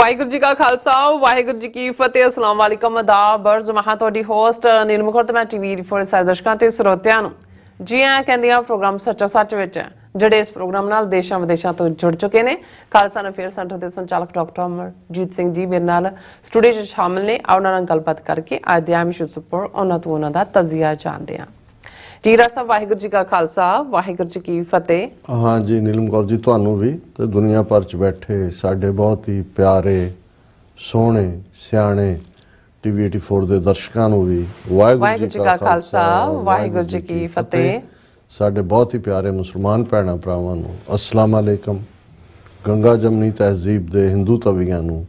ਵਾਹਿਗੁਰੂ ਜੀ ਕਾ ਖਾਲਸਾ ਵਾਹਿਗੁਰੂ ਜੀ ਕੀ ਫਤਿਹ। अस्सलाम वालेकुम आदाब बर्ज महा ਤੁਹਾਡੀ ਹੋਸਟ ਨੀਲਮ ਕੌਰ ਤੇ ਮੈਂ ਟੀਵੀ ਰਿਪੋਰਟ ਸਾਰੇ ਦਰਸ਼ਕਾਂ ਤੇ ਸਰੋਤਿਆਂ ਨੂੰ ਜੀ ਆਇਆਂ ਕਹਿੰਦੀਆਂ ਪ੍ਰੋਗਰਾਮ ਸੱਚਾ ਸੱਚ ਵਿੱਚ ਜਿਹੜੇ ਇਸ ਪ੍ਰੋਗਰਾਮ ਨਾਲ ਦੇਸ਼ਾਂ ਵਿਦੇਸ਼ਾਂ ਤੋਂ ਜੁੜ ਚੁੱਕੇ ਨੇ। ਖਾਲਸਾ ਅਫੇਅਰ ਸੈਂਟਰ ਦੇ ਸੰਚਾਲਕ ਡਾਕਟਰ ਅਮਰਜੀਤ ਸਿੰਘ ਜੀ ਮੇਰੇ ਨਾਲ ਸਟੂਡੀਓ 'ਚ ਸ਼ਾਮਲ ਨੇ। ਉਹਨਾਂ ਨਾਲ ਗੱਲਬਾਤ ਕਰਕੇ ਅੱਜ ਦੇ ਆਮ ਇਸ਼ੂਜ਼ ਉੱਪਰ ਉਹਨਾਂ ਤੋਂ ਉਹਨਾਂ ਦਾ ਤਜਜ਼ੀਆ ਜਾਣਦੇ ਹਾਂ। ਜੀ ਰਾਜ ਸਾਹਿਬ ਵਾਹਿਗੁਰੂ ਜੀ ਕਾ ਖਾਲਸਾ ਵਾਹਿਗੁਰੂ ਜੀ ਕੀ ਫਤਿਹ। हाँ जी नीलम कौर जी ਤੁਹਾਨੂੰ ਵੀ ਤੇ ਦੁਨੀਆ ਭਰ ਚ ਬੈਠੇ ਸਾਡੇ ਬਹੁਤ ਹੀ ਪਿਆਰੇ ਸੋਹਣੇ ਸਿਆਣੇ ਟੀਵੀ 84 ਦੇ ਦਰਸ਼ਕਾਂ ਨੂੰ ਵੀ ਵਾਹਿਗੁਰੂ ਜੀ ਕਾ ਖਾਲਸਾ ਵਾਹਿਗੁਰੂ ਜੀ ਕੀ ਫਤਿਹ। ਸਾਡੇ ਬਹੁਤ ਹੀ ਪਿਆਰੇ ਮੁਸਲਮਾਨ ਭੈਣਾਂ ਭਰਾਵਾਂ ਨੂੰ ਅਸਲਾਮ ਅਲੈਕਮ। ਗੰਗਾ ਜਮਨੀ ਤਹਿਜ਼ੀਬ ਦੇ ਹਿੰਦੂ ਤਵੀਆਂ ਨੂੰ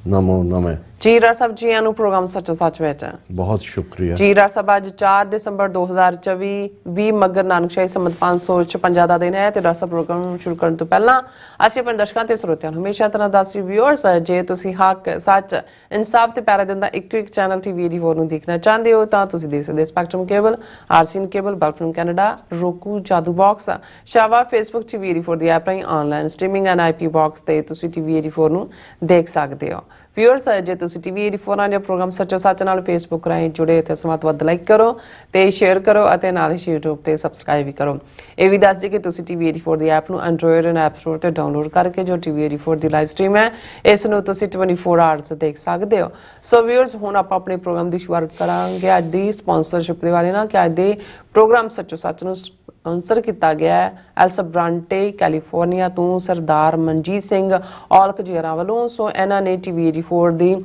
ਨਮੋ ਨਮੇ। ਜੀ ਰਾਜ ਸਾਹਿਬ ਜੀ ਨੂੰ ਪ੍ਰੋਗਰਾਮ ਸੱਚੋ ਸੱਚ ਵਿੱਚ ਬਹੁਤ ਸ਼ੁਕਰੀਆ। ਜੀ ਰਾਜ ਸਾਹਿਬ ਅੱਜ 4 ਦਸੰਬਰ 2024 20 ਮਗਰ ਨਾਨਕਸ਼ਾਹੀ ਸੰਮਤ 556 ਦਾ ਦਿਨ ਹੈ ਤੇ ਰਾਜ ਸਾਹਿਬ ਪ੍ਰੋਗਰਾਮ ਸ਼ੁਰੂ ਕਰਨ ਤੋਂ ਪਹਿਲਾਂ ਅਸੀਂ ਆਪਣੇ ਦਰਸ਼ਕਾਂ ਤੇ ਸਰੋਤਿਆਂ ਨੂੰ ਹਮੇਸ਼ਾ ਤਰ੍ਹਾਂ ਦੱਸੀ ਵਿਊਅਰਸ ਜੇ ਤੁਸੀਂ ਹੱਕ ਸੱਚ ਇਨਸਾਫ ਤੇ ਪੈਰਾ ਦਿੰਦਾ ਇੱਕ ਚੈਨਲ ਟੀਵੀ 84 ਨੂੰ ਦੇਖਣਾ ਚਾਹੁੰਦੇ ਹੋ ਤਾਂ ਤੁਸੀਂ ਦੇਖ ਸਕਦੇ ਸਪੈਕਟਰਮ ਕੇਬਲ ਆਰਸੀਐਨ ਕੇਬਲ ਬਲਫਰਮ ਕੈਨੇਡਾ roku ਜਾਦੂ ਬਾਕਸ ਸ਼ਾਵਾ ਫੇਸਬੁੱਕ ਟੀਵੀ 84 ਦੀ ਐਪ ਰਾਹੀਂ online streaming and IP box ਤੇ ਤੁਸੀਂ ਟੀਵੀ 84 ਨੂੰ ਦੇਖ ਸਕਦੇ ਹੋ। ਵਿਊਅਰਸ ਜੇ ਤੁਸੀਂ ਟੀਵੀ 84 ਨਾਲ ਜਾਂ ਪ੍ਰੋਗਰਾਮ ਸੱਚੋ ਸੱਚ ਨਾਲ ਫੇਸਬੁੱਕ ਰਾਹੀਂ ਜੁੜੇ ਤੇ ਸਮਾਂ ਵੱਧ ਲਾਈਕ ਕਰੋ ਤੇ ਸ਼ੇਅਰ ਕਰੋ ਅਤੇ ਨਾਲ ਹੀ YouTube ਤੇ ਸਬਸਕ੍ਰਾਈਬ ਵੀ ਕਰੋ। ਇਹ ਵੀ ਦੱਸ ਦਿਓ ਕਿ ਤੁਸੀਂ ਟੀਵੀ 84 ਦੀ ਐਪ ਨੂੰ ਐਂਡਰੋਇਡ ਐਂਡ ਐਪ ਸਟੋਰ ਤੇ ਡਾਊਨਲੋਡ ਕਰਕੇ ਜੋ ਟੀਵੀ 84 ਦੀ ਲਾਈਵ ਸਟ੍ਰੀਮ ਹੈ ਇਸ ਨੂੰ ਤੁਸੀਂ 24 ਆਵਰਸ ਦੇਖ ਸਕਦੇ ਹੋ। ਸੋ ਵਿਊਅਰਸ ਹੁਣ ਆਪਾਂ ਆਪਣੇ ਪ੍ਰੋਗਰਾਮ ਦੀ ਸ਼ੁਰੂਆਤ ਕਰਾਂਗੇ ਅੱਜ ਦੀ ਸਪਾਂਸਰਸ਼ਿਪ ਦੇ ਵਾਲੇ ਨਾਲ ਕਿ ਅੱਜ ਦੇ ਪ੍ਰੋਗਰਾਮ ਸੱਚੋ ਸੱਚ ਨੂੰ ਸਪਾਂਸਰ ਕੀਤਾ ਗਿਆ ਹੈ ਐਲਸਬਰਾਂਟੇ ਕੈਲੀਫੋਰਨੀਆ ਤੋਂ ਸਰਦਾਰ ਮਨਜੀਤ ਸਿੰਘ ਔਲਖ ਜੀਰਾ ਵੱਲੋਂ। ਸੋ ਇਹਨਾਂ ਨੇ ਟੀਵੀ 84 ਦੀ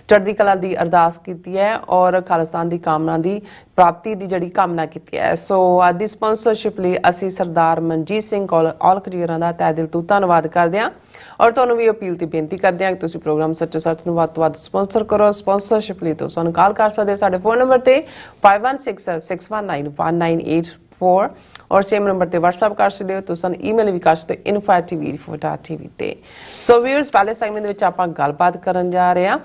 ਚੜ੍ਹਦੀ ਕਲਾ ਦੀ ਅਰਦਾਸ ਕੀਤੀ ਹੈ ਔਰ ਖਾਲਿਸਤਾਨ ਦੀ ਕਾਮਨਾ ਦੀ ਪ੍ਰਾਪਤੀ ਦੀ ਜਿਹੜੀ ਕਾਮਨਾ ਕੀਤੀ ਹੈ। ਸੋ ਅੱਜ ਦੀ ਸਪਾਂਸਰਸ਼ਿਪ ਲਈ ਅਸੀਂ ਸਰਦਾਰ ਮਨਜੀਤ ਸਿੰਘ ਔਲਖ ਜੀਰਾ ਦਾ ਤਹਿ ਦਿਲ ਤੋਂ ਧੰਨਵਾਦ ਕਰਦੇ ਹਾਂ ਔਰ ਤੁਹਾਨੂੰ ਵੀ ਅਪੀਲ ਤੇ ਬੇਨਤੀ ਕਰਦੇ ਹਾਂ ਕਿ ਤੁਸੀਂ ਪ੍ਰੋਗਰਾਮ ਸੱਚੋ ਸੱਚ ਨੂੰ ਵੱਧ ਤੋਂ ਵੱਧ ਸਪਾਂਸਰ ਕਰੋ। ਸਪਾਂਸਰਸ਼ਿਪ ਲਈ ਤੁਸੀਂ ਸਾਨੂੰ ਕਾਲ ਕਰ ਸਕਦੇ ਸਾਡੇ ਫੋਨ ਨੰਬਰ ਤੇ 5166191984 ਔਰ ਸੇਮ ਨੰਬਰ ਤੇ WhatsApp ਕਰ ਸਕਦੇ ਹੋ। ਤੁਸੀਂ ਈਮੇਲ ਵੀ ਕਰ ਸਕਦੇ info@tv84.tv ਤੇ। ਸੋ ਵੀਅਰਸ ਪਹਿਲੇ ਸੈਗਮੈਂਟ ਦੇ ਵਿੱਚ ਆਪਾਂ ਗੱਲਬਾਤ ਕਰਨ ਜਾ ਰਹੇ ਹਾਂ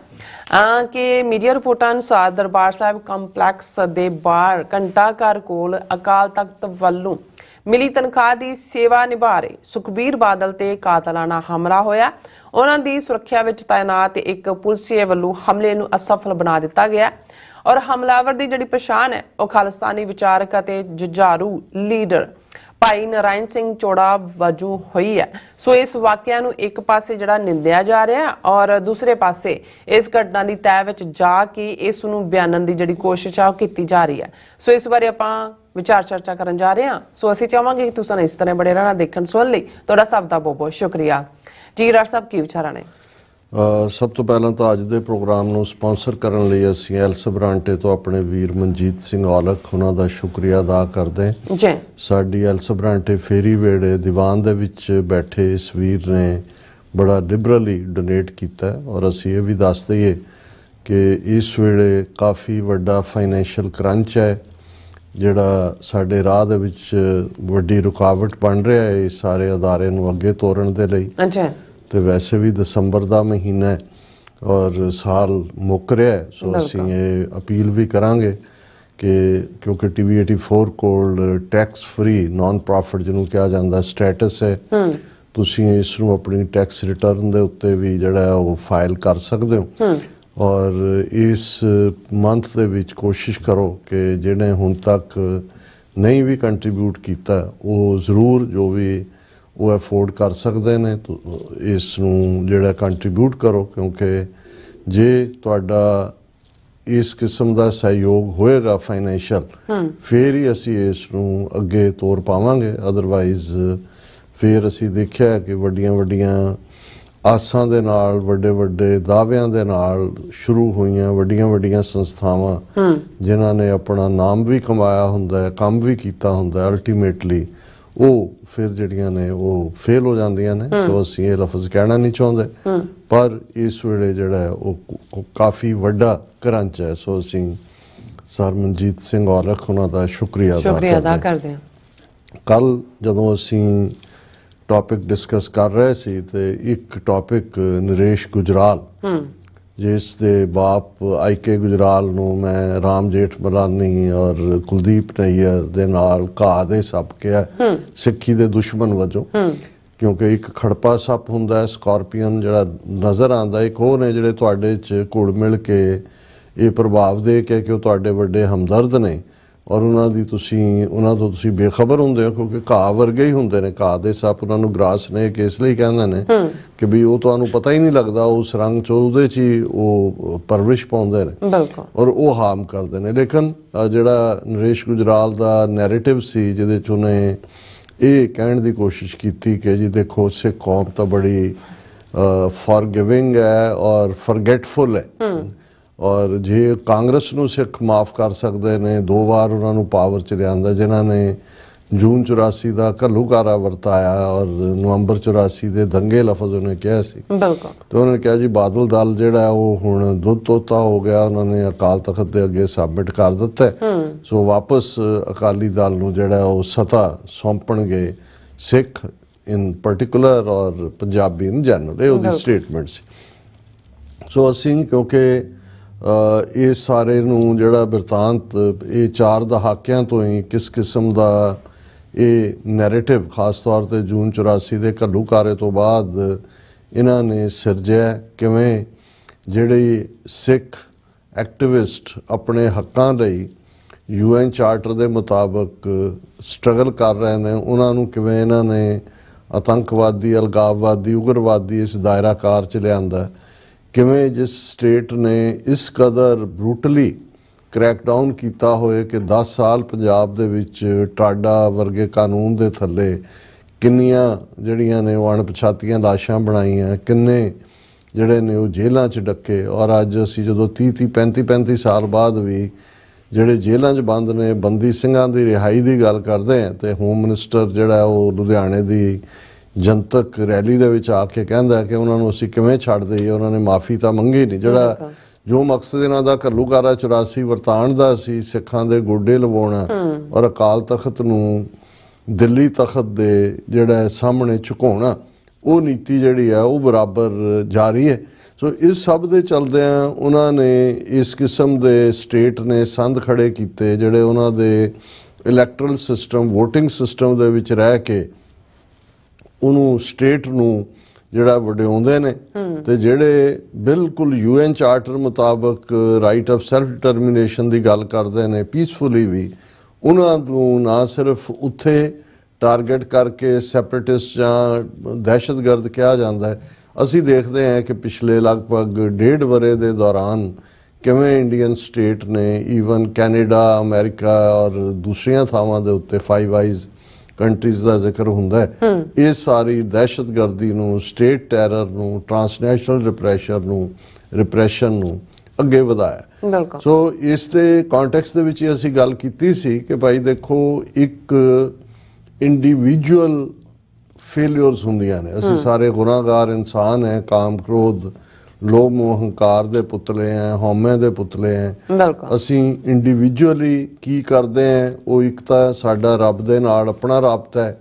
ਕਿ ਮੀਡੀਆ ਰਿਪੋਰਟਾਂ ਅਨੁਸਾਰ ਦਰਬਾਰ ਸਾਹਿਬ ਕੰਪਲੈਕਸ ਦੇ ਬਾਹਰ ਘੰਟਾਘਰ ਕੋਲ ਅਕਾਲ ਤਖਤ ਵੱਲੋਂ ਮਿਲੀ ਤਨਖਾਹ ਦੀ ਸੇਵਾ ਨਿਭਾ ਰਹੇ ਸੁਖਬੀਰ ਬਾਦਲ ਤੇ ਕਾਤਲਾਨਾ ਹਮਲਾ ਹੋਇਆ। ਉਹਨਾਂ ਦੀ ਸੁਰੱਖਿਆ ਵਿੱਚ ਤਾਇਨਾਤ ਇੱਕ ਪੁਲਿਸੀਏ ਵੱਲੋਂ ਹਮਲੇ ਨੂੰ ਅਸਫਲ ਬਣਾ ਦਿੱਤਾ ਗਿਆ ਔਰ ਹਮਲਾਵਰ ਦੀ ਜਿਹੜੀ ਪਛਾਣ ਹੈ ਉਹ ਖਾਲਿਸਤਾਨੀ ਵਿਚਾਰਕ ਅਤੇ ਜੁਝਾਰੂ ਲੀਡਰ ਭਾਈ ਨਾਰਾਇਣ ਸਿੰਘ ਚੋੜਾ ਵਜੋਂ ਹੋਈ ਹੈ। ਸੋ ਇਸ ਵਾਕਿਆ ਨੂੰ ਇੱਕ ਪਾਸੇ ਜਿਹੜਾ ਨਿੰਦਿਆ ਜਾ ਰਿਹਾ ਔਰ ਦੂਸਰੇ ਪਾਸੇ ਇਸ ਘਟਨਾ ਦੀ ਤਹਿ ਵਿੱਚ ਜਾ ਕੇ ਇਸ ਨੂੰ ਬਿਆਨਣ ਦੀ ਜਿਹੜੀ ਕੋਸ਼ਿਸ਼ ਆ ਉਹ ਕੀਤੀ ਜਾ ਰਹੀ ਹੈ। ਸੋ ਇਸ ਬਾਰੇ ਆਪਾਂ ਵਿਚਾਰ ਚਰਚਾ ਕਰਨ ਜਾ ਰਹੇ ਹਾਂ। ਸੋ ਅਸੀਂ ਚਾਹਾਂਗੇ ਕਿ ਤੁਸੀਂ ਇਸ ਤਰ੍ਹਾਂ ਬੜੇ ਰਹਿਣਾ ਦੇਖਣ ਸੁਣਨ ਲਈ ਤੁਹਾਡਾ ਸਭ ਦਾ ਬਹੁਤ ਬਹੁਤ ਸ਼ੁਕਰੀਆ। ਜੀ ਰਾਜ ਸਾਹਿਬ ਕੀ ਵਿਚਾਰਾਂ ਨੇ? ਸਭ ਤੋਂ ਪਹਿਲਾਂ ਤਾਂ ਅੱਜ ਦੇ ਪ੍ਰੋਗਰਾਮ ਨੂੰ ਸਪਾਂਸਰ ਕਰਨ ਲਈ ਅਸੀਂ ਐਲਸਬਰਾਂਟੇ ਤੋਂ ਆਪਣੇ ਵੀਰ ਮਨਜੀਤ ਸਿੰਘ ਔਲਖ ਉਹਨਾਂ ਦਾ ਸ਼ੁਕਰੀਆ ਅਦਾ ਕਰਦੇ ਹਾਂ ਜੀ। ਸਾਡੀ ਐਲਸਬਰਾਂਟੇ ਫੇਰੀ ਵੇੜੇ ਦੀਵਾਨ ਦੇ ਵਿੱਚ ਬੈਠੇ ਇਸ ਵੀਰ ਨੇ ਬੜਾ ਲਿਬਰਲੀ ਡੋਨੇਟ ਕੀਤਾ ਔਰ ਅਸੀਂ ਇਹ ਵੀ ਦੱਸ ਦਈਏ ਕਿ ਇਸ ਵੇਲੇ ਕਾਫੀ ਵੱਡਾ ਫਾਈਨੈਂਸ਼ੀਅਲ ਕਰੰਚ ਹੈ ਜਿਹੜਾ ਸਾਡੇ ਰਾਹ ਦੇ ਵਿੱਚ ਵੱਡੀ ਰੁਕਾਵਟ ਬਣ ਰਿਹਾ ਹੈ ਇਹ ਸਾਰੇ ਅਦਾਰੇ ਨੂੰ ਅੱਗੇ ਤੋਰਨ ਦੇ ਲਈ। ਤੇ ਵੈਸੇ ਵੀ ਦਸੰਬਰ ਦਾ ਮਹੀਨਾ ਹੈ ਔਰ ਸਾਲ ਮੁੱਕ ਰਿਹਾ ਹੈ। ਸੋ ਅਸੀਂ ਇਹ ਅਪੀਲ ਵੀ ਕਰਾਂਗੇ ਕਿ ਕਿਉਂਕਿ ਟੀਵੀ 84 ਕੋਲ ਟੈਕਸ ਫ੍ਰੀ ਨਾਨ ਪ੍ਰੋਫਿਟ ਜਿਹਨੂੰ ਕਿਹਾ ਜਾਂਦਾ ਸਟੇਟਸ ਹੈ ਤੁਸੀਂ ਇਸ ਨੂੰ ਆਪਣੀ ਟੈਕਸ ਰਿਟਰਨ ਦੇ ਉੱਤੇ ਵੀ ਜਿਹੜਾ ਉਹ ਫਾਈਲ ਕਰ ਸਕਦੇ ਹੋ ਔਰ ਇਸ ਮੰਥ ਦੇ ਵਿੱਚ ਕੋਸ਼ਿਸ਼ ਕਰੋ ਕਿ ਜਿਹੜੇ ਹੁਣ ਤੱਕ ਨਹੀਂ ਵੀ ਕੰਟਰੀਬਿਊਟ ਕੀਤਾ ਉਹ ਜ਼ਰੂਰ ਜੋ ਵੀ ਉਹ ਅਫੋਰਡ ਕਰ ਸਕਦੇ ਨੇ ਇਸ ਨੂੰ ਜਿਹੜਾ ਕੰਟਰੀਬਿਊਟ ਕਰੋ ਕਿਉਂਕਿ ਜੇ ਤੁਹਾਡਾ ਇਸ ਕਿਸਮ ਦਾ ਸਹਿਯੋਗ ਹੋਏਗਾ ਫਾਈਨੈਂਸ਼ੀਅਲ ਫਿਰ ਹੀ ਅਸੀਂ ਇਸ ਨੂੰ ਅੱਗੇ ਤੋਰ ਪਾਵਾਂਗੇ। ਅਦਰਵਾਈਜ਼ ਫਿਰ ਅਸੀਂ ਦੇਖਿਆ ਕਿ ਵੱਡੀਆਂ ਵੱਡੀਆਂ ਆਸਾਂ ਦੇ ਨਾਲ ਵੱਡੇ ਵੱਡੇ ਦਾਅਵਿਆਂ ਦੇ ਨਾਲ ਸ਼ੁਰੂ ਹੋਈਆਂ ਵੱਡੀਆਂ ਵੱਡੀਆਂ ਸੰਸਥਾਵਾਂ ਜਿਨ੍ਹਾਂ ਨੇ ਆਪਣਾ ਨਾਮ ਵੀ ਕਮਾਇਆ ਹੁੰਦਾ ਕੰਮ ਵੀ ਕੀਤਾ ਹੁੰਦਾ ਅਲਟੀਮੇਟਲੀ ਉਹ ਫਿਰ ਜਿਹੜੀਆਂ ਨੇ ਉਹ ਫੇਲ ਹੋ ਜਾਂਦੀਆਂ ਨੇ। ਸੋ ਅਸੀਂ ਇਹ ਲਫ਼ਜ਼ ਕਹਿਣਾ ਨਹੀਂ ਚਾਹੁੰਦੇ ਪਰ ਇਸ ਵੇਲੇ ਜਿਹੜਾ ਉਹ ਕਾਫੀ ਵੱਡਾ ਕਰੰਚ ਹੈ। ਸੋ ਅਸੀਂ ਸਰ ਮਨਜੀਤ ਸਿੰਘ ਔਲਖ ਉਹਨਾਂ ਦਾ ਸ਼ੁਕਰੀਆ ਅਦਾ ਕਰਦੇ ਹਾਂ। ਕੱਲ ਜਦੋਂ ਅਸੀਂ ਟੌਪਿਕ ਡਿਸਕਸ ਕਰ ਰਹੇ ਸੀ ਤੇ ਇੱਕ ਟੌਪਿਕ ਨਰੇਸ਼ ਗੁਜਰਾਲ ਜਿਸ ਦੇ ਬਾਪ ਆਈਕੇ ਗੁਜਰਾਲ ਨੂੰ ਮੈਂ ਰਾਮ ਜੇਠ ਮਲਾਨੀ ਔਰ ਕੁਲਦੀਪ ਨਈਅਰ ਦੇ ਨਾਲ ਘਾਹ ਦੇ ਸੱਪ ਕਿਹਾ ਸਿੱਖੀ ਦੇ ਦੁਸ਼ਮਣ ਵਜੋਂ ਕਿਉਂਕਿ ਇੱਕ ਖੜਪਾ ਸੱਪ ਹੁੰਦਾ ਹੈ, ਸਕੋਰਪੀਅਨ ਜਿਹੜਾ ਨਜ਼ਰ ਆਉਂਦਾ, ਇੱਕ ਉਹ ਨੇ ਜਿਹੜੇ ਤੁਹਾਡੇ 'ਚ ਘੁਲ ਮਿਲ ਕੇ ਇਹ ਪ੍ਰਭਾਵ ਦੇ ਕੇ ਕਿ ਉਹ ਤੁਹਾਡੇ ਵੱਡੇ ਹਮਦਰਦ ਨੇ ਔਰ ਉਹਨਾਂ ਤੋਂ ਤੁਸੀਂ ਬੇਖਬਰ ਹੁੰਦੇ ਹੋ, ਕਿਉਂਕਿ ਘਾਹ ਵਰਗੇ ਹੀ ਹੁੰਦੇ ਨੇ। ਘਾਹ ਦੇ ਸੱਪ ਉਹਨਾਂ ਨੂੰ ਗ੍ਰਾਸ ਸਨੇਕ ਇਸ ਲਈ ਕਹਿੰਦੇ ਨੇ ਕਿ ਵੀ ਉਹ ਤੁਹਾਨੂੰ ਪਤਾ ਹੀ ਨਹੀਂ ਲੱਗਦਾ, ਉਸ ਰੰਗ 'ਚ ਉਹਦੇ 'ਚ ਹੀ ਉਹ ਪਰਵਰਿਸ਼ ਪਾਉਂਦੇ ਨੇ ਔਰ ਉਹ ਹਾਰਮ ਕਰਦੇ ਨੇ। ਲੇਕਿਨ ਜਿਹੜਾ ਨਰੇਸ਼ ਗੁਜਰਾਲ ਦਾ ਨੈਰੇਟਿਵ ਸੀ, ਜਿਹਦੇ 'ਚ ਉਹਨੇ ਇਹ ਕਹਿਣ ਦੀ ਕੋਸ਼ਿਸ਼ ਕੀਤੀ ਕਿ ਜੀ ਦੇਖੋ ਸਿੱਖ ਕੌਮ ਤਾਂ ਬੜੀ ਫॉरगिविंग ਹੈ ਔਰ ਫॉरगेटफुल ਹੈ, ਔਰ ਜੇ ਕਾਂਗਰਸ ਨੂੰ ਸਿੱਖ ਮਾਫ ਕਰ ਸਕਦੇ ਨੇ, 2 ਵਾਰ ਉਹਨਾਂ ਨੂੰ ਪਾਵਰ 'ਚ ਲਿਆਂਦਾ, ਜਿਨ੍ਹਾਂ ਨੇ ਜੂਨ 84 ਦਾ ਘੱਲੂਘਾਰਾ ਵਰਤਾਇਆ ਔਰ ਨਵੰਬਰ 84 ਦੇ ਦੰਗੇ ਲਫ਼ਜ਼ ਉਹਨੇ ਕਿਹਾ ਸੀ। ਤੇ ਉਹਨੇ ਕਿਹਾ ਜੀ ਬਾਦਲ ਦਲ ਜਿਹੜਾ ਉਹ ਹੁਣ ਦੁੱਧ ਤੋਤਾ ਹੋ ਗਿਆ, ਉਹਨਾਂ ਨੇ ਅਕਾਲ ਤਖਤ ਦੇ ਅੱਗੇ ਸਬਮਿਟ ਕਰ ਦਿੱਤਾ, ਸੋ ਵਾਪਸ ਅਕਾਲੀ ਦਲ ਨੂੰ ਜਿਹੜਾ ਉਹ ਸੱਤਾ ਸੌਂਪਣਗੇ ਸਿੱਖ ਇਨ ਪਾਰਟਿਕੂਲਰ ਔਰ ਪੰਜਾਬੀ ਇਨ ਜਨਰਲ। ਇਹ ਉਹਦੀ ਸਟੇਟਮੈਂਟ ਸੀ। ਸੋ ਅਸੀਂ ਕਿਉਂਕਿ ਇਹ ਸਾਰੇ ਨੂੰ ਜਿਹੜਾ ਬਿਰਤਾਂਤ ਇਹ 4 ਦਹਾਕਿਆਂ ਤੋਂ ਹੀ ਕਿਸ ਕਿਸਮ ਦਾ ਇਹ ਨੈਰੇਟਿਵ ਖਾਸ ਤੌਰ ਤੇ ਜੂਨ 84 ਦੇ ਘੱਲੂਘਾਰੇ ਤੋਂ ਬਾਅਦ ਇਹਨਾਂ ਨੇ ਸਿਰਜਿਆ, ਕਿਵੇਂ ਜਿਹੜੇ ਸਿੱਖ ਐਕਟਿਵਿਸਟ ਆਪਣੇ ਹੱਕਾਂ ਲਈ UN ਚਾਰਟਰ ਦੇ ਮੁਤਾਬਕ ਸਟਰਗਲ ਕਰ ਰਹੇ ਨੇ, ਉਹਨਾਂ ਨੂੰ ਕਿਵੇਂ ਇਹਨਾਂ ਨੇ ਆਤੰਕਵਾਦੀ, ਅਲਗਾਵਵਾਦੀ, ਉਗਰਵਾਦੀ ਇਸ ਦਾਇਰਾਕਾਰ 'ਚ ਲਿਆਂਦਾ, ਕਿਵੇਂ ਜਿਸ ਸਟੇਟ ਨੇ ਇਸ ਕਦਰ ਬਰੂਟਲੀ ਕ੍ਰੈਕਡਾਊਨ ਕੀਤਾ ਹੋਏ ਕਿ 10 ਸਾਲ ਪੰਜਾਬ ਦੇ ਵਿੱਚ ਟਾਡਾ ਵਰਗੇ ਕਾਨੂੰਨ ਦੇ ਥੱਲੇ ਕਿੰਨੀਆਂ ਜਿਹੜੀਆਂ ਨੇ ਉਹ ਅਣਪਛਾਤੀਆਂ ਲਾਸ਼ਾਂ ਬਣਾਈਆਂ, ਕਿੰਨੇ ਜਿਹੜੇ ਨੇ ਉਹ ਜੇਲ੍ਹਾਂ 'ਚ ਡੱਕੇ। ਔਰ ਅੱਜ ਅਸੀਂ ਜਦੋਂ 30 35 ਸਾਲ ਬਾਅਦ ਵੀ ਜਿਹੜੇ ਜੇਲ੍ਹਾਂ 'ਚ ਬੰਦ ਨੇ ਬੰਦੀ ਸਿੰਘਾਂ ਦੀ ਰਿਹਾਈ ਦੀ ਗੱਲ ਕਰਦੇ ਹਾਂ, ਤੇ ਹੋਮ ਮਿਨਿਸਟਰ ਜਿਹੜਾ ਉਹ ਲੁਧਿਆਣੇ ਦੀ ਜਨਤਕ ਰੈਲੀ ਦੇ ਵਿੱਚ ਆ ਕੇ ਕਹਿੰਦਾ ਕਿ ਉਹਨਾਂ ਨੂੰ ਅਸੀਂ ਕਿਵੇਂ ਛੱਡ ਦਈਏ, ਉਹਨਾਂ ਨੇ ਮਾਫੀ ਤਾਂ ਮੰਗੀ ਨਹੀਂ। ਜਿਹੜਾ ਜੋ ਮਕਸਦ ਇਹਨਾਂ ਦਾ ਘੱਲੂਘਾਰਾ 84 ਵਰਤਾਣ ਦਾ ਸੀ, ਸਿੱਖਾਂ ਦੇ ਗੋਡੇ ਲਵਾਉਣਾ ਔਰ ਅਕਾਲ ਤਖਤ ਨੂੰ ਦਿੱਲੀ ਤਖਤ ਦੇ ਜਿਹੜਾ ਸਾਹਮਣੇ ਝੁਕਾਉਣਾ, ਉਹ ਨੀਤੀ ਜਿਹੜੀ ਆ ਉਹ ਬਰਾਬਰ ਜਾਰੀ ਹੈ। ਸੋ ਇਸ ਸਭ ਦੇ ਚਲਦਿਆਂ ਉਹਨਾਂ ਨੇ ਇਸ ਕਿਸਮ ਦੇ ਸਟੇਟ ਨੇ ਸੰਦ ਖੜੇ ਕੀਤੇ, ਜਿਹੜੇ ਉਹਨਾਂ ਦੇ ਇਲੈਕਟਰਲ ਸਿਸਟਮ, ਵੋਟਿੰਗ ਸਿਸਟਮ ਦੇ ਵਿੱਚ ਰਹਿ ਕੇ ਉਹਨੂੰ ਸਟੇਟ ਨੂੰ ਜਿਹੜਾ ਵਡਿਆਉਂਦੇ ਨੇ, ਤੇ ਜਿਹੜੇ ਬਿਲਕੁਲ UN ਚਾਰਟਰ ਮੁਤਾਬਕ ਰਾਈਟ ਆਫ ਸੈਲਫ ਡਿਟਰਮੀਨੇਸ਼ਨ ਦੀ ਗੱਲ ਕਰਦੇ ਨੇ ਪੀਸਫੁਲੀ ਵੀ, ਉਹਨਾਂ ਨੂੰ ਨਾ ਸਿਰਫ ਉੱਥੇ ਟਾਰਗੇਟ ਕਰਕੇ ਸੈਪਰੇਟਿਸਟ ਜਾਂ ਦਹਿਸ਼ਤਗਰਦ ਕਿਹਾ ਜਾਂਦਾ ਹੈ। ਅਸੀਂ ਦੇਖਦੇ ਹਾਂ ਕਿ ਪਿਛਲੇ ਲਗਭਗ 1.5 ਵਰ੍ਹੇ ਦੇ ਦੌਰਾਨ ਕਿਵੇਂ ਇੰਡੀਅਨ ਸਟੇਟ ਨੇ ਈਵਨ ਕੈਨੇਡਾ, ਅਮਰੀਕਾ ਔਰ ਦੂਸਰੀਆਂ ਥਾਵਾਂ ਦੇ ਉੱਤੇ ਫਾਈਵ ਆਈਜ਼ ਕੰਟਰੀਜ਼ ਦਾ ਜ਼ਿਕਰ ਹੁੰਦਾ ਹੈ, ਇਹ ਸਾਰੀ ਦਹਿਸ਼ਤਗਰਦੀ ਨੂੰ, ਸਟੇਟ ਟੈਰਰ ਨੂੰ, ਟਰਾਂਸਨੈਸ਼ਨਲ ਰਿਪਰੈਸ਼ਨ ਨੂੰ ਅੱਗੇ ਵਧਾਇਆ। ਸੋ ਇਸ ਦੇ ਕੰਟੈਕਸਟ ਦੇ ਵਿੱਚ ਹੀ ਅਸੀਂ ਗੱਲ ਕੀਤੀ ਸੀ ਕਿ ਭਾਈ ਦੇਖੋ ਇੱਕ ਇੰਡੀਵਿਜੂਅਲ ਫੇਲਿਅਰਸ ਹੁੰਦੀਆਂ ਨੇ, ਅਸੀਂ ਸਾਰੇ ਗੁਨਾਹਗਾਰ ਇਨਸਾਨ ਹੈ, ਕਾਮ ਕ੍ਰੋਧ ਲੋਭ ਮੋਹ ਹੰਕਾਰ ਦੇ ਪੁਤਲੇ ਹੈ, ਹਉਮੈ ਦੇ ਪੁਤਲੇ ਹੈ। ਅਸੀਂ ਇੰਡੀਵਿਜੂਅਲੀ ਕੀ ਕਰਦੇ ਹਾਂ, ਉਹ ਇੱਕ ਤਾਂ ਸਾਡਾ ਰੱਬ ਦੇ ਨਾਲ ਆਪਣਾ ਰਾਬਤਾ ਹੈ,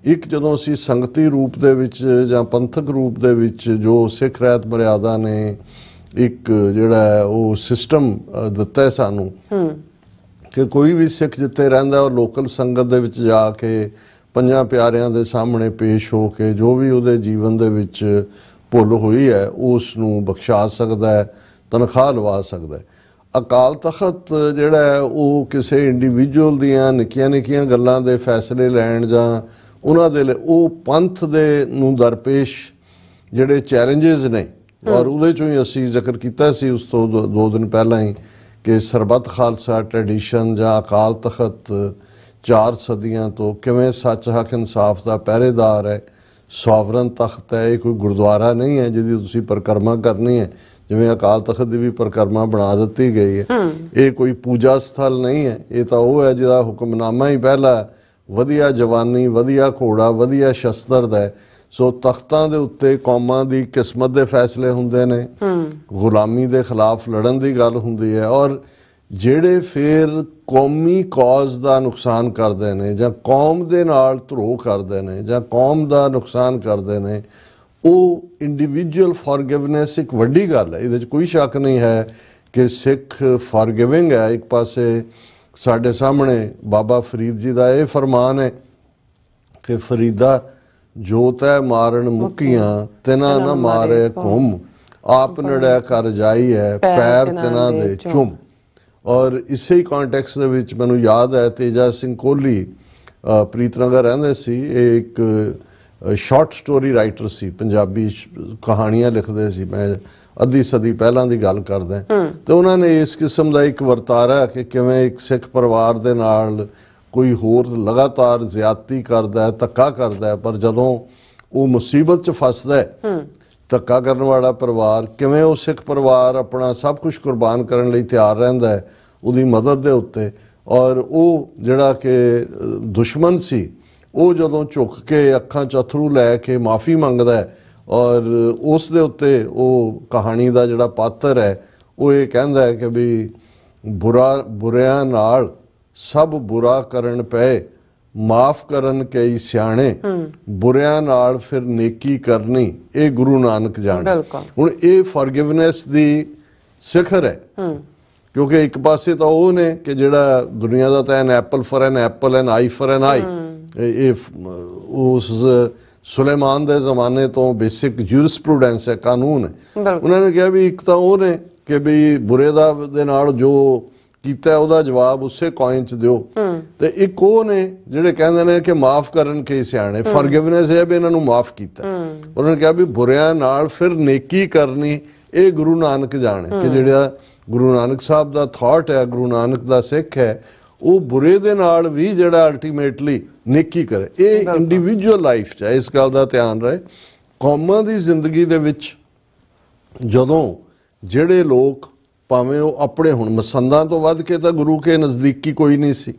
ਇੱਕ ਜਦੋਂ ਅਸੀਂ ਸੰਗਤੀ ਰੂਪ ਦੇ ਵਿੱਚ ਜਾਂ ਪੰਥਕ ਰੂਪ ਦੇ ਵਿੱਚ ਜੋ ਸਿੱਖ ਰਹਿਤ ਮਰਿਆਦਾ ਨੇ ਇੱਕ ਜਿਹੜਾ ਹੈ ਉਹ ਸਿਸਟਮ ਦਿੱਤਾ ਹੈ ਸਾਨੂੰ ਕਿ ਕੋਈ ਵੀ ਸਿੱਖ ਜਿੱਥੇ ਰਹਿੰਦਾ ਉਹ ਲੋਕਲ ਸੰਗਤ ਦੇ ਵਿੱਚ ਜਾ ਕੇ ਪੰਜਾਂ ਪਿਆਰਿਆਂ ਦੇ ਸਾਹਮਣੇ ਪੇਸ਼ ਹੋ ਕੇ ਜੋ ਵੀ ਉਹਦੇ ਜੀਵਨ ਦੇ ਵਿੱਚ ਭੁੱਲ ਹੋਈ ਹੈ ਉਸ ਨੂੰ ਬਖਸ਼ਾ ਸਕਦਾ ਹੈ, ਤਨਖਾਹ ਲਵਾ ਸਕਦਾ ਹੈ। ਅਕਾਲ ਤਖਤ ਜਿਹੜਾ ਹੈ ਉਹ ਕਿਸੇ ਇੰਡੀਵਿਜੂਅਲ ਦੀਆਂ ਨਿੱਕੀਆਂ ਗੱਲਾਂ ਦੇ ਫੈਸਲੇ ਲੈਣ ਜਾਂ ਉਹਨਾਂ ਦੇ ਲਈ ਉਹ ਪੰਥ ਦੇ ਨੂੰ ਦਰਪੇਸ਼ ਜਿਹੜੇ ਚੈਲੰਜਸ ਨੇ, ਔਰ ਉਹਦੇ ਚੋਂ ਹੀ ਅਸੀਂ ਜ਼ਿਕਰ ਕੀਤਾ ਸੀ ਉਸ ਤੋਂ 2 ਦਿਨ ਪਹਿਲਾਂ ਹੀ ਕਿ ਸਰਬੱਤ ਖਾਲਸਾ ਟ੍ਰੈਡੀਸ਼ਨ ਜਾਂ ਅਕਾਲ ਤਖਤ 4 ਸਦੀਆਂ ਤੋਂ ਕਿਵੇਂ ਸੱਚ ਹੱਕ ਇਨਸਾਫ ਦਾ ਪਹਿਰੇਦਾਰ ਹੈ, ਸੋਵਰਨ ਤਖਤ ਹੈ, ਇਹ ਕੋਈ ਗੁਰਦੁਆਰਾ ਨਹੀਂ ਹੈ ਜਿਹਦੀ ਤੁਸੀਂ ਪਰਿਕਰਮਾ ਕਰਨੀ ਹੈ, ਜਿਵੇਂ ਅਕਾਲ ਤਖਤ ਦੀ ਵੀ ਪਰਿਕਰਮਾ ਬਣਾ ਦਿੱਤੀ ਗਈ ਹੈ। ਇਹ ਕੋਈ ਪੂਜਾ ਸਥਲ ਨਹੀਂ ਹੈ, ਇਹ ਤਾਂ ਉਹ ਹੈ ਜਿਹਦਾ ਹੁਕਮਨਾਮਾ ਹੀ ਪਹਿਲਾ ਵਧੀਆ ਜਵਾਨੀ, ਵਧੀਆ ਘੋੜਾ, ਵਧੀਆ ਸ਼ਸਤਰ ਦਾ ਹੈ। ਸੋ ਤਖਤਾਂ ਦੇ ਉੱਤੇ ਕੌਮਾਂ ਦੀ ਕਿਸਮਤ ਦੇ ਫੈਸਲੇ ਹੁੰਦੇ ਨੇ, ਗੁਲਾਮੀ ਦੇ ਖਿਲਾਫ ਲੜਨ ਦੀ ਗੱਲ ਹੁੰਦੀ ਹੈ, ਔਰ ਜਿਹੜੇ ਫਿਰ ਕੌਮੀ ਕੌਜ਼ ਦਾ ਨੁਕਸਾਨ ਕਰਦੇ ਨੇ ਜਾਂ ਕੌਮ ਦੇ ਨਾਲ ਧਰੋਹ ਕਰਦੇ ਨੇ ਜਾਂ ਕੌਮ ਦਾ ਨੁਕਸਾਨ ਕਰਦੇ ਨੇ, ਉਹ ਇੰਡੀਵਿਜੂਅਲ ਫॉरगिवनेस ਇੱਕ ਵੱਡੀ ਗੱਲ ਹੈ। ਇਹਦੇ 'ਚ ਕੋਈ ਸ਼ੱਕ ਨਹੀਂ ਹੈ ਕਿ ਸਿੱਖ ਫॉरगिविंग ਹੈ। ਇੱਕ ਪਾਸੇ ਸਾਡੇ ਸਾਹਮਣੇ ਬਾਬਾ ਫਰੀਦ ਜੀ ਦਾ ਇਹ ਫਰਮਾਨ ਹੈ ਕਿ ਫਰੀਦਾ ਜੋ ਤੈ ਮਾਰਨ ਮੁਕੀਆਂ ਤਿਨਾ ਨਾ ਮਾਰੇ ਘੁੰਮ ਆਪ ਨੜਿਆ ਕਰ ਜਾਈ ਹੈ ਪੈਰ ਤਿਨਾ ਦੇ ਚੁੰਮ। ਔਰ ਇਸੇ ਹੀ ਕੰਟੈਕਸਟ ਦੇ ਵਿੱਚ ਮੈਨੂੰ ਯਾਦ ਹੈ ਤੇਜਾ ਸਿੰਘ ਕੋਹਲੀ ਪ੍ਰੀਤਨਗਰ ਰਹਿੰਦੇ ਸੀ, ਇਹ ਇੱਕ ਸ਼ਾਰਟ ਸਟੋਰੀ ਰਾਈਟਰ ਸੀ, ਪੰਜਾਬੀ ਕਹਾਣੀਆਂ ਲਿਖਦੇ ਸੀ। ਮੈਂ ਅੱਧੀ ਸਦੀ ਪਹਿਲਾਂ ਦੀ ਗੱਲ ਕਰਦਾ ਤੇ ਉਹਨਾਂ ਨੇ ਇਸ ਕਿਸਮ ਦਾ ਇੱਕ ਵਰਤਾਰਾ ਕਿ ਕਿਵੇਂ ਇੱਕ ਸਿੱਖ ਪਰਿਵਾਰ ਦੇ ਨਾਲ ਕੋਈ ਹੋਰ ਲਗਾਤਾਰ ਜ਼ਿਆਦਤੀ ਕਰਦਾ ਹੈ, ਧੱਕਾ ਕਰਦਾ ਹੈ, ਪਰ ਜਦੋਂ ਉਹ ਮੁਸੀਬਤ 'ਚ ਫਸਦਾ ਹੈ ਧੱਕਾ ਕਰਨ ਵਾਲਾ ਪਰਿਵਾਰ, ਕਿਵੇਂ ਉਹ ਸਿੱਖ ਪਰਿਵਾਰ ਆਪਣਾ ਸਭ ਕੁਝ ਕੁਰਬਾਨ ਕਰਨ ਲਈ ਤਿਆਰ ਰਹਿੰਦਾ ਹੈ ਉਹਦੀ ਮਦਦ ਦੇ ਉੱਤੇ। ਔਰ ਉਹ ਜਿਹੜਾ ਕਿ ਦੁਸ਼ਮਣ ਸੀ ਉਹ ਜਦੋਂ ਝੁੱਕ ਕੇ ਅੱਖਾਂ 'ਚ ਅਥਰੂ ਲੈ ਕੇ ਮਾਫੀ ਮੰਗਦਾ ਹੈ ਔਰ ਉਸ ਦੇ ਉੱਤੇ ਉਹ ਕਹਾਣੀ ਦਾ ਜਿਹੜਾ ਪਾਤਰ ਹੈ ਉਹ ਇਹ ਕਹਿੰਦਾ ਹੈ ਕਿ ਵੀ ਬੁਰਿਆਂ ਨਾਲ ਸਭ ਬੁਰਾ ਕਰਨ ਪਏ ਮਾਫ ਕਰਨ ਕਈ ਸਿਆਣੇ ਬੁਰਿਆਂ ਨਾਲ ਫਿਰ ਨੇਕੀ ਕਰਨੀ ਇਹ ਗੁਰੂ ਨਾਨਕ ਜਾਣੇ। ਹੁਣ ਇਹ ਫੋਰਗਿਵਨੈਸ ਦੀ ਸਿਖਰ ਹੈ ਕਿਉਂਕਿ ਇੱਕ ਪਾਸੇ ਤਾਂ ਉਹ ਨੇ ਕਿ ਜਿਹੜਾ ਦੁਨੀਆ ਦਾ ਤਾਂ an apple for an apple an eye for an eye, ਇਹ ਉਸ ਸੁਲੇਮਾਨ ਦੇ ਜ਼ਮਾਨੇ ਤੋਂ ਬੇਸਿਕ ਜੂਰਿਸਪ੍ਰੂਡੈਂਸ ਹੈ, ਕਾਨੂੰਨ ਹੈ। ਉਹਨਾਂ ਨੇ ਕਿਹਾ ਵੀ ਇੱਕ ਤਾਂ ਉਹ ਨੇ ਕਿ ਵੀ ਬੁਰੇ ਦੇ ਨਾਲ ਜੋ ਕੀਤਾ ਉਹਦਾ ਜਵਾਬ ਉਸੇ ਕੋਇਨ 'ਚ ਦਿਓ, ਤੇ ਇੱਕ ਉਹ ਨੇ ਜਿਹੜੇ ਕਹਿੰਦੇ ਨੇ ਕਿ ਮਾਫ ਕਰਨ ਕੇ ਸਿਆਣੇ, ਫੋਰਗਿਵਨੈਸ ਹੈ ਵੀ ਇਹਨਾਂ ਨੂੰ ਮਾਫ ਕੀਤਾ। ਉਹਨਾਂ ਨੇ ਕਿਹਾ ਵੀ ਬੁਰਿਆਂ ਨਾਲ ਫਿਰ ਨੇਕੀ ਕਰਨੀ ਇਹ ਗੁਰੂ ਨਾਨਕ ਜਾਣੇ, ਕਿ ਜਿਹੜਾ ਗੁਰੂ ਨਾਨਕ ਸਾਹਿਬ ਦਾ ਥਾਟ ਹੈ, ਗੁਰੂ ਨਾਨਕ ਦਾ ਸਿੱਖ ਹੈ, ਉਹ ਬੁਰੇ ਦੇ ਨਾਲ ਵੀ ਜਿਹੜਾ ਅਲਟੀਮੇਟਲੀ ਨੇਕੀ ਕਰੇ। ਇਹ ਇੰਡੀਵਿਜੂਅਲ ਲਾਈਫ 'ਚ ਹੈ, ਇਸ ਗੱਲ ਦਾ ਧਿਆਨ ਰਹੇ। ਕੌਮਾਂ ਦੀ ਜ਼ਿੰਦਗੀ ਦੇ ਵਿੱਚ ਜਦੋਂ ਜਿਹੜੇ ਲੋਕ ਭਾਵੇਂ ਉਹ ਆਪਣੇ ਹੁਣ ਮਸੰਦਾਂ ਤੋਂ ਵੱਧ ਕੇ ਤਾਂ ਗੁਰੂ ਕੇ ਨਜ਼ਦੀਕੀ ਕੋਈ ਨਹੀਂ ਸੀ,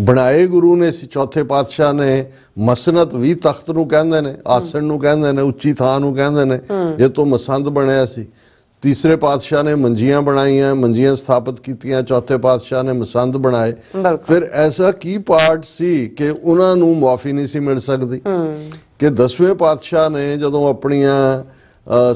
ਬਣਾਏ ਗੁਰੂ ਨੇ ਸੀ। ਚੌਥੇ ਪਾਤਸ਼ਾਹ ਨੇ ਮਸਨਤ ਵੀ ਤਖਤ ਨੂੰ ਕਹਿੰਦੇ ਨੇ, ਆਸਣ ਨੂੰ ਕਹਿੰਦੇ ਨੇ, ਉੱਚੀ ਥਾਂ ਨੂੰ ਕਹਿੰਦੇ ਨੇ, ਜੇ ਤੋਂ ਮਸੰਦ ਬਣਿਆ ਸੀ। ਤੀਸਰੇ ਪਾਤਸ਼ਾਹ ਨੇ ਮੰਜੀਆਂ ਬਣਾਈਆਂ, ਮੰਜੀਆਂ ਸਥਾਪਿਤ ਕੀਤੀਆਂ, ਚੌਥੇ ਪਾਤਸ਼ਾਹ ਨੇ ਮਸੰਦ ਬਣਾਏ। ਫਿਰ ਐਸਾ ਕੀ ਪਾਰਟ ਸੀ ਕਿ ਉਹਨਾਂ ਨੂੰ ਮੁਆਫੀ ਨਹੀਂ ਸੀ ਮਿਲ ਸਕਦੀ ਕਿ 10ਵੇਂ ਪਾਤਸ਼ਾਹ ਨੇ ਜਦੋਂ ਆਪਣੀਆਂ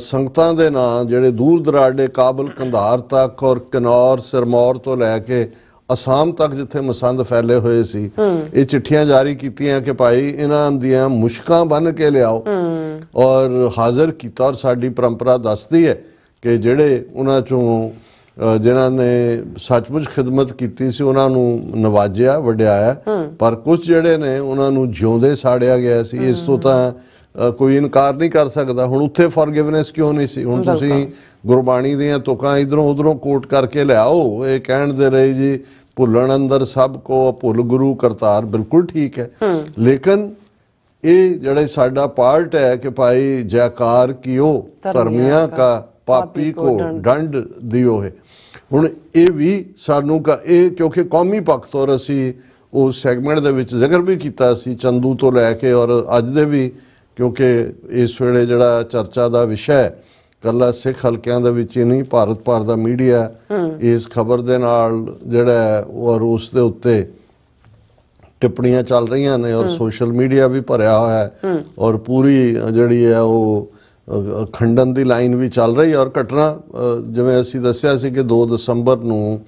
ਸੰਗਤਾਂ ਦੇ ਨਾਂ ਜਿਹੜੇ ਦੂਰ ਦਰਾਡੇ ਕਾਬਲ ਕੰਧਾਰ ਤੱਕ ਔਰ ਕਿਨੌਰ ਸਿਰਮੌਰ ਤੋਂ ਲੈ ਕੇ ਅਸਾਮ ਤੱਕ ਜਿੱਥੇ ਮਸੰਦ ਫੈਲੇ ਹੋਏ ਸੀ, ਇਹ ਚਿੱਠੀਆਂ ਜਾਰੀ ਕੀਤੀਆਂ ਕਿ ਭਾਈ ਇਹਨਾਂ ਦੀਆਂ ਮੁਸ਼ਕਾਂ ਬੰਨ ਕੇ ਲਿਆਓ ਔਰ ਹਾਜ਼ਰ ਕੀਤਾ। ਔਰ ਸਾਡੀ ਪਰੰਪਰਾ ਦੱਸਦੀ ਹੈ ਕਿ ਜਿਹੜੇ ਉਹਨਾਂ ਚੋਂ ਜਿਨ੍ਹਾਂ ਨੇ ਸੱਚਮੁੱਚ ਖਿਦਮਤ ਕੀਤੀ ਸੀ ਉਹਨਾਂ ਨੂੰ ਨਵਾਜਿਆ ਵਡਿਆਇਆ, ਪਰ ਕੁਝ ਜਿਹੜੇ ਨੇ ਉਹਨਾਂ ਨੂੰ ਜਿਉਂਦੇ ਸਾੜਿਆ ਗਿਆ ਸੀ। ਇਸ ਤੋਂ ਤਾਂ ਕੋਈ ਇਨਕਾਰ ਨਹੀਂ ਕਰ ਸਕਦਾ। ਹੁਣ ਉੱਥੇ ਫੋਰਗਿਵਨੈਸ ਕਿਉਂ ਨਹੀਂ ਸੀ? ਹੁਣ ਤੁਸੀਂ ਗੁਰਬਾਣੀ ਦੀਆਂ ਤੁਕਾਂ ਇਧਰੋਂ ਉਧਰੋਂ ਕੋਟ ਕਰਕੇ ਲਿਆਓ, ਇਹ ਕਹਿਣ ਦੇ ਰਹੇ ਜੀ ਭੁੱਲਣ ਅੰਦਰ ਸਭ ਕੋ ਭੁੱਲ ਗੁਰੂ ਕਰਤਾਰ, ਬਿਲਕੁਲ ਠੀਕ ਹੈ, ਲੇਕਿਨ ਇਹ ਜਿਹੜਾ ਸਾਡਾ ਪਾਰਟ ਹੈ ਕਿ ਭਾਈ ਜੈਕਾਰ ਕੀਓ ਧਰਮੀਆਂ ਕਾ ਪਾਪੀ ਕੋ ਡੰਡ ਦਿਓ ਹੈ। ਹੁਣ ਇਹ ਵੀ ਸਾਨੂੰ ਇਹ ਕਿਉਂਕਿ ਕੌਮੀ ਪੱਖ ਤੋਂ ਅਸੀਂ ਉਸ ਸੈਗਮੈਂਟ ਦੇ ਵਿੱਚ ਜ਼ਿਕਰ ਵੀ ਕੀਤਾ ਸੀ ਚੰਦੂ ਤੋਂ ਲੈ ਕੇ ਔਰ ਅੱਜ ਦੇ ਵੀ, ਕਿਉਂਕਿ ਇਸ ਵੇਲੇ ਜਿਹੜਾ ਚਰਚਾ ਦਾ ਵਿਸ਼ਾ ਹੈ ਕੱਲਾ ਸਿੱਖ ਹਲਕਿਆਂ ਦੇ ਵਿੱਚ ਹੀ ਨਹੀਂ, ਭਾਰਤ ਭਰ ਦਾ ਮੀਡੀਆ ਇਸ ਖਬਰ ਦੇ ਨਾਲ ਜਿਹੜਾ ਔਰ ਉਸ ਦੇ ਉੱਤੇ ਟਿੱਪਣੀਆਂ ਚੱਲ ਰਹੀਆਂ ਨੇ ਔਰ ਸੋਸ਼ਲ ਮੀਡੀਆ ਵੀ ਭਰਿਆ ਹੋਇਆ ਹੈ ਔਰ ਪੂਰੀ ਜਿਹੜੀ ਹੈ ਉਹ ਖੰਡਨ ਦੀ ਲਾਈਨ ਵੀ ਚੱਲ ਰਹੀ। ਔਰ ਘਟਨਾ ਜਿਵੇਂ ਅਸੀਂ ਦੱਸਿਆ ਸੀ ਕਿ 2 ਦਸੰਬਰ ਨੂੰ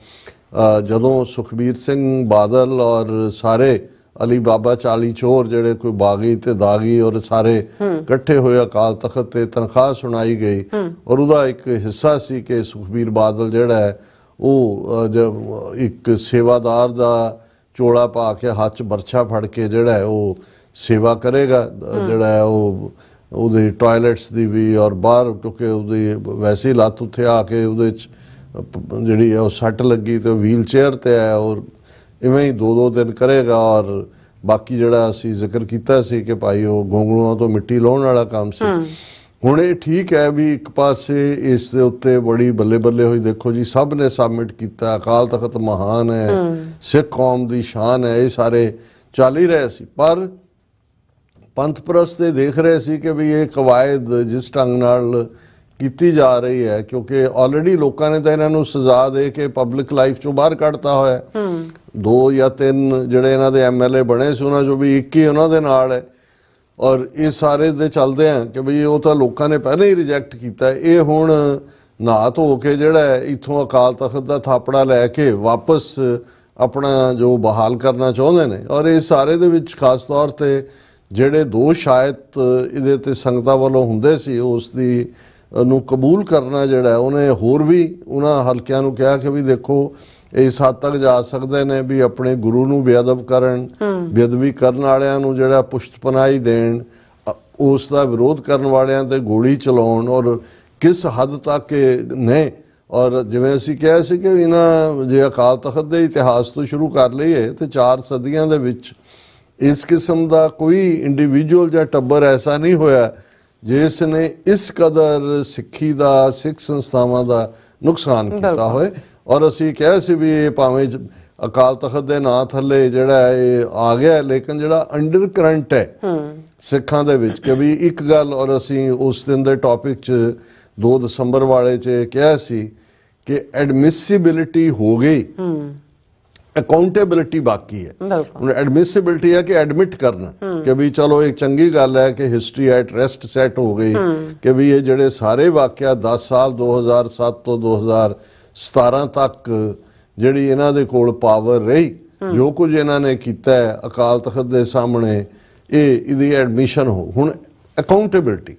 ਜਦੋਂ ਸੁਖਬੀਰ ਸਿੰਘ ਬਾਦਲ ਔਰ ਸਾਰੇ ਅਲੀ ਬਾਬਾ 40 ਚੋਰ ਜਿਹੜੇ ਕੋਈ ਬਾਗੀ ਤੇ ਦਾਗੀ ਔਰ ਸਾਰੇ ਇਕੱਠੇ ਹੋਏ ਅਕਾਲ ਤਖਤ ਤੇ ਤਨਖਾਹ ਸੁਣਾਈ ਗਈ ਔਰ ਉਹਦਾ ਇੱਕ ਹਿੱਸਾ ਸੀ ਕਿ ਸੁਖਬੀਰ ਬਾਦਲ ਜਿਹੜਾ ਹੈ ਉਹ ਇੱਕ ਸੇਵਾਦਾਰ ਦਾ ਚੋਲਾ ਪਾ ਕੇ ਹੱਥ 'ਚ ਬਰਛਾ ਫੜ ਕੇ ਜਿਹੜਾ ਹੈ ਉਹ ਸੇਵਾ ਕਰੇਗਾ, ਜਿਹੜਾ ਹੈ ਉਹ ਉਹਦੇ ਟਾਇਲਟਸ ਦੀ ਵੀ ਔਰ ਬਾਹਰ, ਕਿਉਂਕਿ ਉਹਦੀ ਵੈਸੇ ਹੀ ਲੱਤ ਉੱਥੇ ਆ ਕੇ ਉਹਦੇ 'ਚ ਜਿਹੜੀ ਹੈ ਉਹ ਸੱਟ ਲੱਗੀ ਤੇ ਵੀਲ ਚੇਅਰ ਤੇ ਹੈ ਔਰ ਇਵੇਂ ਹੀ 2-2 ਦਿਨ ਕਰੇਗਾ। ਔਰ ਬਾਕੀ ਜਿਹੜਾ ਅਸੀਂ ਜ਼ਿਕਰ ਕੀਤਾ ਸੀ ਕਿ ਭਾਈ ਉਹ ਗੋਂਗਲੂਆਂ ਤੋਂ ਮਿੱਟੀ ਲਾਉਣ ਵਾਲਾ ਕੰਮ ਸੀ। ਹੁਣ ਇਹ ਠੀਕ ਹੈ ਵੀ ਇੱਕ ਪਾਸੇ ਇਸ ਦੇ ਉੱਤੇ ਬੜੀ ਬੱਲੇ ਬੱਲੇ ਹੋਈ, ਦੇਖੋ ਜੀ ਸਭ ਨੇ ਸਬਮਿਟ ਕੀਤਾ, ਅਕਾਲ ਤਖਤ ਮਹਾਨ ਹੈ, ਸਿੱਖ ਕੌਮ ਦੀ ਸ਼ਾਨ ਹੈ, ਇਹ ਸਾਰੇ ਚੱਲ ਹੀ ਰਹੇ ਸੀ। ਪਰ ਪੰਥ ਪ੍ਰਸਤ ਦੇਖ ਰਹੇ ਸੀ ਕਿ ਵੀ ਇਹ ਕਵਾਇਦ ਜਿਸ ਢੰਗ ਨਾਲ ਕੀਤੀ ਜਾ ਰਹੀ ਹੈ, ਕਿਉਂਕਿ ਆਲਰੇਡੀ ਲੋਕਾਂ ਨੇ ਤਾਂ ਇਹਨਾਂ ਨੂੰ ਸਜ਼ਾ ਦੇ ਕੇ ਪਬਲਿਕ ਲਾਈਫ ਚੋਂ ਬਾਹਰ ਕੱਢਤਾ ਹੋਇਆ। 2 ਜਾਂ 3 ਜਿਹੜੇ ਇਹਨਾਂ ਦੇ MLA ਬਣੇ ਸੀ ਉਹਨਾਂ ਚੋਂ ਵੀ 1 ਹੀ ਉਹਨਾਂ ਦੇ ਨਾਲ ਹੈ ਔਰ ਇਹ ਸਾਰੇ ਦੇ ਚੱਲਦੇ ਆ ਕਿ ਬਈ ਉਹ ਤਾਂ ਲੋਕਾਂ ਨੇ ਪਹਿਲਾਂ ਹੀ ਰਿਜੈਕਟ ਕੀਤਾ। ਇਹ ਹੁਣ ਨਹਾ ਧੋ ਕੇ ਜਿਹੜਾ ਇੱਥੋਂ ਅਕਾਲ ਤਖਤ ਦਾ ਥਾਪੜਾ ਲੈ ਕੇ ਵਾਪਸ ਆਪਣਾ ਜੋ ਬਹਾਲ ਕਰਨਾ ਚਾਹੁੰਦੇ ਨੇ। ਔਰ ਇਹ ਸਾਰੇ ਦੇ ਵਿੱਚ ਖਾਸ ਤੌਰ ਤੇ ਜਿਹੜੇ ਦੋਸ਼ ਸ਼ਾਇਦ ਇਹਦੇ ਤੇ ਸੰਗਤਾਂ ਵੱਲੋਂ ਹੁੰਦੇ ਸੀ ਉਸ ਦੀ ਨੂੰ ਕਬੂਲ ਕਰਨਾ ਜਿਹੜਾ ਉਹਨੇ ਹੋਰ ਵੀ ਉਹਨਾਂ ਹਲਕਿਆਂ ਨੂੰ ਕਿਹਾ ਕਿ ਵੀ ਦੇਖੋ ਇਸ ਹੱਦ ਤੱਕ ਜਾ ਸਕਦੇ ਨੇ ਵੀ ਆਪਣੇ ਗੁਰੂ ਨੂੰ ਬੇਅਦਬ ਕਰਨ, ਬੇਅਦਬੀ ਕਰਨ ਵਾਲਿਆਂ ਨੂੰ ਜਿਹੜਾ ਪੁਸ਼ਤਪਨਾਹੀ ਦੇਣ, ਉਸ ਦਾ ਵਿਰੋਧ ਕਰਨ ਵਾਲਿਆਂ ਤੇ ਗੋਲੀ ਚਲਾਉਣ, ਔਰ ਕਿਸ ਹੱਦ ਤੱਕ ਨੇ। ਔਰ ਜਿਵੇਂ ਅਸੀਂ ਕਿਹਾ ਸੀ ਕਿ ਇਹਨਾਂ ਜੇ ਅਕਾਲ ਤਖਤ ਦੇ ਇਤਿਹਾਸ ਤੋਂ ਸ਼ੁਰੂ ਕਰ ਲਈਏ ਤੇ 4 ਸਦੀਆਂ ਦੇ ਵਿੱਚ ਇਸ ਕਿਸਮ ਦਾ ਕੋਈ ਇੰਡੀਵਿਜੂਅਲ ਜਾਂ ਟੱਬਰ ਐਸਾ ਨਹੀਂ ਹੋਇਆ ਜਿਸ ਨੇ ਇਸ ਕਦਰ ਸਿੱਖੀ ਦਾ, ਸਿੱਖ ਸੰਸਥਾਵਾਂ ਦਾ ਨੁਕਸਾਨ ਕੀਤਾ ਹੋਏ। ਔਰ ਅਸੀਂ ਕਿਹਾ ਸੀ ਵੀ ਇਹ ਭਾਵੇਂ ਅਕਾਲ ਤਖਤ ਦੇ ਨਾਂ ਥੱਲੇ ਜਿਹੜਾ ਇਹ ਆ ਗਿਆ, ਲੇਕਿਨ ਜਿਹੜਾ ਅੰਡਰ ਕਰੰਟ ਹੈ ਸਿੱਖਾਂ ਦੇ ਵਿੱਚ ਕਿ ਵੀ ਇੱਕ ਗੱਲ, ਔਰ ਅਸੀਂ ਉਸ ਦਿਨ ਦੇ ਟੌਪਿਕ 'ਚ 2 ਦਸੰਬਰ ਵਾਲੇ 'ਚ ਕਿਹਾ ਸੀ ਕਿ ਐਡਮਿਸਿਬਿਲਿਟੀ ਹੋ ਗਈ, ਅਕਾਊਂਟੇਬਿਲਿਟੀ ਬਾਕੀ ਹੈ। ਹੁਣ ਐਡਮਿਸਿਬਿਲਿਟੀ ਹੈ ਕਿ ਐਡਮਿਟ ਕਰਨਾ ਕਿ ਵੀ ਚਲੋ ਇੱਕ ਚੰਗੀ ਗੱਲ ਹੈ ਕਿ ਹਿਸਟਰੀ ਐਟ ਰੈਸਟ ਸੈਟ ਹੋ ਗਈ ਕਿ ਵੀ ਇਹ ਜਿਹੜੇ ਸਾਰੇ ਵਾਕਿਆ 10 ਸਾਲ 2007 ਤੋਂ 2017 ਤੱਕ ਜਿਹੜੀ ਇਹਨਾਂ ਦੇ ਕੋਲ ਪਾਵਰ ਰਹੀ, ਜੋ ਕੁਝ ਇਹਨਾਂ ਨੇ ਕੀਤਾ ਹੈ ਅਕਾਲ ਤਖਤ ਦੇ ਸਾਹਮਣੇ, ਇਹਦੀ ਐਡਮਿਸ਼ਨ ਹੋ। ਹੁਣ ਅਕਾਊਂਟੇਬਿਲਿਟੀ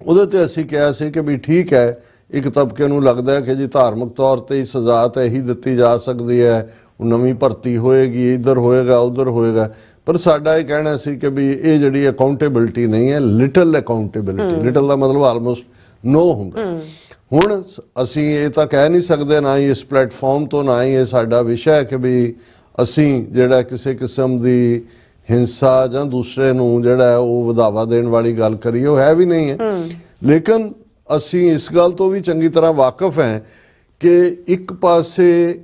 ਉਹਦੇ ਤੇ ਅਸੀਂ ਕਿਹਾ ਸੀ ਕਿ ਵੀ ਠੀਕ ਹੈ, ਇੱਕ ਤਬਕੇ ਨੂੰ ਲੱਗਦਾ ਹੈ ਕਿ ਜੀ ਧਾਰਮਿਕ ਤੌਰ ਤੇ ਸਜ਼ਾ ਤਾਂ ਇਹੀ ਦਿੱਤੀ ਜਾ ਸਕਦੀ ਹੈ, ਨਵੀਂ ਭਰਤੀ ਹੋਏਗੀ, ਇੱਧਰ ਹੋਏਗਾ ਉੱਧਰ ਹੋਏਗਾ, ਪਰ ਸਾਡਾ ਇਹ ਕਹਿਣਾ ਸੀ ਕਿ ਵੀ ਇਹ ਜਿਹੜੀ ਅਕਾਊਂਟੇਬਿਲਿਟੀ ਨਹੀਂ ਹੈ, ਲਿਟਲ ਅਕਾਊਂਟੇਬਿਲਿਟੀ। ਲਿਟਲ ਦਾ ਮਤਲਬ ਆਲਮੋਸਟ ਨੋ ਹੁੰਦਾ। ਹੁਣ ਅਸੀਂ ਇਹ ਤਾਂ ਕਹਿ ਨਹੀਂ ਸਕਦੇ, ਨਾ ਹੀ ਇਸ ਪਲੇਟਫਾਰਮ ਤੋਂ, ਨਾ ਹੀ ਇਹ ਸਾਡਾ ਵਿਸ਼ਾ ਹੈ ਕਿ ਵੀ ਅਸੀਂ ਜਿਹੜਾ ਕਿਸੇ ਕਿਸਮ ਦੀ ਹਿੰਸਾ ਜਾਂ ਦੂਸਰੇ ਨੂੰ ਜਿਹੜਾ ਉਹ ਵਧਾਵਾ ਦੇਣ ਵਾਲੀ ਗੱਲ ਕਰੀਏ, ਉਹ ਹੈ ਵੀ ਨਹੀਂ ਹੈ। ਲੇਕਿਨ ਅਸੀਂ ਇਸ ਗੱਲ ਤੋਂ ਵੀ ਚੰਗੀ ਤਰ੍ਹਾਂ ਵਾਕਿਫ ਹੈ ਕਿ ਇੱਕ ਪਾਸੇ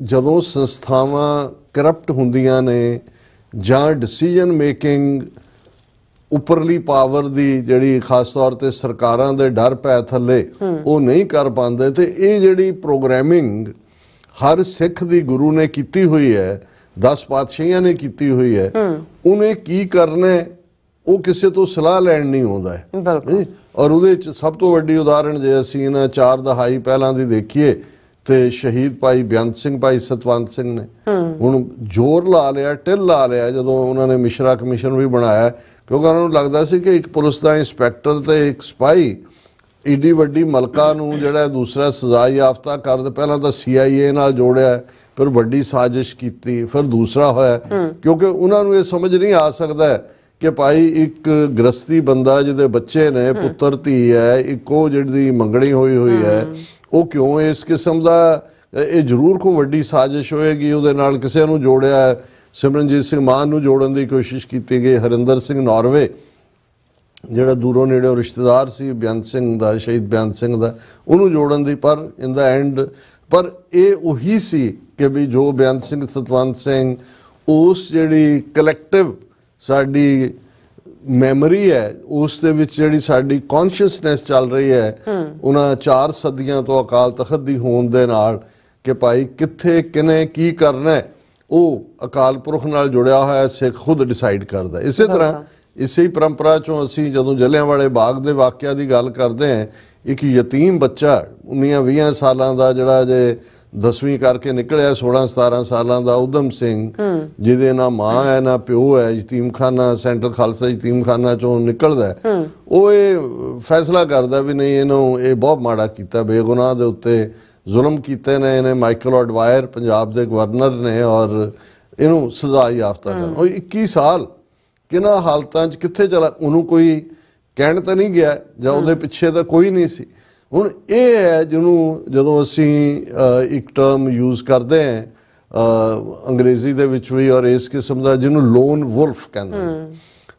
ਜਦੋਂ ਸੰਸਥਾਵਾਂ ਕਰਪਟ ਹੁੰਦੀਆਂ ਨੇ ਜਾਂ ਡਿਸੀਜਨ ਮੇਕਿੰਗ ਉੱਪਰਲੀ ਪਾਵਰ ਦੀ ਜਿਹੜੀ ਖਾਸ ਤੌਰ ਤੇ ਸਰਕਾਰਾਂ ਦੇ ਡਰ ਪੈ ਥੱਲੇ ਉਹ ਨਹੀਂ ਕਰ ਪਾਉਂਦੇ, ਤੇ ਇਹ ਜਿਹੜੀ ਪ੍ਰੋਗਰਾਮਿੰਗ ਹਰ ਸਿੱਖ ਦੀ ਗੁਰੂ ਨੇ ਕੀਤੀ ਹੋਈ ਹੈ, 10 ਪਾਤਸ਼ਾਹੀਆਂ ਨੇ ਕੀਤੀ ਹੋਈ ਹੈ, ਉਹਨੇ ਕੀ ਕਰਨਾ ਉਹ ਕਿਸੇ ਤੋਂ ਸਲਾਹ ਲੈਣ ਨਹੀਂ ਆਉਂਦਾ ਹੈ। ਔਰ ਉਹਦੇ ਚ ਸਭ ਤੋਂ ਵੱਡੀ ਉਦਾਹਰਣ ਜੇ ਅਸੀਂ ਇਹਨਾਂ 4 ਦਹਾਈ ਪਹਿਲਾਂ ਦੀ ਦੇਖੀਏ ਤੇ ਸ਼ਹੀਦ ਭਾਈ ਬੇਅੰਤ ਸਿੰਘ, ਭਾਈ ਸਤਵੰਤ ਸਿੰਘ ਨੇ ਹੁਣ ਜ਼ੋਰ ਲਾ ਲਿਆ, ਢਿੱਲ ਲਾ ਲਿਆ ਜਦੋਂ ਉਹਨਾਂ ਨੇ ਮਿਸ਼ਰਾ ਕਮਿਸ਼ਨ ਵੀ ਬਣਾਇਆ, ਕਿਉਂਕਿ ਉਹਨਾਂ ਨੂੰ ਲੱਗਦਾ ਸੀ ਕਿ ਇੱਕ ਪੁਲਿਸ ਦਾ ਇੰਸਪੈਕਟਰ ਤੇ ਇੱਕ ਸਿਪਾਹੀ ਏਡੀ ਵੱਡੀ ਮਲਕਾ ਨੂੰ ਜਿਹੜਾ ਦੂਸਰਾ ਸਜ਼ਾ ਯਾਫਤਾ ਕਰਦੇ, ਪਹਿਲਾਂ ਤਾਂ CIA ਨਾਲ ਜੋੜਿਆ, ਫਿਰ ਵੱਡੀ ਸਾਜ਼ਿਸ਼ ਕੀਤੀ, ਫਿਰ ਦੂਸਰਾ ਹੋਇਆ, ਕਿਉਂਕਿ ਉਹਨਾਂ ਨੂੰ ਇਹ ਸਮਝ ਨਹੀਂ ਆ ਸਕਦਾ ਕਿ ਭਾਈ ਇੱਕ ਗ੍ਰਸਤੀ ਬੰਦਾ ਜਿਹਦੇ ਬੱਚੇ ਨੇ, ਪੁੱਤਰ ਧੀ ਹੈ, ਇੱਕੋ ਜਿਹੜੀ ਮੰਗਣੀ ਹੋਈ ਹੈ, ਉਹ ਕਿਉਂ ਇਸ ਕਿਸਮ ਦਾ, ਇਹ ਜ਼ਰੂਰ ਕੋਈ ਵੱਡੀ ਸਾਜ਼ਿਸ਼ ਹੋਏਗੀ, ਉਹਦੇ ਨਾਲ ਕਿਸੇ ਨੂੰ ਜੋੜਿਆ। ਸਿਮਰਨਜੀਤ ਸਿੰਘ ਮਾਨ ਨੂੰ ਜੋੜਨ ਦੀ ਕੋਸ਼ਿਸ਼ ਕੀਤੀ ਗਈ, ਹਰਿੰਦਰ ਸਿੰਘ ਨਾਰਵੇ ਜਿਹੜਾ ਦੂਰੋਂ ਨੇੜਿਓਂ ਰਿਸ਼ਤੇਦਾਰ ਸੀ ਬੇਅੰਤ ਸਿੰਘ ਦਾ, ਸ਼ਹੀਦ ਬੇਅੰਤ ਸਿੰਘ ਦਾ, ਉਹਨੂੰ ਜੋੜਨ ਦੀ, ਪਰ ਇਨ ਦਾ ਐਂਡ ਪਰ ਇਹ ਉਹੀ ਸੀ ਕਿ ਵੀ ਜੋ ਬੇਅੰਤ ਸਿੰਘ, ਸਤਵੰਤ ਸਿੰਘ, ਉਸ ਜਿਹੜੀ ਕਲੈਕਟਿਵ ਸਾਡੀ ਮੈਮਰੀ ਹੈ, ਉਸ ਦੇ ਵਿੱਚ ਜਿਹੜੀ ਸਾਡੀ ਕੌਨਸ਼ੀਅਸਨੈਸ ਚੱਲ ਰਹੀ ਹੈ ਉਹਨਾਂ 4 ਸਦੀਆਂ ਤੋਂ ਅਕਾਲ ਤਖਤ ਦੀ ਹੋਣ ਦੇ ਨਾਲ, ਕਿ ਭਾਈ ਕਿੱਥੇ ਕਿਨੇ ਕੀ ਕਰਨਾ ਹੈ ਉਹ ਅਕਾਲ ਪੁਰਖ ਨਾਲ ਜੁੜਿਆ ਹੋਇਆ ਸਿੱਖ ਖੁਦ ਡਿਸਾਈਡ ਕਰਦਾ। ਇਸੇ ਤਰ੍ਹਾਂ ਇਸੇ ਹੀ ਪਰੰਪਰਾ ਚੋਂ ਅਸੀਂ ਜਦੋਂ ਜਲਿਆਂਵਾਲੇ ਬਾਗ ਦੇ ਵਾਕਿਆ ਦੀ ਗੱਲ ਕਰਦੇ ਹਾਂ, ਇੱਕ ਯਤੀਮ ਬੱਚਾ 19-20 ਸਾਲਾਂ ਦਾ ਜਿਹੜਾ ਜੇ 10ਵੀਂ ਕਰਕੇ ਨਿਕਲਿਆ, 16-17 ਸਾਲਾਂ ਦਾ ਉਦਮ ਸਿੰਘ, ਜਿਹਦੇ ਨਾ ਮਾਂ ਹੈ ਨਾ ਪਿਓ ਹੈ, ਯਤੀਮਖਾਨਾ ਸੈਂਟਰ ਖਾਲਸਾ ਯਤੀਮਖਾਨਾ ਚੋਂ ਨਿਕਲਦਾ, ਉਹ ਇਹ ਫੈਸਲਾ ਕਰਦਾ ਵੀ ਨਹੀਂ, ਇਹਨੂੰ ਇਹ ਬਹੁਤ ਮਾੜਾ ਕੀਤਾ, ਬੇਗੁਨਾਹ ਦੇ ਉੱਤੇ ਜ਼ੁਲਮ ਕੀਤੇ ਨੇ ਇਹਨੇ, ਮਾਈਕਲ ਐਡਵਾਇਰ ਪੰਜਾਬ ਦੇ ਗਵਰਨਰ ਨੇ, ਔਰ ਇਹਨੂੰ ਸਜ਼ਾ ਯਾਫਤਾ ਕਰ। ਉਹ 21 ਸਾਲ ਕਿਹਨਾਂ ਹਾਲਤਾਂ 'ਚ ਕਿੱਥੇ ਚਲਾ, ਉਹਨੂੰ ਕੋਈ ਕਹਿਣ ਤਾਂ ਨਹੀਂ ਗਿਆ ਜਾਂ ਉਹਦੇ ਪਿੱਛੇ ਤਾਂ ਕੋਈ ਨਹੀਂ ਸੀ। ਹੁਣ ਇਹ ਹੈ ਜਿਹਨੂੰ ਜਦੋਂ ਅਸੀਂ ਇੱਕ ਟਰਮ ਯੂਜ਼ ਕਰਦੇ ਹਾਂ ਅੰਗਰੇਜ਼ੀ ਦੇ ਵਿੱਚ ਵੀ, ਔਰ ਇਸ ਕਿਸਮ ਦਾ ਜਿਹਨੂੰ ਲੋਨ ਵੁਲਫ ਕਹਿੰਦੇ ਨੇ।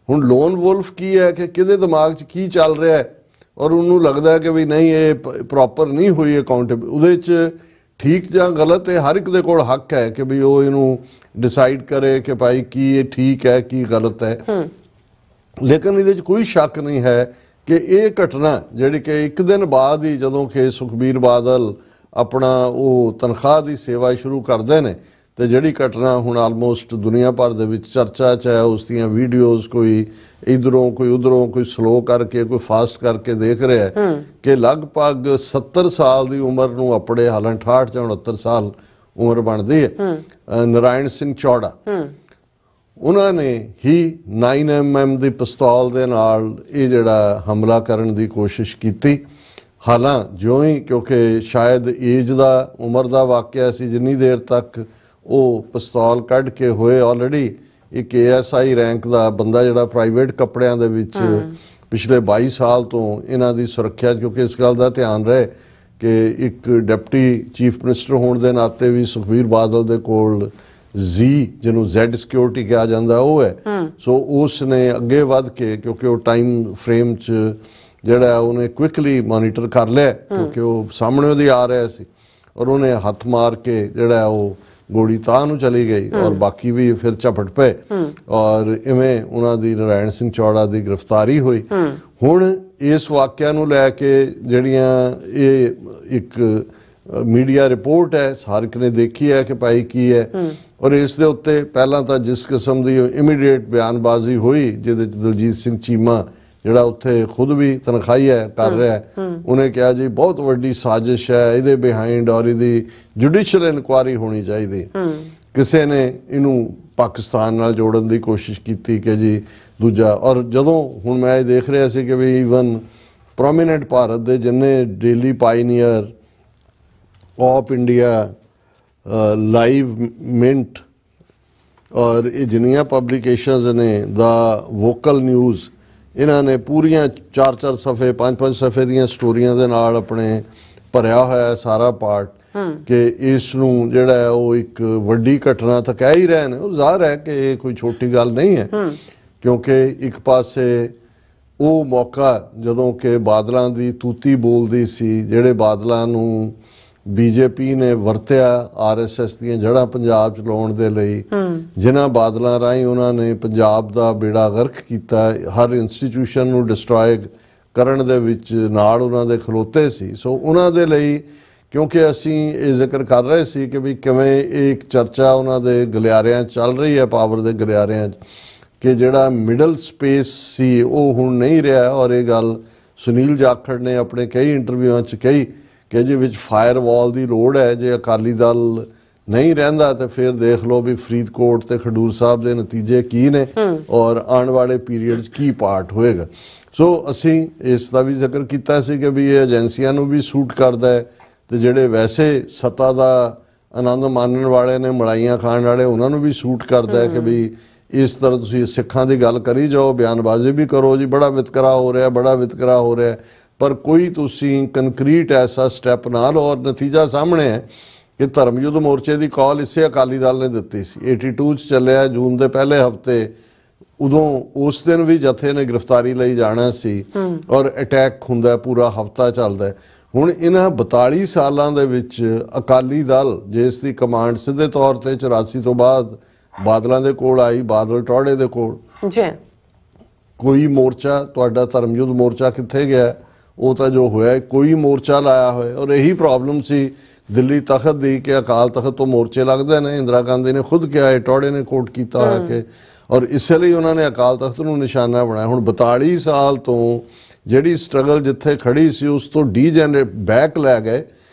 ਹੁਣ ਲੋਨ ਵੁਲਫ ਕੀ ਹੈ ਕਿ ਕਿਹਦੇ ਦਿਮਾਗ 'ਚ ਕੀ ਚੱਲ ਰਿਹਾ ਹੈ, ਔਰ ਉਹਨੂੰ ਲੱਗਦਾ ਹੈ ਕਿ ਵੀ ਨਹੀਂ ਇਹ ਪ੍ਰੋਪਰ ਨਹੀਂ ਹੋਈ ਅਕਾਊਂਟੇਬਲ, ਉਹਦੇ 'ਚ ਠੀਕ ਜਾਂ ਗਲਤ, ਇਹ ਹਰ ਇੱਕ ਦੇ ਕੋਲ ਹੱਕ ਹੈ ਕਿ ਵੀ ਉਹ ਇਹਨੂੰ ਡਿਸਾਈਡ ਕਰੇ ਕਿ ਭਾਈ ਕੀ ਇਹ ਠੀਕ ਹੈ ਕੀ ਗਲਤ ਹੈ। ਲੇਕਿਨ ਇਹਦੇ 'ਚ ਕੋਈ ਸ਼ੱਕ ਨਹੀਂ ਹੈ ਕਿ ਇਹ ਘਟਨਾ ਜਿਹੜੀ ਕਿ ਇੱਕ ਦਿਨ ਬਾਅਦ ਹੀ ਜਦੋਂ ਕਿ ਸੁਖਬੀਰ ਬਾਦਲ ਆਪਣਾ ਉਹ ਤਨਖਾਹ ਦੀ ਸੇਵਾ ਸ਼ੁਰੂ ਕਰਦੇ ਨੇ, ਤੇ ਜਿਹੜੀ ਘਟਨਾ ਹੁਣ ਆਲਮੋਸਟ ਦੁਨੀਆ ਭਰ ਦੇ ਵਿੱਚ ਚਰਚਾ 'ਚ ਹੈ, ਉਸ ਦੀਆਂ ਵੀਡੀਓਜ਼ ਕੋਈ ਇਧਰੋਂ ਕੋਈ ਉਧਰੋਂ, ਕੋਈ ਸਲੋ ਕਰਕੇ ਕੋਈ ਫਾਸਟ ਕਰਕੇ ਦੇਖ ਰਿਹਾ ਹੈ ਕਿ ਲਗਭਗ 70 ਸਾਲ ਦੀ ਉਮਰ ਨੂੰ ਆਪਣੇ ਹਾਲਾਂ 68 ਜਾਂ 69 ਸਾਲ ਉਮਰ ਬਣਦੀ ਹੈ, ਨਰਾਇਣ ਸਿੰਘ ਚੌੜਾ, ਉਹਨਾਂ ਨੇ ਹੀ 9mm ਦੀ ਪਿਸਤੌਲ ਦੇ ਨਾਲ ਇਹ ਜਿਹੜਾ ਹਮਲਾ ਕਰਨ ਦੀ ਕੋਸ਼ਿਸ਼ ਕੀਤੀ। ਹਾਲਾਂ ਜਿਉਂ ਹੀ, ਕਿਉਂਕਿ ਸ਼ਾਇਦ ਏਜ ਦਾ, ਉਮਰ ਦਾ ਵਾਕਿਆ ਸੀ, ਜਿੰਨੀ ਦੇਰ ਤੱਕ ਉਹ ਪਿਸਤੌਲ ਕੱਢ ਕੇ ਹੋਏ ਆਲਰੇਡੀ ਇੱਕ ASI ਰੈਂਕ ਦਾ ਬੰਦਾ ਜਿਹੜਾ ਪ੍ਰਾਈਵੇਟ ਕੱਪੜਿਆਂ ਦੇ ਵਿੱਚ ਪਿਛਲੇ 22 ਸਾਲ ਤੋਂ ਇਹਨਾਂ ਦੀ ਸੁਰੱਖਿਆ, ਕਿਉਂਕਿ ਇਸ ਗੱਲ ਦਾ ਧਿਆਨ ਰਹੇ ਕਿ ਇੱਕ ਡਿਪਟੀ ਚੀਫ ਮਿਨਿਸਟਰ ਹੋਣ ਦੇ ਨਾਤੇ ਵੀ ਸੁਖਬੀਰ ਬਾਦਲ ਦੇ ਕੋਲ ਜਿਹਨੂੰ Z ਸਿਕਿਉਰਿਟੀ ਕਿਹਾ ਜਾਂਦਾ ਉਹ ਹੈ। ਸੋ ਉਸ ਨੇ ਅੱਗੇ ਵੱਧ ਕੇ, ਕਿਉਂਕਿ ਉਹ ਟਾਈਮ ਫਰੇਮ 'ਚ ਜਿਹੜਾ ਉਹਨੇ ਕੁਇਕਲੀ ਮੋਨੀਟਰ ਕਰ ਲਿਆ, ਕਿਉਂਕਿ ਉਹ ਸਾਹਮਣੇ ਉਹਦੀ ਆ ਰਿਹਾ ਸੀ, ਔਰ ਉਹਨੇ ਹੱਥ ਮਾਰ ਕੇ ਜਿਹੜਾ ਉਹ ਗੋਲੀ ਤਾਂ ਨੂੰ ਚਲੀ ਗਈ, ਔਰ ਬਾਕੀ ਵੀ ਫਿਰ ਝਪਟ ਪਏ, ਔਰ ਇਵੇਂ ਉਹਨਾਂ ਦੀ ਨਾਰਾਇਣ ਸਿੰਘ ਚੌੜਾ ਦੀ ਗ੍ਰਿਫਤਾਰੀ ਹੋਈ। ਹੁਣ ਇਸ ਵਾਕਿਆ ਨੂੰ ਲੈ ਕੇ ਜਿਹੜੀਆਂ ਇਹ ਇੱਕ ਮੀਡੀਆ ਰਿਪੋਰਟ ਹੈ, ਹਰ ਇੱਕ ਨੇ ਦੇਖੀ ਹੈ ਕਿ ਭਾਈ ਕੀ ਹੈ, ਔਰ ਇਸ ਦੇ ਉੱਤੇ ਪਹਿਲਾਂ ਤਾਂ ਜਿਸ ਕਿਸਮ ਦੀ ਇਮੀਡੀਏਟ ਬਿਆਨਬਾਜ਼ੀ ਹੋਈ, ਜਿਹਦੇ 'ਚ ਦਲਜੀਤ ਸਿੰਘ ਚੀਮਾ ਜਿਹੜਾ ਉੱਥੇ ਖੁਦ ਵੀ ਤਨਖਾਹੀ ਹੈ ਕਰ ਰਿਹਾ ਹੈ, ਉਹਨੇ ਕਿਹਾ ਜੀ ਬਹੁਤ ਵੱਡੀ ਸਾਜ਼ਿਸ਼ ਹੈ ਇਹਦੇ ਬਿਹਾਈਂਡ, ਔਰ ਇਹਦੀ ਜੁਡੀਸ਼ੀਅਲ ਇਨਕੁਆਇਰੀ ਹੋਣੀ ਚਾਹੀਦੀ। ਕਿਸੇ ਨੇ ਇਹਨੂੰ ਪਾਕਿਸਤਾਨ ਨਾਲ ਜੋੜਨ ਦੀ ਕੋਸ਼ਿਸ਼ ਕੀਤੀ ਕਿ ਜੀ ਦੂਜਾ, ਔਰ ਜਦੋਂ ਹੁਣ ਮੈਂ ਇਹ ਦੇਖ ਰਿਹਾ ਸੀ ਕਿ ਵੀ ਈਵਨ ਪ੍ਰੋਮੀਨੈਂਟ ਭਾਰਤ ਦੇ ਜਿੰਨੇ ਡੇਲੀ ਪਾਇਨੀਅਰ, ਆਪ ਇੰਡੀਆ, ਲਾਈਵ ਮਿੰਟ, ਔਰ ਇਹ ਜਿੰਨੀਆਂ ਪਬਲੀਕੇਸ਼ਨਸ ਨੇ, ਦਾ ਵੋਕਲ ਨਿਊਜ਼, ਇਹਨਾਂ ਨੇ ਪੂਰੀਆਂ 4-4 ਸਫ਼ੇ 5-5 ਸਫ਼ੇ ਦੀਆਂ ਸਟੋਰੀਆਂ ਦੇ ਨਾਲ ਆਪਣੇ ਭਰਿਆ ਹੋਇਆ ਸਾਰਾ ਪਾਰਟ ਕਿ ਇਸ ਨੂੰ ਜਿਹੜਾ ਹੈ ਉਹ ਇੱਕ ਵੱਡੀ ਘਟਨਾ ਤਾਂ ਕਹਿ ਹੀ ਰਹੇ ਨੇ। ਉਹ ਜ਼ਾਹਰ ਹੈ ਕਿ ਇਹ ਕੋਈ ਛੋਟੀ ਗੱਲ ਨਹੀਂ ਹੈ, ਕਿਉਂਕਿ ਇੱਕ ਪਾਸੇ ਉਹ ਮੌਕਾ ਜਦੋਂ ਕਿ ਬਾਦਲਾਂ ਦੀ ਤੂਤੀ ਬੋਲਦੀ ਸੀ, ਜਿਹੜੇ ਬਾਦਲਾਂ ਨੂੰ BJP ਨੇ ਵਰਤਿਆ RSS ਦੀਆਂ ਜੜ੍ਹਾਂ ਪੰਜਾਬ 'ਚ ਲਾਉਣ ਦੇ ਲਈ, ਜਿਨ੍ਹਾਂ ਬਾਦਲਾਂ ਰਾਹੀਂ ਉਹਨਾਂ ਨੇ ਪੰਜਾਬ ਦਾ ਬੇੜਾ ਗਰਕ ਕੀਤਾ, ਹਰ ਇੰਸਟੀਟਿਊਸ਼ਨ ਨੂੰ ਡਿਸਟਰੋਏ ਕਰਨ ਦੇ ਵਿੱਚ ਨਾਲ ਉਹਨਾਂ ਦੇ ਖਲੋਤੇ ਸੀ। ਸੋ ਉਹਨਾਂ ਦੇ ਲਈ, ਕਿਉਂਕਿ ਅਸੀਂ ਇਹ ਜ਼ਿਕਰ ਕਰ ਰਹੇ ਸੀ ਕਿ ਵੀ ਕਿਵੇਂ ਇਹ ਇੱਕ ਚਰਚਾ ਉਹਨਾਂ ਦੇ ਗਲਿਆਰਿਆਂ 'ਚ ਚੱਲ ਰਹੀ ਹੈ, ਪਾਵਰ ਦੇ ਗਲਿਆਰਿਆਂ 'ਚ, ਕਿ ਜਿਹੜਾ ਮਿਡਲ ਸਪੇਸ ਸੀ ਉਹ ਹੁਣ ਨਹੀਂ ਰਿਹਾ। ਔਰ ਇਹ ਗੱਲ ਸੁਨੀਲ ਜਾਖੜ ਨੇ ਆਪਣੇ ਕਈ ਇੰਟਰਵਿਊਆਂ 'ਚ ਕਹੀ ਕਿ ਜਿਹਦੇ ਵਿੱਚ ਫਾਇਰਵਾਲ ਦੀ ਲੋੜ ਹੈ। ਜੇ ਅਕਾਲੀ ਦਲ ਨਹੀਂ ਰਹਿੰਦਾ ਤੇ ਫਿਰ ਦੇਖ ਲਓ ਵੀ ਫਰੀਦਕੋਟ ਤੇ ਖਡੂਰ ਸਾਹਿਬ ਦੇ ਨਤੀਜੇ ਕੀ ਨੇ, ਔਰ ਆਉਣ ਵਾਲੇ ਪੀਰੀਅਡ 'ਚ ਕੀ ਪਾਰਟ ਹੋਏਗਾ। ਸੋ ਅਸੀਂ ਇਸ ਦਾ ਵੀ ਜ਼ਿਕਰ ਕੀਤਾ ਸੀ ਕਿ ਵੀ ਇਹ ਏਜੰਸੀਆਂ ਨੂੰ ਵੀ ਸੂਟ ਕਰਦਾ ਹੈ, ਤੇ ਜਿਹੜੇ ਵੈਸੇ ਸੱਤਾ ਦਾ ਆਨੰਦ ਮਾਣਨ ਵਾਲੇ ਨੇ, ਮਲਾਈਆਂ ਖਾਣ ਵਾਲੇ, ਉਹਨਾਂ ਨੂੰ ਵੀ ਸੂਟ ਕਰਦਾ ਹੈ ਕਿ ਵੀ ਇਸ ਤਰ੍ਹਾਂ ਤੁਸੀਂ ਸਿੱਖਾਂ ਦੀ ਗੱਲ ਕਰੀ ਜਾਓ, ਬਿਆਨਬਾਜ਼ੀ ਵੀ ਕਰੋ ਜੀ, ਬੜਾ ਵਿਤਕਰਾ ਹੋ ਰਿਹਾ, ਬੜਾ ਵਿਤਕਰਾ ਹੋ ਰਿਹਾ, ਪਰ ਕੋਈ ਤੁਸੀਂ ਕੰਕਰੀਟ ਐਸਾ ਸਟੈਪ ਨਾ ਲਓ। ਔਰ ਨਤੀਜਾ ਸਾਹਮਣੇ ਹੈ ਕਿ ਧਰਮ ਯੁੱਧ ਮੋਰਚੇ ਦੀ ਕਾਲ ਇਸੇ ਅਕਾਲੀ ਦਲ ਨੇ ਦਿੱਤੀ ਸੀ, 82 'ਚ ਚੱਲਿਆ, ਜੂਨ ਦੇ ਪਹਿਲੇ ਹਫ਼ਤੇ, ਉਦੋਂ ਉਸ ਦਿਨ ਵੀ ਜਥੇ ਨੇ ਗ੍ਰਿਫਤਾਰੀ ਲਈ ਜਾਣਾ ਸੀ, ਔਰ ਅਟੈਕ ਹੁੰਦਾ, ਪੂਰਾ ਹਫ਼ਤਾ ਚੱਲਦਾ। ਹੁਣ ਇਹਨਾਂ 42 ਸਾਲਾਂ ਦੇ ਵਿੱਚ ਅਕਾਲੀ ਦਲ, ਜਿਸ ਦੀ ਕਮਾਂਡ ਸਿੱਧੇ ਤੌਰ ਤੇ 84 ਤੋਂ ਬਾਅਦ ਬਾਦਲਾਂ ਦੇ ਕੋਲ ਆਈ, ਬਾਦਲ ਟੌੜੇ ਦੇ ਕੋਲ, ਕੋਈ ਮੋਰਚਾ, ਤੁਹਾਡਾ ਧਰਮ ਯੁੱਧ ਮੋਰਚਾ ਕਿੱਥੇ ਗਿਆ? ਉਹ ਤਾਂ ਜੋ ਹੋਇਆ ਕੋਈ ਮੋਰਚਾ ਲਾਇਆ ਹੋਇਆ। ਔਰ ਇਹੀ ਪ੍ਰੋਬਲਮ ਸੀ ਦਿੱਲੀ ਤਖਤ ਦੀ ਕਿ ਅਕਾਲ ਤਖਤ ਤੋਂ ਮੋਰਚੇ ਲੱਗਦੇ ਨੇ। ਇੰਦਰਾ ਗਾਂਧੀ ਨੇ ਖੁਦ ਕਿਹਾ, ਟੌੜੇ ਨੇ ਕੋਟ ਕੀਤਾ ਹੋਇਆ ਕਿ, ਔਰ ਇਸੇ ਲਈ ਉਹਨਾਂ ਨੇ ਅਕਾਲ ਤਖਤ ਨੂੰ ਨਿਸ਼ਾਨਾ ਬਣਾਇਆ। ਹੁਣ 42 ਸਾਲ ਤੋਂ ਜਿਹੜੀ ਸਟਰਗਲ ਜਿੱਥੇ ਖੜੀ ਸੀ ਉਸ ਤੋਂ ਡੀਜਨਰੇਟ ਬੈਕ ਲੈ ਗਏ।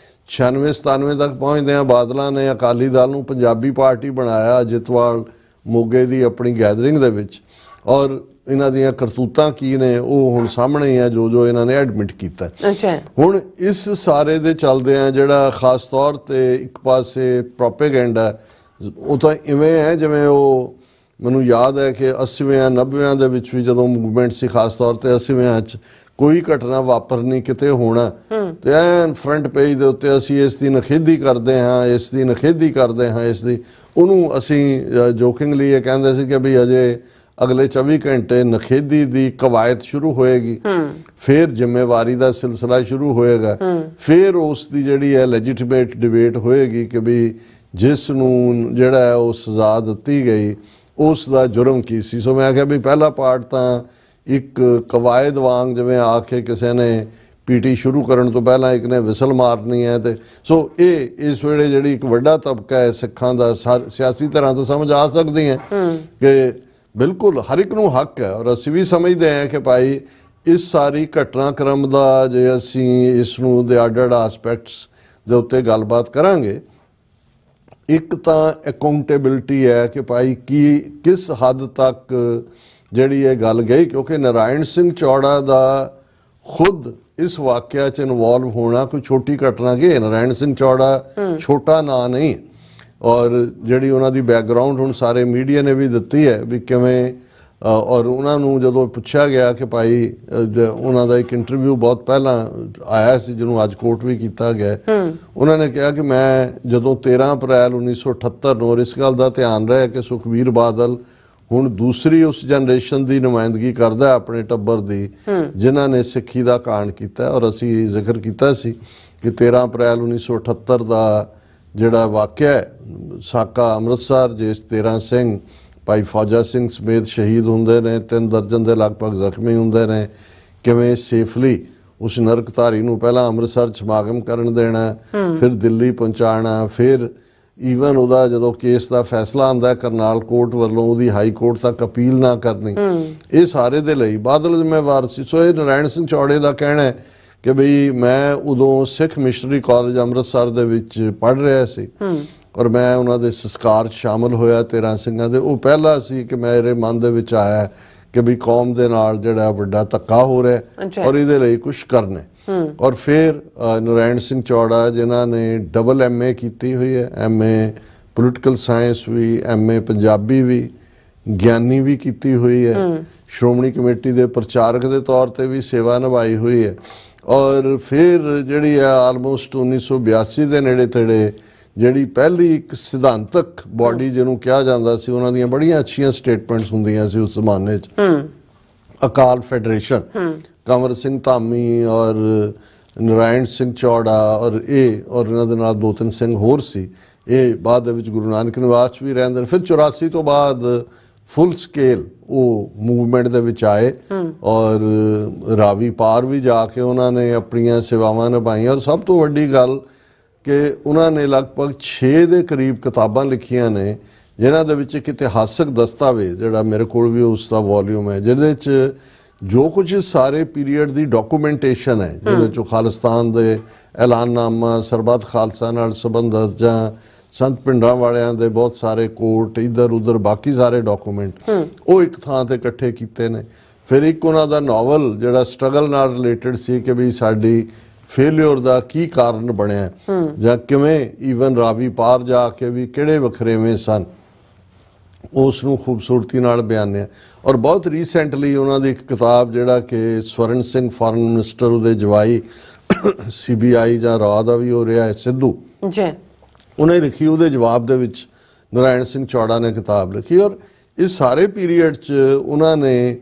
96-97 ਤੱਕ ਪਹੁੰਚਦਿਆਂ ਬਾਦਲਾਂ ਨੇ ਅਕਾਲੀ ਦਲ ਨੂੰ ਪੰਜਾਬੀ ਪਾਰਟੀ ਬਣਾਇਆ, ਜਿੱਤਵਾਲ ਮੋਗੇ ਦੀ ਆਪਣੀ ਗੈਦਰਿੰਗ ਦੇ ਵਿੱਚ, ਔਰ ਇਹਨਾਂ ਦੀਆਂ ਕਰਤੂਤਾਂ ਕੀ ਨੇ ਉਹ ਹੁਣ ਸਾਹਮਣੇ ਹੀ ਆ, ਜੋ ਇਹਨਾਂ ਨੇ ਐਡਮਿਟ ਕੀਤਾ। ਹੁਣ ਇਸ ਸਾਰੇ ਦੇ ਚੱਲਦਿਆਂ ਜਿਹੜਾ ਖਾਸ ਤੌਰ ਤੇ ਇੱਕ ਪਾਸੇ ਪ੍ਰੋਪੇਗੈਂਡਾ, ਉਹ ਤਾਂ ਇਵੇਂ ਹੈ ਜਿਵੇਂ ਉਹ, ਮੈਨੂੰ ਯਾਦ ਹੈ ਕਿ 80ਵੇਂ 90ਵੇਂ ਦੇ ਵਿੱਚ ਵੀ ਜਦੋਂ ਮੂਵਮੈਂਟ ਸੀ, ਖਾਸ ਤੌਰ ਤੇ 80ਵੇਂ 'ਚ ਕੋਈ ਘਟਨਾ ਵਾਪਰਨੀ ਕਿਤੇ ਹੋਣਾ ਤੇ ਐਨ ਫਰੰਟ ਪੇਜ ਦੇ ਉੱਤੇ ਅਸੀਂ ਇਸ ਦੀ ਨਖੇਦੀ ਕਰਦੇ ਹਾਂ, ਇਸ ਦੀ ਨਖੇਦੀ ਕਰਦੇ ਹਾਂ, ਇਸ ਦੀ, ਉਹਨੂੰ ਅਸੀਂ ਜੋਕਿੰਗਲੀ ਇਹ ਕਹਿੰਦੇ ਸੀ ਕਿ ਵੀ ਅਜੇ ਅਗਲੇ 24 ਘੰਟੇ ਨਖੇਦੀ ਦੀ ਕਵਾਇਦ ਸ਼ੁਰੂ ਹੋਏਗੀ, ਫਿਰ ਜ਼ਿੰਮੇਵਾਰੀ ਦਾ ਸਿਲਸਿਲਾ ਸ਼ੁਰੂ ਹੋਏਗਾ, ਫਿਰ ਉਸ ਦੀ ਜਿਹੜੀ ਹੈ ਲੈਜੀਟੀਮੇਟ ਡਿਬੇਟ ਹੋਏਗੀ ਕਿ ਵੀ ਜਿਸ ਨੂੰ ਜਿਹੜਾ ਹੈ ਉਹ ਸਜ਼ਾ ਦਿੱਤੀ ਗਈ ਉਸ ਦਾ ਜੁਰਮ ਕੀ ਸੀ। ਸੋ ਮੈਂ ਕਿਹਾ ਵੀ ਪਹਿਲਾ ਪਾਰਟ ਤਾਂ ਇੱਕ ਕਵਾਇਦ ਵਾਂਗ, ਜਿਵੇਂ ਆ ਕੇ ਕਿਸੇ ਨੇ ਪੀਟੀ ਸ਼ੁਰੂ ਕਰਨ ਤੋਂ ਪਹਿਲਾਂ ਇੱਕ ਨੇ ਵਿਸਲ ਮਾਰਨੀ ਹੈ, ਤੇ ਸੋ ਇਹ ਇਸ ਵੇਲੇ ਜਿਹੜੀ ਇੱਕ ਵੱਡਾ ਤਬਕਾ ਹੈ ਸਿੱਖਾਂ ਦਾ, ਸਿਆਸੀ ਤਰ੍ਹਾਂ ਤੋਂ ਸਮਝ ਆ ਸਕਦੀ ਹੈ ਕਿ ਬਿਲਕੁਲ ਹਰ ਇੱਕ ਨੂੰ ਹੱਕ ਹੈ। ਔਰ ਅਸੀਂ ਵੀ ਸਮਝਦੇ ਹਾਂ ਕਿ ਭਾਈ ਇਸ ਸਾਰੀ ਘਟਨਾਕ੍ਰਮ ਦਾ ਜੇ ਅਸੀਂ ਇਸ ਨੂੰ ਦੇ ਅੱਡ-ਅੱਡ ਐਸਪੈਕਟਸ ਦੇ ਉੱਤੇ ਗੱਲਬਾਤ ਕਰਾਂਗੇ, ਇੱਕ ਤਾਂ ਅਕਾਊਂਟੇਬਿਲਟੀ ਹੈ ਕਿ ਭਾਈ ਕਿਸ ਹੱਦ ਤੱਕ ਜਿਹੜੀ ਇਹ ਗੱਲ ਗਈ, ਕਿਉਂਕਿ ਨਾਰਾਇਣ ਸਿੰਘ ਚੌੜਾ ਦਾ ਖੁਦ ਇਸ ਵਾਕਿਆ 'ਚ ਇਨਵੋਲਵ ਹੋਣਾ ਕੋਈ ਛੋਟੀ ਘਟਨਾ ਕਿ ਨਾਰਾਇਣ ਸਿੰਘ ਚੌੜਾ ਛੋਟਾ ਨਾਂ ਨਹੀਂ, ਔਰ ਜਿਹੜੀ ਉਹਨਾਂ ਦੀ ਬੈਕਗਰਾਉਂਡ ਹੁਣ ਸਾਰੇ ਮੀਡੀਆ ਨੇ ਵੀ ਦਿੱਤੀ ਹੈ ਵੀ ਕਿਵੇਂ, ਔਰ ਉਹਨਾਂ ਨੂੰ ਜਦੋਂ ਪੁੱਛਿਆ ਗਿਆ ਕਿ ਭਾਈ ਉਹਨਾਂ ਦਾ ਇੱਕ ਇੰਟਰਵਿਊ ਬਹੁਤ ਪਹਿਲਾਂ ਆਇਆ ਸੀ ਜਿਹਨੂੰ ਅੱਜ ਕੋਟ ਵੀ ਕੀਤਾ ਗਿਆ, ਉਹਨਾਂ ਨੇ ਕਿਹਾ ਕਿ ਮੈਂ ਜਦੋਂ 13 ਅਪ੍ਰੈਲ 1978 ਨੂੰ, ਔਰ ਇਸ ਗੱਲ ਦਾ ਧਿਆਨ ਰਹੇ ਕਿ ਸੁਖਬੀਰ ਬਾਦਲ ਹੁਣ ਦੂਸਰੀ ਉਸ ਜਨਰੇਸ਼ਨ ਦੀ ਨੁਮਾਇੰਦਗੀ ਕਰਦਾ ਆਪਣੇ ਟੱਬਰ ਦੀ ਜਿਨ੍ਹਾਂ ਨੇ ਸਿੱਖੀ ਦਾ ਕਾਂਡ ਕੀਤਾ, ਔਰ ਅਸੀਂ ਜ਼ਿਕਰ ਕੀਤਾ ਸੀ ਕਿ 13 ਅਪ੍ਰੈਲ 1978 ਦਾ ਜਿਹੜਾ ਵਾਕਿਆ ਹੈ ਸਾਕਾ ਅੰਮ੍ਰਿਤਸਰ ਜਿਸ 13 ਸਿੰਘ ਭਾਈ ਫੌਜਾ ਸਿੰਘ ਸਮੇਤ ਸ਼ਹੀਦ ਹੁੰਦੇ ਨੇ, 3 ਦਰਜਨ ਦੇ ਲਗਭਗ ਜ਼ਖਮੀ ਹੁੰਦੇ ਨੇ, ਕਿਵੇਂ ਸੇਫਲੀ ਉਸ ਨਰਕਧਾਰੀ ਨੂੰ ਪਹਿਲਾਂ ਅੰਮ੍ਰਿਤਸਰ ਸਮਾਗਮ ਕਰਨ ਦੇਣਾ, ਫਿਰ ਦਿੱਲੀ ਪਹੁੰਚਾਉਣਾ, ਫਿਰ ਈਵਨ ਉਹਦਾ ਜਦੋਂ ਕੇਸ ਦਾ ਫੈਸਲਾ ਆਉਂਦਾ ਕਰਨਾਲ ਕੋਰਟ ਵੱਲੋਂ ਉਹਦੀ ਹਾਈ ਕੋਰਟ ਤੱਕ ਅਪੀਲ ਨਾ ਕਰਨੀ, ਇਹ ਸਾਰੇ ਦੇ ਲਈ ਬਾਦਲ ਜ਼ਿੰਮੇਵਾਰ ਸੀ। ਸੋ ਇਹ ਨਾਰਾਇਣ ਸਿੰਘ ਚੌੜੇ ਦਾ ਕਹਿਣਾ ਹੈ ਕਿ ਬਈ ਮੈਂ ਉਦੋਂ ਸਿੱਖ ਮਿਸ਼ਨਰੀ ਕਾਲਜ ਅੰਮ੍ਰਿਤਸਰ ਦੇ ਵਿੱਚ ਪੜ੍ਹ ਰਿਹਾ ਸੀ ਔਰ ਮੈਂ ਉਹਨਾਂ ਦੇ ਸੰਸਕਾਰ 'ਚ ਸ਼ਾਮਲ ਹੋਇਆ 13 ਸਿੰਘਾਂ ਦੇ। ਉਹ ਪਹਿਲਾ ਸੀ ਕਿ ਮੇਰੇ ਮਨ ਦੇ ਵਿੱਚ ਆਇਆ ਕਿ ਵੀ ਕੌਮ ਦੇ ਨਾਲ ਜਿਹੜਾ ਵੱਡਾ ਧੱਕਾ ਹੋ ਰਿਹਾ ਔਰ ਇਹਦੇ ਲਈ ਕੁਝ ਕਰਨਾ। ਔਰ ਫਿਰ ਨਾਰਾਇਣ ਸਿੰਘ ਚੌੜਾ ਜਿਨ੍ਹਾਂ ਨੇ ਡਬਲ MA ਕੀਤੀ ਹੋਈ ਹੈ, MA ਪੋਲੀਟੀਕਲ ਸਾਇੰਸ ਵੀ, MA ਪੰਜਾਬੀ ਵੀ, ਗਿਆਨੀ ਵੀ ਕੀਤੀ ਹੋਈ ਹੈ, ਸ਼੍ਰੋਮਣੀ ਕਮੇਟੀ ਦੇ ਪ੍ਰਚਾਰਕ ਦੇ ਤੌਰ ਤੇ ਵੀ ਸੇਵਾ ਨਿਭਾਈ ਹੋਈ ਹੈ, ਔਰ ਫਿਰ ਜਿਹੜੀ ਆ ਆਲਮੋਸਟ 1982 ਦੇ ਨੇੜੇ ਤੇੜੇ ਜਿਹੜੀ ਪਹਿਲੀ ਇੱਕ ਸਿਧਾਂਤਕ ਬਾਡੀ ਜਿਹਨੂੰ ਕਿਹਾ ਜਾਂਦਾ ਸੀ, ਉਹਨਾਂ ਦੀਆਂ ਬੜੀਆਂ ਅੱਛੀਆਂ ਸਟੇਟਮੈਂਟਸ ਹੁੰਦੀਆਂ ਸੀ ਉਸ ਜ਼ਮਾਨੇ 'ਚ, ਅਕਾਲ ਫੈਡਰੇਸ਼ਨ, ਕੰਵਰ ਸਿੰਘ ਧਾਮੀ ਔਰ ਨਾਰਾਇਣ ਸਿੰਘ ਚੌੜਾ ਔਰ ਇਹਨਾਂ ਦੇ ਨਾਲ 2-3 ਸਿੰਘ ਹੋਰ ਸੀ, ਇਹ ਬਾਅਦ ਦੇ ਵਿੱਚ ਗੁਰੂ ਨਾਨਕ ਨਿਵਾਸ 'ਚ ਵੀ ਰਹਿੰਦੇ ਨੇ। ਫਿਰ 84 ਤੋਂ ਬਾਅਦ ਫੁੱਲ ਸਕੇਲ ਉਹ ਮੂਵਮੈਂਟ ਦੇ ਵਿੱਚ ਆਏ ਔਰ ਰਾਵੀ ਪਾਰ ਵੀ ਜਾ ਕੇ ਉਹਨਾਂ ਨੇ ਆਪਣੀਆਂ ਸੇਵਾਵਾਂ ਨਿਭਾਈਆਂ, ਔਰ ਸਭ ਤੋਂ ਵੱਡੀ ਗੱਲ ਕਿ ਉਹਨਾਂ ਨੇ ਲਗਭਗ 6 ਦੇ ਕਰੀਬ ਕਿਤਾਬਾਂ ਲਿਖੀਆਂ ਨੇ ਜਿਨ੍ਹਾਂ ਦੇ ਵਿੱਚ ਇੱਕ ਇਤਿਹਾਸਕ ਦਸਤਾਵੇਜ਼ ਜਿਹੜਾ ਮੇਰੇ ਕੋਲ ਵੀ ਉਸ ਦਾ ਵੋਲਿਊਮ ਹੈ, ਜਿਹਦੇ 'ਚ ਜੋ ਕੁਝ ਸਾਰੇ ਪੀਰੀਅਡ ਦੀ ਡਾਕੂਮੈਂਟੇਸ਼ਨ ਹੈ, ਜਿਹਦੇ 'ਚੋਂ ਖਾਲਿਸਤਾਨ ਦੇ ਐਲਾਨਨਾਮਾ, ਸਰਬੱਤ ਖਾਲਸਾ ਨਾਲ ਸੰਬੰਧਿਤ ਜਾਂ ਸੰਤ ਪਿੰਡਾਂ ਵਾਲਿਆਂ ਦੇ ਬਹੁਤ ਸਾਰੇ ਕੋਟ ਇੱਧਰ ਉੱਧਰ ਬਾਕੀ ਸਾਰੇ ਡਾਕੂਮੈਂਟ ਉਹ ਇੱਕ ਥਾਂ ਤੇ ਇਕੱਠੇ ਕੀਤੇ ਨੇ। ਫਿਰ ਇੱਕ ਉਹਨਾਂ ਦਾ ਨਾਵਲ ਜਿਹੜਾ ਸਟਰਗਲ ਨਾਲ ਰਿਲੇਟਡ ਸੀ ਕਿ ਵੀ ਸਾਡੀ ਫੇਲਿਅਰ ਦਾ ਕੀ ਕਾਰਨ ਬਣਿਆ ਜਾਂ ਕਿਵੇਂ ਈਵਨ ਰਾਵੀ ਪਾਰ ਜਾ ਕੇ ਵੀ ਕਿਹੜੇ ਵਖਰੇਵੇਂ ਸਨ, ਉਸ ਨੂੰ ਖੂਬਸੂਰਤੀ ਨਾਲ ਬਿਆਨਿਆ। ਔਰ ਬਹੁਤ ਰੀਸੈਂਟਲੀ ਉਹਨਾਂ ਦੀ ਇੱਕ ਕਿਤਾਬ ਜਿਹੜਾ ਕਿ ਸਵਰਨ ਸਿੰਘ ਫਾਰਨ ਮਿਨਿਸਟਰ ਉਹਦੇ ਜਵਾਈ CBI ਜਾਂ ਰਾਹ ਦਾ ਵੀ ਹੋ ਰਿਹਾ ਹੈ ਸਿੱਧੂ ਜੀ, ਉਹਨੇ ਲਿਖੀ, ਉਹਦੇ ਜਵਾਬ ਦੇ ਵਿੱਚ ਨਾਰਾਇਣ ਸਿੰਘ ਚੌੜਾ ਨੇ ਕਿਤਾਬ ਲਿਖੀ। ਔਰ ਇਸ ਸਾਰੇ ਪੀਰੀਅਡ 'ਚ ਉਹਨਾਂ ਨੇ,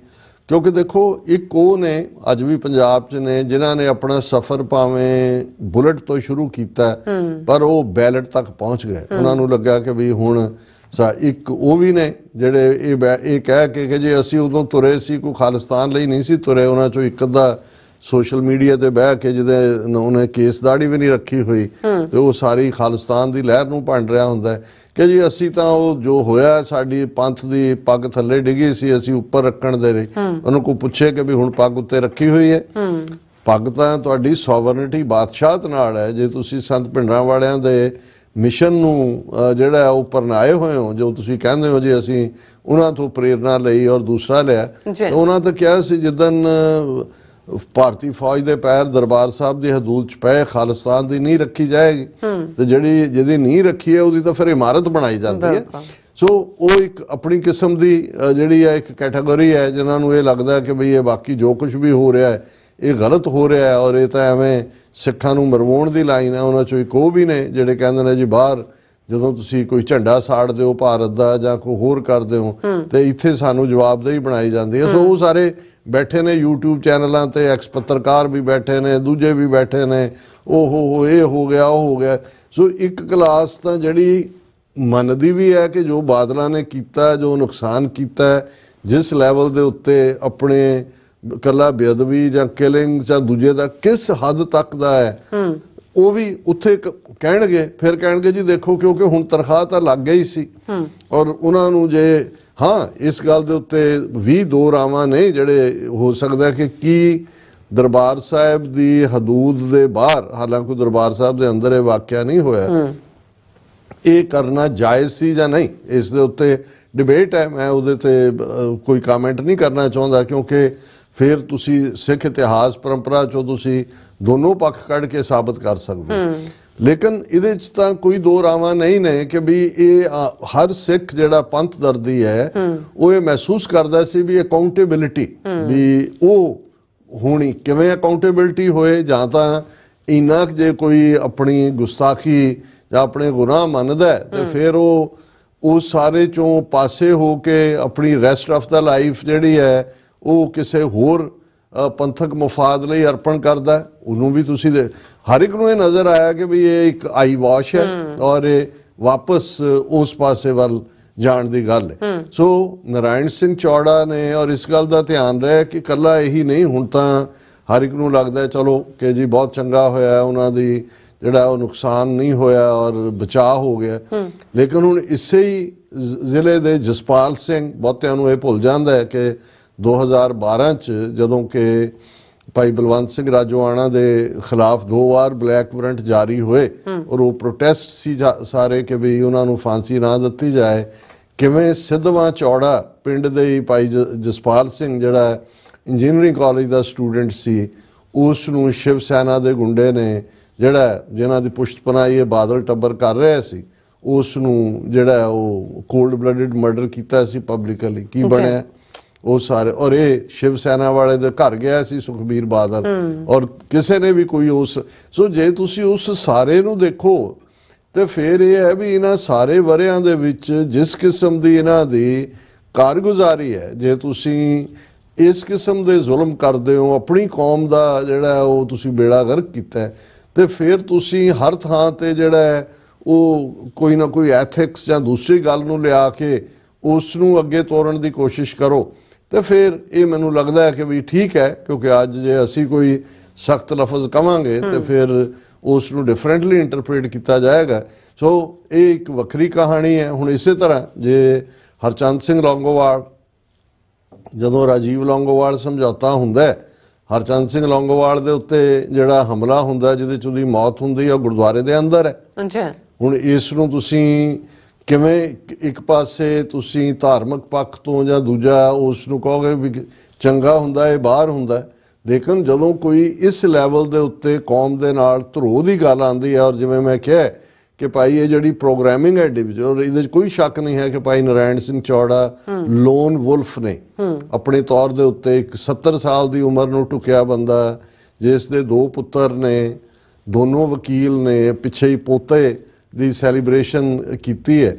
ਕਿਉਂਕਿ ਦੇਖੋ ਇੱਕ ਉਹ ਨੇ ਅੱਜ ਵੀ ਪੰਜਾਬ 'ਚ ਨੇ ਜਿਨ੍ਹਾਂ ਨੇ ਆਪਣਾ ਸਫ਼ਰ ਭਾਵੇਂ ਬੁਲਟ ਤੋਂ ਸ਼ੁਰੂ ਕੀਤਾ ਪਰ ਉਹ ਬੈਲਟ ਤੱਕ ਪਹੁੰਚ ਗਏ। ਉਹਨਾਂ ਨੂੰ ਲੱਗਾ ਕਿ ਵੀ ਹੁਣ ਇੱਕ ਉਹ ਵੀ ਨੇ ਜਿਹੜੇ ਇਹ ਕਹਿ ਕੇ ਕਿ ਜੇ ਅਸੀਂ ਉਦੋਂ ਤੁਰੇ ਸੀ ਕੋਈ ਖਾਲਿਸਤਾਨ ਲਈ ਨਹੀਂ ਸੀ ਤੁਰੇ, ਉਹਨਾਂ 'ਚੋਂ ਇੱਕ ਅੱਧਾ ਸੋਸ਼ਲ ਮੀਡੀਆ ਤੇ ਬਹਿ ਕੇ ਜਿਹਦੇ ਉਹਨੇ ਕੇਸ ਦਾੜੀ ਵੀ ਨਹੀਂ ਰੱਖੀ ਹੋਈ ਤੇ ਉਹ ਸਾਰੀ ਖਾਲਿਸਤਾਨ ਦੀ ਲਹਿਰ ਨੂੰ ਭੰਡ ਰਿਹਾ ਹੁੰਦਾ ਕਿ ਜੀ ਅਸੀਂ ਤਾਂ ਉਹ ਜੋ ਹੋਇਆ ਸਾਡੀ ਪੰਥ ਦੀ ਪੱਗ ਥੱਲੇ ਡਿੱਗੀ ਸੀ ਅਸੀਂ ਉੱਪਰ ਰੱਖਣ ਦੇ ਲਈ। ਉਹਨੂੰ ਕੋਈ ਪੁੱਛੇ ਕਿ ਵੀ ਹੁਣ ਪੱਗ ਉੱਤੇ ਰੱਖੀ ਹੋਈ ਹੈ, ਪੱਗ ਤਾਂ ਤੁਹਾਡੀ ਸੋਵਰਨਿਟੀ ਬਾਦਸ਼ਾਹਤ ਨਾਲ ਹੈ। ਜੇ ਤੁਸੀਂ ਸੰਤ ਭਿੰਡਰਾਂ ਵਾਲਿਆਂ ਦੇ ਮਿਸ਼ਨ ਨੂੰ ਜਿਹੜਾ ਉਹ ਪਰਨਾਏ ਹੋਏ ਹੋ, ਜੋ ਤੁਸੀਂ ਕਹਿੰਦੇ ਹੋ ਜੀ ਅਸੀਂ ਉਹਨਾਂ ਤੋਂ ਪ੍ਰੇਰਨਾ ਲਈ ਔਰ ਦੂਸਰਾ ਲਿਆ, ਉਹਨਾਂ ਤਾਂ ਕਿਹਾ ਸੀ ਜਿੱਦਣ ਭਾਰਤੀ ਫੌਜ ਦੇ ਪੈਰ ਦਰਬਾਰ ਸਾਹਿਬ ਦੀ ਹਦੂਦ 'ਚ ਪਏ ਖਾਲਿਸਤਾਨ ਦੀ ਨੀਂਹ ਰੱਖੀ ਜਾਏਗੀ ਤੇ ਜਿਹਦੀ ਨੀਂਹ ਰੱਖੀ ਹੈ ਉਹਦੀ ਤਾਂ ਫਿਰ ਇਮਾਰਤ ਬਣਾਈ ਜਾਂਦੀ ਹੈ। ਸੋ ਉਹ ਇੱਕ ਆਪਣੀ ਕਿਸਮ ਦੀ ਜਿਹੜੀ ਹੈ ਇੱਕ ਕੈਟਾਗਰੀ ਹੈ ਜਿਨ੍ਹਾਂ ਨੂੰ ਇਹ ਲੱਗਦਾ ਕਿ ਬਈ ਇਹ ਬਾਕੀ ਜੋ ਕੁਝ ਵੀ ਹੋ ਰਿਹਾ ਹੈ ਇਹ ਗਲਤ ਹੋ ਰਿਹਾ ਹੈ ਔਰ ਇਹ ਤਾਂ ਐਵੇਂ ਸਿੱਖਾਂ ਨੂੰ ਮਰਵਾਉਣ ਦੀ ਲਾਈਨ ਹੈ। ਉਹਨਾਂ 'ਚੋਂ ਇੱਕ ਉਹ ਵੀ ਨੇ ਜਿਹੜੇ ਕਹਿੰਦੇ ਨੇ ਜੀ ਬਾਹਰ ਜਦੋਂ ਤੁਸੀਂ ਕੋਈ ਝੰਡਾ ਸਾੜਦੇ ਹੋ ਭਾਰਤ ਦਾ ਜਾਂ ਕੋਈ ਹੋਰ ਕਰਦੇ ਹੋ ਤੇ ਇੱਥੇ ਸਾਨੂੰ ਜਵਾਬਦੇਹੀ ਬਣਾਈ ਜਾਂਦੀ ਹੈ। ਸੋ ਉਹ ਸਾਰੇ ਬੈਠੇ ਨੇ YouTube ਚੈਨਲਾਂ ਤੇ, ਐਕਸ ਪੱਤਰਕਾਰ ਵੀ ਬੈਠੇ ਨੇ, ਦੂਜੇ ਵੀ ਬੈਠੇ ਨੇ, ਉਹ ਇਹ ਹੋ ਗਿਆ ਉਹ ਹੋ ਗਿਆ। ਸੋ ਇੱਕ ਕਲਾਸ ਤਾਂ ਜਿਹੜੀ ਮੰਨਦੀ ਵੀ ਹੈ ਕਿ ਜੋ ਬਾਦਲਾਂ ਨੇ ਕੀਤਾ, ਜੋ ਨੁਕਸਾਨ ਕੀਤਾ, ਜਿਸ ਲੈਵਲ ਦੇ ਉੱਤੇ ਆਪਣੇ ਕੱਲਾ ਬੇਅਦਬੀ ਜਾਂ ਕਿਲਿੰਗ ਜਾਂ ਦੂਜੇ ਦਾ ਕਿਸ ਹੱਦ ਤੱਕ ਦਾ ਹੈ, ਉਹ ਵੀ ਉੱਥੇ ਕਹਿਣਗੇ। ਫਿਰ ਕਹਿਣਗੇ ਜੀ ਦੇਖੋ ਕਿਉਂਕਿ ਹੁਣ ਤਨਖਾਹ ਤਾਂ ਲੱਗ ਗਈ ਸੀ ਔਰ ਉਹਨਾਂ ਨੂੰ ਜੇ ਹਾਂ ਇਸ ਗੱਲ ਦੇ ਉੱਤੇ ਵੀ ਦੋ ਰਾਵਾਂ ਨੇ ਜਿਹੜੇ ਹੋ ਸਕਦਾ ਕਿ ਕੀ ਦਰਬਾਰ ਸਾਹਿਬ ਦੀ ਹਦੂਦ ਦੇ ਬਾਹਰ, ਹਾਲਾਂਕਿ ਦਰਬਾਰ ਸਾਹਿਬ ਦੇ ਅੰਦਰ ਇਹ ਵਾਕਿਆ ਨਹੀਂ ਹੋਇਆ, ਇਹ ਕਰਨਾ ਜਾਇਜ਼ ਸੀ ਜਾਂ ਨਹੀਂ, ਇਸ ਦੇ ਉੱਤੇ ਡਿਬੇਟ ਹੈ। ਮੈਂ ਉਹਦੇ ਤੇ ਕੋਈ ਕਮੈਂਟ ਨਹੀਂ ਕਰਨਾ ਚਾਹੁੰਦਾ, ਕਿਉਂਕਿ ਫਿਰ ਤੁਸੀਂ ਸਿੱਖ ਇਤਿਹਾਸ ਪਰੰਪਰਾ ਚੋਂ ਤੁਸੀਂ ਦੋਨੋਂ ਪੱਖ ਕੱਢ ਕੇ ਸਾਬਤ ਕਰ ਸਕਦੇ ਹੋ। ਲੇਕਿਨ ਇਹਦੇ 'ਚ ਤਾਂ ਕੋਈ ਦੋ ਰਾਵਾਂ ਨਹੀਂ ਨੇ ਕਿ ਵੀ ਇਹ ਹਰ ਸਿੱਖ ਜਿਹੜਾ ਪੰਥ ਦਰਦੀ ਹੈ ਉਹ ਇਹ ਮਹਿਸੂਸ ਕਰਦਾ ਸੀ ਵੀ ਅਕਾਊਂਟੇਬਿਲਿਟੀ ਵੀ ਉਹ ਹੋਣੀ। ਕਿਵੇਂ ਅਕਾਊਂਟੇਬਿਲਿਟੀ ਹੋਏ? ਜਾਂ ਤਾਂ ਇੰਨਾ ਕੁ ਜੇ ਕੋਈ ਆਪਣੀ ਗੁਸਤਾਖੀ ਜਾਂ ਆਪਣੇ ਗੁਨਾਹ ਮੰਨਦਾ ਤੇ ਫਿਰ ਉਹ ਉਸ ਸਾਰੇ ਚੋਂ ਪਾਸੇ ਹੋ ਕੇ ਆਪਣੀ ਰੈਸਟ ਆਫ ਦਾ ਲਾਈਫ ਜਿਹੜੀ ਹੈ ਉਹ ਕਿਸੇ ਹੋਰ ਪੰਥਕ ਮਫਾਦ ਲਈ ਅਰਪਣ ਕਰਦਾ। ਉਹਨੂੰ ਵੀ ਤੁਸੀਂ ਹਰ ਇੱਕ ਨੂੰ ਇਹ ਨਜ਼ਰ ਆਇਆ ਕਿ ਵੀ ਇਹ ਇੱਕ ਆਈ ਵਾਸ਼ ਹੈ ਔਰ ਇਹ ਵਾਪਸ ਉਸ ਪਾਸੇ ਵੱਲ ਜਾਣ ਦੀ ਗੱਲ ਹੈ। ਸੋ ਨਾਰਾਇਣ ਸਿੰਘ ਚੌੜਾ ਨੇ, ਔਰ ਇਸ ਗੱਲ ਦਾ ਧਿਆਨ ਰਿਹਾ ਕਿ ਇਕੱਲਾ ਇਹੀ ਨਹੀਂ, ਹੁਣ ਤਾਂ ਹਰ ਇੱਕ ਨੂੰ ਲੱਗਦਾ ਚਲੋ ਕਿ ਜੀ ਬਹੁਤ ਚੰਗਾ ਹੋਇਆ, ਉਹਨਾਂ ਦੀ ਜਿਹੜਾ ਉਹ ਨੁਕਸਾਨ ਨਹੀਂ ਹੋਇਆ ਔਰ ਬਚਾਅ ਹੋ ਗਿਆ। ਲੇਕਿਨ ਹੁਣ ਇਸੇ ਹੀ ਜ਼ਿਲ੍ਹੇ ਦੇ ਜਸਪਾਲ ਸਿੰਘ, ਬਹੁਤਿਆਂ ਨੂੰ ਇਹ ਭੁੱਲ ਜਾਂਦਾ ਹੈ ਕਿ 2012 ਚ ਜਦੋਂ ਕਿ ਭਾਈ ਬਲਵੰਤ ਸਿੰਘ ਰਾਜੋਆਣਾ ਦੇ ਖਿਲਾਫ 2 ਵਾਰ ਬਲੈਕ ਵਾਰੰਟ ਜਾਰੀ ਹੋਏ ਔਰ ਉਹ ਪ੍ਰੋਟੈਸਟ ਸੀ ਸਾਰੇ ਕਿ ਵੀ ਉਹਨਾਂ ਨੂੰ ਫਾਂਸੀ ਨਾ ਦਿੱਤੀ ਜਾਏ, ਕਿਵੇਂ ਸਿੱਧਵਾਂ ਚੌੜਾ ਪਿੰਡ ਦੇ ਹੀ ਭਾਈ ਜਸਪਾਲ ਸਿੰਘ ਜਿਹੜਾ ਇੰਜੀਨੀਅਰਿੰਗ ਕਾਲਜ ਦਾ ਸਟੂਡੈਂਟ ਸੀ, ਉਸ ਨੂੰ ਸ਼ਿਵ ਸੈਨਾ ਦੇ ਗੁੰਡੇ ਨੇ ਜਿਨ੍ਹਾਂ ਦੀ ਪੁਸ਼ਤਪਨਾਹੀ ਇਹ ਬਾਦਲ ਟੱਬਰ ਕਰ ਰਿਹਾ ਸੀ, ਉਸ ਨੂੰ ਜਿਹੜਾ ਉਹ ਕੋਲਡ ਬਲੱਡਡ ਮਰਡਰ ਕੀਤਾ ਸੀ ਪਬਲਿਕਲੀ। ਕੀ ਬਣਿਆ ਉਹ ਸਾਰੇ, ਔਰ ਇਹ ਸ਼ਿਵ ਸੈਨਾ ਵਾਲੇ ਦੇ ਘਰ ਗਿਆ ਸੀ ਸੁਖਬੀਰ ਬਾਦਲ, ਔਰ ਕਿਸੇ ਨੇ ਵੀ ਕੋਈ ਸੋ ਜੇ ਤੁਸੀਂ ਉਸ ਸਾਰੇ ਨੂੰ ਦੇਖੋ ਤੇ ਫਿਰ ਇਹ ਹੈ ਵੀ ਇਹਨਾਂ ਸਾਰੇ ਵਰਿਆਂ ਦੇ ਵਿੱਚ ਜਿਸ ਕਿਸਮ ਦੀ ਇਹਨਾਂ ਦੀ ਕਾਰਗੁਜ਼ਾਰੀ ਹੈ, ਜੇ ਤੁਸੀਂ ਇਸ ਕਿਸਮ ਦੇ ਜ਼ੁਲਮ ਕਰਦੇ ਹੋ, ਆਪਣੀ ਕੌਮ ਦਾ ਜਿਹੜਾ ਉਹ ਤੁਸੀਂ ਬੇੜਾ ਗਰਕ ਕੀਤਾ, ਤੇ ਫਿਰ ਤੁਸੀਂ ਹਰ ਥਾਂ ਤੇ ਜਿਹੜਾ ਉਹ ਕੋਈ ਨਾ ਕੋਈ ਐਥਿਕਸ ਜਾਂ ਦੂਸਰੀ ਗੱਲ ਨੂੰ ਲਿਆ ਕੇ ਉਸ ਨੂੰ ਅੱਗੇ ਤੋਰਨ ਦੀ ਕੋਸ਼ਿਸ਼ ਕਰੋ, ਤੇ ਫਿਰ ਇਹ ਮੈਨੂੰ ਲੱਗਦਾ ਹੈ ਕਿ ਵੀ ਠੀਕ ਹੈ, ਕਿਉਂਕਿ ਅੱਜ ਜੇ ਅਸੀਂ ਕੋਈ ਸਖਤ ਲਫ਼ਜ਼ ਕਵਾਂਗੇ ਤੇ ਫਿਰ ਉਸ ਨੂੰ ਡਿਫਰੈਂਟਲੀ ਇੰਟਰਪ੍ਰੀਟ ਕੀਤਾ ਜਾਏਗਾ। ਸੋ ਇਹ ਇੱਕ ਵੱਖਰੀ ਕਹਾਣੀ ਹੈ। ਹੁਣ ਇਸੇ ਤਰ੍ਹਾਂ ਜੇ ਹਰਚੰਦ ਸਿੰਘ ਲੌਂਗੋਵਾਲ, ਜਦੋਂ ਰਾਜੀਵ ਲੌਂਗੋਵਾਲ ਸਮਝੌਤਾ ਹੁੰਦਾ, ਹਰਚੰਦ ਸਿੰਘ ਲੌਂਗੋਵਾਲ ਦੇ ਉੱਤੇ ਜਿਹੜਾ ਹਮਲਾ ਹੁੰਦਾ ਜਿਹਦੇ 'ਚ ਉਹਦੀ ਮੌਤ ਹੁੰਦੀ ਹੈ, ਉਹ ਗੁਰਦੁਆਰੇ ਦੇ ਅੰਦਰ ਹੈ। ਹੁਣ ਇਸ ਨੂੰ ਤੁਸੀਂ ਕਿਵੇਂ ਇੱਕ ਪਾਸੇ ਤੁਸੀਂ ਧਾਰਮਿਕ ਪੱਖ ਤੋਂ ਜਾਂ ਦੂਜਾ ਉਸ ਨੂੰ ਕਹੋਗੇ ਵੀ ਚੰਗਾ ਹੁੰਦਾ ਇਹ ਬਾਹਰ ਹੁੰਦਾ, ਲੇਕਿਨ ਜਦੋਂ ਕੋਈ ਇਸ ਲੈਵਲ ਦੇ ਉੱਤੇ ਕੌਮ ਦੇ ਨਾਲ ਧਰੋ ਦੀ ਗੱਲ ਆਉਂਦੀ ਹੈ, ਔਰ ਜਿਵੇਂ ਮੈਂ ਕਿਹਾ ਕਿ ਭਾਈ ਇਹ ਜਿਹੜੀ ਪ੍ਰੋਗਰਾਮਿੰਗ ਹੈ ਡਿਵੀਜ਼ਨ, ਇਹਦੇ 'ਚ ਕੋਈ ਸ਼ੱਕ ਨਹੀਂ ਹੈ ਕਿ ਭਾਈ ਨਾਰਾਇਣ ਸਿੰਘ ਚੌੜਾ ਲੋਨ ਵੁਲਫ ਨੇ ਆਪਣੇ ਤੌਰ ਦੇ ਉੱਤੇ। ਇੱਕ 70 ਸਾਲ ਦੀ ਉਮਰ ਨੂੰ ਢੁਕਿਆ ਬੰਦਾ, ਜਿਸ ਦੇ 2 ਪੁੱਤਰ ਨੇ, ਦੋਨੋਂ ਵਕੀਲ ਨੇ, ਪਿੱਛੇ ਹੀ ਪੋਤੇ ਦੀ ਸੈਲੀਬ੍ਰੇਸ਼ਨ ਕੀਤੀ ਹੈ।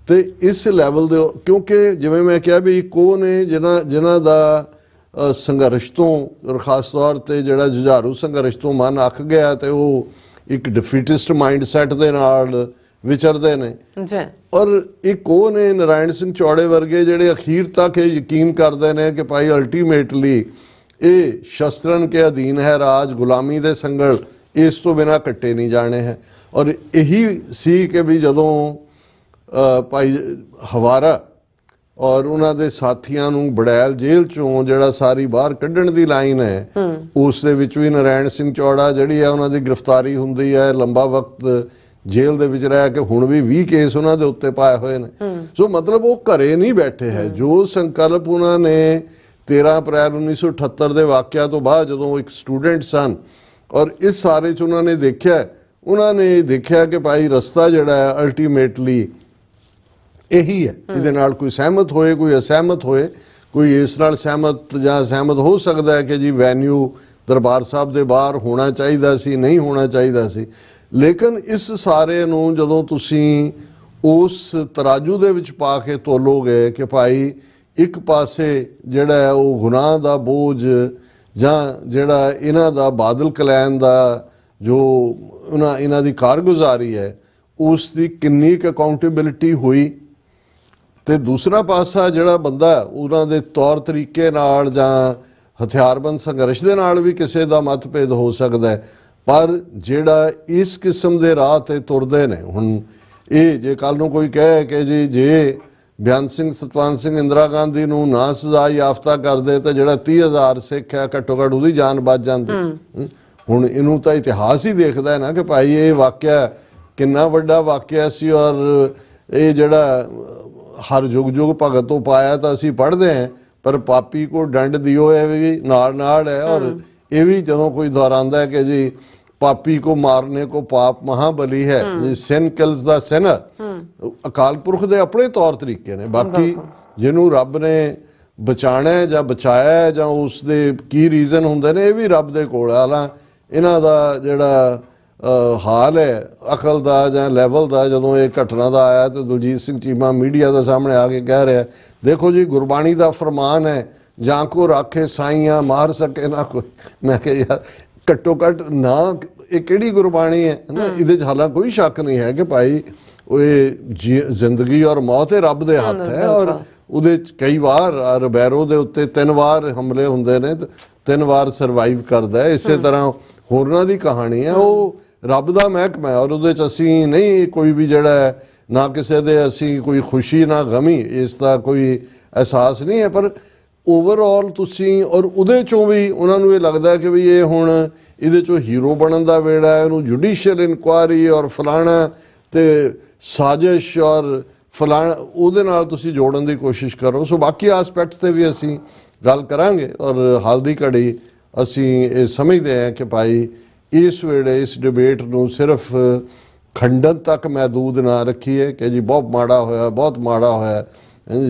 ਤੇ ਇਸ ਲੈਵਲ ਦੇ, ਕਿਉਂਕਿ ਜਿਵੇਂ ਮੈਂ ਕਿਹਾ ਵੀ ਇੱਕ ਉਹ ਨੇ ਜਿਨ੍ਹਾਂ ਦਾ ਸੰਘਰਸ਼ ਤੋਂ, ਖਾਸ ਤੌਰ ਤੇ ਜਿਹੜਾ ਜੁਝਾਰੂ ਸੰਘਰਸ਼ ਤੋਂ ਮਨ ਅੱਕ ਗਿਆ ਤੇ ਉਹ ਇੱਕ ਡਿਫੀਟਿਸਟ ਮਾਈਂਡ ਸੈਟ ਦੇ ਨਾਲ ਵਿਚਰਦੇ ਨੇ, ਔਰ ਇੱਕ ਉਹ ਨੇ ਨਾਰਾਇਣ ਸਿੰਘ ਚੌੜੇ ਵਰਗੇ ਜਿਹੜੇ ਅਖੀਰ ਤੱਕ ਇਹ ਯਕੀਨ ਕਰਦੇ ਨੇ ਕਿ ਭਾਈ ਅਲਟੀਮੇਟਲੀ ਇਹ ਸ਼ਸਤਰਨ ਕੇ ਅਧੀਨ ਹੈ ਰਾਜ, ਗੁਲਾਮੀ ਦੇ ਸੰਗਲ ਇਸ ਤੋਂ ਬਿਨਾਂ ਕੱਟੇ ਨਹੀਂ ਜਾਣੇ ਹੈ। ਔਰ ਇਹੀ ਸੀ ਕਿ ਵੀ ਜਦੋਂ ਭਾਈ ਹਵਾਰਾ ਔਰ ਉਹਨਾਂ ਦੇ ਸਾਥੀਆਂ ਨੂੰ ਬੜੈਲ ਜੇਲ੍ਹ ਚੋਂ ਜਿਹੜਾ ਸਾਰੀ ਬਾਹਰ ਕੱਢਣ ਦੀ ਲਾਈਨ ਹੈ, ਉਸ ਦੇ ਵਿੱਚ ਵੀ ਨਾਰਾਇਣ ਸਿੰਘ ਚੌੜਾ ਜਿਹੜੀ ਹੈ ਉਹਨਾਂ ਦੀ ਗ੍ਰਿਫਤਾਰੀ ਹੁੰਦੀ ਹੈ, ਲੰਬਾ ਵਕਤ ਜੇਲ੍ਹ ਦੇ ਵਿੱਚ ਰਹਿ ਕੇ ਹੁਣ ਵੀ 20 ਕੇਸ ਉਹਨਾਂ ਦੇ ਉੱਤੇ ਪਾਏ ਹੋਏ ਨੇ। ਸੋ ਮਤਲਬ ਉਹ ਘਰੇ ਨਹੀਂ ਬੈਠੇ ਹੈ। ਜੋ ਸੰਕਲਪ ਉਹਨਾਂ ਨੇ 13 ਅਪ੍ਰੈਲ 1978 ਦੇ ਵਾਕਿਆ ਤੋਂ ਬਾਅਦ ਜਦੋਂ ਇੱਕ ਸਟੂਡੈਂਟ ਸਨ, ਔਰ ਇਸ ਸਾਰੇ 'ਚ ਉਹਨਾਂ ਨੇ ਦੇਖਿਆ ਕਿ ਭਾਈ ਰਸਤਾ ਜਿਹੜਾ ਹੈ ਅਲਟੀਮੇਟਲੀ ਇਹੀ ਹੈ। ਇਹਦੇ ਨਾਲ ਕੋਈ ਸਹਿਮਤ ਹੋਏ, ਕੋਈ ਅਸਹਿਮਤ ਹੋਏ, ਕੋਈ ਇਸ ਨਾਲ ਸਹਿਮਤ ਹੋ ਸਕਦਾ ਹੈ ਕਿ ਜੀ ਵੈਨਿਊ ਦਰਬਾਰ ਸਾਹਿਬ ਦੇ ਬਾਹਰ ਹੋਣਾ ਚਾਹੀਦਾ ਸੀ, ਨਹੀਂ ਹੋਣਾ ਚਾਹੀਦਾ ਸੀ, ਲੇਕਿਨ ਇਸ ਸਾਰੇ ਨੂੰ ਜਦੋਂ ਤੁਸੀਂ ਉਸ ਤਰਾਜੂ ਦੇ ਵਿੱਚ ਪਾ ਕੇ ਤੋਲੋਗੇ ਕਿ ਭਾਈ ਇੱਕ ਪਾਸੇ ਜਿਹੜਾ ਹੈ ਉਹ ਗੁਨਾਹ ਦਾ ਬੋਝ ਜਾਂ ਜਿਹੜਾ ਇਹਨਾਂ ਦਾ ਬਾਦਲ ਕਲੈਨ ਦਾ ਜੋ ਇਹਨਾਂ ਦੀ ਕਾਰਗੁਜ਼ਾਰੀ ਹੈ ਉਸ ਦੀ ਕਿੰਨੀ ਕੁ ਅਕਾਊਂਟੇਬਿਲਿਟੀ ਹੋਈ, ਤੇ ਦੂਸਰਾ ਪਾਸਾ ਜਿਹੜਾ ਬੰਦਾ ਉਹਨਾਂ ਦੇ ਤੌਰ ਤਰੀਕੇ ਨਾਲ ਜਾਂ ਹਥਿਆਰਬੰਦ ਸੰਘਰਸ਼ ਦੇ ਨਾਲ ਵੀ ਕਿਸੇ ਦਾ ਮਤਭੇਦ ਹੋ ਸਕਦਾ ਹੈ, ਪਰ ਜਿਹੜਾ ਇਸ ਕਿਸਮ ਦੇ ਰਾਹ ਤੇ ਤੁਰਦੇ ਨੇ, ਹੁਣ ਇਹ ਜੇ ਕੱਲ ਨੂੰ ਕੋਈ ਕਹੇ ਕਿ ਜੀ ਜੇ ਬਿਆਨ ਸਿੰਘ, ਸਤਵੰਤ ਸਿੰਘ, ਇੰਦਰਾ ਗਾਂਧੀ ਨੂੰ ਨਾ ਸਜ਼ਾ ਯਾਫਤਾ ਕਰਦੇ ਤਾਂ ਜਿਹੜਾ 30,000 ਸਿੱਖ ਹੈ ਘੱਟੋ ਘੱਟ ਉਹਦੀ ਜਾਨ ਬਚ ਜਾਂਦੀ। ਹੁਣ ਇਹਨੂੰ ਤਾਂ ਇਤਿਹਾਸ ਹੀ ਦੇਖਦਾ ਹੈ ਨਾ ਕਿ ਭਾਈ ਇਹ ਵਾਕਿਆ ਕਿੰਨਾ ਵੱਡਾ ਵਾਕਿਆ ਸੀ। ਔਰ ਇਹ ਜਿਹੜਾ ਹਰ ਜੁਗ ਜੁਗ ਭਗਤ ਤੋਂ ਪਾਇਆ ਤਾਂ ਅਸੀਂ ਪੜ੍ਹਦੇ ਹਾਂ, ਪਰ ਪਾਪੀ ਕੋ ਡੰਡ ਦਿਓ ਇਹ ਵੀ ਨਾਲ ਹੈ। ਔਰ ਇਹ ਵੀ ਜਦੋਂ ਕੋਈ ਦੁਹਰਾਉਂਦਾ ਹੈ ਕਿ ਜੀ ਪਾਪੀ को मारने को पाप महाबली है, सिन किल्स द सिनर। अकाल पुरख ਦੇ ਆਪਣੇ ਤੌਰ ਤਰੀਕੇ ਨੇ। ਬਾਕੀ ਜਿਹਨੂੰ ਰੱਬ ਨੇ ਬਚਾਣਾ ਹੈ ਜਾਂ ਬਚਾਇਆ ਹੈ ਜਾਂ ਉਸ ਦੇ ਕੀ ਰੀਜ਼ਨ ਹੁੰਦੇ ਨੇ, ਇਹ ਵੀ ਰੱਬ ਦੇ ਕੋਲ ਆ। ਹਾਲਾਂ ਇਹਨਾਂ ਦਾ ਜਿਹੜਾ ਹਾਲ ਹੈ ਅਕਲ ਦਾ ਜਾਂ ਲੈਵਲ ਦਾ, ਜਦੋਂ ਇਹ ਘਟਨਾ ਦਾ ਆਇਆ ਤੇ ਦਲਜੀਤ ਸਿੰਘ ਚੀਮਾ ਮੀਡੀਆ ਦੇ ਸਾਹਮਣੇ ਆ ਕੇ ਕਹਿ ਰਿਹਾ, ਦੇਖੋ ਜੀ ਗੁਰਬਾਣੀ ਦਾ ਫਰਮਾਨ ਹੈ, ਜਾਂ ਕੋ ਰਾਖੇ ਸਾਈਆਂ ਮਾਰ ਸਕੇ ਨਾ ਕੋਈ। ਮੈਂ ਕਿਹਾ ਯਾਰ ਘੱਟੋ ਘੱਟ ਨਾ ਇਹ ਕਿਹੜੀ ਗੁਰਬਾਣੀ ਹੈ ਨਾ, ਇਹਦੇ 'ਚ ਹਾਲਾਂ ਕੋਈ ਸ਼ੱਕ ਨਹੀਂ ਹੈ ਕਿ ਭਾਈ ਉਹ ਜ਼ਿੰਦਗੀ ਔਰ ਮੌਤ ਇਹ ਰੱਬ ਦੇ ਹੱਥ ਹੈ। ਔਰ ਉਹਦੇ 'ਚ ਕਈ ਵਾਰ ਰਬੈਰੋ ਦੇ ਉੱਤੇ 3 ਵਾਰ ਹਮਲੇ ਹੁੰਦੇ ਨੇ, 3 ਵਾਰ ਸਰਵਾਈਵ ਕਰਦਾ ਹੈ। ਇਸੇ ਤਰ੍ਹਾਂ ਹੋਰਨਾਂ ਦੀ ਕਹਾਣੀ ਹੈ। ਉਹ ਰੱਬ ਦਾ ਮਹਿਕਮਾ ਹੈ ਔਰ ਉਹਦੇ 'ਚ ਅਸੀਂ ਨਹੀਂ ਕੋਈ ਵੀ ਜਿਹੜਾ ਹੈ, ਨਾ ਕਿਸੇ ਦੇ ਅਸੀਂ ਕੋਈ ਖੁਸ਼ੀ ਨਾ ਗਮੀ, ਇਸ ਦਾ ਕੋਈ ਅਹਿਸਾਸ ਨਹੀਂ ਹੈ। ਪਰ ਓਵਰਆਲ ਤੁਸੀਂ ਔਰ ਉਹਦੇ 'ਚੋਂ ਵੀ ਉਹਨਾਂ ਨੂੰ ਇਹ ਲੱਗਦਾ ਕਿ ਵੀ ਇਹ ਹੁਣ ਇਹਦੇ 'ਚੋਂ ਹੀਰੋ ਬਣਨ ਦਾ ਵੇੜਾ ਹੈ, ਇਹਨੂੰ ਜੁਡੀਸ਼ੀਅਲ ਇਨਕੁਆਇਰੀ ਔਰ ਫਲਾਣਾ ਤੇ ਸਾਜ਼ਿਸ਼ ਔਰ ਫਲਾਣਾ ਉਹਦੇ ਨਾਲ ਤੁਸੀਂ ਜੋੜਨ ਦੀ ਕੋਸ਼ਿਸ਼ ਕਰੋ। ਸੋ ਬਾਕੀ ਆਸਪੈਕਟਸ 'ਤੇ ਵੀ ਅਸੀਂ ਗੱਲ ਕਰਾਂਗੇ। ਔਰ ਹਾਲ ਦੀ ਘੜੀ ਅਸੀਂ ਇਹ ਸਮਝਦੇ ਹਾਂ ਕਿ ਭਾਈ ਇਸ ਵੇਲੇ ਇਸ ਡਿਬੇਟ ਨੂੰ ਸਿਰਫ ਖੰਡਨ ਤੱਕ ਮਹਿਦੂਦ ਨਾ ਰੱਖੀਏ ਕਿ ਜੀ ਬਹੁਤ ਮਾੜਾ ਹੋਇਆ, ਬਹੁਤ ਮਾੜਾ ਹੋਇਆ,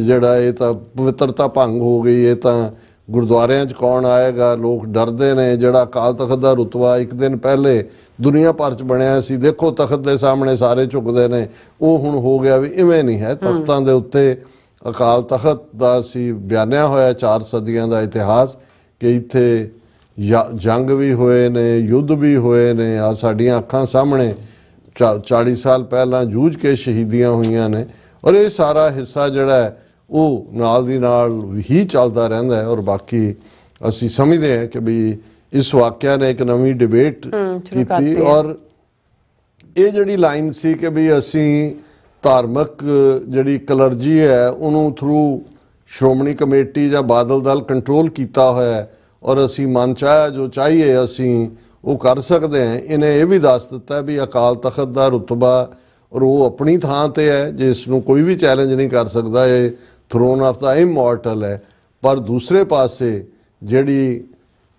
ਜਿਹੜਾ ਇਹ ਤਾਂ ਪਵਿੱਤਰਤਾ ਭੰਗ ਹੋ ਗਈ, ਇਹ ਤਾਂ ਗੁਰਦੁਆਰਿਆਂ 'ਚ ਕੌਣ ਆਏਗਾ, ਲੋਕ ਡਰਦੇ ਨੇ। ਜਿਹੜਾ ਅਕਾਲ ਤਖਤ ਦਾ ਰੁਤਬਾ ਇੱਕ ਦਿਨ ਪਹਿਲੇ ਦੁਨੀਆ ਭਰ 'ਚ ਬਣਿਆ ਸੀ, ਦੇਖੋ ਤਖਤ ਦੇ ਸਾਹਮਣੇ ਸਾਰੇ ਝੁਕਦੇ ਨੇ, ਉਹ ਹੁਣ ਹੋ ਗਿਆ ਵੀ ਇਵੇਂ ਨਹੀਂ ਹੈ। ਤਖਤਾਂ ਦੇ ਉੱਤੇ ਅਕਾਲ ਤਖਤ ਦਾ ਸੀ ਬਿਆਨਿਆ ਹੋਇਆ 4 ਸਦੀਆਂ ਦਾ ਇਤਿਹਾਸ ਕਿ ਇੱਥੇ ਜੰਗ ਵੀ ਹੋਏ ਨੇ, ਯੁੱਧ ਵੀ ਹੋਏ ਨੇ। ਆ ਸਾਡੀਆਂ ਅੱਖਾਂ ਸਾਹਮਣੇ 40 ਸਾਲ ਪਹਿਲਾਂ ਜੂਝ ਕੇ ਸ਼ਹੀਦੀਆਂ ਹੋਈਆਂ ਨੇ। ਔਰ ਇਹ ਸਾਰਾ ਹਿੱਸਾ ਜਿਹੜਾ ਹੈ ਉਹ ਨਾਲ ਦੀ ਨਾਲ ਹੀ ਚੱਲਦਾ ਰਹਿੰਦਾ ਹੈ। ਔਰ ਬਾਕੀ ਅਸੀਂ ਸਮਝਦੇ ਹਾਂ ਕਿ ਵੀ ਇਸ ਵਾਕਿਆ ਨੇ ਇੱਕ ਨਵੀਂ ਡਿਬੇਟ ਕੀਤੀ। ਔਰ ਇਹ ਜਿਹੜੀ ਲਾਈਨ ਸੀ ਕਿ ਵੀ ਅਸੀਂ ਧਾਰਮਿਕ ਜਿਹੜੀ ਕਲਰਜੀ ਹੈ ਉਹਨੂੰ ਥਰੂ ਸ਼੍ਰੋਮਣੀ ਕਮੇਟੀ ਜਾਂ ਬਾਦਲ ਦਲ ਕੰਟਰੋਲ ਕੀਤਾ ਹੋਇਆ ਹੈ ਔਰ ਅਸੀਂ ਮਨ ਚਾਹਿਆ ਜੋ ਚਾਹੀਏ ਅਸੀਂ ਉਹ ਕਰ ਸਕਦੇ ਹਾਂ। ਇਹਨੇ ਇਹ ਵੀ ਦੱਸ ਦਿੱਤਾ ਵੀ ਅਕਾਲ ਤਖਤ ਦਾ ਰੁਤਬਾ ਔਰ ਉਹ ਆਪਣੀ ਥਾਂ ਤੇ ਹੈ, ਜਿਸ ਨੂੰ ਕੋਈ ਵੀ ਚੈਲੰਜ ਨਹੀਂ ਕਰ ਸਕਦਾ। ਇਹ ਥਰੋਨ ਆਫ ਦਾ ਇਮੋਰਟਲ ਹੈ। ਪਰ ਦੂਸਰੇ ਪਾਸੇ ਜਿਹੜੀ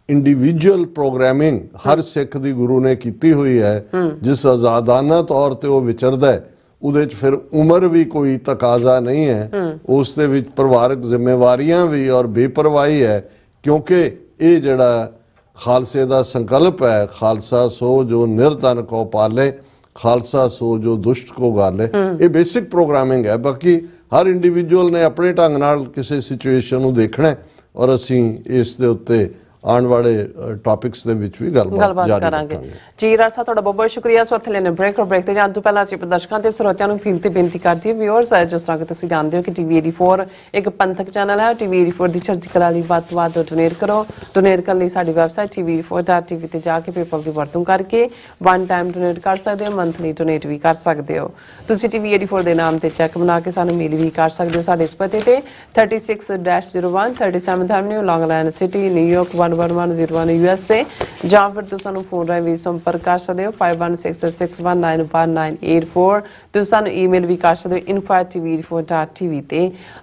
ਇੰਡੀਵਿਜੂਅਲ ਪ੍ਰੋਗਰਾਮਿੰਗ ਹਰ ਸਿੱਖ ਦੀ ਗੁਰੂ ਨੇ ਕੀਤੀ ਹੋਈ ਹੈ, ਜਿਸ ਆਜ਼ਾਦਾਨਾ ਤੌਰ ਤੇ ਉਹ ਵਿਚਰਦਾ ਹੈ, ਉਹਦੇ 'ਚ ਫਿਰ ਉਮਰ ਵੀ ਕੋਈ ਤਕਾਜ਼ਾ ਨਹੀਂ ਹੈ। ਉਸ ਦੇ ਵਿੱਚ ਪਰਿਵਾਰਕ ਜ਼ਿੰਮੇਵਾਰੀਆਂ ਵੀ ਔਰ ਬੇਪਰਵਾਹੀ ਹੈ, ਕਿਉਂਕਿ ਇਹ ਜਿਹੜਾ ਖਾਲਸੇ ਦਾ ਸੰਕਲਪ ਹੈ, ਖਾਲਸਾ ਸੋ ਜੋ ਨਿਰਧਨ ਕੋ ਪਾਲੇ, ਖਾਲਸਾ ਸੋ ਜੋ ਦੁਸ਼ਟ ਕੋ ਗਾਲੇ, ਇਹ ਬੇਸਿਕ ਪ੍ਰੋਗਰਾਮਿੰਗ ਹੈ। ਬਾਕੀ ਹਰ ਇੰਡੀਵਿਜੂਅਲ ਨੇ ਆਪਣੇ ਢੰਗ ਨਾਲ ਕਿਸੇ ਸਿਚੁਏਸ਼ਨ ਨੂੰ ਦੇਖਣਾ ਔਰ ਅਸੀਂ ਇਸ ਦੇ ਉੱਤੇ ਆਉਣ ਵਾਲੇ ਟੌਪਿਕਸ ਦੇ ਵਿੱਚ ਵੀ ਗੱਲਬਾਤ ਜਾਰੀ ਕਰਾਂਗੇ। ਜੀ ਰਾਜ ਸਾਹਿਬ ਤੁਹਾਡਾ ਬਹੁਤ ਬਹੁਤ ਸ਼ੁਕਰੀਆ। ਸੋ ਇੱਥੇ ਲੈਣੇ ਬ੍ਰੇਕ ਤੇ ਜਾਣ ਤੋਂ ਪਹਿਲਾਂ ਅਸੀਂ ਦਰਸ਼ਕਾਂ ਤੇ ਸਰੋਤਿਆਂ ਨੂੰ ਫੀਲ ਤੇ ਬੇਨਤੀ ਕਰਦੀ ਹਾਂ ਵਿਊਅਰਸ, ਜਿਸ ਤਰ੍ਹਾਂ ਕਿ ਤੁਸੀਂ ਜਾਣਦੇ ਹੋ ਕਿ TV 84 ਇੱਕ ਪੰਥਕ ਚੈਨਲ ਹੈ। TV 84 ਦੀ ਚੜ੍ਹਦੀ ਕਲਾ ਲਈ ਵੱਧ ਤੋਂ ਵੱਧ ਡੋਨੇਟ ਕਰੋ। ਡੋਨੇਟ ਕਰਨ ਲਈ ਸਾਡੀ ਵੈਬਸਾਈਟ tv84.tv ਤੇ ਜਾ ਕੇ ਪੇਪਲ ਦੀ ਵਰਤੋਂ ਕਰਕੇ ਵਨ ਟਾਈਮ ਡੋਨੇਟ ਕਰ ਸਕਦੇ ਹੋ, ਮੰਥਲੀ ਡੋਨੇਟ ਵੀ ਕਰ ਸਕਦੇ ਹੋ। ਤੁਸੀਂ TV 84 ਦੇ ਨਾਮ ਤੇ ਚੈੱਕ ਬਣਾ ਕੇ ਸਾਨੂੰ ਮੇਲ ਵੀ ਕਰ ਸਕਦੇ ਹੋ ਸਾਡੇ ਇਸ ਪਤੇ ਤੇ 36-01 37th Avenue, Long Island City, New York 11101 USA, ਜਾਂ ਫਿਰ ਤੁਸੀਂ ਸਾਨੂੰ ਫੋਨ ਰਾਹੀਂ ਵੀ ਸੰਪਰਕ ਕਰ ਸਕਦੇ ਹੋ 5166191984। ਤੁਸੀਂ ਸਾਨੂੰ ਈਮੇਲ ਵੀ ਕਰ ਸਕਦੇ ਹੋ info@tv84.tv ਤੇ।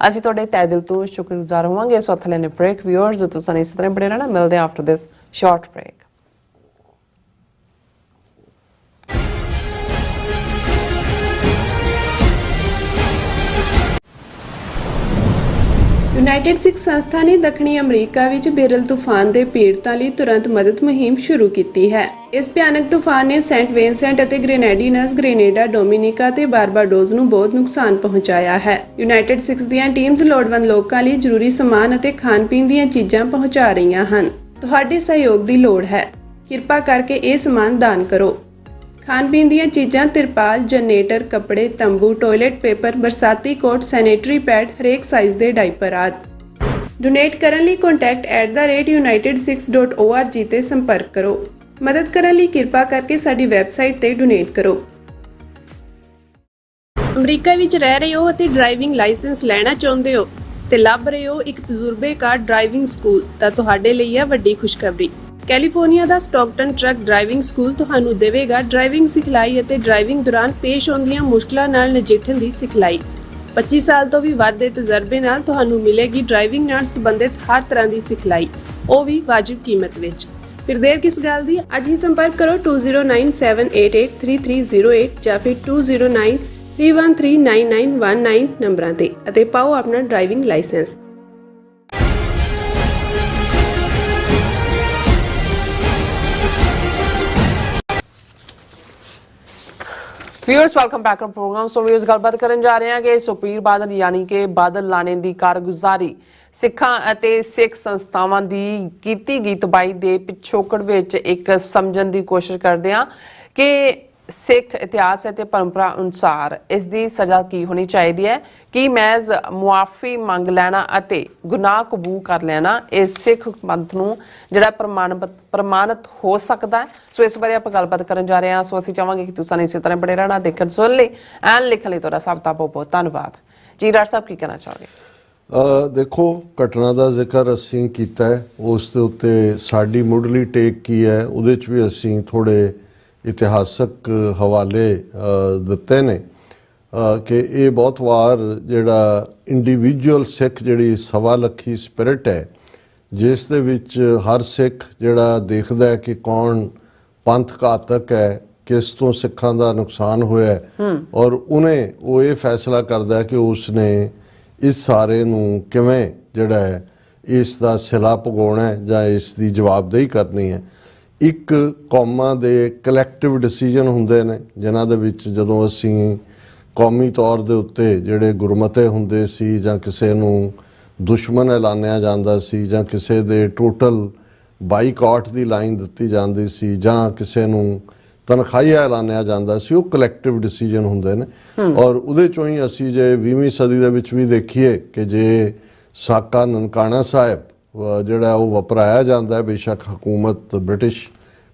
ਅਸੀਂ ਤੁਹਾਡੇ ਤਹਿ ਦਿਲ ਤੋਂ ਸ਼ੁਕਰਗੁਜ਼ਾਰ ਹੋਵਾਂਗੇ। ਸੋ ਇੱਥੇ ਲੈਣੇ ਬ੍ਰੇਕ ਵਿਊਅਰਸ, ਤੁਸੀਂ ਇਸ ਤਰ੍ਹਾਂ ਬਣੇ ਰਹਿਣਾ। ਮਿਲਦੇ after this short break. United Sikh ਸੰਸਥਾ ਨੇ ਦੱਖਣੀ ਅਮਰੀਕਾ ਵਿੱਚ ਬੇਰਲ ਤੂਫਾਨ ਦੇ ਪੀੜਤਾਂ ਲਈ ਤੁਰੰਤ ਮਦਦ ਮੁਹਿੰਮ ਸ਼ੁਰੂ ਕੀਤੀ ਹੈ। ਇਸ ਭਿਆਨਕ ਤੂਫਾਨ ਨੇ ਸੈਂਟ ਵਿੰਸੈਂਟ ਅਤੇ ਗ੍ਰੇਨੇਡੀਨਸ, ਗ੍ਰੇਨੇਡਾ, ਡੋਮਿਨਿਕਾ ਤੇ ਬਾਰਬਾਡੋਸ ਨੂੰ ਬਹੁਤ ਨੁਕਸਾਨ ਪਹੁੰਚਾਇਆ ਹੈ। ਯੂਨਾਈਟਿਡ ਸਿੱਖ ਦੀਆਂ ਟੀਮਜ਼ ਲੋੜਵੰਦ ਲੋਕਾਂ ਲਈ ਜ਼ਰੂਰੀ ਸਮਾਨ ਅਤੇ ਖਾਣ-ਪੀਣ ਦੀਆਂ ਚੀਜ਼ਾਂ ਪਹੁੰਚਾ ਰਹੀਆਂ ਹਨ। ਤੁਹਾਡੇ ਸਹਿਯੋਗ ਦੀ ਲੋੜ ਹੈ। ਕਿਰਪਾ ਕਰਕੇ ਇਹ ਸਮਾਨ ਦਾਨ ਕਰੋ। ਖਾਣ-ਪੀਣ ਦੀਆਂ ਚੀਜ਼ਾਂ, ਤਿਰਪਾਲ, ਜਨਰੇਟਰ, ਕੱਪੜੇ, ਤੰਬੂ, ਟਾਇਲਟ ਪੇਪਰ, ਬਰਸਾਤੀ ਕੋਟ, ਸੈਨੇਟਰੀ ਪੈਡ, ਹਰੇਕ ਸਾਈਜ਼ ਦੇ ਡਾਈਪਰ ਆਦਿ। ਡੋਨੇਟ ਕਰਨ ਲਈ contact@united6.org ਤੇ ਸੰਪਰਕ ਕਰੋ। ਮਦਦ ਕਰਨ ਲਈ ਕਿਰਪਾ ਕਰਕੇ ਸਾਡੀ ਵੈਬਸਾਈਟ ਤੇ ਡੋਨੇਟ ਕਰੋ। ਅਮਰੀਕਾ ਵਿੱਚ ਰਹਿ ਰਹੇ ਹੋ ਅਤੇ ਡਰਾਈਵਿੰਗ ਲਾਇਸੈਂਸ ਲੈਣਾ ਚਾਹੁੰਦੇ ਹੋ ਤੇ ਲੱਭ ਰਹੇ ਹੋ ਇੱਕ ਤਜਰਬੇਕਾਰ ਡਰਾਈਵਿੰਗ ਸਕੂਲ, ਤਾਂ ਤੁਹਾਡੇ ਲਈ ਹੈ ਵੱਡੀ ਖੁਸ਼ਖਬਰੀ। ਕੈਲੀਫੋਰਨੀਆ ਦਾ ਸਟਾਕਟਨ ਟਰੱਕ ਡਰਾਈਵਿੰਗ ਸਕੂਲ ਤੁਹਾਨੂੰ ਦੇਵੇਗਾ ਡਰਾਈਵਿੰਗ ਸਿਖਲਾਈ ਅਤੇ ਡਰਾਈਵਿੰਗ ਦੌਰਾਨ ਪੇਸ਼ ਆਉਂਦੀਆਂ ਮੁਸ਼ਕਲਾਂ ਨਾਲ ਨਜਿੱਠਣ ਦੀ ਸਿਖਲਾਈ। 25 ਸਾਲ ਤੋਂ ਵੀ ਵੱਧ ਦੇ ਤਜਰਬੇ ਨਾਲ ਤੁਹਾਨੂੰ ਮਿਲੇਗੀ ਡਰਾਈਵਿੰਗ ਨਾਲ ਸੰਬੰਧਿਤ ਹਰ ਤਰ੍ਹਾਂ ਦੀ ਸਿਖਲਾਈ, ਉਹ ਵੀ ਵਾਜਿਬ ਕੀਮਤ ਵਿੱਚ। ਫਿਰ ਦੇਰ ਕਿਸ ਗੱਲ ਦੀ, ਅੱਜ ਹੀ ਸੰਪਰਕ ਕਰੋ 2097883308 ਜਾਂ ਫਿਰ 2093139919 ਨੰਬਰਾਂ ਤੇ ਅਤੇ ਪਾਓ ਆਪਣਾ driving licence. Viewers welcome back to programme. So viewers गलबात करन जा रहे हैं कि सुखबीर बादल यानी कि बादल लाने की कारगुजारी सिखां ਅਤੇ ਸਿੱਖ ਸੰਸਥਾਵਾਂ ਦੀ ਕੀਤੀ ਗਈ ਤਬਾਹੀ ਦੇ ਪਿਛੋਕੜ ਵਿੱਚ ਇੱਕ ਸਮਝਣ ਦੀ ਕੋਸ਼ਿਸ਼ ਕਰਦੇ ਹਾਂ ਕਿ ਸਿੱਖ ਇਤਿਹਾਸ ਅਤੇ ਪਰੰਪਰਾ ਅਨੁਸਾਰ ਇਸ ਦੀ ਸਜ਼ਾ ਕੀ ਹੋਣੀ ਚਾਹੀਦੀ ਹੈ। ਕਿ ਮਹਿਜ਼ ਮੁਆਫੀ ਮੰਗ ਲੈਣਾ ਅਤੇ ਗੁਨਾਹ ਕਬੂਲ ਕਰ ਲੈਣਾ ਇਸ ਸਿੱਖ ਪੰਥ ਨੂੰ ਜਿਹੜਾ ਪ੍ਰਮਾਣਿਤ ਹੋ ਸਕਦਾ ਹੈ। ਸੋ ਇਸ ਬਾਰੇ ਆਪਾਂ ਗੱਲਬਾਤ ਕਰਨ ਜਾ ਰਹੇ ਹਾਂ। ਸੋ ਅਸੀਂ ਚਾਹਾਂਗੇ ਕਿ ਤੁਸੀਂ ਇਸੇ ਤਰ੍ਹਾਂ ਬੜੇ ਰਹਿਣਾ, ਦੇਖਣ ਸੁਣ ਲਈ ਐਨ ਲਿਖਣ ਲਈ ਤੁਹਾਡਾ ਸਭ ਦਾ ਬਹੁਤ ਬਹੁਤ ਧੰਨਵਾਦ ਜੀ। ਡਾਕਟਰ ਸਾਹਿਬ ਕੀ ਕਹਿਣਾ ਚਾਹੋਗੇ? ਦੇਖੋ, ਘਟਨਾ ਦਾ ਜ਼ਿਕਰ ਅਸੀਂ ਕੀਤਾ ਹੈ, ਉਸ ਦੇ ਉੱਤੇ ਸਾਡੀ ਮੁੱਢਲੀ ਟੇਕ ਕੀ ਹੈ ਉਹਦੇ 'ਚ ਵੀ ਅਸੀਂ ਥੋੜ੍ਹੇ ਇਤਿਹਾਸਕ ਹਵਾਲੇ ਦਿੱਤੇ ਨੇ ਕਿ ਇਹ ਬਹੁਤ ਵਾਰ ਜਿਹੜਾ ਇੰਡੀਵਿਜੂਅਲ ਸਿੱਖ ਜਿਹੜੀ ਸਵਾ ਲੱਖੀ ਸਪਿਰਿਟ ਹੈ, ਜਿਸ ਦੇ ਵਿੱਚ ਹਰ ਸਿੱਖ ਜਿਹੜਾ ਦੇਖਦਾ ਹੈ ਕਿ ਕੌਣ ਪੰਥ ਘਾਤਕ ਹੈ, ਕਿਸ ਤੋਂ ਸਿੱਖਾਂ ਦਾ ਨੁਕਸਾਨ ਹੋਇਆ ਔਰ ਉਹਨੇ ਉਹ ਇਹ ਫੈਸਲਾ ਕਰਦਾ ਕਿ ਉਸਨੇ ਇਸ ਸਾਰੇ ਨੂੰ ਕਿਵੇਂ ਜਿਹੜਾ ਹੈ ਇਸ ਦਾ ਸਿਲਾ ਭੁਗਾਉਣਾ ਜਾਂ ਇਸ ਦੀ ਜਵਾਬਦੇਹੀ ਕਰਨੀ ਹੈ। ਇੱਕ ਕੌਮਾਂ ਦੇ ਕਲੈਕਟਿਵ ਡਿਸੀਜਨ ਹੁੰਦੇ ਨੇ ਜਿਨ੍ਹਾਂ ਦੇ ਵਿੱਚ ਜਦੋਂ ਅਸੀਂ ਕੌਮੀ ਤੌਰ ਦੇ ਉੱਤੇ ਜਿਹੜੇ ਗੁਰਮਤੇ ਹੁੰਦੇ ਸੀ ਜਾਂ ਕਿਸੇ ਨੂੰ ਦੁਸ਼ਮਣ ਐਲਾਨਿਆ ਜਾਂਦਾ ਸੀ ਜਾਂ ਕਿਸੇ ਦੇ ਟੋਟਲ ਬਾਈਕਾਟ ਦੀ ਲਾਈਨ ਦਿੱਤੀ ਜਾਂਦੀ ਸੀ ਜਾਂ ਕਿਸੇ ਨੂੰ ਤਨਖਾਹੀਆ ਐਲਾਨਿਆ ਜਾਂਦਾ ਸੀ, ਉਹ ਕਲੈਕਟਿਵ ਡਿਸੀਜਨ ਹੁੰਦੇ ਨੇ। ਔਰ ਉਹਦੇ ਚੋਂ ਹੀ ਅਸੀਂ ਜੇ 20ਵੀਂ ਸਦੀ ਦੇ ਵਿੱਚ ਵੀ ਦੇਖੀਏ ਕਿ ਜੇ ਸਾਕਾ ਨਨਕਾਣਾ ਸਾਹਿਬ ਜਿਹੜਾ ਉਹ ਵਪਰਾਇਆ ਜਾਂਦਾ ਹੈ, ਬੇਸ਼ੱਕ ਹਕੂਮਤ ਬ੍ਰਿਟਿਸ਼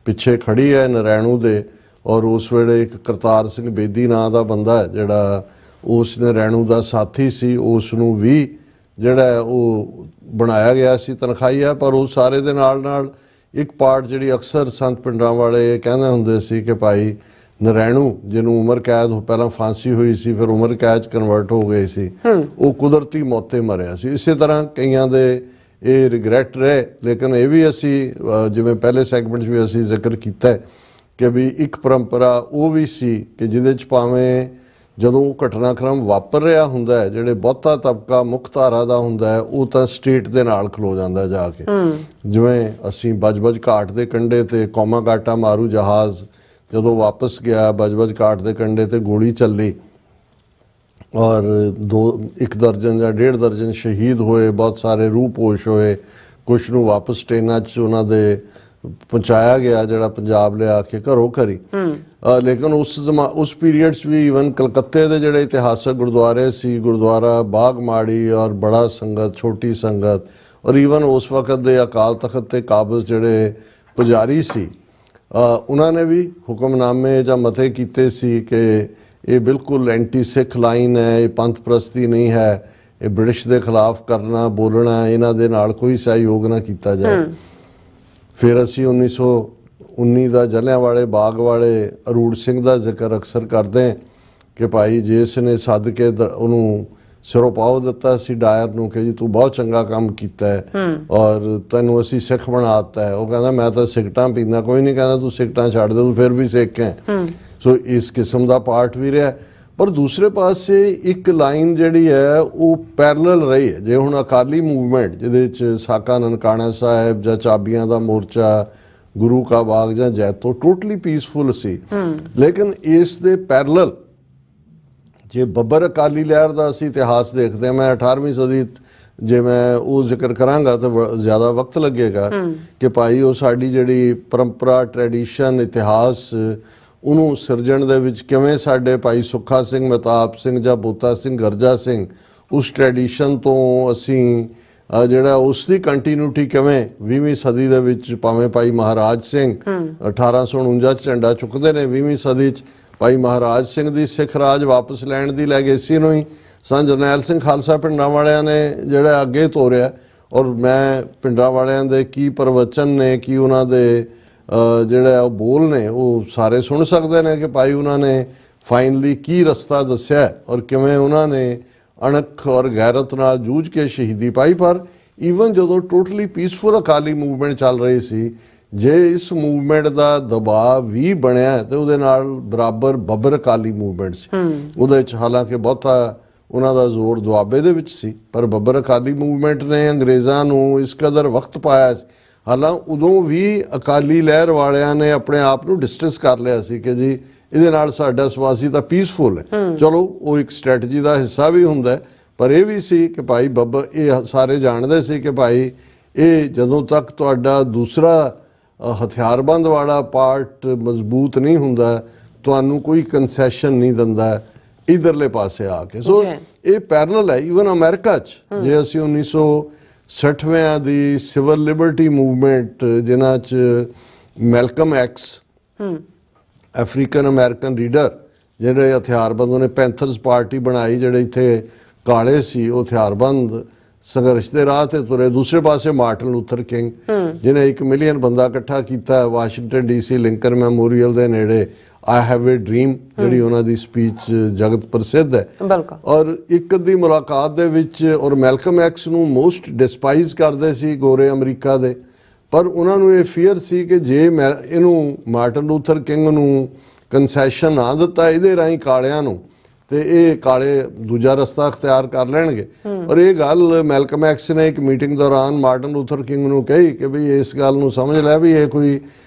ਪਿੱਛੇ ਖੜੀ ਹੈ ਨਰੈਣੂ ਦੇ, ਔਰ ਉਸ ਵੇਲੇ ਇੱਕ ਕਰਤਾਰ ਸਿੰਘ ਬੇਦੀ ਨਾਂ ਦਾ ਬੰਦਾ ਜਿਹੜਾ ਉਸ ਨਰੈਣੂ ਦਾ ਸਾਥੀ ਸੀ, ਉਸ ਨੂੰ ਵੀ ਜਿਹੜਾ ਉਹ ਬਣਾਇਆ ਗਿਆ ਸੀ ਤਨਖਾਹੀਆ। ਪਰ ਉਹ ਸਾਰੇ ਦੇ ਨਾਲ ਇੱਕ ਪਾਰਟ ਜਿਹੜੀ ਅਕਸਰ ਸੰਤ ਪਿੰਡਾਂ ਵਾਲੇ ਕਹਿੰਦੇ ਹੁੰਦੇ ਸੀ ਕਿ ਭਾਈ ਨਰੈਣੂ ਜਿਹਨੂੰ ਉਮਰ ਕੈਦ ਪਹਿਲਾਂ ਫਾਂਸੀ ਹੋਈ ਸੀ, ਫਿਰ ਉਮਰ ਕੈਦ 'ਚ ਕਨਵਰਟ ਹੋ ਗਏ ਸੀ, ਉਹ ਕੁਦਰਤੀ ਮੌਤੇ ਮਰਿਆ ਸੀ। ਇਸੇ ਤਰ੍ਹਾਂ ਕਈਆਂ ਦੇ ਇਹ ਰਿਗਰੈਟ ਰਹੇ। ਲੇਕਿਨ ਇਹ ਵੀ ਅਸੀਂ ਜਿਵੇਂ ਪਹਿਲੇ ਸੈਗਮੈਂਟ 'ਚ ਵੀ ਅਸੀਂ ਜ਼ਿਕਰ ਕੀਤਾ ਕਿ ਵੀ ਇੱਕ ਪਰੰਪਰਾ ਉਹ ਵੀ ਸੀ ਕਿ ਜਿਹਦੇ 'ਚ ਭਾਵੇਂ ਜਦੋਂ ਉਹ ਘਟਨਾਕ੍ਰਮ ਵਾਪਰ ਰਿਹਾ ਹੁੰਦਾ ਹੈ, ਜਿਹੜੇ ਬਹੁਤਾ ਤਬਕਾ ਮੁੱਖ ਧਾਰਾ ਦਾ ਹੁੰਦਾ ਹੈ ਉਹ ਤਾਂ ਸਟੇਟ ਦੇ ਨਾਲ ਖਲੋ ਜਾਂਦਾ ਜਾ ਕੇ। ਜਿਵੇਂ ਅਸੀਂ ਬਜਬਜ ਘਾਟ ਦੇ ਕੰਢੇ ਤੇ ਕੌਮਾ ਘਾਟਾ ਮਾਰੂ ਜਹਾਜ਼ ਜਦੋਂ ਵਾਪਸ ਗਿਆ, ਬਜਬਜ ਘਾਟ ਦੇ ਕੰਢੇ ਤੇ ਗੋਲੀ ਚੱਲੀ ਔਰ 1 ਦਰਜਨ ਜਾਂ 1.5 ਦਰਜਨ ਸ਼ਹੀਦ ਹੋਏ, ਬਹੁਤ ਸਾਰੇ ਰੂਹ ਪੋਸ਼ ਹੋਏ, ਕੁਛ ਨੂੰ ਵਾਪਸ ਟ੍ਰੇਨਾਂ 'ਚ ਉਹਨਾਂ ਦੇ ਪਹੁੰਚਾਇਆ ਗਿਆ ਜਿਹੜਾ ਪੰਜਾਬ ਲਿਆ ਕੇ ਘਰੋਂ ਘਰੀ। ਲੇਕਿਨ ਉਸ ਪੀਰੀਅਡ 'ਚ ਵੀ ਈਵਨ ਕਲਕੱਤੇ ਦੇ ਜਿਹੜੇ ਇਤਿਹਾਸਕ ਗੁਰਦੁਆਰੇ ਸੀ, ਗੁਰਦੁਆਰਾ ਬਾਗ ਮਾੜੀ ਔਰ ਬੜਾ ਸੰਗਤ, ਛੋਟੀ ਸੰਗਤ, ਔਰ ਈਵਨ ਉਸ ਵਕਤ ਦੇ ਅਕਾਲ ਤਖਤ ਤੇ ਕਾਬਜ਼ ਜਿਹੜੇ ਪੁਜਾਰੀ ਸੀ, ਉਹਨਾਂ ਨੇ ਵੀ ਹੁਕਮਨਾਮੇ ਜਾਂ ਮਤੇ ਕੀਤੇ ਸੀ ਕਿ ਇਹ ਬਿਲਕੁਲ ਐਂਟੀ ਸਿੱਖ ਲਾਈਨ ਹੈ, ਇਹ ਪੰਥ ਪ੍ਰਸਤੀ ਨਹੀਂ ਹੈ, ਇਹ ਬ੍ਰਿਟਿਸ਼ ਦੇ ਖਿਲਾਫ ਕਰਨਾ ਬੋਲਣਾ, ਇਹਨਾਂ ਦੇ ਨਾਲ ਕੋਈ ਸਹਿਯੋਗ ਨਾ ਕੀਤਾ ਜਾਏ। ਫਿਰ ਅਸੀਂ 1919 ਦਾ ਜਲਿਆਂਵਾਲੇ ਬਾਗ ਵਾਲੇ ਅਰੂੜ ਸਿੰਘ ਦਾ ਜ਼ਿਕਰ ਅਕਸਰ ਕਰਦੇ ਹਾਂ ਕਿ ਭਾਈ ਜਿਸ ਨੇ ਸੱਦ ਕੇ ਉਹਨੂੰ ਸਿਰੋਂ ਪਾਓ ਦਿੱਤਾ ਸੀ ਡਾਇਰ ਨੂੰ ਕਿ ਜੀ ਤੂੰ ਬਹੁਤ ਚੰਗਾ ਕੰਮ ਕੀਤਾ ਹੈ ਔਰ ਤੈਨੂੰ ਅਸੀਂ ਸਿੱਖ ਬਣਾ ਦਿੱਤਾ ਹੈ। ਉਹ ਕਹਿੰਦਾ ਮੈਂ ਤਾਂ ਸਿਗਰਟਾਂ ਪੀਂਦਾ, ਕੋਈ ਨਹੀਂ ਕਹਿੰਦਾ ਤੂੰ ਸਿਗਰਟਾਂ ਛੱਡ ਦੇ, ਤੂੰ ਫਿਰ ਵੀ ਸਿੱਖ ਹੈ। ਸੋ ਇਸ ਕਿਸਮ ਦਾ ਪਾਰਟ ਵੀ ਰਿਹਾ। ਪਰ ਦੂਸਰੇ ਪਾਸੇ ਇੱਕ ਲਾਈਨ ਜਿਹੜੀ ਹੈ ਉਹ ਪੈਰਲਲ ਰਹੀ ਹੈ। ਜੇ ਹੁਣ ਅਕਾਲੀ ਮੂਵਮੈਂਟ ਜਿਹਦੇ 'ਚ ਸਾਕਾ ਨਨਕਾਣਾ ਸਾਹਿਬ ਜਾਂ ਚਾਬੀਆਂ ਦਾ ਮੋਰਚਾ, ਗੁਰੂ ਕਾ ਬਾਗ ਜਾਂ ਜੈਤੋ ਟੋਟਲੀ ਪੀਸਫੁਲ ਸੀ, ਲੇਕਿਨ ਇਸ ਦੇ ਪੈਰਲਲ ਜੇ ਬੱਬਰ ਅਕਾਲੀ ਲਹਿਰ ਦਾ ਅਸੀਂ ਇਤਿਹਾਸ ਦੇਖਦੇ ਹਾਂ, ਮੈਂ 18ਵੀਂ ਸਦੀ ਜੇ ਮੈਂ ਉਹ ਜ਼ਿਕਰ ਕਰਾਂਗਾ ਤਾਂ ਜ਼ਿਆਦਾ ਵਕਤ ਲੱਗੇਗਾ ਕਿ ਭਾਈ ਉਹ ਸਾਡੀ ਜਿਹੜੀ ਪਰੰਪਰਾ, ਟ੍ਰੈਡੀਸ਼ਨ, ਇਤਿਹਾਸ ਉਹਨੂੰ ਸਿਰਜਣ ਦੇ ਵਿੱਚ ਕਿਵੇਂ ਸਾਡੇ ਭਾਈ ਸੁੱਖਾ ਸਿੰਘ, ਮਹਿਤਾਬ ਸਿੰਘ ਜਾਂ ਬੋਤਾ ਸਿੰਘ, ਗਰਜਾ ਸਿੰਘ ਉਸ ਟ੍ਰੈਡੀਸ਼ਨ ਤੋਂ ਅਸੀਂ ਜਿਹੜਾ ਉਸ ਦੀ ਕੰਟੀਨਿਊਟੀ ਕਿਵੇਂ 20ਵੀਂ ਸਦੀ ਦੇ ਵਿੱਚ ਭਾਵੇਂ ਭਾਈ ਮਹਾਰਾਜ ਸਿੰਘ 1849 'ਚ ਝੰਡਾ ਚੁੱਕਦੇ ਨੇ, 20ਵੀਂ ਸਦੀ 'ਚ ਭਾਈ ਮਹਾਰਾਜ ਸਿੰਘ ਦੀ ਸਿੱਖ ਰਾਜ ਵਾਪਸ ਲੈਣ ਦੀ ਲੈਗੇਸੀ ਨੂੰ ਹੀ ਸੰਤ ਜਰਨੈਲ ਸਿੰਘ ਖਾਲਸਾ ਪਿੰਡਾਂ ਵਾਲਿਆਂ ਨੇ ਜਿਹੜਾ ਅੱਗੇ ਤੋਰਿਆ ਔਰ ਮੈਂ ਪਿੰਡਾਂ ਵਾਲਿਆਂ ਦੇ ਕੀ ਪ੍ਰਵਚਨ ਨੇ, ਕੀ ਉਹਨਾਂ ਦੇ ਜਿਹੜੇ ਉਹ ਬੋਲ ਨੇ, ਉਹ ਸਾਰੇ ਸੁਣ ਸਕਦੇ ਨੇ ਕਿ ਭਾਈ ਉਹਨਾਂ ਨੇ ਫਾਈਨਲੀ ਕੀ ਰਸਤਾ ਦੱਸਿਆ ਔਰ ਕਿਵੇਂ ਉਹਨਾਂ ਨੇ ਅਣਖ ਔਰ ਗੈਰਤ ਨਾਲ ਜੂਝ ਕੇ ਸ਼ਹੀਦੀ ਪਾਈ। ਪਰ ਈਵਨ ਜਦੋਂ ਟੋਟਲੀ ਪੀਸਫੁਲ ਅਕਾਲੀ ਮੂਵਮੈਂਟ ਚੱਲ ਰਹੀ ਸੀ, ਜੇ ਇਸ ਮੂਵਮੈਂਟ ਦਾ ਦਬਾਅ ਵੀ ਬਣਿਆ ਤੇ ਉਹਦੇ ਨਾਲ ਬਰਾਬਰ ਬੱਬਰ ਅਕਾਲੀ ਮੂਵਮੈਂਟ ਸੀ। ਉਹਦੇ ਵਿੱਚ ਹਾਲਾਂਕਿ ਬਹੁਤਾ ਉਹਨਾਂ ਦਾ ਜ਼ੋਰ ਦੁਆਬੇ ਦੇ ਵਿੱਚ ਸੀ, ਪਰ ਬੱਬਰ ਅਕਾਲੀ ਮੂਵਮੈਂਟ ਨੇ ਅੰਗਰੇਜ਼ਾਂ ਨੂੰ ਇਸ ਕਦਰ ਵਕਤ ਪਾਇਆ। ਹਾਲਾਂ ਉਦੋਂ ਵੀ ਅਕਾਲੀ ਲਹਿਰ ਵਾਲਿਆਂ ਨੇ ਆਪਣੇ ਆਪ ਨੂੰ ਡਿਸਟੈਂਸ ਕਰ ਲਿਆ ਸੀ ਕਿ ਜੀ ਇਹਦੇ ਨਾਲ ਸਾਡਾ ਸਵਾਸੀ ਤਾਂ ਪੀਸਫੁਲ ਹੈ। ਚਲੋ ਉਹ ਇੱਕ ਸਟ੍ਰੈਟਜੀ ਦਾ ਹਿੱਸਾ ਵੀ ਹੁੰਦਾ, ਪਰ ਇਹ ਵੀ ਸੀ ਕਿ ਭਾਈ ਬੱਬਰ, ਇਹ ਸਾਰੇ ਜਾਣਦੇ ਸੀ ਕਿ ਭਾਈ ਇਹ ਜਦੋਂ ਤੱਕ ਤੁਹਾਡਾ ਦੂਸਰਾ ਹਥਿਆਰਬੰਦ ਵਾਲਾ ਪਾਰਟ ਮਜ਼ਬੂਤ ਨਹੀਂ ਹੁੰਦਾ, ਤੁਹਾਨੂੰ ਕੋਈ ਕੰਸੈਸ਼ਨ ਨਹੀਂ ਦਿੰਦਾ ਇਧਰਲੇ ਪਾਸੇ ਆ ਕੇ। ਸੋ ਇਹ ਪੈਰਲਲ ਹੈ। ਈਵਨ ਅਮਰੀਕਾ 'ਚ ਜੇ ਅਸੀਂ 1960ਵਿਆਂ ਦੀ ਸਿਵਲ ਲਿਬਰਟੀ ਮੂਵਮੈਂਟ, ਜਿਨ੍ਹਾਂ 'ਚ Malcolm X African American leader, ਜਿਹੜੇ ਹਥਿਆਰਬੰਦ, ਉਹਨੇ ਪੈਂਥਰਸ ਪਾਰਟੀ ਬਣਾਈ, ਜਿਹੜੇ ਇੱਥੇ ਕਾਲੇ ਸੀ ਉਹ ਹਥਿਆਰਬੰਦ ਸੰਘਰਸ਼ ਦੇ ਰਾਹ ਤੇ ਤੁਰੇ। ਦੂਸਰੇ ਪਾਸੇ ਮਾਰਟਨ ਲੂਥਰ ਕਿੰਗ, ਜਿਹਨੇ 1 ਮਿਲੀਅਨ ਬੰਦਾ ਇਕੱਠਾ ਕੀਤਾ ਵਾਸ਼ਿੰਗਟਨ DC ਲਿੰਕਨ ਮੈਮੋਰੀਅਲ ਦੇ ਨੇੜੇ। ਆਈ ਹੈਵ ਏ ਡ੍ਰੀਮ ਜਿਹੜੀ ਉਹਨਾਂ ਦੀ ਸਪੀਚ ਜਗਤ ਪ੍ਰਸਿੱਧ ਹੈ। ਔਰ ਇੱਕ ਅੱਧੀ ਮੁਲਾਕਾਤ ਦੇ ਵਿੱਚ, ਔਰ ਮੈਲਕਮ ਐਕਸ ਨੂੰ ਮੋਸਟ ਡਿਸਪਾਈਜ਼ ਕਰਦੇ ਸੀ ਗੋਰੇ ਅਮਰੀਕਾ ਦੇ, ਪਰ ਉਹਨਾਂ ਨੂੰ ਇਹ ਫੀਅਰ ਸੀ ਕਿ ਜੇ ਇਹਨੂੰ ਮਾਰਟਨ ਲੂਥਰ ਕਿੰਗ ਨੂੰ ਕੰਸੈਸ਼ਨ ਨਾ ਦਿੱਤਾ ਇਹਦੇ ਰਾਹੀਂ ਕਾਲਿਆਂ ਨੂੰ, ਤੇ ਇਹ ਕਾਲੇ ਦੂਜਾ ਰਸਤਾ ਅਖਤਿਆਰ ਕਰ ਲੈਣਗੇ। ਔਰ ਇਹ ਗੱਲ ਮੈਲਕਮ ਐਕਸ ਨੇ ਇੱਕ ਮੀਟਿੰਗ ਦੌਰਾਨ ਮਾਰਟਨ ਲੂਥਰ ਕਿੰਗ ਨੂੰ ਕਹੀ ਕਿ ਵੀ ਇਸ ਗੱਲ ਨੂੰ ਸਮਝ ਲੈ ਵੀ ਇਹ ਕੋਈ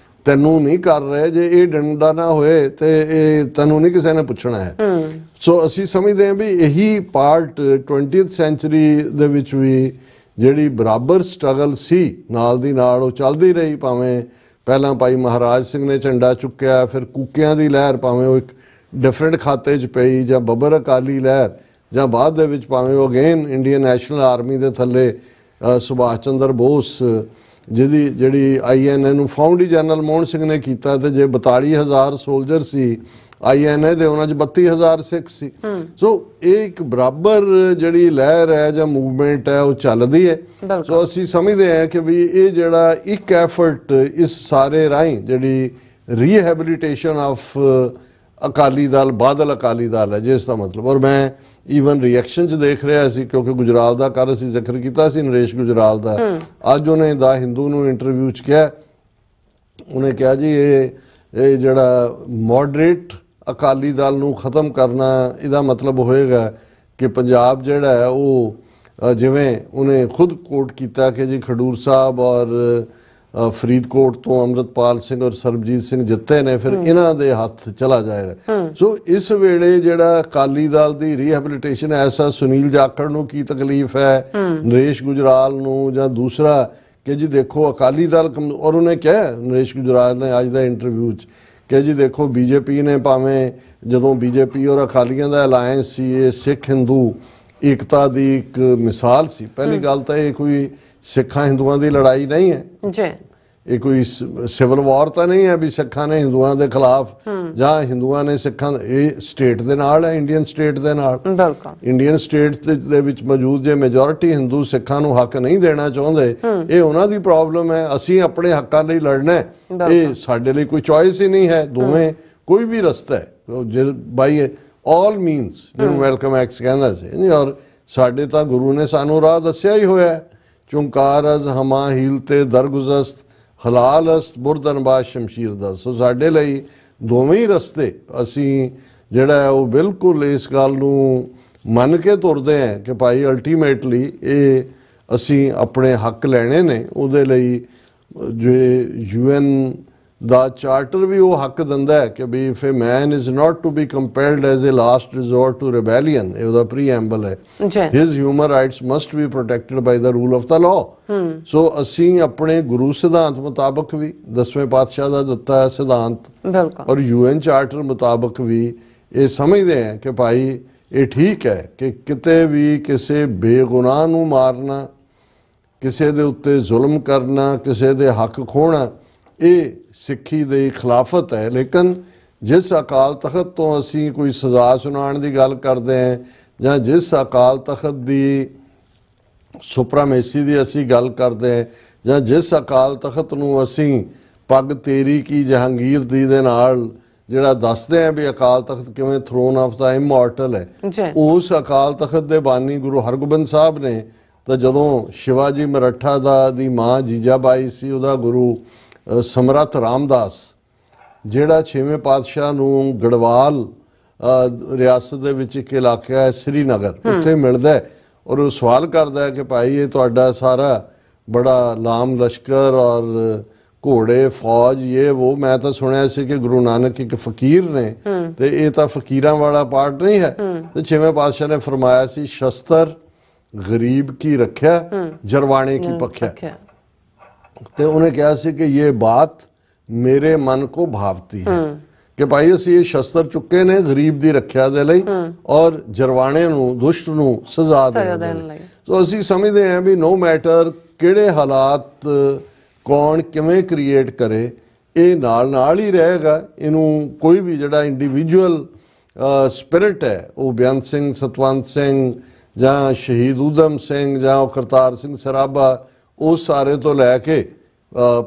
ਤੈਨੂੰ ਨਹੀਂ ਕਰ ਰਹੇ, ਜੇ ਇਹ ਡੰਡਾ ਨਾ ਹੋਏ ਤੇ ਇਹ ਤੈਨੂੰ ਨਹੀਂ ਕਿਸੇ ਨੇ ਪੁੱਛਣਾ ਹੈ। ਸੋ ਅਸੀਂ ਸਮਝਦੇ ਹਾਂ ਵੀ ਇਹੀ ਪਾਰਟ 20th ਸੈਂਚੁਰੀ ਦੇ ਵਿੱਚ ਵੀ ਜਿਹੜੀ ਬਰਾਬਰ ਸਟਰਗਲ ਸੀ ਨਾਲ ਦੀ ਨਾਲ ਉਹ ਚੱਲਦੀ ਰਹੀ। ਭਾਵੇਂ ਪਹਿਲਾਂ ਭਾਈ ਮਹਾਰਾਜ ਸਿੰਘ ਨੇ ਝੰਡਾ ਚੁੱਕਿਆ, ਫਿਰ ਕੂਕਿਆਂ ਦੀ ਲਹਿਰ ਭਾਵੇਂ ਉਹ ਇੱਕ ਡਿਫਰੈਂਟ ਖਾਤੇ 'ਚ ਪਈ, ਜਾਂ ਬੱਬਰ ਅਕਾਲੀ ਲਹਿਰ, ਜਾਂ ਬਾਅਦ ਦੇ ਵਿੱਚ ਭਾਵੇਂ ਉਹ ਅਗੇਨ ਇੰਡੀਅਨ ਨੈਸ਼ਨਲ ਆਰਮੀ ਦੇ ਥੱਲੇ ਸੁਭਾਸ਼ ਚੰਦਰ ਬੋਸ, ਜਿਹਦੀ ਜਿਹੜੀ INA ਨੂੰ ਫਾਊਂਡ ਹੀ ਜਨਰਲ ਮੋਹਨ ਸਿੰਘ ਨੇ ਕੀਤਾ, ਤੇ ਜੇ 42,000 ਸੋਲਜਰ ਸੀ INA ਦੇ, ਉਹਨਾਂ 'ਚ 32,000 ਸਿੱਖ ਸੀ। ਸੋ ਇਹ ਇੱਕ ਬਰਾਬਰ ਜਿਹੜੀ ਲਹਿਰ ਹੈ ਜਾਂ ਮੂਵਮੈਂਟ ਹੈ ਉਹ ਚੱਲਦੀ ਹੈ। ਸੋ ਅਸੀਂ ਸਮਝਦੇ ਹਾਂ ਕਿ ਵੀ ਇਹ ਜਿਹੜਾ ਇੱਕ ਐਫਰਟ ਇਸ ਸਾਰੇ ਰਾਹੀਂ ਜਿਹੜੀ ਰੀਹੈਬਿਲਿਟੇਸ਼ਨ ਆਫ ਅਕਾਲੀ ਦਲ, ਬਾਦਲ ਅਕਾਲੀ ਦਲ ਹੈ, ਜਿਸ ਦਾ ਮਤਲਬ, ਔਰ ਮੈਂ ਈਵਨ ਰਿਐਕਸ਼ਨ 'ਚ ਦੇਖ ਰਿਹਾ ਸੀ ਕਿਉਂਕਿ ਗੁਜਰਾਲ ਦਾ ਕੱਲ੍ਹ ਅਸੀਂ ਜ਼ਿਕਰ ਕੀਤਾ ਸੀ, ਨਰੇਸ਼ ਗੁਜਰਾਲ ਦਾ। ਅੱਜ ਉਹਨੇ ਦਾ ਹਿੰਦੂ ਨੂੰ ਇੰਟਰਵਿਊ 'ਚ ਕਿਹਾ, ਉਹਨੇ ਕਿਹਾ ਜੀ ਇਹ ਜਿਹੜਾ ਮੋਡਰੇਟ ਅਕਾਲੀ ਦਲ ਨੂੰ ਖਤਮ ਕਰਨਾ, ਇਹਦਾ ਮਤਲਬ ਹੋਏਗਾ ਕਿ ਪੰਜਾਬ ਜਿਹੜਾ ਹੈ ਉਹ ਜਿਵੇਂ ਉਹਨੇ ਖੁਦ ਕੋਟ ਕੀਤਾ ਕਿ ਜੀ ਖਡੂਰ ਸਾਹਿਬ ਔਰ ਫਰੀਦਕੋਟ ਤੋਂ ਅੰਮ੍ਰਿਤਪਾਲ ਸਿੰਘ ਔਰ ਸਰਬਜੀਤ ਸਿੰਘ ਜਿੱਤੇ ਨੇ, ਫਿਰ ਇਹਨਾਂ ਦੇ ਹੱਥ ਚਲਾ ਜਾਏਗਾ। ਸੋ ਇਸ ਵੇਲੇ ਜਿਹੜਾ ਅਕਾਲੀ ਦਲ ਦੀ ਰੀਹੈਬਿਲਿਟੇਸ਼ਨ, ਐਸਾ ਸੁਨੀਲ ਜਾਖੜ ਨੂੰ ਕੀ ਤਕਲੀਫ ਹੈ, ਨਰੇਸ਼ ਗੁਜਰਾਲ ਨੂੰ, ਜਾਂ ਦੂਸਰਾ ਕਿ ਜੀ ਦੇਖੋ ਅਕਾਲੀ ਦਲ, ਔਰ ਉਹਨੇ ਕਿਹਾ ਨਰੇਸ਼ ਗੁਜਰਾਲ ਨੇ ਅੱਜ ਦਾ ਇੰਟਰਵਿਊ 'ਚ ਕਿ ਜੀ ਦੇਖੋ BJP ਨੇ, ਭਾਵੇਂ ਜਦੋਂ BJP ਔਰ ਅਕਾਲੀਆਂ ਦਾ ਅਲਾਇੰਸ ਸੀ, ਇਹ ਸਿੱਖ ਹਿੰਦੂ ਏਕਤਾ ਦੀ ਇੱਕ ਮਿਸਾਲ ਸੀ। ਪਹਿਲੀ ਗੱਲ ਤਾਂ ਇਹ ਕੋਈ ਸਿੱਖਾਂ ਹਿੰਦੂਆਂ ਦੀ ਲੜਾਈ ਨਹੀਂ ਹੈ ਜੀ, ਇਹ ਕੋਈ ਸਿਵਲ ਵਾਰ ਤਾਂ ਨਹੀਂ ਹੈ ਵੀ ਸਿੱਖਾਂ ਨੇ ਹਿੰਦੂਆਂ ਦੇ ਖਿਲਾਫ ਜਾਂ ਹਿੰਦੂਆਂ ਨੇ ਸਿੱਖਾਂ, ਇਹ ਸਟੇਟ ਦੇ ਨਾਲ ਹੈ, ਇੰਡੀਅਨ ਸਟੇਟ ਦੇ ਨਾਲ। ਇੰਡੀਅਨ ਸਟੇਟ ਦੇ ਵਿੱਚ ਮੌਜੂਦ ਜੇ ਮੈਜੋਰਿਟੀ ਹਿੰਦੂ ਸਿੱਖਾਂ ਨੂੰ ਹੱਕ ਨਹੀਂ ਦੇਣਾ ਚਾਹੁੰਦੇ, ਇਹ ਉਹਨਾਂ ਦੀ ਪ੍ਰੋਬਲਮ ਹੈ। ਅਸੀਂ ਆਪਣੇ ਹੱਕਾਂ ਲਈ ਲੜਨਾ, ਇਹ ਸਾਡੇ ਲਈ ਕੋਈ ਚੋਇਸ ਹੀ ਨਹੀਂ ਹੈ। ਦੋਵੇਂ ਕੋਈ ਵੀ ਰਸਤਾ ਹੈ ਬਾਈ ਆਲ ਮੀਨਸ, ਜਿਹਨੂੰ ਵੈਲਕਮ ਐਕਸ ਕਹਿੰਦਾ ਸੀ। ਔਰ ਸਾਡੇ ਤਾਂ ਗੁਰੂ ਨੇ ਸਾਨੂੰ ਰਾਹ ਦੱਸਿਆ ਹੀ ਹੋਇਆ, ਚੁੰਕਾਰ ਅਜ਼ ਹਮਾ ਹੀਲ ਤੇ ਦਰਗੁਜ਼ਸਤ ਹਲਾਲ ਅਸਤ ਬੁਰਦਨਬਾਜ਼ ਸ਼ਮਸ਼ੀਰ ਦਾ। ਸੋ ਸਾਡੇ ਲਈ ਦੋਵੇਂ ਹੀ ਰਸਤੇ, ਅਸੀਂ ਜਿਹੜਾ ਹੈ ਉਹ ਬਿਲਕੁਲ ਇਸ ਗੱਲ ਨੂੰ ਮੰਨ ਕੇ ਤੁਰਦੇ ਹਾਂ ਕਿ ਭਾਈ ਅਲਟੀਮੇਟਲੀ ਇਹ ਅਸੀਂ ਆਪਣੇ ਹੱਕ ਲੈਣੇ ਨੇ। ਉਹਦੇ ਲਈ ਜੋ UN ਦਾ ਚਾਰਟਰ ਵੀ ਉਹ ਹੱਕ ਦਿੰਦਾ ਹੈ ਕਿ ਵੀ if a man is not to be compelled as a last resort to rebellion, ਇਹ ਉਹਦਾ ਪ੍ਰੀਐਂਬਲ ਹੈ, his human rights must be protected by the rule of the law. So ਅਸੀਂ ਆਪਣੇ ਗੁਰੂ ਸਿਧਾਂਤ ਮੁਤਾਬਕ ਵੀ, 10ਵੇਂ ਪਾਤਸ਼ਾਹ ਦਾ ਦਿੱਤਾ ਸਿਧਾਂਤ, ਔਰ UN ਚਾਰਟਰ ਮੁਤਾਬਕ ਵੀ ਇਹ ਸਮਝਦੇ ਹਾਂ ਕਿ ਭਾਈ ਇਹ ਠੀਕ ਹੈ ਕਿ ਕਿਤੇ ਵੀ ਕਿਸੇ ਬੇਗੁਨਾਹ ਨੂੰ ਮਾਰਨਾ, ਕਿਸੇ ਦੇ ਉੱਤੇ ਜ਼ੁਲਮ ਕਰਨਾ, ਕਿਸੇ ਦੇ ਹੱਕ ਖੋਹਣਾ, ਇਹ ਸਿੱਖੀ ਦੀ ਖਿਲਾਫਤ ਹੈ। ਲੇਕਿਨ ਜਿਸ ਅਕਾਲ ਤਖਤ ਤੋਂ ਅਸੀਂ ਕੋਈ ਸਜ਼ਾ ਸੁਣਾਉਣ ਦੀ ਗੱਲ ਕਰਦੇ ਹਾਂ, ਜਾਂ ਜਿਸ ਅਕਾਲ ਤਖਤ ਦੀ ਸੁਪਰਾਮੇਸੀ ਦੀ ਅਸੀਂ ਗੱਲ ਕਰਦੇ ਹਾਂ ਜਾਂ ਜਿਸ ਅਕਾਲ ਤਖਤ ਨੂੰ ਅਸੀਂ ਪੱਗ ਤੇਰੀ ਕੀ ਜਹਾਂਗੀਰ ਦੀ ਦੇ ਨਾਲ ਜਿਹੜਾ ਦੱਸਦੇ ਆ ਵੀ ਅਕਾਲ ਤਖਤ ਕਿਵੇਂ ਥਰੋਨ ਆਫ ਦਾ ਇਮੋਰਟਲ ਹੈ, ਉਸ ਅਕਾਲ ਤਖਤ ਦੇ ਬਾਨੀ ਗੁਰੂ ਹਰਗੋਬਿੰਦ ਸਾਹਿਬ ਨੇ ਤਾਂ ਜਦੋਂ ਸ਼ਿਵਾਜੀ ਮਰਾਠਾ ਦੀ ਮਾਂ ਜੀਜਾਬਾਈ ਸੀ, ਉਹਦਾ ਗੁਰੂ ਸਮਰੱਥ ਰਾਮਦਾਸ ਜਿਹੜਾ 6ਵੇਂ ਪਾਤਸ਼ਾਹ ਨੂੰ ਗੜਵਾਲ ਰਿਆਸਤ ਦੇ ਵਿੱਚ ਇੱਕ ਇਲਾਕਾ ਹੈ ਸ੍ਰੀਨਗਰ, ਉੱਥੇ ਮਿਲਦਾ ਹੈ ਔਰ ਉਹ ਸਵਾਲ ਕਰਦਾ ਹੈ ਕਿ ਭਾਈ ਇਹ ਤੁਹਾਡਾ ਸਾਰਾ ਬੜਾ ਲਾਮ ਲਸ਼ਕਰ ਔਰ ਘੋੜੇ ਫੌਜ ਇਹ ਉਹ, ਮੈਂ ਤਾਂ ਸੁਣਿਆ ਸੀ ਕਿ ਗੁਰੂ ਨਾਨਕ ਇੱਕ ਫਕੀਰ ਨੇ ਤੇ ਇਹ ਤਾਂ ਫਕੀਰਾਂ ਵਾਲਾ ਪਾਰਟ ਨਹੀਂ ਹੈ। ਤੇ 6ਵੇਂ ਪਾਤਸ਼ਾਹ ਨੇ ਫਰਮਾਇਆ ਸੀ ਸ਼ਸਤਰ ਗਰੀਬ ਕੀ ਰੱਖਿਆ ਜਰਵਾਣੇ ਕੀ ਪੱਖਿਆ, ਤੇ ਉਹਨੇ ਕਿਹਾ ਸੀ ਕਿ ਇਹ ਬਾਤ ਮੇਰੇ ਮਨ ਕੋ ਭਾਵਤੀ ਹੈ ਕਿ ਭਾਈ ਅਸੀਂ ਇਹ ਸ਼ਸਤਰ ਚੁੱਕੇ ਨੇ ਗਰੀਬ ਦੀ ਰੱਖਿਆ ਦੇ ਲਈ ਔਰ ਜਰਵਾਣੇ ਨੂੰ ਦੁਸ਼ਟ ਨੂੰ ਸਜ਼ਾ ਦੇਣ ਲਈ। ਸੋ ਅਸੀਂ ਸਮਝਦੇ ਹਾਂ ਵੀ ਨੋ ਮੈਟਰ ਕਿਹੜੇ ਹਾਲਾਤ ਕੌਣ ਕਿਵੇਂ ਕ੍ਰੀਏਟ ਕਰੇ, ਇਹ ਨਾਲ ਹੀ ਰਹੇਗਾ। ਇਹਨੂੰ ਕੋਈ ਵੀ ਜਿਹੜਾ ਇੰਡੀਵਿਜੂਅਲ ਸਪਿਰਿਟ ਹੈ, ਉਹ ਬੇਅੰਤ ਸਿੰਘ, ਸਤਵੰਤ ਸਿੰਘ ਜਾਂ ਸ਼ਹੀਦ ਊਧਮ ਸਿੰਘ ਜਾਂ ਉਹ ਕਰਤਾਰ ਸਿੰਘ ਸਰਾਭਾ, ਉਹ ਸਾਰੇ ਤੋਂ ਲੈ ਕੇ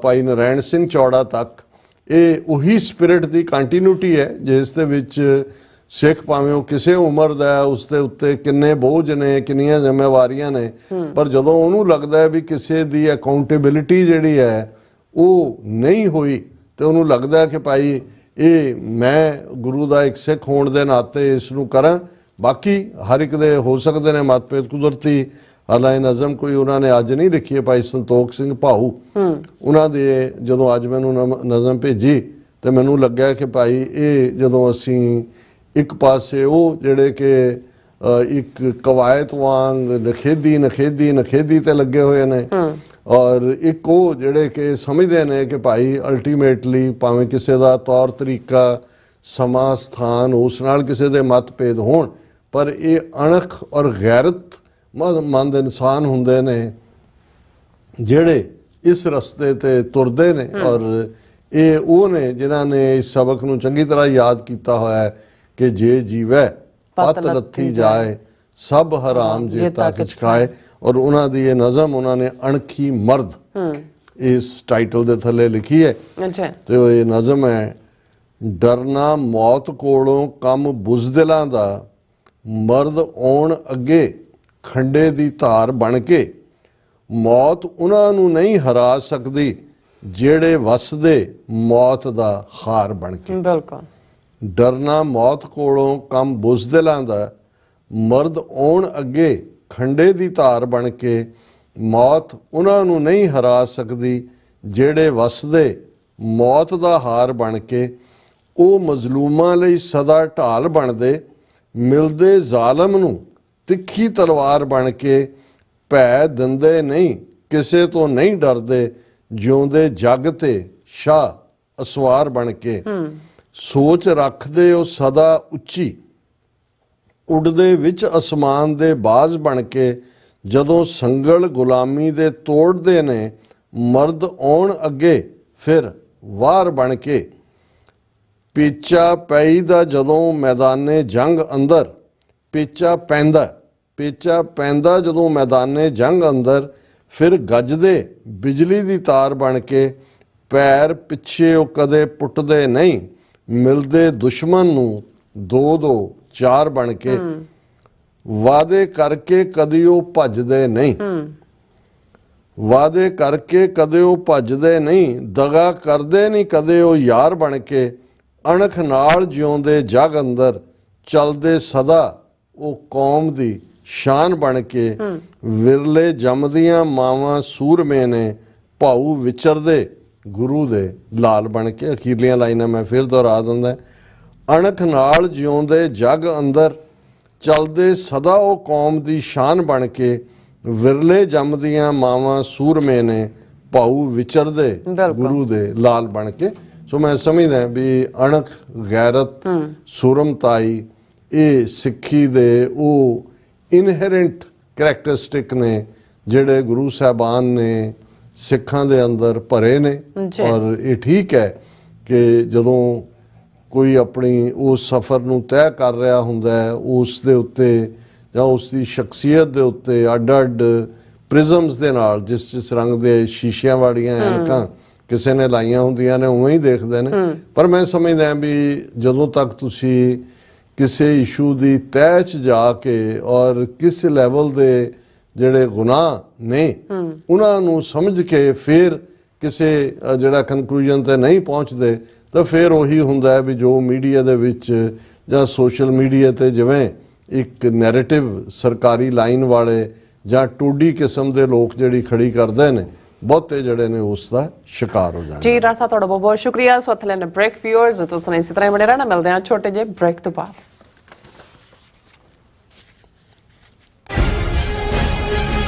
ਭਾਈ ਨਰਾਇਣ ਸਿੰਘ ਚੌੜਾ ਤੱਕ ਇਹ ਉਹੀ ਸਪਿਰਿਟ ਦੀ ਕੰਟੀਨਿਊਟੀ ਹੈ ਜਿਸ ਦੇ ਵਿੱਚ ਸਿੱਖ ਭਾਵੇਂ ਉਹ ਕਿਸੇ ਉਮਰ ਦਾ, ਉਸ ਦੇ ਉੱਤੇ ਕਿੰਨੇ ਬੋਝ ਨੇ, ਕਿੰਨੀਆਂ ਜ਼ਿੰਮੇਵਾਰੀਆਂ ਨੇ, ਪਰ ਜਦੋਂ ਉਹਨੂੰ ਲੱਗਦਾ ਹੈ ਵੀ ਕਿਸੇ ਦੀ ਅਕਾਊਂਟੇਬਿਲਿਟੀ ਜਿਹੜੀ ਹੈ ਉਹ ਨਹੀਂ ਹੋਈ ਤੇ ਉਹਨੂੰ ਲੱਗਦਾ ਕਿ ਭਾਈ ਇਹ ਮੈਂ ਗੁਰੂ ਦਾ ਇੱਕ ਸਿੱਖ ਹੋਣ ਦੇ ਨਾਤੇ ਇਸ ਨੂੰ ਕਰਾਂ। ਬਾਕੀ ਹਰ ਇੱਕ ਦੇ ਹੋ ਸਕਦੇ ਨੇ ਮਤਭੇਦ ਕੁਦਰਤੀ, ਹਾਲਾਂਕਿ ਨਜ਼ਮ ਕੋਈ ਉਹਨਾਂ ਨੇ ਅੱਜ ਨਹੀਂ ਲਿਖੀ ਹੈ। ਭਾਈ ਸੰਤੋਖ ਸਿੰਘ ਭਾਊ ਉਹਨਾਂ ਦੇ ਜਦੋਂ ਅੱਜ ਮੈਨੂੰ ਨਜ਼ਮ ਭੇਜੀ ਤੇ ਮੈਨੂੰ ਲੱਗਿਆ ਕਿ ਭਾਈ ਇਹ ਜਦੋਂ ਅਸੀਂ ਇੱਕ ਪਾਸੇ ਉਹ ਜਿਹੜੇ ਕਿ ਇੱਕ ਕਵਾਇਤ ਵਾਂਗ ਨਖੇਦੀ ਤੇ ਲੱਗੇ ਹੋਏ ਨੇ ਔਰ ਇੱਕ ਉਹ ਜਿਹੜੇ ਕਿ ਸਮਝਦੇ ਨੇ ਕਿ ਭਾਈ ਅਲਟੀਮੇਟਲੀ ਭਾਵੇਂ ਕਿਸੇ ਦਾ ਤੌਰ ਤਰੀਕਾ ਸਮਾਂ ਸਥਾਨ ਉਸ ਨਾਲ ਕਿਸੇ ਦੇ ਮਤਭੇਦ ਹੋਣ, ਪਰ ਇਹ ਅਣਖ ਔਰ ਗੈਰਤਮੰਦ ਇਨਸਾਨ ਹੁੰਦੇ ਨੇ ਜਿਹੜੇ ਇਸ ਰਸਤੇ ਤੇ ਤੁਰਦੇ ਨੇ ਔਰ ਇਹ ਉਹ ਨੇ ਜਿਨ੍ਹਾਂ ਨੇ ਇਸ ਸਬਕ ਨੂੰ ਚੰਗੀ ਤਰ੍ਹਾਂ ਯਾਦ ਕੀਤਾ ਹੋਇਆ ਹੈ ਕਿ ਜੇ ਜੀਵੈ ਪਤ ਲੱਥੀ ਜਾਏ ਸਭ ਹਰਾਮ ਜੇਤਾ ਕਿਛ ਖਾਏ। ਔਰ ਉਹਨਾਂ ਦੀ ਇਹ ਨਜ਼ਮ ਉਹਨਾਂ ਨੇ ਅਣਖੀ ਮਰਦ ਇਸ ਟਾਈਟਲ ਦੇ ਥੱਲੇ ਲਿਖੀ ਹੈ ਤੇ ਉਹ ਇਹ ਨਜ਼ਮ ਹੈ, ਡਰਨਾ ਮੌਤ ਕੋਲੋਂ ਕੰਮ ਬੁਜ਼ਦਿਲਾਂ ਦਾ, ਮਰਦ ਆਉਣ ਅੱਗੇ ਖੰਡੇ ਦੀ ਧਾਰ ਬਣ ਕੇ, ਮੌਤ ਉਹਨਾਂ ਨੂੰ ਨਹੀਂ ਹਰਾ ਸਕਦੀ ਜਿਹੜੇ ਵਸਦੇ ਮੌਤ ਦਾ ਹਾਰ ਬਣ ਕੇ। ਬਿਲਕੁਲ ਡਰਨਾ ਮੌਤ ਕੋਲੋਂ ਕੰਮ ਬੁਜ਼ਦਿਲਾਂ ਦਾ, ਮਰਦ ਆਉਣ ਅੱਗੇ ਖੰਡੇ ਦੀ ਧਾਰ ਬਣ ਕੇ, ਮੌਤ ਉਹਨਾਂ ਨੂੰ ਨਹੀਂ ਹਰਾ ਸਕਦੀ ਜਿਹੜੇ ਵਸਦੇ ਮੌਤ ਦਾ ਹਾਰ ਬਣ ਕੇ। ਉਹ ਮਜ਼ਲੂਮਾਂ ਲਈ ਸਦਾ ਢਾਲ ਬਣਦੇ, ਮਿਲਦੇ ਜ਼ਾਲਮ ਨੂੰ ਤਿੱਖੀ ਤਲਵਾਰ ਬਣ ਕੇ। ਭੈ ਦਿੰਦੇ ਨਹੀਂ ਕਿਸੇ ਤੋਂ ਨਹੀਂ ਡਰਦੇ, ਜਿਉਂਦੇ ਜੱਗ ਤੇ ਸ਼ਾਹ ਅਸਵਾਰ ਬਣ ਕੇ। ਸੋਚ ਰੱਖਦੇ ਉਹ ਸਦਾ ਉੱਚੀ, ਉੱਡਦੇ ਵਿੱਚ ਅਸਮਾਨ ਦੇ ਬਾਜ਼ ਬਣ ਕੇ। ਜਦੋਂ ਸੰਗਲ ਗੁਲਾਮੀ ਦੇ ਤੋੜਦੇ ਨੇ, ਮਰਦ ਆਉਣ ਅੱਗੇ ਫਿਰ ਵਾਰ ਬਣ ਕੇ। ਪੇਚਾ ਪੈਈਦਾ ਜਦੋਂ ਮੈਦਾਨੇ ਜੰਗ ਅੰਦਰ, ਪੇਚਾ ਪੈਂਦਾ ਜਦੋਂ ਮੈਦਾਨੇ ਜੰਗ ਅੰਦਰ, ਫਿਰ ਗੱਜਦੇ ਬਿਜਲੀ ਦੀ ਤਾਰ ਬਣ ਕੇ। ਪੈਰ ਪਿੱਛੇ ਉਹ ਕਦੇ ਪੁੱਟਦੇ ਨਹੀਂ, ਮਿਲਦੇ ਦੁਸ਼ਮਣ ਨੂੰ ਦੋ ਚਾਰ ਬਣ ਕੇ। ਵਾਅਦੇ ਕਰਕੇ ਕਦੇ ਉਹ ਭੱਜਦੇ ਨਹੀਂ, ਵਾਅਦੇ ਕਰਕੇ ਕਦੇ ਉਹ ਭੱਜਦੇ ਨਹੀਂ, ਦਗਾ ਕਰਦੇ ਨਹੀਂ ਕਦੇ ਉਹ ਯਾਰ ਬਣ ਕੇ। ਅਣਖ ਨਾਲ ਜਿਉਂਦੇ ਜਗ ਅੰਦਰ, ਚਲਦੇ ਸਦਾ ਉਹ ਕੌਮ ਦੀ ਸ਼ਾਨ ਬਣ ਕੇ। ਵਿਰਲੇ ਜੰਮਦੀਆਂ ਮਾਵਾਂ ਸੂਰਮੇ ਨੇ, ਭਾਊ ਵਿਚਰਦੇ ਗੁਰੂ ਦੇ ਲਾਲ ਬਣ ਕੇ। ਅਖੀਰਲੀਆਂ ਲਾਈਨਾਂ ਮੈਂ ਫਿਰ ਦੁਹਰਾ ਦਿੰਦਾ, ਅਣਖ ਨਾਲ ਜਿਉਂਦੇ ਜਗ ਅੰਦਰ, ਚਲਦੇ ਸਦਾ ਉਹ ਕੌਮ ਦੀ ਸ਼ਾਨ ਬਣ ਕੇ। ਵਿਰਲੇ ਜੰਮਦੀਆਂ ਮਾਵਾਂ ਸੂਰਮੇ ਨੇ, ਭਾਊ ਵਿਚਰਦੇ ਗੁਰੂ ਦੇ ਲਾਲ ਬਣ ਕੇ। ਸੋ ਮੈਂ ਸਮਝਦਾ ਵੀ ਅਣਖ, ਗੈਰਤ, ਸੂਰਮਤਾਈ ਇਹ ਸਿੱਖੀ ਦੇ ਉਹ ਇਨਹੈਰੈਂਟ ਕਰੈਕਟਰਿਸਟਿਕ ਨੇ ਜਿਹੜੇ ਗੁਰੂ ਸਾਹਿਬਾਨ ਨੇ ਸਿੱਖਾਂ ਦੇ ਅੰਦਰ ਭਰੇ ਨੇ। ਔਰ ਇਹ ਠੀਕ ਹੈ ਕਿ ਜਦੋਂ ਕੋਈ ਆਪਣੀ ਉਸ ਸਫ਼ਰ ਨੂੰ ਤੈਅ ਕਰ ਰਿਹਾ ਹੁੰਦਾ ਹੈ, ਉਸ ਦੇ ਉੱਤੇ ਜਾਂ ਉਸ ਦੀ ਸ਼ਖਸੀਅਤ ਦੇ ਉੱਤੇ ਅੱਡ-ਅੱਡ ਪ੍ਰਿਜ਼ਮਸ ਦੇ ਨਾਲ, ਜਿਸ ਰੰਗ ਦੇ ਸ਼ੀਸ਼ਿਆਂ ਵਾਲੀਆਂ ਐਨਕਾਂ ਕਿਸੇ ਨੇ ਲਾਈਆਂ ਹੁੰਦੀਆਂ ਨੇ ਉਵੇਂ ਹੀ ਦੇਖਦੇ ਨੇ। ਪਰ ਮੈਂ ਸਮਝਦਾ ਵੀ ਜਦੋਂ ਤੱਕ ਤੁਸੀਂ ਕਿਸੇ ਇਸ਼ੂ ਦੀ ਤਹਿ 'ਚ ਜਾ ਕੇ ਔਰ ਕਿਸ ਲੈਵਲ ਦੇ ਜਿਹੜੇ ਗੁਨਾਹ ਨੇ ਉਹਨਾਂ ਨੂੰ ਸਮਝ ਕੇ ਫਿਰ ਕਿਸੇ ਜਿਹੜਾ ਕਨਕਲੂਜਨ ਤੇ ਨਹੀਂ ਪਹੁੰਚਦੇ ਤਾਂ ਫਿਰ ਉਹੀ ਹੁੰਦਾ ਹੈ ਵੀ ਜੋ ਮੀਡੀਆ ਦੇ ਵਿੱਚ ਜਾਂ ਸੋਸ਼ਲ ਮੀਡੀਆ ਤੇ ਜਿਵੇਂ ਇੱਕ ਨੈਰੇਟਿਵ ਸਰਕਾਰੀ ਲਾਈਨ ਵਾਲੇ ਜਾਂ ਟੋਡੀ ਕਿਸਮ ਦੇ ਲੋਕ ਜਿਹੜੀ ਖੜੀ ਕਰਦੇ ਨੇ, ਬਹੁਤੇ ਜਿਹੜੇ ਨੇ ਉਸ ਦਾ ਸ਼ਿਕਾਰ ਹੋ ਜਾਂਦੇ। ਜੀ ਡਾਕਟਰ ਸਾਹਿਬ ਤੁਹਾਡਾ ਬਹੁਤ ਬਹੁਤ ਸ਼ੁਕਰੀਆ। ਇਸ ਵਕਤ ਲੈਣ ਬ੍ਰੇਕ ਵਿਊਅਰਸ, ਤੁਸੀਂ ਇਸੇ ਤਰ੍ਹਾਂ ਹੀ ਬਣੇ ਰਹਿਣਾ। ਮਿਲਦੇ ਹਾਂ ਛੋਟੇ ਜਿਹੇ ਬ੍ਰੇਕ ਤੋਂ ਬਾਅਦ।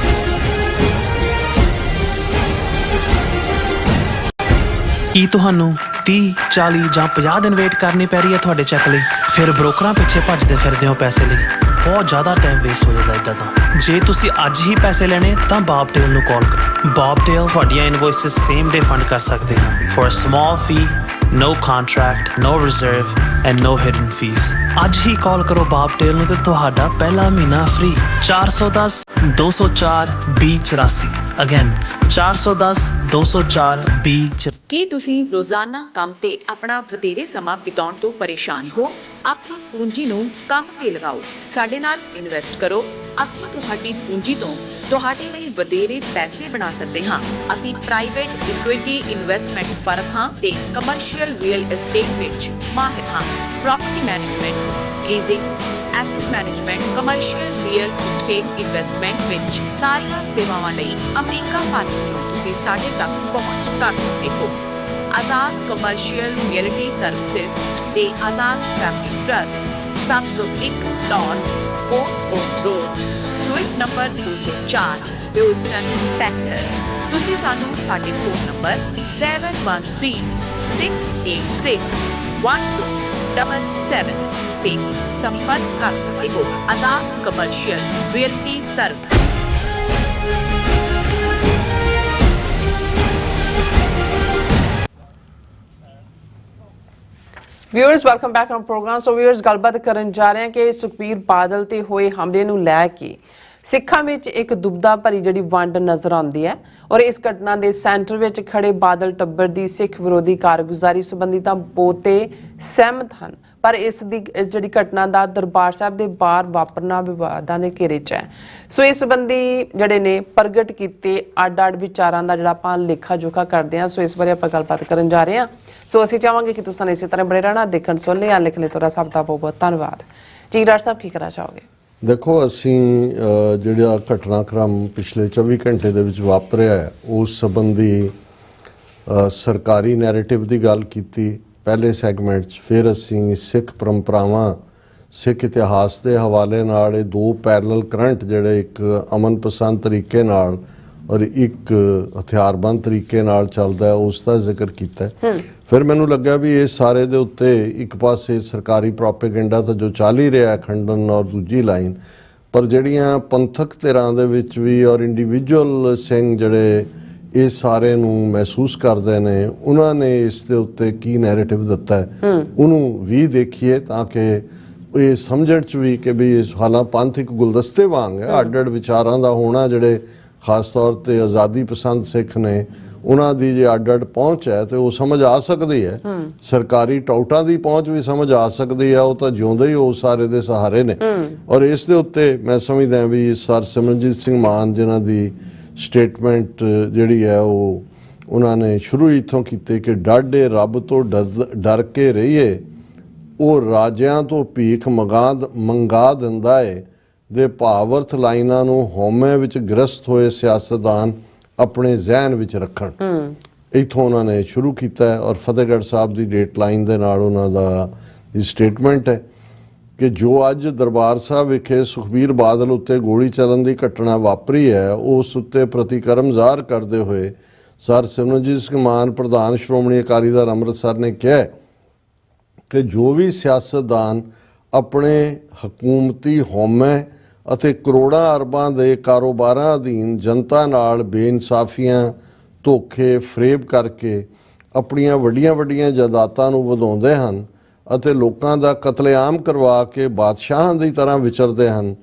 ਕੀ ਤੁਹਾਨੂੰ 30, 40 ਜਾਂ 50 ਦਿਨ ਵੇਟ ਕਰਨੀ ਪੈ ਰਹੀ ਹੈ ਤੁਹਾਡੇ ਚੈੱਕ ਲਈ? ਫਿਰ ਬ੍ਰੋਕਰਾਂ ਪਿੱਛੇ ਭੱਜਦੇ ਫਿਰਦੇ ਹੋ ਪੈਸੇ ਲਈ। ਬਹੁਤ ਜ਼ਿਆਦਾ ਟਾਈਮ ਵੇਸਟ ਹੋ ਜਾਂਦਾ ਇੱਦਾਂ ਤਾਂ। ਜੇ ਤੁਸੀਂ ਅੱਜ ਹੀ ਪੈਸੇ ਲੈਣੇ ਤਾਂ ਬੌਬਟੇਲ ਨੂੰ ਕਾਲ ਕਰੋ। ਬੌਬਟੇਲ ਤੁਹਾਡੀਆਂ ਇਨਵੌਇਸਸ ਸੇਮ ਡੇ ਫੰਡ ਕਰ ਸਕਦੇ ਹਨ for a small fee, no contract, no reserve and no hidden fees। ਅੱਜ ਹੀ ਕਾਲ ਕਰੋ ਬੌਬਟੇਲ ਨੂੰ ਤੇ ਤੁਹਾਡਾ ਪਹਿਲਾ ਮਹੀਨਾ ਫ੍ਰੀ। 410 204 2084 ਅਗੇਨ 410 204 2084। ਕੀ ਤੁਸੀਂ ਰੋਜ਼ਾਨਾ ਕੰਮ ਤੇ ਆਪਣਾ ਵਧੇਰੇ ਸਮਾਂ ਬਿਤਾਉਣ ਤੋਂ ਪਰੇਸ਼ਾਨ ਹੋ? ਆਪਣੀ ਪੂੰਜੀ ਨੂੰ ਕੰਮ ਤੇ ਲਗਾਓ, ਸਾਡੇ ਨਾਲ ਇਨਵੈਸਟ ਕਰੋ। ਅਸੀਂ ਤੁਹਾਡੀ ਪੂੰਜੀ ਤੋਂ ਤੁਹਾਡੇ ਲਈ ਵਧੇਰੇ ਪੈਸੇ ਬਣਾ ਸਕਦੇ ਹਾਂ। ਅਸੀਂ ਪ੍ਰਾਈਵੇਟ ਇਕੁਇਟੀ ਇਨਵੈਸਟਮੈਂਟ ਫਰਮ ਹਾਂ ਤੇ ਕਮਰਸ਼ੀਅਲ ਰੀਅਲ ਏਸਟੇਟ ਵਿੱਚ ਮਾਹਿਰ ਹਾਂ। Property management, leasing, asset management, commercial real estate investment ਵਿੱਚ ਸਾਰੀਆਂ ਸੇਵਾਵਾਂ ਲਈ ਅਮਰੀਕਾ ਭਰ ਤੋਂ ਤੁਸੀਂ ਸਾਡੇ ਤੱਕ ਪਹੁੰਚ ਕਰ ਸਕਦੇ ਹੋ। ਆਜ਼ਾਦ ਕਮਰਸ਼ੀਅਲ ਰੀਅਲਟੀ ਸਰਵਿਸਿਜ਼ ਦੇ Azad family trust 701 Don Coast road, suite number 204 Houston Texas. ਤੁਸੀਂ ਸਾਨੂੰ ਸਾਡੇ ਫੋਨ ਨੰਬਰ 713 686 1277 ਤੇ ਸੰਪਰਕ ਕਰ ਸਕਦੇ ਹੋ। Azad commercial realty service. Viewers welcome back on programme. So viewers ਗੱਲਬਾਤ ਕਰਨ ਜਾ ਰਹੇ ਹਾਂ ਕਿ ਸੁਖਬੀਰ ਬਾਦਲ ਤੇ ਹੋਏ ਹਮਲੇ ਨੂੰ ਲੈ ਕੇ ਸਿੱਖਾਂ ਵਿੱਚ ਇੱਕ ਦੁਬਦਾ ਭਰੀ ਜਿਹੜੀ ਵੰਡ ਨਜ਼ਰ ਆਉਂਦੀ ਹੈ ਔਰ ਇਸ ਘਟਨਾ ਦੇ ਸੈਂਟਰ ਵਿੱਚ ਖੜੇ ਬਾਦਲ ਟੱਬਰ ਦੀ ਸਿੱਖ ਵਿਰੋਧੀ ਕਾਰਗੁਜ਼ਾਰੀ ਸੰਬੰਧੀ ਤਾਂ ਬਹੁਤੇ ਸਹਿਮਤ ਹਨ, ਪਰ ਇਸ ਜਿਹੜੀ ਘਟਨਾ ਦਾ ਦਰਬਾਰ ਸਾਹਿਬ ਦੇ ਬਾਹਰ ਵਾਪਰਨਾ ਵਿਵਾਦਾਂ ਦੇ ਘੇਰੇ 'ਚ ਹੈ। ਸੋ ਇਸ ਸੰਬੰਧੀ ਜਿਹੜੇ ਨੇ ਪ੍ਰਗਟ ਕੀਤੇ ਅੱਡ-ਅੱਡ ਵਿਚਾਰਾਂ ਦਾ ਜਿਹੜਾ ਆਪਾਂ ਲੇਖਾ ਜੋਖਾ ਕਰਦੇ ਹਾਂ, ਸੋ ਇਸ ਬਾਰੇ ਆਪਾਂ ਗੱਲਬਾਤ ਕਰਨ ਜਾ ਰਹੇ ਹਾਂ। ਸੋ ਅਸੀਂ ਚਾਹਾਂਗੇ ਕਿ ਤੁਸੀਂ ਇਸੇ ਤਰ੍ਹਾਂ ਬਣੇ ਰਹਿਣਾ, ਦੇਖਣ ਸੁਣ ਲਿਆ ਲਿਖ ਲੈ। ਤੁਹਾਡਾ ਸਭ ਦਾ ਬਹੁਤ ਬਹੁਤ ਧੰਨਵਾਦ ਜੀ। ਡਾਕਟਰ ਸਾਹਿਬ ਕੀ ਕਹਿਣਾ ਚਾਹੋਗੇ? ਦੇਖੋ, ਅਸੀਂ ਜਿਹੜਾ ਘਟਨਾਕ੍ਰਮ ਪਿਛਲੇ 24 ਘੰਟੇ ਦੇ ਵਿੱਚ ਵਾਪਰਿਆ ਹੈ ਉਸ ਸੰਬੰਧੀ ਸਰਕਾਰੀ ਨੈਰੇਟਿਵ ਦੀ ਗੱਲ ਕੀਤੀ ਪਹਿਲੇ ਸੈਗਮੈਂਟ 'ਚ। ਫਿਰ ਅਸੀਂ ਸਿੱਖ ਪਰੰਪਰਾਵਾਂ, ਸਿੱਖ ਇਤਿਹਾਸ ਦੇ ਹਵਾਲੇ ਨਾਲ ਇਹ ਦੋ ਪੈਰਲਲ ਕਰੰਟ ਜਿਹੜੇ ਇੱਕ ਅਮਨ ਪਸੰਦ ਤਰੀਕੇ ਨਾਲ ਔਰ ਇੱਕ ਹਥਿਆਰਬੰਦ ਤਰੀਕੇ ਨਾਲ ਚੱਲਦਾ ਹੈ ਉਸ ਦਾ ਜ਼ਿਕਰ ਕੀਤਾ। ਫਿਰ ਮੈਨੂੰ ਲੱਗਾ ਵੀ ਇਸ ਸਾਰੇ ਦੇ ਉੱਤੇ ਇੱਕ ਪਾਸੇ ਸਰਕਾਰੀ ਪ੍ਰੋਪੇਗੈਂਡਾ ਤਾਂ ਜੋ ਚੱਲ ਹੀ ਰਿਹਾ ਖੰਡਨ ਔਰ ਦੂਜੀ ਲਾਈਨ, ਪਰ ਜਿਹੜੀਆਂ ਪੰਥਕ ਧਿਰਾਂ ਦੇ ਵਿੱਚ ਵੀ ਔਰ ਇੰਡੀਵਿਜੂਅਲ ਸਿੰਘ ਜਿਹੜੇ ਇਸ ਸਾਰੇ ਨੂੰ ਮਹਿਸੂਸ ਕਰਦੇ ਨੇ ਉਹਨਾਂ ਨੇ ਇਸ ਦੇ ਉੱਤੇ ਕੀ ਨੈਰੇਟਿਵ ਦਿੱਤਾ ਹੈ ਉਹਨੂੰ ਵੀ ਦੇਖੀਏ ਤਾਂ ਕਿ ਇਹ ਸਮਝਣ 'ਚ ਵੀ ਕਿ ਵੀ ਇਸ ਹਾਲਾਂ ਪੰਥ ਇੱਕ ਗੁਲਦਸਤੇ ਵਾਂਗ ਹੈ। ਅੱਡ-ਅੱਡ ਵਿਚਾਰਾਂ ਦਾ ਹੋਣਾ, ਜਿਹੜੇ ਖਾਸ ਤੌਰ ਤੇ ਆਜ਼ਾਦੀ ਪਸੰਦ ਸਿੱਖ ਨੇ ਉਹਨਾਂ ਦੀ ਜੇ ਅੱਡ-ਅੱਡ ਪਹੁੰਚ ਹੈ ਤੇ ਉਹ ਸਮਝ ਆ ਸਕਦੀ ਹੈ। ਸਰਕਾਰੀ ਟਾਊਟਾਂ ਦੀ ਪਹੁੰਚ ਵੀ ਸਮਝ ਆ ਸਕਦੀ ਹੈ, ਉਹ ਤਾਂ ਜਿਉਂਦੇ ਹੀ ਉਹ ਸਾਰੇ ਦੇ ਸਹਾਰੇ ਨੇ। ਔਰ ਇਸ ਦੇ ਉੱਤੇ ਮੈਂ ਸਮਝਦਾ ਵੀ ਸਰ ਸਿਮਰਨਜੀਤ ਸਿੰਘ ਮਾਨ ਜਿਨ੍ਹਾਂ ਦੀ ਸਟੇਟਮੈਂਟ ਜਿਹੜੀ ਹੈ ਉਹ ਉਹਨਾਂ ਨੇ ਸ਼ੁਰੂ ਇੱਥੋਂ ਕੀਤੇ ਕਿ ਡਾਢੇ ਰੱਬ ਤੋਂ ਡਰ ਕੇ ਰਹੀਏ, ਉਹ ਰਾਜਿਆਂ ਤੋਂ ਭੀਖ ਮੰਗਾ ਦਿੰਦਾ ਏ ਦੇ ਭਾਵਰਥ ਲਾਈਨਾਂ ਨੂੰ ਹਉਮੈ ਵਿੱਚ ਗ੍ਰਸਤ ਹੋਏ ਸਿਆਸਤਦਾਨ ਆਪਣੇ ਜ਼ਿਹਨ ਵਿੱਚ ਰੱਖਣ। ਇੱਥੋਂ ਉਹਨਾਂ ਨੇ ਸ਼ੁਰੂ ਕੀਤਾ ਔਰ ਫਤਿਹਗੜ੍ਹ ਸਾਹਿਬ ਦੀ ਡੇਟ ਲਾਈਨ ਦੇ ਨਾਲ ਉਹਨਾਂ ਦਾ ਸਟੇਟਮੈਂਟ ਹੈ ਕਿ ਜੋ ਅੱਜ ਦਰਬਾਰ ਸਾਹਿਬ ਵਿਖੇ ਸੁਖਬੀਰ ਬਾਦਲ ਉੱਤੇ ਗੋਲੀ ਚੱਲਣ ਦੀ ਘਟਨਾ ਵਾਪਰੀ ਹੈ ਉਸ ਉੱਤੇ ਪ੍ਰਤੀਕਰਮ ਜ਼ਾਹਰ ਕਰਦੇ ਹੋਏ ਸਰ ਸਿਮਰਨਜੀਤ ਸਿੰਘ ਮਾਨ ਪ੍ਰਧਾਨ ਸ਼੍ਰੋਮਣੀ ਅਕਾਲੀ ਦਲ ਅੰਮ੍ਰਿਤਸਰ ਨੇ ਕਿਹਾ ਕਿ ਜੋ ਵੀ ਸਿਆਸਤਦਾਨ ਆਪਣੇ ਹਕੂਮਤੀ ਹਉਮੈ ਅਤੇ ਕਰੋੜਾਂ ਅਰਬਾਂ ਦੇ ਕਾਰੋਬਾਰਾਂ ਅਧੀਨ ਜਨਤਾ ਨਾਲ ਬੇਇਨਸਾਫੀਆਂ, ਧੋਖੇ, ਫਰੇਬ ਕਰਕੇ ਆਪਣੀਆਂ ਵੱਡੀਆਂ ਜਾਇਦਾਦਾਂ ਨੂੰ ਵਧਾਉਂਦੇ ਹਨ ਅਤੇ ਲੋਕਾਂ ਦਾ ਕਤਲੇਆਮ ਕਰਵਾ ਕੇ ਬਾਦਸ਼ਾਹਾਂ ਦੀ ਤਰ੍ਹਾਂ ਵਿਚਰਦੇ ਹਨ,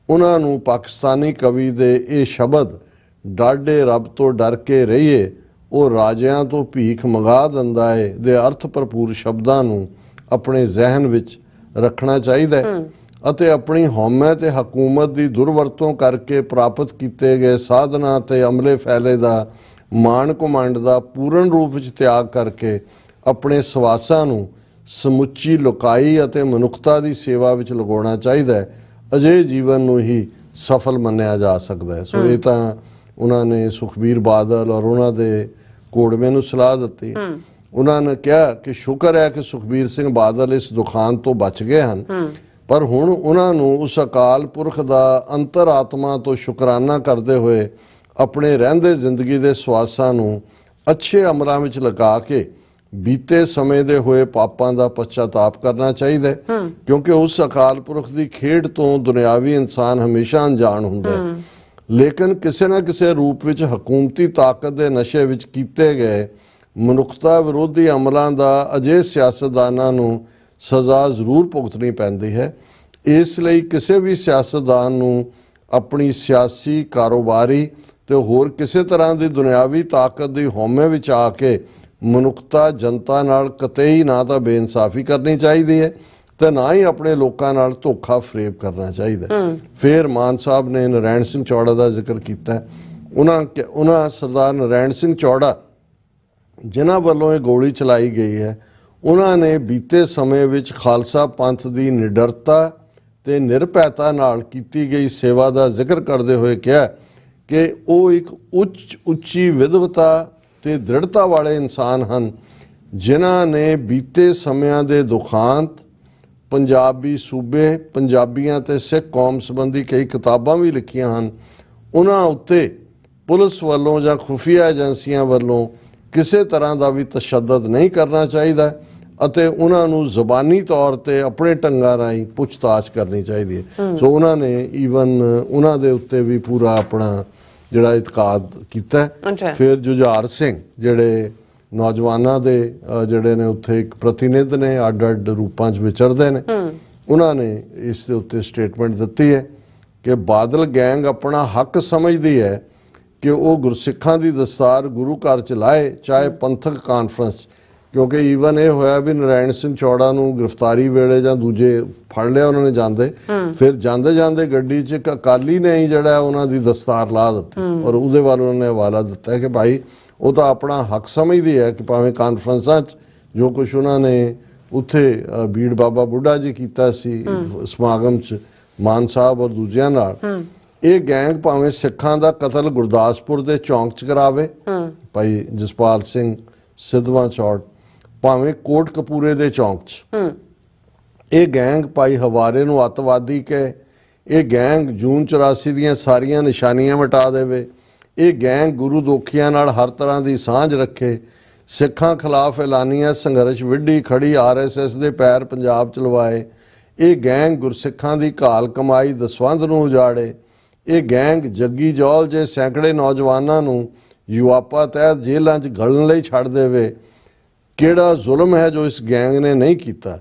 ਉਹਨਾਂ ਨੂੰ ਪਾਕਿਸਤਾਨੀ ਕਵੀ ਦੇ ਇਹ ਸ਼ਬਦ ਡਾਢੇ ਰੱਬ ਤੋਂ ਡਰ ਕੇ ਰਹੀਏ, ਉਹ ਰਾਜਿਆਂ ਤੋਂ ਭੀਖ ਮੰਗਾ ਦਿੰਦਾ ਏ ਦੇ ਅਰਥ ਭਰਪੂਰ ਸ਼ਬਦਾਂ ਨੂੰ ਆਪਣੇ ਜ਼ਿਹਨ ਵਿੱਚ ਰੱਖਣਾ ਚਾਹੀਦਾ ਹੈ ਅਤੇ ਆਪਣੀ ਹਉਮੈ ਤੇ ਹਕੂਮਤ ਦੀ ਦੁਰਵਰਤੋਂ ਕਰਕੇ ਪ੍ਰਾਪਤ ਕੀਤੇ ਗਏ ਸਾਧਨਾ ਤੇ ਅਮਲੇ ਫੈਲੇ ਦਾ ਮਾਣ ਘਮੰਡ ਦਾ ਪੂਰਨ ਰੂਪ ਵਿੱਚ ਤਿਆਗ ਕਰਕੇ ਆਪਣੇ ਸਵਾਸਾਂ ਨੂੰ ਸਮੁੱਚੀ ਲੁਕਾਈ ਅਤੇ ਮਨੁੱਖਤਾ ਦੀ ਸੇਵਾ ਵਿੱਚ ਲਗਾਉਣਾ ਚਾਹੀਦਾ ਹੈ। ਅਜਿਹੇ ਜੀਵਨ ਨੂੰ ਹੀ ਸਫਲ ਮੰਨਿਆ ਜਾ ਸਕਦਾ ਹੈ। ਸੋ ਇਹ ਤਾਂ ਉਹਨਾਂ ਨੇ ਸੁਖਬੀਰ ਬਾਦਲ ਔਰ ਉਹਨਾਂ ਦੇ ਕੋੜਵੇਂ ਨੂੰ ਸਲਾਹ ਦਿੱਤੀ। ਉਹਨਾਂ ਨੇ ਕਿਹਾ ਕਿ ਸ਼ੁਕਰ ਹੈ ਕਿ ਸੁਖਬੀਰ ਸਿੰਘ ਬਾਦਲ ਇਸ ਦੁਖਾਨ ਤੋਂ ਬਚ ਗਏ ਹਨ, ਪਰ ਹੁਣ ਉਹਨਾਂ ਨੂੰ ਉਸ ਅਕਾਲ ਪੁਰਖ ਦਾ ਅੰਤਰਾਤਮਾ ਤੋਂ ਸ਼ੁਕਰਾਨਾ ਕਰਦੇ ਹੋਏ ਆਪਣੇ ਰਹਿੰਦੇ ਜ਼ਿੰਦਗੀ ਦੇ ਸਵਾਸਾਂ ਨੂੰ ਅੱਛੇ ਅਮਲਾਂ ਵਿੱਚ ਲਗਾ ਕੇ ਬੀਤੇ ਸਮੇਂ ਦੇ ਹੋਏ ਪਾਪਾਂ ਦਾ ਪਛਤਾਪ ਕਰਨਾ ਚਾਹੀਦਾ ਹੈ, ਕਿਉਂਕਿ ਉਸ ਅਕਾਲ ਪੁਰਖ ਦੀ ਖੇਡ ਤੋਂ ਦੁਨਿਆਵੀ ਇਨਸਾਨ ਹਮੇਸ਼ਾ ਅਣਜਾਣ ਹੁੰਦਾ ਹੈ। ਲੇਕਿਨ ਕਿਸੇ ਨਾ ਕਿਸੇ ਰੂਪ ਵਿੱਚ ਹਕੂਮਤੀ ਤਾਕਤ ਦੇ ਨਸ਼ੇ ਵਿੱਚ ਕੀਤੇ ਗਏ ਮਨੁੱਖਤਾ ਵਿਰੋਧੀ ਅਮਲਾਂ ਦਾ ਅਜਿਹੇ ਸਿਆਸਤਦਾਨਾਂ ਨੂੰ ਸਜ਼ਾ ਜ਼ਰੂਰ ਭੁਗਤਣੀ ਪੈਂਦੀ ਹੈ। ਇਸ ਲਈ ਕਿਸੇ ਵੀ ਸਿਆਸਤਦਾਨ ਨੂੰ ਆਪਣੀ ਸਿਆਸੀ, ਕਾਰੋਬਾਰੀ ਤੇ ਹੋਰ ਕਿਸੇ ਤਰ੍ਹਾਂ ਦੀ ਦੁਨਿਆਵੀ ਤਾਕਤ ਦੀ ਹਉਮੈ ਵਿੱਚ ਆ ਕੇ ਮਨੁੱਖਤਾ ਜਨਤਾ ਨਾਲ ਕਤਈ ਨਾ ਤਾਂ ਬੇਇਨਸਾਫੀ ਕਰਨੀ ਚਾਹੀਦੀ ਹੈ ਤੇ ਨਾ ਹੀ ਆਪਣੇ ਲੋਕਾਂ ਨਾਲ ਧੋਖਾ ਫਰੇਬ ਕਰਨਾ ਚਾਹੀਦਾ। ਫਿਰ ਮਾਨ ਸਾਹਿਬ ਨੇ ਨਰਾਇਣ ਸਿੰਘ ਚੌੜਾ ਦਾ ਜ਼ਿਕਰ ਕੀਤਾ। ਉਹਨਾਂ ਸਰਦਾਰ ਨਰਾਇਣ ਸਿੰਘ ਚੌੜਾ ਜਿਨ੍ਹਾਂ ਵੱਲੋਂ ਇਹ ਗੋਲੀ ਚਲਾਈ ਗਈ ਹੈ, ਉਹਨਾਂ ਨੇ ਬੀਤੇ ਸਮੇਂ ਵਿੱਚ ਖਾਲਸਾ ਪੰਥ ਦੀ ਨਿਡਰਤਾ ਤੇ ਨਿਰਭੈਤਾ ਨਾਲ ਕੀਤੀ ਗਈ ਸੇਵਾ ਦਾ ਜ਼ਿਕਰ ਕਰਦੇ ਹੋਏ ਕਿਹਾ ਕਿ ਉਹ ਇੱਕ ਉੱਚੀ ਵਿਦਵਤਾ ਤੇ ਦ੍ਰਿੜਤਾ ਵਾਲੇ ਇਨਸਾਨ ਹਨ, ਜਿਨ੍ਹਾਂ ਨੇ ਬੀਤੇ ਸਮਿਆਂ ਦੇ ਦੁਖਾਂਤ, ਪੰਜਾਬੀ ਸੂਬੇ, ਪੰਜਾਬੀਆਂ ਤੇ ਸਿੱਖ ਕੌਮ ਸੰਬੰਧੀ ਕਈ ਕਿਤਾਬਾਂ ਵੀ ਲਿਖੀਆਂ ਹਨ। ਉਹਨਾਂ ਉੱਤੇ ਪੁਲਿਸ ਵੱਲੋਂ ਜਾਂ ਖੁਫੀਆ ਏਜੰਸੀਆਂ ਵੱਲੋਂ ਕਿਸੇ ਤਰ੍ਹਾਂ ਦਾ ਵੀ ਤਸ਼ੱਦਦ ਨਹੀਂ ਕਰਨਾ ਚਾਹੀਦਾ ਅਤੇ ਉਹਨਾਂ ਨੂੰ ਜ਼ਬਾਨੀ ਤੌਰ ਤੇ ਆਪਣੇ ਢੰਗਾਂ ਰਾਹੀਂ ਪੁੱਛਤਾਛ ਕਰਨੀ ਚਾਹੀਦੀ ਹੈ। ਸੋ ਉਹਨਾਂ ਨੇ ਈਵਨ ਉਹਨਾਂ ਦੇ ਉੱਤੇ ਵੀ ਪੂਰਾ ਆਪਣਾ ਜਿਹੜਾ ਇਤਕਾਦ ਕੀਤਾ। ਫਿਰ ਜੁਝਾਰ ਸਿੰਘ ਜਿਹੜੇ ਨੌਜਵਾਨਾਂ ਦੇ ਜਿਹੜੇ ਨੇ ਉੱਥੇ ਇੱਕ ਪ੍ਰਤੀਨਿਧ ਨੇ, ਅੱਡ-ਅੱਡ ਰੂਪਾਂ 'ਚ ਵਿਚਰਦੇ ਨੇ, ਉਹਨਾਂ ਨੇ ਇਸ ਦੇ ਉੱਤੇ ਸਟੇਟਮੈਂਟ ਦਿੱਤੀ ਹੈ ਕਿ ਬਾਦਲ ਗੈਂਗ ਆਪਣਾ ਹੱਕ ਸਮਝਦੀ ਹੈ ਕਿ ਉਹ ਗੁਰਸਿੱਖਾਂ ਦੀ ਦਸਤਾਰ ਗੁਰੂ ਘਰ 'ਚ ਲਾਏ, ਚਾਹੇ ਪੰਥਕ ਕਾਨਫਰੰਸ। ਕਿਉਂਕਿ ਈਵਨ ਇਹ ਹੋਇਆ ਵੀ ਨਰਾਇਣ ਸਿੰਘ ਚੌੜਾ ਨੂੰ ਗ੍ਰਿਫਤਾਰੀ ਵੇਲੇ ਜਾਂ ਦੂਜੇ ਫੜ ਲਿਆ ਉਹਨਾਂ ਨੇ ਜਾਂਦੇ, ਫਿਰ ਜਾਂਦੇ ਜਾਂਦੇ ਗੱਡੀ 'ਚ ਇੱਕ ਅਕਾਲੀ ਨੇ ਹੀ ਜਿਹੜਾ ਉਹਨਾਂ ਦੀ ਦਸਤਾਰ ਲਾ ਦਿੱਤੀ ਔਰ ਉਹਦੇ ਵੱਲ ਉਹਨਾਂ ਨੇ ਹਵਾਲਾ ਦਿੱਤਾ ਕਿ ਭਾਈ ਉਹ ਤਾਂ ਆਪਣਾ ਹੱਕ ਸਮਝਦੀ ਹੈ ਕਿ ਭਾਵੇਂ ਕਾਨਫਰੰਸਾਂ 'ਚ ਜੋ ਕੁਛ ਉਹਨਾਂ ਨੇ ਉੱਥੇ ਬੀੜ ਬਾਬਾ ਬੁੱਢਾ ਜੀ ਕੀਤਾ ਸੀ ਸਮਾਗਮ 'ਚ ਮਾਨ ਸਾਹਿਬ ਔਰ ਦੂਜਿਆਂ ਨਾਲ, ਇਹ ਗੈਂਗ ਭਾਵੇਂ ਸਿੱਖਾਂ ਦਾ ਕਤਲ ਗੁਰਦਾਸਪੁਰ ਦੇ ਚੌਂਕ 'ਚ ਕਰਾਵੇ, ਭਾਈ ਜਸਪਾਲ ਸਿੰਘ ਸਿੱਧਵਾਂ ਚੌੜ, ਭਾਵੇਂ ਕੋਟ ਕਪੂਰੇ ਦੇ ਚੌਂਕ 'ਚ, ਇਹ ਗੈਂਗ ਭਾਈ ਹਵਾਰੇ ਨੂੰ ਅੱਤਵਾਦੀ ਕਹੇ, ਇਹ ਗੈਂਗ ਜੂਨ 84 ਦੀਆਂ ਸਾਰੀਆਂ ਨਿਸ਼ਾਨੀਆਂ ਮਿਟਾ ਦੇਵੇ, ਇਹ ਗੈਂਗ ਗੁਰੂ ਦੋਖੀਆਂ ਨਾਲ ਹਰ ਤਰ੍ਹਾਂ ਦੀ ਸਾਂਝ ਰੱਖੇ, ਸਿੱਖਾਂ ਖਿਲਾਫ ਐਲਾਨੀਆਂ ਸੰਘਰਸ਼ ਵਿੱਢੀ ਖੜੀ RSS ਦੇ ਪੈਰ ਪੰਜਾਬ 'ਚ ਲਵਾਏ, ਇਹ ਗੈਂਗ ਗੁਰਸਿੱਖਾਂ ਦੀ ਘਾਲ ਕਮਾਈ ਦਸਵੰਧ ਨੂੰ ਉਜਾੜੇ, ਇਹ ਗੈਂਗ ਜੱਗੀ ਜੌਲ ਜੇ ਸੈਂਕੜੇ ਨੌਜਵਾਨਾਂ ਨੂੰ ਯੁਵਾਪਾ ਤਹਿਤ ਜੇਲ੍ਹਾਂ 'ਚ ਗਲਣ ਲਈ ਛੱਡ ਦੇਵੇ। ਕਿਹੜਾ ਜ਼ੁਲਮ ਹੈ ਜੋ ਇਸ ਗੈਂਗ ਨੇ ਨਹੀਂ ਕੀਤਾ।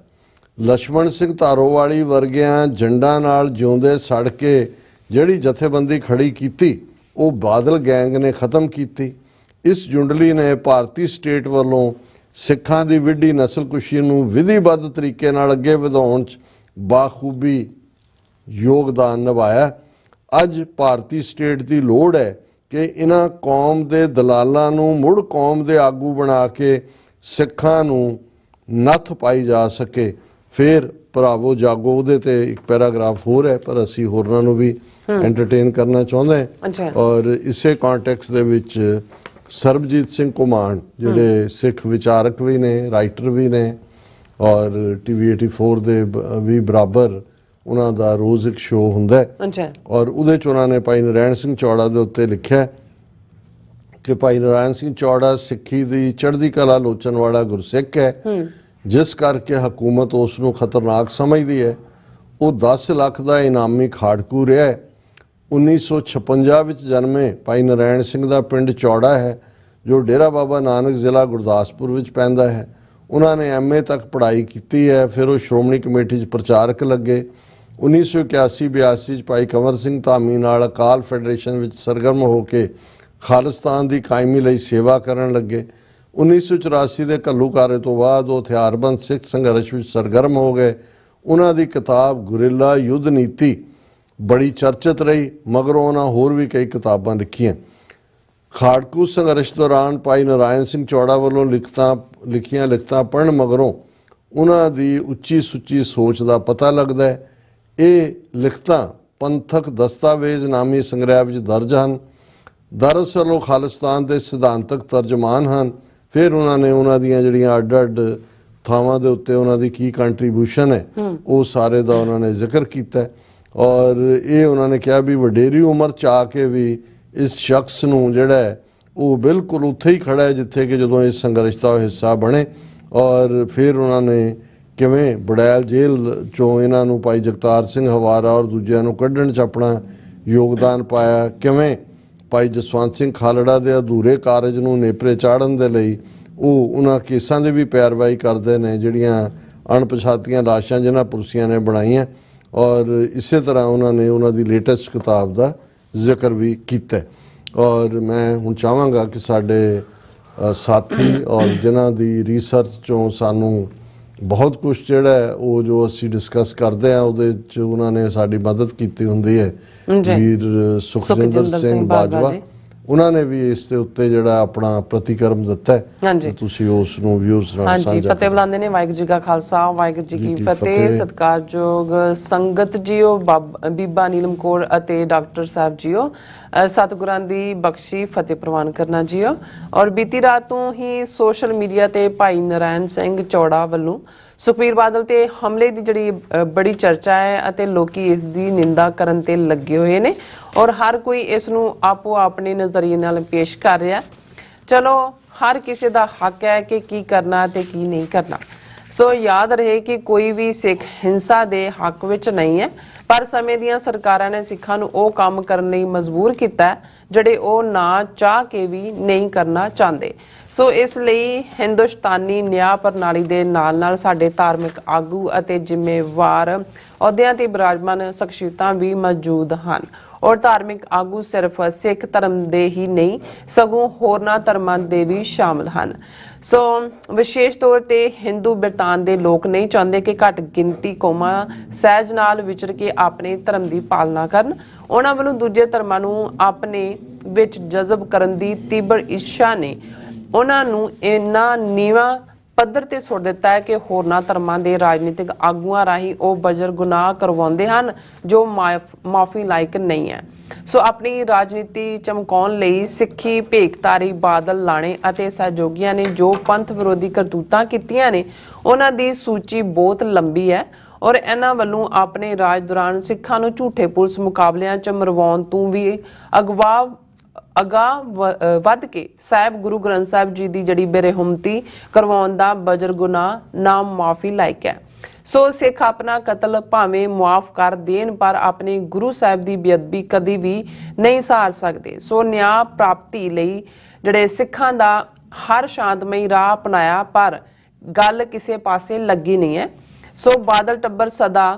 ਲਛਮਣ ਸਿੰਘ ਧਾਰੋਵਾਲੀ ਵਰਗਿਆਂ ਜੰਡਾਂ ਨਾਲ ਜਿਉਂਦੇ ਸੜ ਕੇ ਜਿਹੜੀ ਜਥੇਬੰਦੀ ਖੜੀ ਕੀਤੀ, ਉਹ ਬਾਦਲ ਗੈਂਗ ਨੇ ਖਤਮ ਕੀਤੀ। ਇਸ ਜੁੰਡਲੀ ਨੇ ਭਾਰਤੀ ਸਟੇਟ ਵੱਲੋਂ ਸਿੱਖਾਂ ਦੀ ਵਿੱਢੀ ਨਸਲਕੁਸ਼ੀ ਨੂੰ ਵਿਧੀਬੱਧ ਤਰੀਕੇ ਨਾਲ ਅੱਗੇ ਵਧਾਉਣ 'ਚ ਬਾਖੂਬੀ ਯੋਗਦਾਨ ਨਿਭਾਇਆ। ਅੱਜ ਭਾਰਤੀ ਸਟੇਟ ਦੀ ਲੋੜ ਹੈ ਕਿ ਇਹਨਾਂ ਕੌਮ ਦੇ ਦਲਾਲਾਂ ਨੂੰ ਮੁੜ ਕੌਮ ਦੇ ਆਗੂ ਬਣਾ ਕੇ ਸਿੱਖਾਂ ਨੂੰ ਨੱਥ ਪਾਈ ਜਾ ਸਕੇ। ਫਿਰ ਭਰਾਵੋ ਜਾਗੋ ਉਹਦੇ ਤੇ ਇੱਕ ਪੈਰਾਗ੍ਰਾਫ ਹੋਰ ਹੈ, ਪਰ ਅਸੀਂ ਹੋਰਨਾਂ ਨੂੰ ਵੀ ਐਂਟਰਟੇਨ ਕਰਨਾ ਚਾਹੁੰਦੇ ਹਾਂ। ਔਰ ਇਸੇ ਕੰਟੈਕਸਟ ਦੇ ਵਿੱਚ ਸਰਬਜੀਤ ਸਿੰਘ ਘੁਮਾਣ ਜਿਹੜੇ ਸਿੱਖ ਵਿਚਾਰਕ ਵੀ ਨੇ, ਰਾਈਟਰ ਵੀ ਨੇ ਔਰ TV 84 ਦੇ ਵੀ ਬਰਾਬਰ ਉਹਨਾਂ ਦਾ ਰੋਜ਼ ਇੱਕ ਸ਼ੋਅ ਹੁੰਦਾ ਹੈ ਔਰ ਉਹਦੇ 'ਚ ਉਹਨਾਂ ਨੇ ਭਾਈ ਨਰਾਇਣ ਸਿੰਘ ਚੌੜਾ ਦੇ ਉੱਤੇ ਲਿਖਿਆ ਕਿ ਭਾਈ ਨਰਾਇਣ ਸਿੰਘ ਚੌੜਾ ਸਿੱਖੀ ਦੀ ਚੜ੍ਹਦੀ ਕਲਾ ਲੋਚਣ ਵਾਲਾ ਗੁਰਸਿੱਖ ਹੈ, ਜਿਸ ਕਰਕੇ ਹਕੂਮਤ ਉਸ ਨੂੰ ਖਤਰਨਾਕ ਸਮਝਦੀ ਹੈ। ਉਹ 10 ਲੱਖ ਦਾ ਇਨਾਮੀ ਖਾੜਕੂ ਰਿਹਾ ਹੈ। 1956 ਵਿੱਚ ਜਨਮੇ ਭਾਈ ਨਰਾਇਣ ਸਿੰਘ ਦਾ ਪਿੰਡ ਚੌੜਾ ਹੈ ਜੋ ਡੇਰਾ ਬਾਬਾ ਨਾਨਕ ਜ਼ਿਲ੍ਹਾ ਗੁਰਦਾਸਪੁਰ ਵਿੱਚ ਪੈਂਦਾ ਹੈ। ਉਹਨਾਂ ਨੇ MA ਤੱਕ ਪੜ੍ਹਾਈ ਕੀਤੀ ਹੈ। ਫਿਰ ਉਹ ਸ਼੍ਰੋਮਣੀ ਕਮੇਟੀ 'ਚ ਪ੍ਰਚਾਰਕ ਲੱਗੇ। 1981-82 'ਚ ਭਾਈ ਕੰਵਰ ਸਿੰਘ ਧਾਮੀ ਨਾਲ ਅਕਾਲ ਫੈਡਰੇਸ਼ਨ ਵਿੱਚ ਸਰਗਰਮ ਹੋ ਕੇ ਖਾਲਿਸਤਾਨ ਦੀ ਕਾਇਮੀ ਲਈ ਸੇਵਾ ਕਰਨ ਲੱਗੇ। 1984 ਦੇ ਘੱਲੂਘਾਰੇ ਤੋਂ ਬਾਅਦ ਉਹ ਹਥਿਆਰਬੰਦ ਸਿੱਖ ਸੰਘਰਸ਼ ਵਿੱਚ ਸਰਗਰਮ ਹੋ ਗਏ। ਉਹਨਾਂ ਦੀ ਕਿਤਾਬ ਗੁਰਿੱਲਾ ਯੁੱਧ ਨੀਤੀ ਬੜੀ ਚਰਚਿਤ ਰਹੀ। ਮਗਰੋਂ ਉਹਨਾਂ ਹੋਰ ਵੀ ਕਈ ਕਿਤਾਬਾਂ ਲਿਖੀਆਂ। ਖਾੜਕੂ ਸੰਘਰਸ਼ ਦੌਰਾਨ ਭਾਈ ਨਾਰਾਇਣ ਸਿੰਘ ਚੌੜਾ ਵੱਲੋਂ ਲਿਖੀਆਂ ਲਿਖਤਾਂ ਪੜ੍ਹਨ ਮਗਰੋਂ ਉਹਨਾਂ ਦੀ ਉੱਚੀ ਸੁੱਚੀ ਸੋਚ ਦਾ ਪਤਾ ਲੱਗਦਾ ਹੈ। ਇਹ ਲਿਖਤਾਂ ਪੰਥਕ ਦਸਤਾਵੇਜ਼ ਨਾਮੀ ਸੰਗ੍ਰਹਿ ਵਿੱਚ ਦਰਜ ਹਨ। ਦਰਅਸਲ ਉਹ ਖਾਲਿਸਤਾਨ ਦੇ ਸਿਧਾਂਤਕ ਤਰਜਮਾਨ ਹਨ। ਫਿਰ ਉਹਨਾਂ ਨੇ ਉਹਨਾਂ ਦੀਆਂ ਜਿਹੜੀਆਂ ਅੱਡ-ਅੱਡ ਥਾਵਾਂ ਦੇ ਉੱਤੇ ਉਹਨਾਂ ਦੀ ਕੀ ਕੰਟਰੀਬਿਊਸ਼ਨ ਹੈ ਉਹ ਸਾਰੇ ਦਾ ਉਹਨਾਂ ਨੇ ਜ਼ਿਕਰ ਕੀਤਾ ਹੈ। ਔਰ ਇਹ ਉਹਨਾਂ ਨੇ ਕਿਹਾ ਵੀ ਵਡੇਰੀ ਉਮਰ 'ਚ ਆ ਕੇ ਵੀ ਇਸ ਸ਼ਖਸ ਨੂੰ ਜਿਹੜਾ ਹੈ ਉਹ ਬਿਲਕੁਲ ਉੱਥੇ ਹੀ ਖੜਾ ਹੈ ਜਿੱਥੇ ਕਿ ਜਦੋਂ ਇਸ ਸੰਘਰਸ਼ ਦਾ ਹਿੱਸਾ ਬਣੇ। ਔਰ ਫਿਰ ਉਹਨਾਂ ਨੇ ਕਿਵੇਂ ਬੜੈਲ ਜੇਲ੍ਹ 'ਚੋਂ ਇਹਨਾਂ ਨੂੰ ਭਾਈ ਜਗਤਾਰ ਸਿੰਘ ਹਵਾਰਾ ਔਰ ਦੂਜਿਆਂ ਨੂੰ ਕੱਢਣ 'ਚ ਆਪਣਾ ਯੋਗਦਾਨ ਪਾਇਆ, ਕਿਵੇਂ ਭਾਈ ਜਸਵੰਤ ਸਿੰਘ ਖਾਲੜਾ ਦੇ ਅਧੂਰੇ ਕਾਰਜ ਨੂੰ ਨੇਪਰੇ ਚਾੜਨ ਦੇ ਲਈ ਉਹ ਉਹਨਾਂ ਕੇਸਾਂ ਦੀ ਵੀ ਪੈਰਵਾਈ ਕਰਦੇ ਨੇ ਜਿਹੜੀਆਂ ਅਣਪਛਾਤੀਆਂ ਲਾਸ਼ਾਂ ਜਿਹਨਾਂ ਪੁਲਿਸੀਆਂ ਨੇ ਬਣਾਈਆਂ। ਔਰ ਇਸੇ ਤਰ੍ਹਾਂ ਉਹਨਾਂ ਨੇ ਉਹਨਾਂ ਦੀ ਲੇਟੈਸਟ ਕਿਤਾਬ ਦਾ ਜ਼ਿਕਰ ਵੀ ਕੀਤਾ। ਔਰ ਮੈਂ ਹੁਣ ਚਾਹਾਂਗਾ ਕਿ ਸਾਡੇ ਸਾਥੀ ਔਰ ਜਿਨ੍ਹਾਂ ਦੀ ਰਿਸਰਚ 'ਚੋਂ ਸਾਨੂੰ ਬਹੁਤ ਕੁਝ ਜਿਹੜਾ ਹੈ ਉਹ ਜੋ ਅਸੀਂ ਡਿਸਕਸ ਕਰਦੇ ਹਾਂ ਉਹਦੇ 'ਚ ਉਹਨਾਂ ਨੇ ਸਾਡੀ ਮਦਦ ਕੀਤੀ ਹੁੰਦੀ ਹੈ। ਵੀਰ ਸੁਖਜਿੰਦਰ ਸਿੰਘ ਬਾਜਵਾ ਉਹਨਾਂ ਨੇ ਵੀ ਇਸ ਦੇ ਉੱਤੇ ਜਿਹੜਾ ਆਪਣਾ ਪ੍ਰਤੀਕਰਮ ਦਿੱਤਾ ਹੈ। ਤੁਸੀਂ ਉਸ ਨੂੰ ਵਿਊਅਰਸ ਨਾਲ ਸਾਂਝਾ ਕਰੋ। ਫਤਿਹ ਬੁਲਾਉਂਦੇ ਨੇ। ਵਾਹਿਗੁਰੂ ਜੀ ਕਾ ਖਾਲਸਾ, ਵਾਹਿਗੁਰੂ ਜੀ ਕੀ ਫਤਿਹ। ਸਤਿਕਾਰਯੋਗ ਸੰਗਤ ਜੀਓ, ਬੀਬਾ ਨੀਲਮ ਕੌਰ ਅਤੇ ਡਾਕਟਰ ਸਾਹਿਬ ਜੀਓ, ਸਤਿਗੁਰਾਂ ਦੀ ਬਖਸ਼ੀ ਫਤਿਹ ਪ੍ਰਵਾਨ ਕਰਨਾ ਜੀਓ। ਔਰ ਬੀਤੀ ਰਾਤ ਤੋਂ ਹੀ ਸੋਸ਼ਲ ਮੀਡੀਆ ਤੇ ਭਾਈ ਨਾਰਾਇਣ ਸਿੰਘ ਚੌੜਾ ਵੱਲੋਂ ਸੁਖਬੀਰ ਬਾਦਲ ਤੇ ਹਮਲੇ ਦੀ ਜਿਹੜੀ ਬੜੀ ਚਰਚਾ ਹੈ ਅਤੇ ਲੋਕੀ ਇਸ ਦੀ ਨਿੰਦਾ ਕਰਨ ਤੇ ਲੱਗੇ ਹੋਏ ਨੇ ਔਰ ਹਰ ਕੋਈ ਇਸ ਨੂੰ ਆਪੋ ਆਪਣੇ ਨਜ਼ਰੀਏ ਨਾਲ ਪੇਸ਼ ਕਰ ਰਿਹਾ। ਚਲੋ ਹਰ ਕਿਸੇ ਦਾ ਹੱਕ ਹੈ ਕਿ ਕੀ ਕਰਨਾ ਤੇ ਕੀ ਨਹੀਂ ਕਰਨਾ। ਸੋ ਯਾਦ ਰਹੇ ਕਿ ਕੋਈ ਵੀ ਸਿੱਖ ਹਿੰਸਾ ਦੇ ਹੱਕ ਵਿੱਚ ਨਹੀਂ ਹੈ, ਪਰ ਸਮੇਂ ਦੀਆਂ ਸਰਕਾਰਾਂ ਨੇ ਸਿੱਖਾਂ ਨੂੰ ਉਹ ਕੰਮ ਕਰਨ ਲਈ ਮਜਬੂਰ ਕੀਤਾ ਜਿਹੜੇ ਉਹ ਨਾ ਚਾਹ ਕੇ ਵੀ ਨਹੀਂ ਕਰਨਾ ਚਾਹੁੰਦੇ। ਸੋ ਇਸ ਲਈ ਹਿੰਦੁਸਤਾਨੀ ਨਿਆਂ ਪ੍ਰਣਾਲੀ ਦੇ ਨਾਲ-ਨਾਲ ਸਾਡੇ ਧਾਰਮਿਕ ਆਗੂ ਅਤੇ ਜ਼ਿੰਮੇਵਾਰ ਅਹੁਦਿਆਂ ਤੇ ਬਿਰਾਜਮਾਨ ਸ਼ਖਸੀਅਤਾਂ ਵੀ ਮੌਜੂਦ ਹਨ ਔਰ ਧਾਰਮਿਕ ਆਗੂ ਸਿਰਫ ਸਿੱਖ ਧਰਮ ਦੇ ਹੀ ਨਹੀਂ ਸਗੋਂ ਹੋਰਨਾਂ ਧਰਮਾਂ ਦੇ ਵੀ ਸ਼ਾਮਲ ਹਨ। ਸੋ ਵਿਸ਼ੇਸ਼ ਤੌਰ ਤੇ ਹਿੰਦੂ ਬਿਰਤਾਨ ਦੇ ਲੋਕ ਨਹੀਂ ਚਾਹੁੰਦੇ ਕਿ ਘੱਟ ਗਿਣਤੀ ਕੌਮਾਂ ਸਹਿਜ ਨਾਲ ਵਿਚਰ ਕੇ ਆਪਣੇ ਧਰਮ ਦੀ ਪਾਲਣਾ ਕਰਨ। ਉਹਨਾਂ ਵੱਲੋਂ ਦੂਜੇ ਧਰਮਾਂ ਨੂੰ ਆਪਣੇ ਵਿੱਚ ਜਜ਼ਬ ਕਰਨ ਦੀ ਤੀਬਰ ਇੱਛਾ ਨੇ ਉਹਨਾਂ ਨੂੰ ਇੰਨਾ ਨੀਵਾਂ ਪੱਧਰ ਤੇ ਸੁੱਟ ਦਿੱਤਾ ਹੈ ਕਿ ਹੋਰਨਾਂ ਧਰਮਾਂ ਦੇ ਰਾਜਨੀਤਿਕ ਆਗੂਆਂ ਰਾਹੀਂ ਉਹ ਬਜਰ ਗੁਨਾਹ ਕਰਵਾਉਂਦੇ ਹਨ ਜੋ ਮਾਫੀ ਲਾਇਕ ਨਹੀਂ ਹੈ। ਸੋ ਆਪਣੀ ਰਾਜਨੀਤੀ ਚਮਕਾਉਣ ਲਈ ਸਿੱਖੀ ਭੇਖਤਾਰੀ ਬਾਦਲ ਲਾਣੇ ਅਤੇ ਸਹਿਯੋਗੀਆਂ ਨੇ ਜੋ ਪੰਥ ਵਿਰੋਧੀ ਕਰਤੂਤਾਂ ਕੀਤੀਆਂ ਨੇ ਉਹਨਾਂ ਦੀ ਸੂਚੀ ਬਹੁਤ ਲੰਬੀ ਹੈ ਔਰ ਇਹਨਾਂ ਵੱਲੋਂ ਆਪਣੇ ਰਾਜ ਦੌਰਾਨ ਸਿੱਖਾਂ ਨੂੰ ਝੂਠੇ ਪੁਲਿਸ ਮੁਕਾਬਲਿਆਂ 'ਚ ਮਰਵਾਉਣ ਤੋਂ ਵੀ ਵੱਧ ਕੇ ਸਾਹਿਬ ਗੁਰੂ ਗ੍ਰੰਥ ਸਾਹਿਬ ਜੀ ਦੀ ਜਿਹੜੀ ਬੇਰਹਿਮਤੀ ਕਰਵਾਉਣ ਦਾ ਬਜਰ ਗੁਨਾਹ ਨਾ ਮਾਫੀ ਲਾਇਕ ਹੈ। ਸੋ ਸਿੱਖ ਆਪਣਾ ਕਤਲ ਭਾਵੇਂ ਮੁਆਫ ਕਰ ਦੇਣ ਪਰ ਆਪਣੇ ਗੁਰੂ ਸਾਹਿਬ ਦੀ ਬੇਅਦਬੀ ਕਦੀ ਵੀ ਨਹੀਂ ਸਹਾਰ ਸਕਦੇ। ਸੋ ਨਿਆਂ ਪ੍ਰਾਪਤੀ ਲਈ ਜਿਹੜੇ ਸਿੱਖਾਂ ਦਾ ਹਰ ਸ਼ਾਂਤਮਈ ਰਾਹ ਅਪਣਾਇਆ ਪਰ ਗੱਲ ਕਿਸੇ ਪਾਸੇ ਲੱਗੀ ਨਹੀਂ ਹੈ। ਸੋ ਬਾਦਲ ਟੱਬਰ ਸਦਾ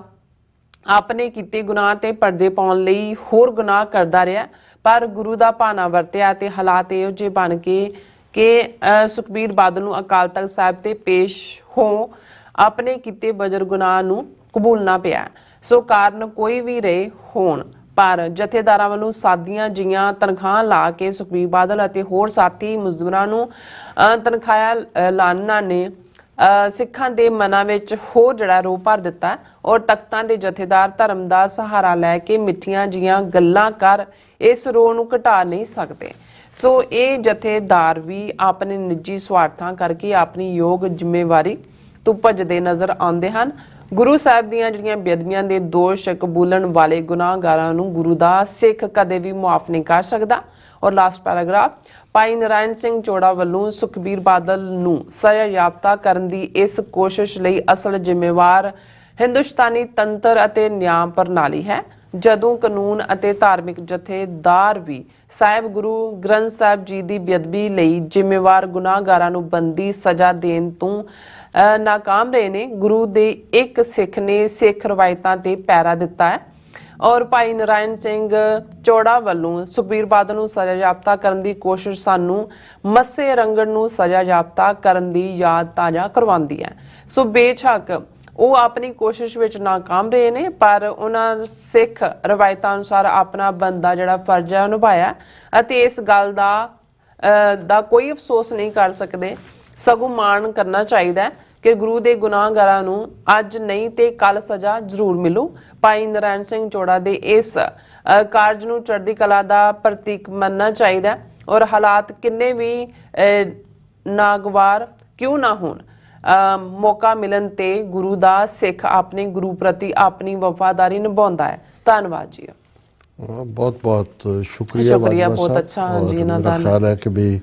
ਆਪਣੇ ਕੀਤੇ ਗੁਨਾਹ ਤੇ ਪਰਦੇ ਪਾਉਣ ਲਈ ਹੋਰ ਗੁਨਾਹ ਕਰਦਾ ਰਿਹਾ ਪਰ ਗੁਰੂ ਦਾ ਭਾਣਾ ਵਰਤਿਆ ਤੇ ਹਾਲਾਤ ਇਹੋ ਜਿਹੇ ਬਣ ਕੇ ਕਿ ਸੁਖਬੀਰ ਬਾਦਲ ਨੂੰ ਅਕਾਲ ਤਖਤ ਸਾਹਿਬ ਤੇ ਪੇਸ਼ ਹੋ ਆਪਣੇ ਕੀਤੇ ਬਜਰ ਗੁਨਾਹ ਨੂੰ ਕਬੂਲਣਾ ਪਿਆ। ਸੋ ਕਾਰਨ ਕੋਈ ਵੀ ਰਹੇ ਹੋਣ ਪਰ ਜਥੇਦਾਰਾਂ ਵੱਲੋਂ ਸਾਦੀਆਂ ਜੀਆਂ ਤਨਖਾਹਾਂ ਲਾ ਕੇ ਸੁਖਬੀਰ ਬਾਦਲ ਅਤੇ ਹੋਰ ਸਾਥੀ ਮਜ਼ਦੂਰਾਂ ਨੂੰ ਤਨਖਾਹਾਂ ਲਾਉਣਾ ਨੇ ਸਿੱਖਾਂ ਦੇ ਮਨਾਂ ਵਿੱਚ ਹੋਰ ਜਿਹੜਾ ਰੋਹ ਭਰ ਦਿੱਤਾ ਔਰ ਤਖਤਾਂ ਦੇ ਜਥੇਦਾਰ ਧਰਮ ਦਾ ਸਹਾਰਾ ਲੈ ਕੇ ਮਿੱਠੀਆਂ ਜੀਆਂ ਗੱਲਾਂ ਕਰ ਇਸ ਰੋਹ ਨੂੰ ਘਟਾ ਨਹੀਂ ਸਕਦੇ। ਸੋ ਇਹ ਜਥੇਦਾਰ ਵੀ ਆਪਣੇ ਨਿੱਜੀ ਸਵਾਰਥਾਂ ਕਰਕੇ ਆਪਣੀ ਯੋਗ ਜ਼ਿੰਮੇਵਾਰੀ ਤੋਂ ਭੱਜਦੇ ਨਜ਼ਰ ਆਉਂਦੇ ਹਨ। ਗੁਰੂ ਸਾਹਿਬ ਦੀਆਂ ਜਿਹੜੀਆਂ ਬੇਅਦਬੀਆਂ ਦੇ ਦੋਸ਼ ਕਬੂਲਣ ਵਾਲੇ ਗੁਨਾਹਗਾਰਾਂ ਨੂੰ ਗੁਰੂ ਦਾ ਸਿੱਖ ਕਦੇ ਵੀ ਮੁਆਫ ਨਹੀਂ ਕਰ ਸਕਦਾ। ਔਰ ਲਾਸਟ ਪੈਰਾਗ੍ਰਾਫ, ਭਾਈ ਨਾਰਾਇਣ ਸਿੰਘ ਚੌੜਾ ਵੱਲੋਂ ਸੁਖਬੀਰ ਬਾਦਲ ਨੂੰ ਸਜ਼ਾ ਯਾਫਤਾ ਕਰਨ ਦੀ ਇਸ ਕੋਸ਼ਿਸ਼ ਲਈ ਅਸਲ ਜ਼ਿੰਮੇਵਾਰ ਹਿੰਦੁਸਤਾਨੀ ਤੰਤਰ ਅਤੇ ਨਿਆਂ ਪ੍ਰਣਾਲੀ ਹੈ। ਜਦੋਂ ਕਾਨੂੰਨ ਅਤੇ ਧਾਰਮਿਕ ਜਥੇਦਾਰ ਵੀ ਸਾਹਿਬ ਗੁਰੂ ਗ੍ਰੰਥ ਸਾਹਿਬ ਜੀ ਦੀ ਬੇਅਦਬੀ ਲਈ ਜ਼ਿੰਮੇਵਾਰ ਗੁਨਾਹਗਾਰਾਂ ਨੂੰ ਬੰਦੀ ਸਜ਼ਾ ਦੇਣ ਤੋਂ ਨਾਕਾਮ ਰਹੇ ਨੇ। ਗੁਰੂ ਦੇ ਇੱਕ ਸਿੱਖ ਨੇ ਸਿੱਖ ਰਵਾਇਤਾਂ ਤੇ ਪਹਿਰਾ ਦਿੱਤਾ ਹੈ ਔਰ ਭਾਈ ਨਰਾਇਣ ਸਿੰਘ ਚੌੜਾ ਵੱਲੋਂ ਸੁਖਬੀਰ ਬਾਦਲ ਨੂੰ ਸਜ਼ਾ ਯਾਫਤਾ ਕਰਨ ਦੀ ਕੋਸ਼ਿਸ਼ ਸਾਨੂੰ ਮੱਸੇ ਰੰਗੜ ਨੂੰ ਸਜ਼ਾ ਯਾਫਤਾ ਕਰਨ ਦੀ ਯਾਦ ਤਾਜ਼ਾ ਕਰਵਾਉਂਦੀ ਹੈ। ਸੋ ਬੇਸ਼ੱਕ ਉਹ ਆਪਣੀ ਕੋਸ਼ਿਸ਼ ਵਿੱਚ ਨਾਕਾਮ ਰਹੇ ਨੇ, ਪਰ ਉਹਨਾਂ ਸਿੱਖ ਰਵਾਇਤਾਂ ਅਨੁਸਾਰ ਆਪਣਾ ਬੰਦਾ ਜਿਹੜਾ ਫਰਜ਼ ਹੈ ਉਹ ਨਿਭਾਇਆ ਅਤੇ ਇਸ ਗੱਲ ਦਾ ਕੋਈ ਅਫਸੋਸ ਨਹੀਂ ਕਰ ਸਕਦੇ, ਸਗੋਂ ਮਾਣ ਕਰਨਾ ਚਾਹੀਦਾ ਹੈ ਕਿ ਗੁਰੂ ਦੇ ਗੁਨਾਹਗਾਰਾਂ ਨੂੰ ਅੱਜ ਨਹੀਂ ਤੇ ਕੱਲ ਸਜ਼ਾ ਜ਼ਰੂਰ ਮਿਲੂ। ਭਾਈ ਨਰਾਇਣ ਸਿੰਘ ਚੌੜਾ ਦੇ ਇਸ ਕਾਰਜ ਨੂੰ ਚੜ੍ਹਦੀ ਕਲਾ ਦਾ ਪ੍ਰਤੀਕ ਮੰਨਣਾ ਚਾਹੀਦਾ ਔਰ ਹਾਲਾਤ ਕਿੰਨੇ ਵੀ ਨਾਗਵਾਰ ਕਿਉਂ ਨਾ ਹੋਣ, ਮੌਕਾ ਮਿਲਣ ਤੇ ਗੁਰੂ ਦਾ ਸਿੱਖ ਆਪਣੇ ਗੁਰੂ ਪ੍ਰਤੀ ਆਪਣੀ ਵਫਾਦਾਰੀ ਨਿਭਾਉਂਦਾ ਹੈ। ਧੰਨਵਾਦ ਜੀ। ਬਹੁਤ ਬਹੁਤ ਸ਼ੁਕਰੀਆ ਬਹੁਤ ਅੱਛਾ ਜੀ ਇਹਨਾਂ ਦਾ ਖਿਆਲ ਹੈ ਕਿ ਵੀ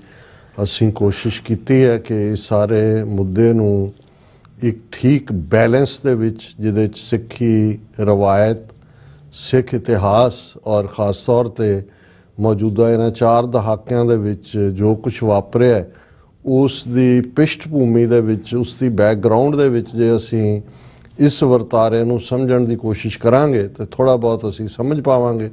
ਅਸੀਂ ਕੋਸ਼ਿਸ਼ ਕੀਤੀ ਹੈ ਕਿ ਸਾਰੇ ਮੁੱਦੇ ਨੂੰ ਇੱਕ ਠੀਕ ਬੈਲੈਂਸ ਦੇ ਵਿੱਚ, ਜਿਹਦੇ 'ਚ ਸਿੱਖੀ ਰਵਾਇਤ, ਸਿੱਖ ਇਤਿਹਾਸ ਔਰ ਖਾਸ ਤੌਰ 'ਤੇ ਮੌਜੂਦਾ ਇਹਨਾਂ 4 ਦਹਾਕਿਆਂ ਦੇ ਵਿੱਚ ਜੋ ਕੁਝ ਵਾਪਰਿਆ ਉਸ ਦੀ ਪਿਸ਼ਟ ਭੂਮੀ ਦੇ ਵਿੱਚ, ਉਸ ਦੀ ਬੈਕਗਰਾਊਂਡ ਦੇ ਵਿੱਚ ਜੇ ਅਸੀਂ ਇਸ ਵਰਤਾਰੇ ਨੂੰ ਸਮਝਣ ਦੀ ਕੋਸ਼ਿਸ਼ ਕਰਾਂਗੇ ਤੇ ਥੋੜਾ ਬਹੁਤ ਅਸੀਂ ਸਮਝ ਪਾਵਾਂਗੇ।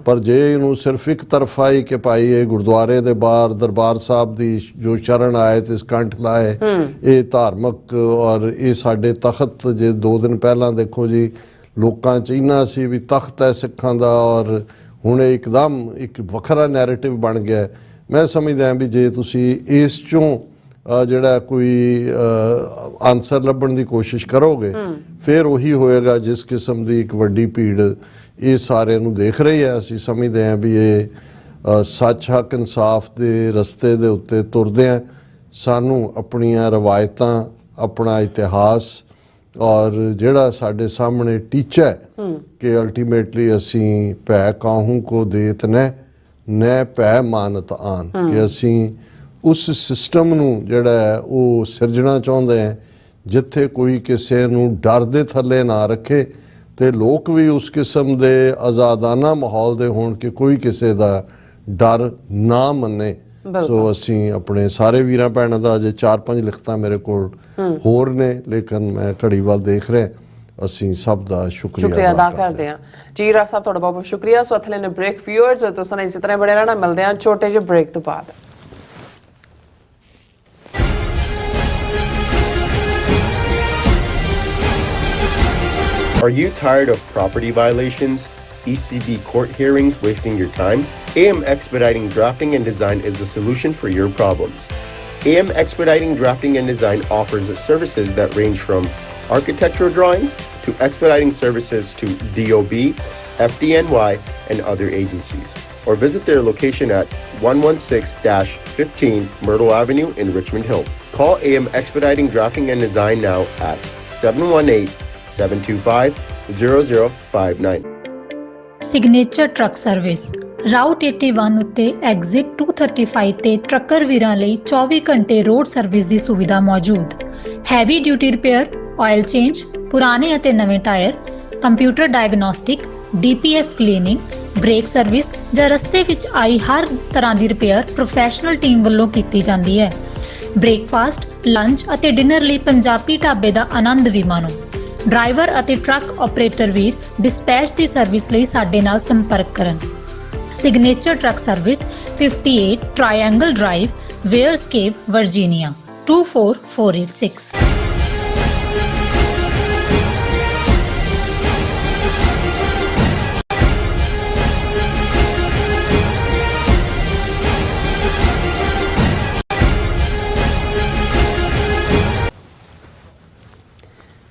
ਪਰ ਜੇ ਇਹਨੂੰ ਸਿਰਫ ਇੱਕ ਤਰਫਾ ਹੀ ਕਿ ਭਾਈ ਇਹ ਗੁਰਦੁਆਰੇ ਦੇ ਬਾਹਰ ਦਰਬਾਰ ਸਾਹਿਬ ਦੀ ਜੋ ਸ਼ਰਨ ਆਏ ਤੇ ਕੰਠ ਲਾਏ, ਇਹ ਧਾਰਮਿਕ ਔਰ ਇਹ ਸਾਡੇ ਤਖਤ, ਜੇ 2 ਦਿਨ ਪਹਿਲਾਂ ਦੇਖੋ ਜੀ ਲੋਕਾਂ 'ਚ ਇੰਨਾ ਸੀ ਵੀ ਤਖਤ ਹੈ ਸਿੱਖਾਂ ਦਾ ਔਰ ਹੁਣ ਇਹ ਇੱਕਦਮ ਇੱਕ ਵੱਖਰਾ ਨੈਰੇਟਿਵ ਬਣ ਗਿਆ। ਮੈਂ ਸਮਝਦਾ ਵੀ ਜੇ ਤੁਸੀਂ ਇਸ 'ਚੋਂ ਜਿਹੜਾ ਕੋਈ ਆਨਸਰ ਲੱਭਣ ਦੀ ਕੋਸ਼ਿਸ਼ ਕਰੋਗੇ ਫਿਰ ਉਹੀ ਹੋਏਗਾ ਜਿਸ ਕਿਸਮ ਦੀ ਇੱਕ ਵੱਡੀ ਭੀੜ ਇਹ ਸਾਰਿਆਂ ਨੂੰ ਦੇਖ ਰਹੀ ਹੈ। ਅਸੀਂ ਸਮਝਦੇ ਹਾਂ ਵੀ ਇਹ ਸੱਚ, ਹੱਕ, ਇਨਸਾਫ ਦੇ ਰਸਤੇ ਦੇ ਉੱਤੇ ਤੁਰਦੇ ਹਾਂ। ਸਾਨੂੰ ਆਪਣੀਆਂ ਰਵਾਇਤਾਂ, ਆਪਣਾ ਇਤਿਹਾਸ ਔਰ ਜਿਹੜਾ ਸਾਡੇ ਸਾਹਮਣੇ ਟੀਚਾ ਹੈ ਕਿ ਅਲਟੀਮੇਟਲੀ ਅਸੀਂ ਭੈ ਕਾਹੂ ਕੋ ਦੇਤ ਨੈ ਭੈ ਮਾਨਤ ਆਨ, ਕਿ ਅਸੀਂ ਉਸ ਸਿਸਟਮ ਨੂੰ ਜਿਹੜਾ ਹੈ ਉਹ ਸਿਰਜਣਾ ਚਾਹੁੰਦੇ ਹਾਂ ਜਿੱਥੇ ਕੋਈ ਕਿਸੇ ਨੂੰ ਡਰ ਦੇ ਥੱਲੇ ਨਾ ਰੱਖੇ ਤੇ ਲੋਕ ਵੀ ਉਸ ਕਿਸਮ ਦੇ ਆਜ਼ਾਦਾਨਾ ਮਾਹੌਲ ਦੇ ਹੋਣ ਕਿ ਕੋਈ ਕਿਸੇ ਦਾ ਡਰ ਨਾ ਮੰਨੇ। ਸੋ ਅਸੀਂ ਆਪਣੇ ਸਾਰੇ ਵੀਰਾਂ ਭੈਣਾਂ ਦਾ ਅਜੇ 4-5 ਲਿਖਤਾਂ ਮੇਰੇ ਕੋਲ ਹੋਰ ਨੇ, ਲੇਕਿਨ ਮੈਂ ਘੜੀ ਵੱਲ ਦੇਖ ਰਿਹਾ, ਅਸੀਂ ਸਭ ਦਾ ਸ਼ੁਕਰੀਆ ਅਦਾ ਕਰਦੇ ਹਾਂ ਜੀ। ਰਾਜ ਸਾਹਿਬ ਤੁਹਾਡਾ ਬਹੁਤ ਬਹੁਤ ਸ਼ੁਕਰੀਆ। ਸੋ ਅਥਲੇ ਨੇ ਬ੍ਰੇਕ ਵਿਊਅਰਸ, ਤੁਸੀਂ ਇਸੇ ਤਰ੍ਹਾਂ ਬੜੇ ਰਹਿਣਾ। ਮਿਲਦੇ ਹਾਂ ਛੋਟੇ ਜਿਹੇ ਬ੍ਰੇਕ ਤੋਂ ਬਾਅਦ। Are you tired of property violations, ECB court hearings wasting your time? AM Expediting Drafting and Design is the solution for your problems. AM Expediting Drafting and Design offers services that range from architectural drawings to expediting services to DOB, FDNY, and other agencies. Or visit their location at 116-15 Myrtle Avenue in Richmond Hill. Call AM Expediting Drafting and Design now at 718-725-0059. Signature truck service route 81 ਉੱਤੇ exit 235 ਤੇ trucker ਵੀਰਾਂ ਲਈ 24 ਘੰਟੇ road service ਦੀ ਸੁਵਿਧਾ ਮੌਜੂਦ। Heavy duty repair, oil change, ਪੁਰਾਣੇ ਅਤੇ ਨਵੇਂ tyre, computer diagnostic, DPF cleaning, brake service ਜਾਂ ਰਸਤੇ ਵਿੱਚ ਆਈ ਹਰ ਤਰ੍ਹਾਂ ਦੀ ਰਿਪੇਅਰ ਪ੍ਰੋਫੈਸ਼ਨਲ ਟੀਮ ਵੱਲੋਂ ਕੀਤੀ ਜਾਂਦੀ ਹੈ। ਬ੍ਰੇਕਫਾਸਟ, ਲੰਚ ਅਤੇ ਡਿਨਰ ਲਈ ਪੰਜਾਬੀ ਢਾਬੇ ਦਾ ਆਨੰਦ ਵੀ ਮਾਣੋ। ਡਰਾਈਵਰ ਅਤੇ ਟਰੱਕ ਆਪਰੇਟਰ ਵੀਰ ਡਿਸਪੈਚ ਦੀ ਸਰਵਿਸ ਲਈ ਸਾਡੇ ਨਾਲ ਸੰਪਰਕ ਕਰਨ। Signature truck service 58 triangle drive, Weyers Cave, Virginia 24486।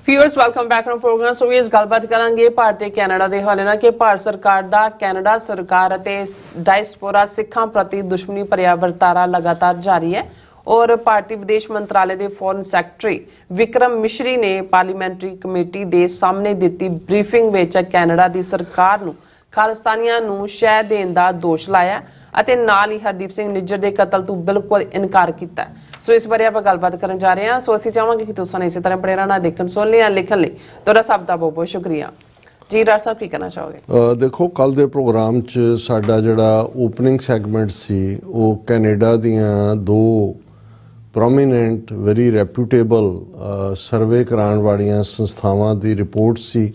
Viewers welcome back to programme. So ਇਸ ਗੱਲਬਾਤ ਕਰਾਂਗੇ ਭਾਰਤ ਤੇ ਕੈਨੇਡਾ ਦੇ ਹਵਾਲੇ ਨਾਲ ਕਿ ਭਾਰਤ ਸਰਕਾਰ ਦਾ ਕੈਨੇਡਾ ਸਰਕਾਰ ਅਤੇ ਡਾਇਸਪੋਰਾ ਸਿੱਖਾਂ ਪ੍ਰਤੀ ਦੁਸ਼ਮਣੀ ਭਰਿਆ ਵਰਤਾਰਾ ਲਗਾਤਾਰ ਜਾਰੀ ਹੈ ਔਰ ਭਾਰਤੀ ਵਿਦੇਸ਼ ਮੰਤਰਾਲੇ ਦੇ ਫੋਰਨ ਸੈਕਟਰੀ ਵਿਕਰਮ ਮਿਸ਼ਰੀ ਨੇ ਪਾਰਲੀਮੈਂਟਰੀ ਕਮੇਟੀ ਦੇ ਸਾਹਮਣੇ ਦਿੱਤੀ ਬਰੀਫਿੰਗ ਵਿੱਚ ਕੈਨੇਡਾ ਦੀ ਸਰਕਾਰ ਨੂੰ ਖਾਲਿਸਤਾਨੀਆਂ ਨੂੰ ਸ਼ਹਿ ਦੇਣ ਦਾ ਦੋਸ਼ ਲਾਇਆ ਅਤੇ ਨਾਲ ਹੀ ਹਰਦੀਪ ਸਿੰਘ ਨਿੱਜਰ ਦੇ ਕਤਲ ਤੋਂ ਬਿਲਕੁਲ ਇਨਕਾਰ ਕੀਤਾ। ਸੋ ਇਸ ਬਾਰੇ ਆਪਾਂ ਗੱਲਬਾਤ ਕਰਨ ਜਾ ਰਹੇ ਹਾਂ। ਸੋ ਅਸੀਂ ਚਾਹਾਂਗੇ ਕਿ ਤੁਸੀਂ ਇਸੇ ਤਰ੍ਹਾਂ ਬਣੇ ਰਹਿਣਾ, ਦੇਖਣ ਸੁਣ ਲਿਆ, ਲਿਖਣ ਲਈ ਤੁਹਾਡਾ ਸਭ ਦਾ ਬਹੁਤ ਬਹੁਤ ਸ਼ੁਕਰੀਆ ਜੀ। ਰਾਜ ਸਾਹਿਬ ਕੀ ਕਹਿਣਾ ਚਾਹੋਗੇ? ਦੇਖੋ, ਕੱਲ ਦੇ ਪ੍ਰੋਗਰਾਮ 'ਚ ਸਾਡਾ ਜਿਹੜਾ ਓਪਨਿੰਗ ਸੈਗਮੈਂਟ ਸੀ ਉਹ ਕੈਨੇਡਾ ਦੀਆਂ 2 ਪ੍ਰੋਮੀਨੈਂਟ ਵੈਰੀ ਰੈਪਿਊਟੇਬਲ ਸਰਵੇ ਕਰਾਉਣ ਵਾਲੀਆਂ ਸੰਸਥਾਵਾਂ ਦੀ ਰਿਪੋਰਟ ਸੀ,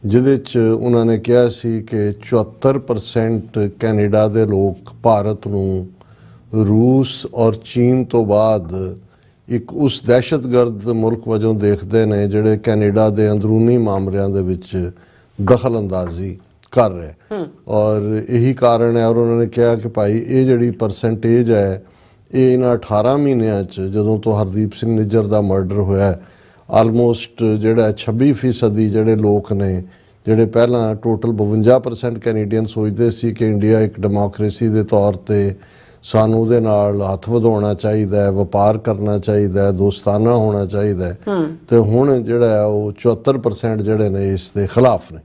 ਜਿਹਦੇ 'ਚ ਉਹਨਾਂ ਨੇ ਕਿਹਾ ਸੀ ਕਿ 74% ਕੈਨੇਡਾ ਦੇ ਲੋਕ ਭਾਰਤ ਨੂੰ ਰੂਸ ਔਰ ਚੀਨ ਤੋਂ ਬਾਅਦ ਇੱਕ ਉਸ ਦਹਿਸ਼ਤਗਰਦ ਮੁਲਕ ਵਜੋਂ ਦੇਖਦੇ ਨੇ ਜਿਹੜੇ ਕੈਨੇਡਾ ਦੇ ਅੰਦਰੂਨੀ ਮਾਮਲਿਆਂ ਦੇ ਵਿੱਚ ਦਖਲ ਅੰਦਾਜ਼ੀ ਕਰ ਰਿਹਾ। ਔਰ ਇਹੀ ਕਾਰਨ ਹੈ। ਔਰ ਉਹਨਾਂ ਨੇ ਕਿਹਾ ਕਿ ਭਾਈ ਇਹ ਜਿਹੜੀ ਪਰਸੈਂਟੇਜ ਹੈ ਇਹ ਇਹਨਾਂ 18 ਮਹੀਨਿਆਂ 'ਚ ਜਦੋਂ ਤੋਂ ਹਰਦੀਪ ਸਿੰਘ ਨਿੱਜਰ ਦਾ ਮਰਡਰ ਹੋਇਆ, ਆਲਮੋਸਟ ਜਿਹੜਾ 26% ਜਿਹੜੇ ਲੋਕ ਨੇ ਜਿਹੜੇ ਪਹਿਲਾਂ ਟੋਟਲ 52% ਕੈਨੇਡੀਅਨ ਸੋਚਦੇ ਸੀ ਕਿ ਇੰਡੀਆ ਇੱਕ ਡੈਮੋਕ੍ਰੇਸੀ ਦੇ ਤੌਰ 'ਤੇ ਸਾਨੂੰ ਉਹਦੇ ਨਾਲ ਹੱਥ ਵਧਾਉਣਾ ਚਾਹੀਦਾ ਹੈ, ਵਪਾਰ ਕਰਨਾ ਚਾਹੀਦਾ ਹੈ, ਦੋਸਤਾਨਾ ਹੋਣਾ ਚਾਹੀਦਾ ਹੈ, ਤੇ ਹੁਣ ਜਿਹੜਾ ਉਹ 74% ਜਿਹੜੇ ਨੇ ਇਸ ਦੇ ਖਿਲਾਫ ਨੇ।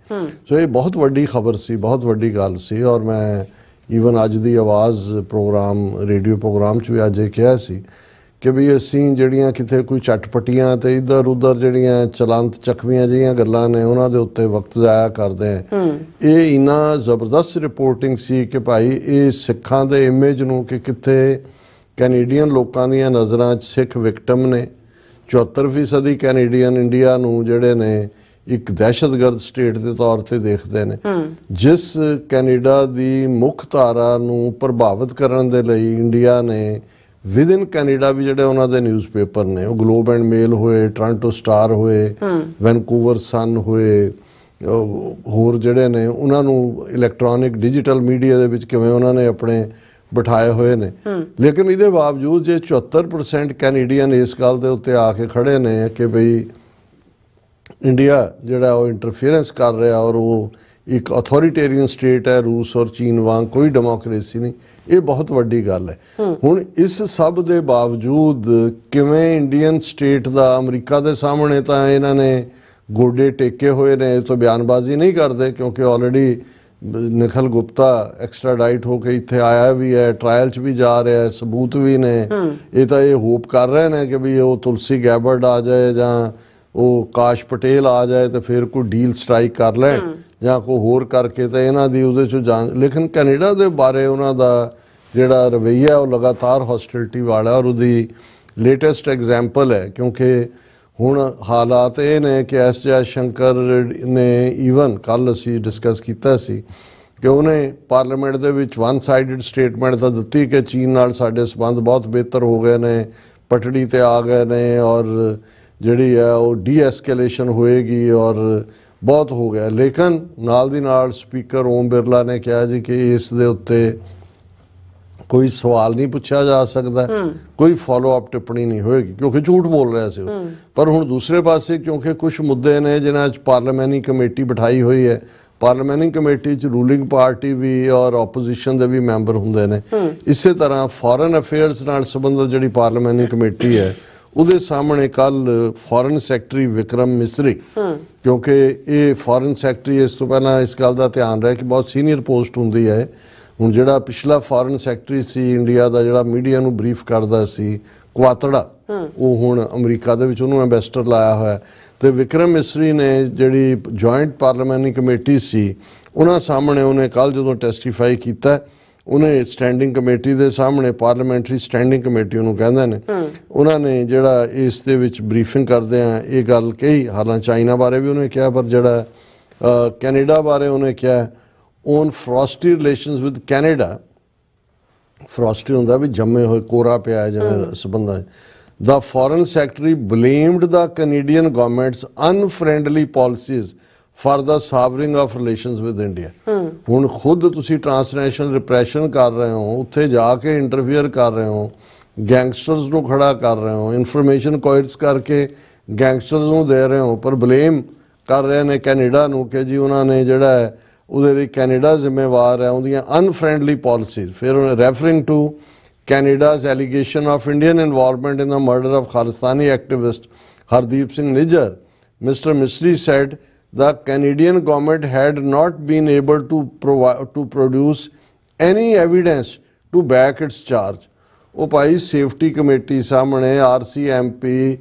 ਸੋ ਇਹ ਬਹੁਤ ਵੱਡੀ ਖਬਰ ਸੀ, ਬਹੁਤ ਵੱਡੀ ਗੱਲ ਸੀ। ਔਰ ਮੈਂ ਈਵਨ ਅੱਜ ਦੀ ਆਵਾਜ਼ ਪ੍ਰੋਗਰਾਮ, ਰੇਡੀਓ ਪ੍ਰੋਗਰਾਮ 'ਚ ਵੀ ਅੱਜ ਇਹ ਕਿਹਾ ਸੀ ਕਿ ਵੀ ਅਸੀਂ ਜਿਹੜੀਆਂ ਕਿਤੇ ਕੋਈ ਚਟਪਟੀਆਂ ਤੇ ਇੱਧਰ ਉੱਧਰ ਜਿਹੜੀਆਂ ਚਲੰਤ ਚੱਕਵੀਆਂ ਜਿਹੀਆਂ ਗੱਲਾਂ ਨੇ ਉਹਨਾਂ ਦੇ ਉੱਤੇ ਵਕਤ ਜ਼ਾਇਆ ਕਰਦੇ ਹਾਂ। ਇਹ ਇੰਨਾ ਜ਼ਬਰਦਸਤ ਰਿਪੋਰਟਿੰਗ ਸੀ ਕਿ ਭਾਈ ਇਹ ਸਿੱਖਾਂ ਦੇ ਇਮੇਜ ਨੂੰ ਕਿ ਕਿੱਥੇ ਕੈਨੇਡੀਅਨ ਲੋਕਾਂ ਦੀਆਂ ਨਜ਼ਰਾਂ 'ਚ ਸਿੱਖ ਵਿਕਟਮ ਨੇ। 74% ਕੈਨੇਡੀਅਨ ਇੰਡੀਆ ਨੂੰ ਜਿਹੜੇ ਨੇ ਇੱਕ ਦਹਿਸ਼ਤਗਰਦ ਸਟੇਟ ਦੇ ਤੌਰ ਤੇ ਦੇਖਦੇ ਨੇ। ਜਿਸ ਕੈਨੇਡਾ ਦੀ ਮੁੱਖ ਧਾਰਾ ਨੂੰ ਪ੍ਰਭਾਵਿਤ ਕਰਨ ਦੇ ਲਈ ਇੰਡੀਆ ਨੇ ਵਿਦਿਨ ਕੈਨੇਡਾ ਵੀ ਜਿਹੜੇ ਉਹਨਾਂ ਦੇ ਨਿਊਜ਼ਪੇਪਰ ਨੇ, ਉਹ ਗਲੋਬ ਐਂਡ ਮੇਲ ਹੋਏ, ਟੋਰਾਂਟੋ ਸਟਾਰ ਹੋਏ, ਵੈਨਕੂਵਰ ਸਨ ਹੋਏ, ਹੋਰ ਜਿਹੜੇ ਨੇ ਉਹਨਾਂ ਨੂੰ ਇਲੈਕਟ੍ਰੋਨਿਕ ਡਿਜੀਟਲ ਮੀਡੀਆ ਦੇ ਵਿੱਚ ਕਿਵੇਂ ਉਹਨਾਂ ਨੇ ਆਪਣੇ ਬਿਠਾਏ ਹੋਏ ਨੇ। ਲੇਕਿਨ ਇਹਦੇ ਬਾਵਜੂਦ ਜੇ 74% ਕੈਨੇਡੀਅਨ ਇਸ ਗੱਲ ਦੇ ਉੱਤੇ ਆ ਕੇ ਖੜੇ ਨੇ ਕਿ ਬਈ ਇੰਡੀਆ ਜਿਹੜਾ ਉਹ ਇੰਟਰਫੀਅਰੈਂਸ ਕਰ ਰਿਹਾ ਔਰ ਉਹ ਇੱਕ ਅਥੋਰੀਟੇਰੀਅਨ ਸਟੇਟ ਹੈ, ਰੂਸ ਔਰ ਚੀਨ ਵਾਂਗ ਕੋਈ ਡੈਮੋਕ੍ਰੇਸੀ ਨਹੀਂ, ਇਹ ਬਹੁਤ ਵੱਡੀ ਗੱਲ ਹੈ। ਹੁਣ ਇਸ ਸਭ ਦੇ ਬਾਵਜੂਦ ਕਿਵੇਂ ਇੰਡੀਅਨ ਸਟੇਟ ਦਾ ਅਮਰੀਕਾ ਦੇ ਸਾਹਮਣੇ ਤਾਂ ਇਹਨਾਂ ਨੇ ਗੋਡੇ ਟੇਕੇ ਹੋਏ ਨੇ, ਇਹ ਤੋਂ ਬਿਆਨਬਾਜ਼ੀ ਨਹੀਂ ਕਰਦੇ ਕਿਉਂਕਿ ਆਲਰੇਡੀ ਨਿਖਲ ਗੁਪਤਾ ਐਕਸਟਰਾਡਾਈਟ ਹੋ ਕੇ ਇੱਥੇ ਆਇਆ ਵੀ ਹੈ, ਟ੍ਰਾਇਲ 'ਚ ਵੀ ਜਾ ਰਿਹਾ ਹੈ, ਸਬੂਤ ਵੀ ਨੇ। ਇਹ ਤਾਂ ਇਹ ਹੋਪ ਕਰ ਰਹੇ ਨੇ ਕਿ ਵੀ ਉਹ ਤੁਲਸੀ ਗੈਬਰਡ ਆ ਜਾਏ ਜਾਂ ਉਹ ਕਾਸ਼ ਪਟੇਲ ਆ ਜਾਏ ਤੇ ਫਿਰ ਕੋਈ ਡੀਲ ਸਟ੍ਰਾਈਕ ਕਰ ਲੈਣ ਜਾਂ ਕੋਈ ਹੋਰ ਕਰਕੇ ਤਾਂ ਇਹਨਾਂ ਦੀ ਉਹਦੇ 'ਚੋਂ ਜਾਣ। ਲੇਕਿਨ ਕੈਨੇਡਾ ਦੇ ਬਾਰੇ ਉਹਨਾਂ ਦਾ ਜਿਹੜਾ ਰਵੱਈਆ ਉਹ ਲਗਾਤਾਰ ਹੌਸਟਿਲਿਟੀ ਵਾਲਾ ਔਰ ਉਹਦੀ ਲੇਟੈਸਟ ਐਗਜ਼ਾਮਪਲ ਹੈ ਕਿਉਂਕਿ ਹੁਣ ਹਾਲਾਤ ਇਹ ਨੇ ਕਿ ਐਸ ਜੈ ਸ਼ੰਕਰ ਨੇ ਈਵਨ ਕੱਲ੍ਹ ਅਸੀਂ ਡਿਸਕਸ ਕੀਤਾ ਸੀ ਕਿ ਉਹਨੇ ਪਾਰਲੀਮੈਂਟ ਦੇ ਵਿੱਚ ਵਨ ਸਾਈਡਡ ਸਟੇਟਮੈਂਟ ਤਾਂ ਦਿੱਤੀ ਕਿ ਚੀਨ ਨਾਲ ਸਾਡੇ ਸੰਬੰਧ ਬਹੁਤ ਬਿਹਤਰ ਹੋ ਗਏ ਨੇ, ਪਟੜੀ ਤੇ ਆ ਗਏ ਨੇ ਔਰ ਜਿਹੜੀ ਹੈ ਉਹ ਡੀ-ਐਸਕੇਲੇਸ਼ਨ ਹੋਏਗੀ ਔਰ ਬਹੁਤ ਹੋ ਗਿਆ। ਲੇਕਿਨ ਨਾਲ ਦੀ ਨਾਲ ਸਪੀਕਰ ਓਮ ਬਿਰਲਾ ਨੇ ਕਿਹਾ ਜੀ ਕਿ ਇਸ ਦੇ ਉੱਤੇ ਕੋਈ ਸਵਾਲ ਨਹੀਂ ਪੁੱਛਿਆ ਜਾ ਸਕਦਾ, ਕੋਈ ਫੋਲੋ ਅਪ ਟਿੱਪਣੀ ਨਹੀਂ ਹੋਏਗੀ ਕਿਉਂਕਿ ਝੂਠ ਬੋਲ ਰਿਹਾ ਸੀ ਉਹ। ਪਰ ਹੁਣ ਦੂਸਰੇ ਪਾਸੇ ਕਿਉਂਕਿ ਕੁਝ ਮੁੱਦੇ ਨੇ ਜਿਨ੍ਹਾਂ 'ਚ ਪਾਰਲੀਮੈਂਟਰੀ ਕਮੇਟੀ ਬਿਠਾਈ ਹੋਈ ਹੈ, ਪਾਰਲੀਮੈਂਟਰੀ ਕਮੇਟੀ 'ਚ ਰੂਲਿੰਗ ਪਾਰਟੀ ਵੀ ਔਰ ਆਪੋਜੀਸ਼ਨ ਦੇ ਵੀ ਮੈਂਬਰ ਹੁੰਦੇ ਨੇ। ਇਸੇ ਤਰ੍ਹਾਂ ਫੋਰਨ ਅਫੇਅਰਸ ਨਾਲ ਸੰਬੰਧਿਤ ਜਿਹੜੀ ਪਾਰਲੀਮੈਂਟਰੀ ਕਮੇਟੀ ਹੈ ਉਹਦੇ ਸਾਹਮਣੇ ਕੱਲ ਫੋਰਨ ਸੈਕਟਰੀ ਵਿਕਰਮ ਮਿਸਰੀ, ਕਿਉਂਕਿ ਇਹ ਫੋਰਨ ਸੈਕਟਰੀ ਇਸ ਤੋਂ ਪਹਿਲਾਂ ਇਸ ਗੱਲ ਦਾ ਧਿਆਨ ਰਿਹਾ ਕਿ ਬਹੁਤ ਸੀਨੀਅਰ ਪੋਸਟ ਹੁੰਦੀ ਹੈ। ਹੁਣ ਜਿਹੜਾ ਪਿਛਲਾ ਫੋਰਨ ਸੈਕਟਰੀ ਸੀ ਇੰਡੀਆ ਦਾ ਜਿਹੜਾ ਮੀਡੀਆ ਨੂੰ ਬਰੀਫ ਕਰਦਾ ਸੀ ਕੁਆਤੜਾ, ਉਹ ਹੁਣ ਅਮਰੀਕਾ ਦੇ ਵਿੱਚ ਉਹਨੂੰ ਐਂਬੈਸਡਰ ਲਾਇਆ ਹੋਇਆ। ਤੇ ਵਿਕਰਮ ਮਿਸਰੀ ਨੇ ਜਿਹੜੀ ਜੁਆਇੰਟ ਪਾਰਲੀਮੈਂਟਰੀ ਕਮੇਟੀ ਸੀ ਉਹਨਾਂ ਸਾਹਮਣੇ ਉਹਨੇ ਕੱਲ ਜਦੋਂ ਟੈਸਟੀਫਾਈ ਕੀਤਾ, ਉਹਨੇ ਸਟੈਂਡਿੰਗ ਕਮੇਟੀ ਦੇ ਸਾਹਮਣੇ, ਪਾਰਲੀਮੈਂਟਰੀ ਸਟੈਂਡਿੰਗ ਕਮੇਟੀ ਉਹਨੂੰ ਕਹਿੰਦੇ ਨੇ, ਉਹਨਾਂ ਨੇ ਜਿਹੜਾ ਇਸ ਦੇ ਵਿੱਚ ਬਰੀਫਿੰਗ ਕਰਦੇ ਆ ਇਹ ਗੱਲ ਕਹੀ। ਹਾਲਾਂਕਿ ਚਾਈਨਾ ਬਾਰੇ ਵੀ ਉਹਨੇ ਕਿਹਾ ਪਰ ਜਿਹੜਾ ਕੈਨੇਡਾ ਬਾਰੇ ਉਹਨੇ ਕਿਹਾ on frosty relations with Canada, frosty ਹੁੰਦਾ ਵੀ ਜੰਮੇ ਹੋਏ ਕੋਰਾ ਪਿਆ ਜਿਵੇਂ ਸੰਬੰਧਾਂ, the foreign secretary blamed the Canadian government's unfriendly policies for the souring of relations with India। ਹੁਣ ਖੁਦ ਤੁਸੀਂ ਟ੍ਰਾਂਸਨੈਸ਼ਨਲ ਰਿਪਰੈਸ਼ਨ ਕਰ ਰਹੇ ਹੋ, ਉੱਥੇ ਜਾ ਕੇ ਇੰਟਰਫੀਅਰ ਕਰ ਰਹੇ ਹੋ, ਗੈਂਗਸਟਰਸ ਨੂੰ ਖੜਾ ਕਰ ਰਹੇ ਹੋ, ਇਨਫੋਰਮੇਸ਼ਨ ਕੋਇਟਸ ਕਰਕੇ ਗੈਂਗਸਟਰਸ ਨੂੰ ਦੇ ਰਹੇ ਹੋ, ਪਰ ਬਲੇਮ ਕਰ ਰਹੇ ਨੇ ਕੈਨੇਡਾ ਨੂੰ ਕਿ ਜੀ ਉਹਨਾਂ ਨੇ ਜਿਹੜਾ ਹੈ ਉਹਦੇ ਲਈ ਕੈਨੇਡਾ ਜ਼ਿੰਮੇਵਾਰ ਹੈ ਉਹਦੀਆਂ ਅਨਫ੍ਰੈਂਡਲੀ ਪਾਲਿਸੀਜ਼। ਫਿਰ referring to Canada's allegation of Indian involvement in the murder of Khalistani activist Hardeep Singh Nijjar, Mr. Misri said the Canadian government had not been able to produce any evidence to back its charge। ਉਹ ਭਾਈ safety committee ਸਾਹਮਣੇ RCMP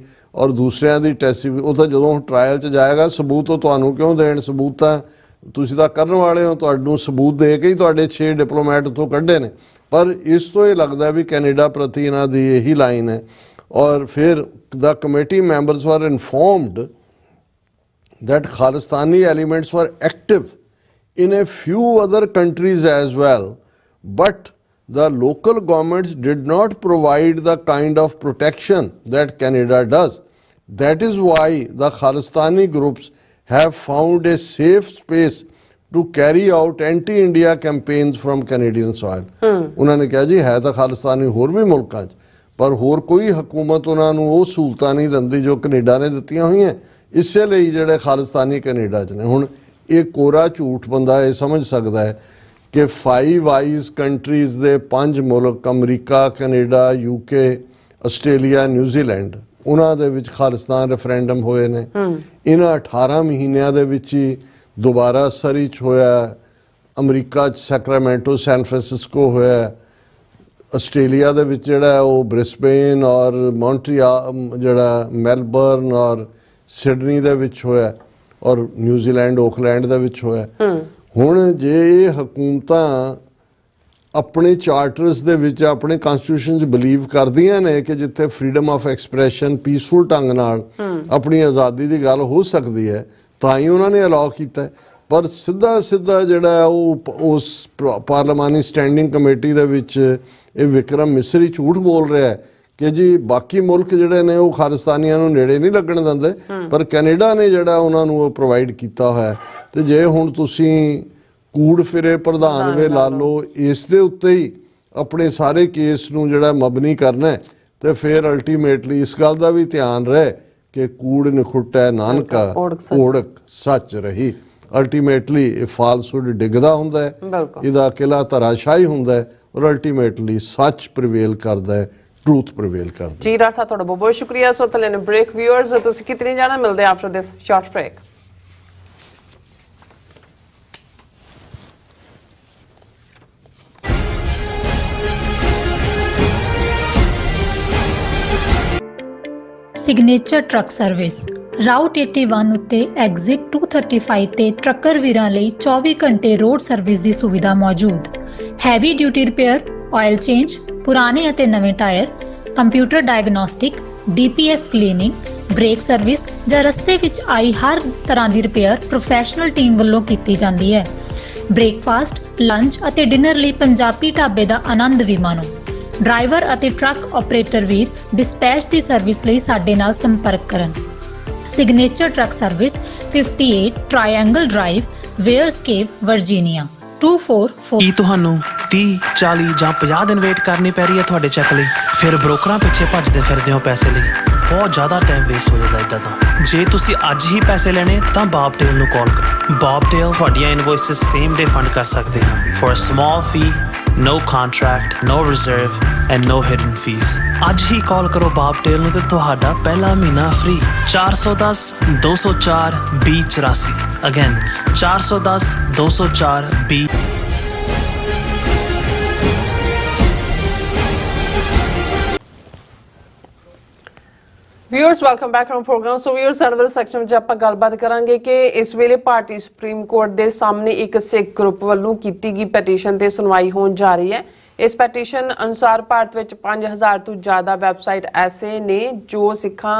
ਔਰ ਦੂਸਰਿਆਂ ਦੀ ਟੈਸਟੀਫਾਈ, ਉਹ ਤਾਂ ਜਦੋਂ trial 'ਚ ਜਾਏਗਾ ਸਬੂਤ ਉਹ ਤੁਹਾਨੂੰ ਕਿਉਂ ਦੇਣ? ਸਬੂਤ ਤਾਂ ਤੁਸੀਂ ਤਾਂ ਕਰਨ ਵਾਲੇ ਹੋ, ਤੁਹਾਨੂੰ ਸਬੂਤ ਦੇ ਕੇ ਹੀ ਤੁਹਾਡੇ 6 ਡਿਪਲੋਮੈਟ ਉੱਥੋਂ ਕੱਢੇ ਨੇ। ਪਰ ਇਸ ਤੋਂ ਇਹ ਲੱਗਦਾ ਵੀ ਕੈਨੇਡਾ ਪ੍ਰਤੀ ਇਹਨਾਂ ਦੀ ਇਹੀ ਲਾਈਨ ਹੈ और फिर the committee members were informed that Khalistani elements were active in a few other countries as well, but the local governments did not provide the kind of protection that Canada does. That is why the Khalistani groups have found a safe space to carry out anti-India campaigns from Canadian soil. उन्होंने कहा जी है तो खालिस्तानी होर भी मुल्कां 'ਚ पर होर कोई हुकूमत उन्होंने वो सहूलतां नहीं दिंदी जो कनेडा ने दित्तियां होईयां इसे ਲਈ ਜਿਹੜੇ ਖਾਲਿਸਤਾਨੀ ਕੈਨੇਡਾ 'ਚ ਨੇ। ਹੁਣ ਇਹ ਕੋਰਾ ਝੂਠ ਬੰਦਾ ਇਹ ਸਮਝ ਸਕਦਾ ਹੈ ਕਿ 5 ਆਈਜ਼ ਕੰਟਰੀਜ਼ ਦੇ 5 ਮੁਲਕ America, Canada, UK, Australia, New Zealand ਉਹਨਾਂ ਦੇ ਵਿੱਚ ਖਾਲਿਸਤਾਨ ਰੈਫਰੈਂਡਮ ਹੋਏ ਨੇ। ਇਹਨਾਂ 18 ਮਹੀਨਿਆਂ ਦੇ ਵਿੱਚ ਹੀ ਦੁਬਾਰਾ ਸਰੀ 'ਚ ਹੋਇਆ, ਅਮਰੀਕਾ 'ਚ ਸੈਕਰਾਮੈਂਟੋ, ਸੈਨ ਫਰਾਂਸਿਸਕੋ ਹੋਇਆ, ਆਸਟ੍ਰੇਲੀਆ ਦੇ ਵਿੱਚ ਜਿਹੜਾ ਉਹ ਬ੍ਰਿਸਬੇਨ ਔਰ ਮੌਂਟਰੀਆਲ ਜਿਹੜਾ ਮੈਲਬਰਨ ਔਰ ਸਿਡਨੀ ਦੇ ਵਿੱਚ ਹੋਇਆ ਔਰ ਨਿਊਜ਼ੀਲੈਂਡ ਓਕਲੈਂਡ ਦੇ ਵਿੱਚ ਹੋਇਆ। ਹੁਣ ਜੇ ਇਹ ਹਕੂਮਤਾਂ ਆਪਣੇ ਚਾਰਟਰਸ ਦੇ ਵਿੱਚ ਆਪਣੇ ਕਨਸਟੀਟਿਊਸ਼ਨ 'ਚ ਬਿਲੀਵ ਕਰਦੀਆਂ ਨੇ ਕਿ ਜਿੱਥੇ ਫਰੀडम ਆਫ ਐਕਸਪ੍ਰੈਸ਼ਨ ਪੀਸਫੁਲ ਢੰਗ ਨਾਲ ਆਪਣੀ ਆਜ਼ਾਦੀ ਦੀ ਗੱਲ ਹੋ ਸਕਦੀ ਹੈ ਤਾਂ ਹੀ ਉਹਨਾਂ ਨੇ ਅਲਾਉ ਕੀਤਾ। ਪਰ ਸਿੱਧਾ ਜਿਹੜਾ ਉਹ ਉਸ ਪਾਰਲੀਮਾਨੀ ਸਟੈਂਡਿੰਗ ਕਮੇਟੀ ਦੇ ਵਿੱਚ ਇਹ ਵਿਕਰਮ ਮਿਸਰੀ ਝੂਠ ਬੋਲ ਰਿਹਾ ਹੈ ਕਿ ਜੀ ਬਾਕੀ ਮੁਲਕ ਜਿਹੜੇ ਨੇ ਉਹ ਖਾਲਿਸਤਾਨੀਆਂ ਨੂੰ ਨੇੜੇ ਨਹੀਂ ਲੱਗਣ ਦਿੰਦੇ, ਪਰ ਕੈਨੇਡਾ ਨੇ ਜਿਹੜਾ ਉਹਨਾਂ ਨੂੰ ਉਹ ਪ੍ਰੋਵਾਈਡ ਕੀਤਾ ਹੋਇਆ। ਤੇ ਜੇ ਹੁਣ ਤੁਸੀਂ ਕੂੜ ਫਿਰੇ ਪ੍ਰਧਾਨ ਵੇ ਲਾ ਲਓ ਇਸ ਦੇ ਉੱਤੇ ਹੀ ਆਪਣੇ ਸਾਰੇ ਕੇਸ ਨੂੰ ਜਿਹੜਾ ਮਬਨੀ ਕਰਨਾ ਤੇ ਫਿਰ ਅਲਟੀਮੇਟਲੀ ਇਸ ਗੱਲ ਦਾ ਵੀ ਧਿਆਨ ਰਹੇ ਕਿ ਕੂੜ ਨਿਖੁੱਟੈ ਨਾਨਕਾ ਓੜਕ ਸੱਚ ਰਹੀ। ਅਲਟੀਮੇਟਲੀ ਇਹ ਫਾਲਸੂਡ ਡਿੱਗਦਾ ਹੁੰਦਾ ਹੈ, ਇਹਦਾ ਕਿਲਾ ਧਰਾਸ਼ਾਹੀ ਹੁੰਦਾ ਹੈ ਔਰ ਅਲਟੀਮੇਟਲੀ ਸੱਚ ਪ੍ਰੀਵੇਲ ਕਰਦਾ ਹੈ, ਟਰੂਥ ਪ੍ਰੀਵੇਲ ਕਰਦਾ। ਜੀ ਰਾਜ ਸਾਹਿਬ ਤੁਹਾਡਾ ਬਹੁਤ ਬਹੁਤ ਸ਼ੁਕਰੀਆ। ਸੋ ਤਲੇ ਬ੍ਰੇਕ ਵਿਊਅਰਸ ਤੁਸੀਂ ਕਿਤਨੇ ਜਾਣਾ ਮਿਲਦੇ after this short break. Signature truck service route 81 ਉੱਤੇ ਐਗਜ਼ਿਟ 235 ਤੇ ਟਰੱਕਰ ਵੀਰਾਂ ਲਈ 24 ਘੰਟੇ ਰੋਡ ਸਰਵਿਸ ਦੀ ਸੁਵਿਧਾ ਮੌਜੂਦ। Heavy duty repair, oil change, ਪੁਰਾਣੇ ਅਤੇ ਨਵੇਂ tyre, computer diagnostic, DPF cleaning, brake service ਜਾਂ ਰਸਤੇ ਵਿੱਚ ਆਈ ਹਰ ਤਰ੍ਹਾਂ ਦੀ ਰਿਪੇਅਰ ਪ੍ਰੋਫੈਸ਼ਨਲ ਟੀਮ ਵੱਲੋਂ ਕੀਤੀ ਜਾਂਦੀ ਹੈ। ਬ੍ਰੇਕਫਾਸਟ, ਲੰਚ ਅਤੇ ਡਿਨਰ ਲਈ ਪੰਜਾਬੀ ਢਾਬੇ ਦਾ ਆਨੰਦ ਵੀ ਮਾਣੋ। ਡਰਾਈਵਰ ਅਤੇ ਟਰੱਕ ਆਪਰੇਟਰ ਵੀਰ ਡਿਸਪੈਚ ਦੀ ਸਰਵਿਸ ਲਈ ਸਾਡੇ ਨਾਲ ਸੰਪਰਕ ਕਰਨ। Signature truck service 58 triangle drive, Weyers Cave, Virginia 244। ਕੀ ਤੁਹਾਨੂੰ 30, 40 ਜਾਂ 50 ਦਿਨ ਵੇਟ ਕਰਨੀ ਪੈ ਰਹੀ ਹੈ ਤੁਹਾਡੇ ਚੈੱਕ ਲਈ? ਫਿਰ ਬ੍ਰੋਕਰਾਂ ਪਿੱਛੇ ਭੱਜਦੇ ਫਿਰਦੇ ਹੋ ਪੈਸੇ ਲਈ। ਬਹੁਤ ਜ਼ਿਆਦਾ ਟਾਈਮ ਵੇਸਟ ਹੋ ਜਾਂਦਾ ਇੱਦਾਂ ਤਾਂ। ਜੇ ਤੁਸੀਂ ਅੱਜ ਹੀ ਪੈਸੇ ਲੈਣੇ ਤਾਂ ਬਾਬਟੇਲ ਨੂੰ ਕਾਲ ਕਰੋ। ਬਾਬਟੇਲ ਤੁਹਾਡੀਆਂ ਇਨਵੋਇਸਿਸ ਸੇਮ ਡੇ ਫੰਡ ਕਰ ਸਕਦੇ ਹਨ for a small fee. No contract, no reserve and no hidden fees. ਅੱਜ ਹੀ ਕਾਲ ਕਰੋ ਬਾਬਟੇਲ ਨੂੰ ਤੇ ਤੁਹਾਡਾ ਪਹਿਲਾ ਮਹੀਨਾ free. 410 204 2084 again 410 204 20। Viewers welcome back to programme. So viewers ਸਾਡੇ ਸੈਕਸ਼ਨ ਵਿੱਚ ਆਪਾਂ ਗੱਲਬਾਤ ਕਰਾਂਗੇ ਕਿ ਇਸ ਵੇਲੇ ਭਾਰਤੀ ਸੁਪਰੀਮ ਕੋਰਟ ਦੇ ਸਾਹਮਣੇ ਇੱਕ ਸਿੱਖ ਗਰੁੱਪ ਵੱਲੋਂ ਕੀਤੀ ਗਈ ਪੈਟੀਸ਼ਨ ਤੇ ਸੁਣਵਾਈ ਹੋਣ ਜਾ ਰਹੀ ਹੈ। ਇਸ ਪੈਟੀਸ਼ਨ ਅਨੁਸਾਰ ਭਾਰਤ ਵਿੱਚ 5000 ਤੋਂ ਜ਼ਿਆਦਾ ਵੈਬਸਾਈਟ ਐਸੇ ਨੇ ਜੋ ਸਿੱਖਾਂ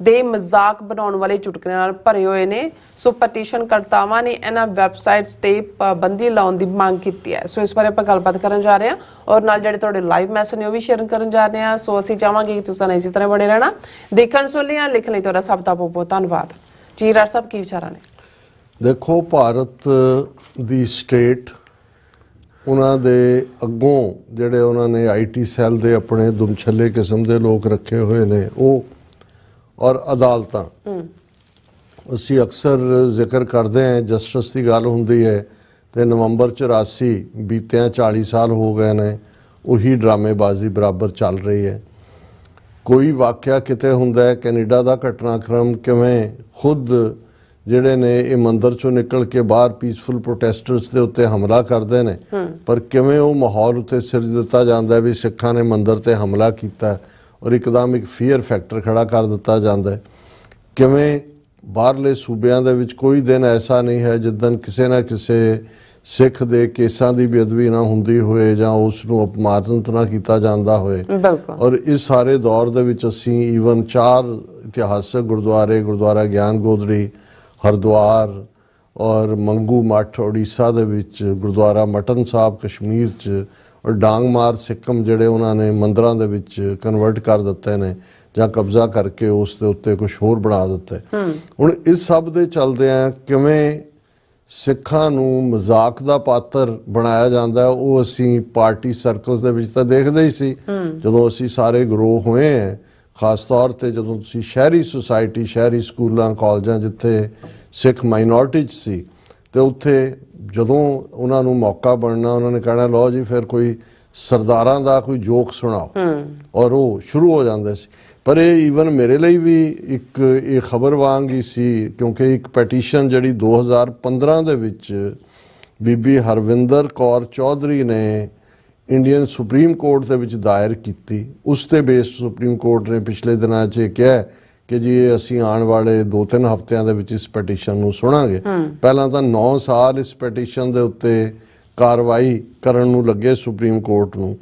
ਦੇ ਮਜ਼ਾਕ ਬਣਾਉਣ ਵਾਲੇ ਚੁਟਕਲਿਆਂ ਨਾਲ ਭਰੇ ਹੋਏ ਨੇ। ਸੋ ਪੈਟੀਸ਼ਨ ਕਰਤਾਵਾਂ ਨੇ ਇਹਨਾਂ ਵੈਬਸਾਈਟਸ ਤੇ ਪਾਬੰਦੀ ਲਾਉਣ ਦੀ ਮੰਗ ਕੀਤੀ ਹੈ। ਸੋ ਇਸ ਬਾਰੇ ਆਪਾਂ ਗੱਲਬਾਤ ਕਰਨ ਜਾ ਰਹੇ ਹਾਂ ਔਰ ਨਾਲ ਜਿਹੜੇ ਤੁਹਾਡੇ ਲਾਈਵ ਮੈਸੇਜ ਨੇ ਉਹ ਵੀ ਸ਼ੇਅਰ ਕਰਨ ਜਾ ਰਹੇ ਹਾਂ। ਸੋ ਅਸੀਂ ਚਾਹਾਂਗੇ ਕਿ ਤੁਸੀਂ ਇਸੇ ਤਰ੍ਹਾਂ ਬਣੇ ਰਹਿਣਾ। ਦੇਖਣ ਸੁਣਨ ਲਿਖਣ ਲਈ ਤੁਹਾਡਾ ਸਭ ਦਾ ਬਹੁਤ ਬਹੁਤ ਧੰਨਵਾਦ। ਜੀ ਰਾਜ ਸਾਹਿਬ ਕੀ ਵਿਚਾਰਾਂ ਨੇ? ਦੇਖੋ ਭਾਰਤ ਦੀ ਸਟੇਟ ਉਹਨਾਂ ਦੇ ਅੱਗੋਂ ਜਿਹੜੇ ਉਹਨਾਂ ਨੇ IT ਸੈੱਲ ਦੇ ਆਪਣੇ ਦੁਮਛੱਲੇ ਕਿਸਮ ਦੇ ਲੋਕ ਰੱਖੇ ਹੋਏ ਨੇ ਉਹ ਔਰ ਅਦਾਲਤਾਂ। ਅਸੀਂ ਅਕਸਰ ਜ਼ਿਕਰ ਕਰਦੇ ਹਾਂ ਜਸਟਿਸ ਦੀ ਗੱਲ ਹੁੰਦੀ ਹੈ ਤੇ ਨਵੰਬਰ 84 ਬੀਤਿਆਂ 40 ਸਾਲ ਹੋ ਗਏ ਨੇ ਉਹੀ ਡਰਾਮੇਬਾਜ਼ੀ ਬਰਾਬਰ ਚੱਲ ਰਹੀ ਹੈ। ਕੋਈ ਵਾਕਿਆ ਕਿਤੇ ਹੁੰਦਾ ਹੈ ਕੈਨੇਡਾ ਦਾ ਘਟਨਾਕ੍ਰਮ ਕਿਵੇਂ ਖੁਦ ਜਿਹੜੇ ਨੇ ਇਹ ਮੰਦਰ ਚੋਂ ਨਿਕਲ ਕੇ ਬਾਹਰ ਪੀਸਫੁਲ ਪ੍ਰੋਟੈਸਟਰਸ ਦੇ ਉੱਤੇ ਹਮਲਾ ਕਰਦੇ ਨੇ ਪਰ ਕਿਵੇਂ ਉਹ ਮਾਹੌਲ ਉੱਤੇ ਸਿਰਜ ਦਿੱਤਾ ਜਾਂਦਾ ਵੀ ਸਿੱਖਾਂ ਨੇ ਮੰਦਰ ਤੇ ਹਮਲਾ ਕੀਤਾ ਔਰ ਇੱਕਦਮ ਇੱਕ ਫੀਅਰ ਫੈਕਟਰ ਖੜਾ ਕਰ ਦਿੱਤਾ ਜਾਂਦਾ। ਕਿਵੇਂ ਬਾਹਰਲੇ ਸੂਬਿਆਂ ਦੇ ਵਿੱਚ ਕੋਈ ਦਿਨ ਐਸਾ ਨਹੀਂ ਹੈ ਜਿੱਦਣ ਕਿਸੇ ਨਾ ਕਿਸੇ ਸਿੱਖ ਦੇ ਕੇਸਾਂ ਦੀ ਬੇਅਦਬੀ ਨਾ ਹੁੰਦੀ ਹੋਏ ਜਾਂ ਉਸ ਨੂੰ ਅਪਮਾਨਿਤ ਨਾ ਕੀਤਾ ਜਾਂਦਾ ਹੋਏ। ਬਿਲਕੁਲ। ਔਰ ਇਸ ਸਾਰੇ ਦੌਰ ਦੇ ਵਿੱਚ ਅਸੀਂ ਈਵਨ 4 ਇਤਿਹਾਸਕ ਗੁਰਦੁਆਰੇ, ਗੁਰਦੁਆਰਾ ਗਿਆਨ ਗੋਦੜੀ ਹਰਿਦੁਆਰ ਔਰ ਮੰਗੂ ਮੱਠ ਉੜੀਸਾ ਦੇ ਵਿੱਚ, ਗੁਰਦੁਆਰਾ ਮਟਨ ਸਾਹਿਬ ਕਸ਼ਮੀਰ 'ਚ ਔਰ ਡਾਂਗਮਾਰ ਸਿੱਕਮ ਜਿਹੜੇ ਉਹਨਾਂ ਨੇ ਮੰਦਰਾਂ ਦੇ ਵਿੱਚ ਕਨਵਰਟ ਕਰ ਦਿੱਤੇ ਨੇ ਜਾਂ ਕਬਜ਼ਾ ਕਰਕੇ ਉਸ ਦੇ ਉੱਤੇ ਕੁਝ ਹੋਰ ਬਣਾ ਦਿੱਤਾ। ਹੁਣ ਇਸ ਸਭ ਦੇ ਚੱਲਦਿਆਂ ਕਿਵੇਂ ਸਿੱਖਾਂ ਨੂੰ ਮਜ਼ਾਕ ਦਾ ਪਾਤਰ ਬਣਾਇਆ ਜਾਂਦਾ ਉਹ ਅਸੀਂ ਪਾਰਟੀ ਸਰਕਲਸ ਦੇ ਵਿੱਚ ਤਾਂ ਦੇਖਦੇ ਹੀ ਸੀ। ਜਦੋਂ ਅਸੀਂ ਸਾਰੇ ਗਰੋਹ ਹੋਏ ਹੈ, ਖਾਸ ਤੌਰ ਤੇ ਜਦੋਂ ਤੁਸੀਂ ਸ਼ਹਿਰੀ ਸੁਸਾਇਟੀ, ਸ਼ਹਿਰੀ ਸਕੂਲਾਂ ਕਾਲਜਾਂ ਜਿੱਥੇ ਸਿੱਖ ਮਾਈਨੋਰਿਟੀ 'ਚ ਸੀ ਤੇ ਉੱਥੇ ਜਦੋਂ ਉਹਨਾਂ ਨੂੰ ਮੌਕਾ ਬਣਨਾ ਉਹਨਾਂ ਨੇ ਕਹਿਣਾ ਲਓ ਜੀ ਫਿਰ ਕੋਈ ਸਰਦਾਰਾਂ ਦਾ ਕੋਈ ਜੋਕ ਸੁਣਾਓ ਔਰ ਉਹ ਸ਼ੁਰੂ ਹੋ ਜਾਂਦੇ ਸੀ। ਪਰ ਇਹ ਈਵਨ ਮੇਰੇ ਲਈ ਵੀ ਇੱਕ ਇਹ ਖਬਰ ਵਾਂਗ ਹੀ ਸੀ ਕਿਉਂਕਿ ਇੱਕ ਪੈਟੀਸ਼ਨ ਜਿਹੜੀ 2015 ਦੇ ਵਿੱਚ ਬੀਬੀ ਹਰਵਿੰਦਰ ਕੌਰ ਚੌਧਰੀ ਨੇ ਇੰਡੀਅਨ ਸੁਪਰੀਮ ਕੋਰਟ ਦੇ ਵਿੱਚ ਦਾਇਰ ਕੀਤੀ, ਉਸ ਤੇ ਬੇਸ ਸੁਪਰੀਮ ਕੋਰਟ ਨੇ ਪਿਛਲੇ ਦਿਨਾਂ 'ਚ ਕਿਹਾ ਕਿ ਜੀ ਅਸੀਂ ਆਉਣ ਵਾਲੇ 2-3 ਹਫ਼ਤਿਆਂ ਦੇ ਵਿੱਚ ਇਸ ਪੈਟੀਸ਼ਨ ਨੂੰ ਸੁਣਾਂਗੇ। ਪਹਿਲਾਂ ਤਾਂ 9 ਸਾਲ ਇਸ ਪੈਟੀਸ਼ਨ ਦੇ ਉੱਤੇ ਕਾਰਵਾਈ ਕਰਨ ਨੂੰ ਲੱਗੇ ਸੁਪਰੀਮ ਕੋਰਟ ਨੂੰ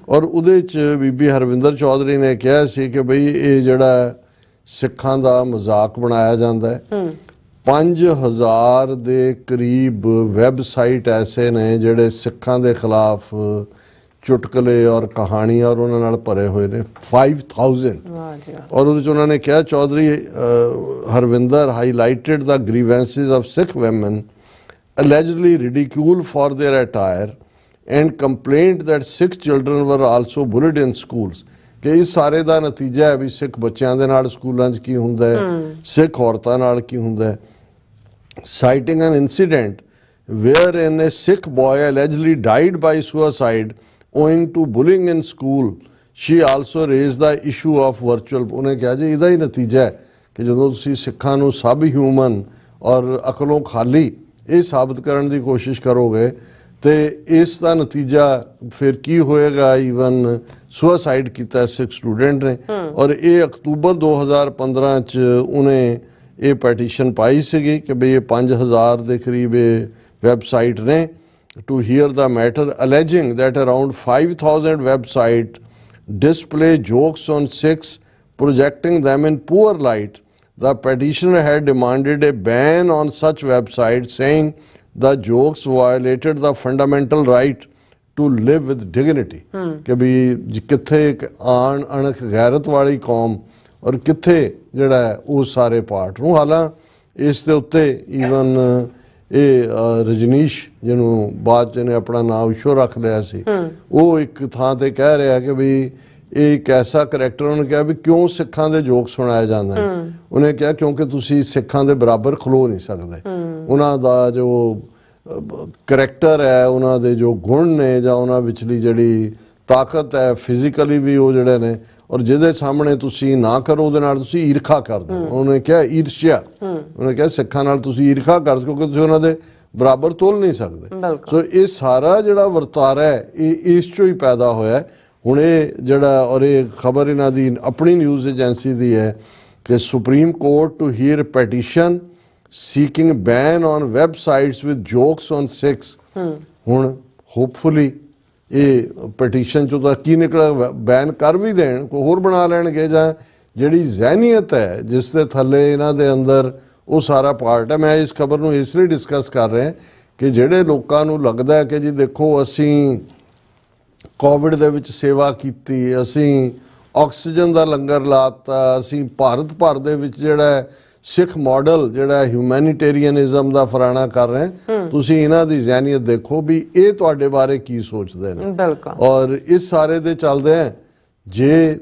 ਔਰ ਉਹਦੇ 'ਚ ਬੀਬੀ ਹਰਵਿੰਦਰ ਚੌਧਰੀ ਨੇ ਕਿਹਾ ਸੀ ਕਿ ਬਈ ਇਹ ਜਿਹੜਾ ਸਿੱਖਾਂ ਦਾ ਮਜ਼ਾਕ ਬਣਾਇਆ ਜਾਂਦਾ ਹੈ। 5000 ਦੇ ਕਰੀਬ ਵੈਬਸਾਈਟ ਐਸੇ ਨੇ ਜਿਹੜੇ ਸਿੱਖਾਂ ਦੇ ਖਿਲਾਫ ਚੁਟਕਲੇ ਔਰ ਕਹਾਣੀਆਂ ਔਰ ਉਹਨਾਂ ਨਾਲ ਭਰੇ ਹੋਏ ਨੇ 5000। ਔਰ ਉਹਦੇ 'ਚ ਉਹਨਾਂ ਨੇ ਕਿਹਾ Chaudhary Harvinder highlighted the grievances of Sikh women allegedly ridiculed for their attire and complained that Sikh children were also bullied in schools। ਕਿ ਇਸ ਸਾਰੇ ਦਾ ਨਤੀਜਾ ਹੈ ਵੀ ਸਿੱਖ ਬੱਚਿਆਂ ਦੇ ਨਾਲ ਸਕੂਲਾਂ 'ਚ ਕੀ ਹੁੰਦਾ ਹੈ, ਸਿੱਖ ਔਰਤਾਂ ਨਾਲ ਕੀ ਹੁੰਦਾ ਹੈ। Citing an incident wherein a Sikh boy allegedly died by suicide owing to bullying in school, she also raised the issue of virtual। ਉਹਨੇ ਕਿਹਾ ਜੀ ਇਹਦਾ ਹੀ ਨਤੀਜਾ ਹੈ ਕਿ ਜਦੋਂ ਤੁਸੀਂ ਸਿੱਖਾਂ ਨੂੰ ਸਬ ਹਿਊਮਨ ਔਰ ਅਕਲੋਂ ਖਾਲੀ ਇਹ ਸਾਬਤ ਕਰਨ ਦੀ ਕੋਸ਼ਿਸ਼ ਕਰੋਗੇ ਤੇ ਇਸ ਦਾ ਨਤੀਜਾ ਫਿਰ ਕੀ ਹੋਏਗਾ। ਈਵਨ ਸੁਸਾਈਡ ਕੀਤਾ ਸਿੱਖ ਸਟੂਡੈਂਟ ਨੇ ਔਰ ਇਹ ਅਕਤੂਬਰ 2015 ਚ ਉਹਨੇ ਇਹ ਪੈਟੀਸ਼ਨ ਪਾਈ ਸੀਗੀ ਕਿ ਬਈ ਇਹ 5000 ਦੇ ਕਰੀਬ ਇਹ ਵੈਬਸਾਈਟ ਨੇ to hear the matter, alleging that around 5000 websites display jokes on Sikhs, projecting them in poor light. The petitioner had demanded a ban on such websites, saying the jokes violated the fundamental right to live with dignity। ਕਿ ਵੀ ਕਿੱਥੇ ਇੱਕ ਆਣ ਅਣਖ ਗੈਰਤ ਵਾਲੀ ਕੌਮ ਔਰ ਕਿੱਥੇ ਜਿਹੜਾ ਉਹ ਸਾਰੇ ਪਾਰਟ ਨੂੰ। ਹਾਲਾਂ ਇਸ ਦੇ ਉੱਤੇ ਈਵਨ ਇਹ ਰਜਨੀਸ਼ ਜਿਹਨੂੰ ਬਾਅਦ 'ਚ ਇਹਨੇ ਆਪਣਾ ਨਾਮ ਇਸ਼ੋ ਰੱਖ ਲਿਆ ਸੀ, ਉਹ ਇੱਕ ਥਾਂ ਤੇ ਕਹਿ ਰਿਹਾ ਕਿ ਵੀ ਇਹ ਇੱਕ ਐਸਾ ਕਰੈਕਟਰ, ਉਹਨੇ ਕਿਹਾ ਵੀ ਕਿਉਂ ਸਿੱਖਾਂ ਦੇ ਜੋਕ ਸੁਣਾਏ ਜਾਂਦੇ ਨੇ। ਉਹਨੇ ਕਿਹਾ ਕਿਉਂਕਿ ਤੁਸੀਂ ਸਿੱਖਾਂ ਦੇ ਬਰਾਬਰ ਖਲੋ ਨਹੀਂ ਸਕਦੇ। ਉਹਨਾਂ ਦਾ ਜੋ ਕਰੈਕਟਰ ਹੈ, ਉਹਨਾਂ ਦੇ ਜੋ ਗੁਣ ਨੇ ਜਾਂ ਉਹਨਾਂ ਵਿਚਲੀ ਜਿਹੜੀ ਤਾਕਤ ਹੈ ਫਿਜ਼ੀਕਲੀ ਵੀ ਉਹ ਜਿਹੜੇ ਨੇ ਔਰ ਜਿਹਦੇ ਸਾਹਮਣੇ ਤੁਸੀਂ ਨਾ ਕਰੋ ਉਹਦੇ ਨਾਲ ਤੁਸੀਂ ਈਰਖਾ ਕਰਦੇ ਹੋ। ਉਹਨੇ ਕਿਹਾ ਈਰਸ਼ਿਆ, ਉਹਨੇ ਕਿਹਾ ਸਿੱਖਾਂ ਨਾਲ ਤੁਸੀਂ ਈਰਖਾ ਕਰਦੇ ਕਿਉਂਕਿ ਤੁਸੀਂ ਉਹਨਾਂ ਦੇ ਬਰਾਬਰ ਤੋਲ ਨਹੀਂ ਸਕਦੇ। ਸੋ ਇਹ ਸਾਰਾ ਜਿਹੜਾ ਵਰਤਾਰਾ ਹੈ ਇਹ ਇਸ ਚੋਂ ਹੀ ਪੈਦਾ ਹੋਇਆ। ਹੁਣ ਇਹ ਜਿਹੜਾ ਔਰ ਇਹ ਖਬਰ ਇਹਨਾਂ ਦੀ ਆਪਣੀ ਨਿਊਜ਼ ਏਜੰਸੀ ਦੀ ਹੈ ਕਿ supreme court to hear petition seeking ban on websites with jokes on Sikhs. ਹੁਣ ਹੋਪਫੁਲੀ ਇਹ ਪੈਟੀਸ਼ਨ ਚੋਂ ਤਾਂ ਕੀ ਨਿਕਲਿਆ, ਬੈਨ ਕਰ ਵੀ ਦੇਣ, ਕੋਈ ਹੋਰ ਬਣਾ ਲੈਣਗੇ ਜਾਂ ਜਿਹੜੀ ਜ਼ਹਿਨੀਅਤ ਹੈ ਜਿਸ ਦੇ ਥੱਲੇ ਇਹਨਾਂ ਦੇ ਅੰਦਰ ਉਹ ਸਾਰਾ ਪਾਰਟ ਹੈ। ਮੈਂ ਇਸ ਖਬਰ ਨੂੰ ਇਸ ਲਈ ਡਿਸਕਸ ਕਰ ਰਿਹਾ ਕਿ ਜਿਹੜੇ ਲੋਕਾਂ ਨੂੰ ਲੱਗਦਾ ਹੈ ਕਿ ਜੀ ਦੇਖੋ ਅਸੀਂ ਕੋਵਿਡ ਦੇ ਵਿੱਚ ਸੇਵਾ ਕੀਤੀ, ਅਸੀਂ ਆਕਸੀਜਨ ਦਾ ਲੰਗਰ ਲਾਤਾ, ਅਸੀਂ ਭਾਰਤ ਭਰ ਦੇ ਵਿੱਚ ਜਿਹੜਾ ਸਿੱਖ ਮਾਡਲ ਜਿਹੜਾ ਹਿਊਮੈਨਿਟੇਰੀਅਨਿਜ਼ਮ ਦਾ ਫਰਾਣਾ ਕਰ ਰਹੇ, ਤੁਸੀਂ ਇਹਨਾਂ ਦੀ ਜ਼ਹਿਨੀਅਤ ਦੇਖੋ ਵੀ ਇਹ ਤੁਹਾਡੇ ਬਾਰੇ ਕੀ ਸੋਚਦੇ ਨੇ। ਔਰ ਇਸ ਸਾਰੇ ਦੇ ਚੱਲਦੇ ਹੈ ਜੇ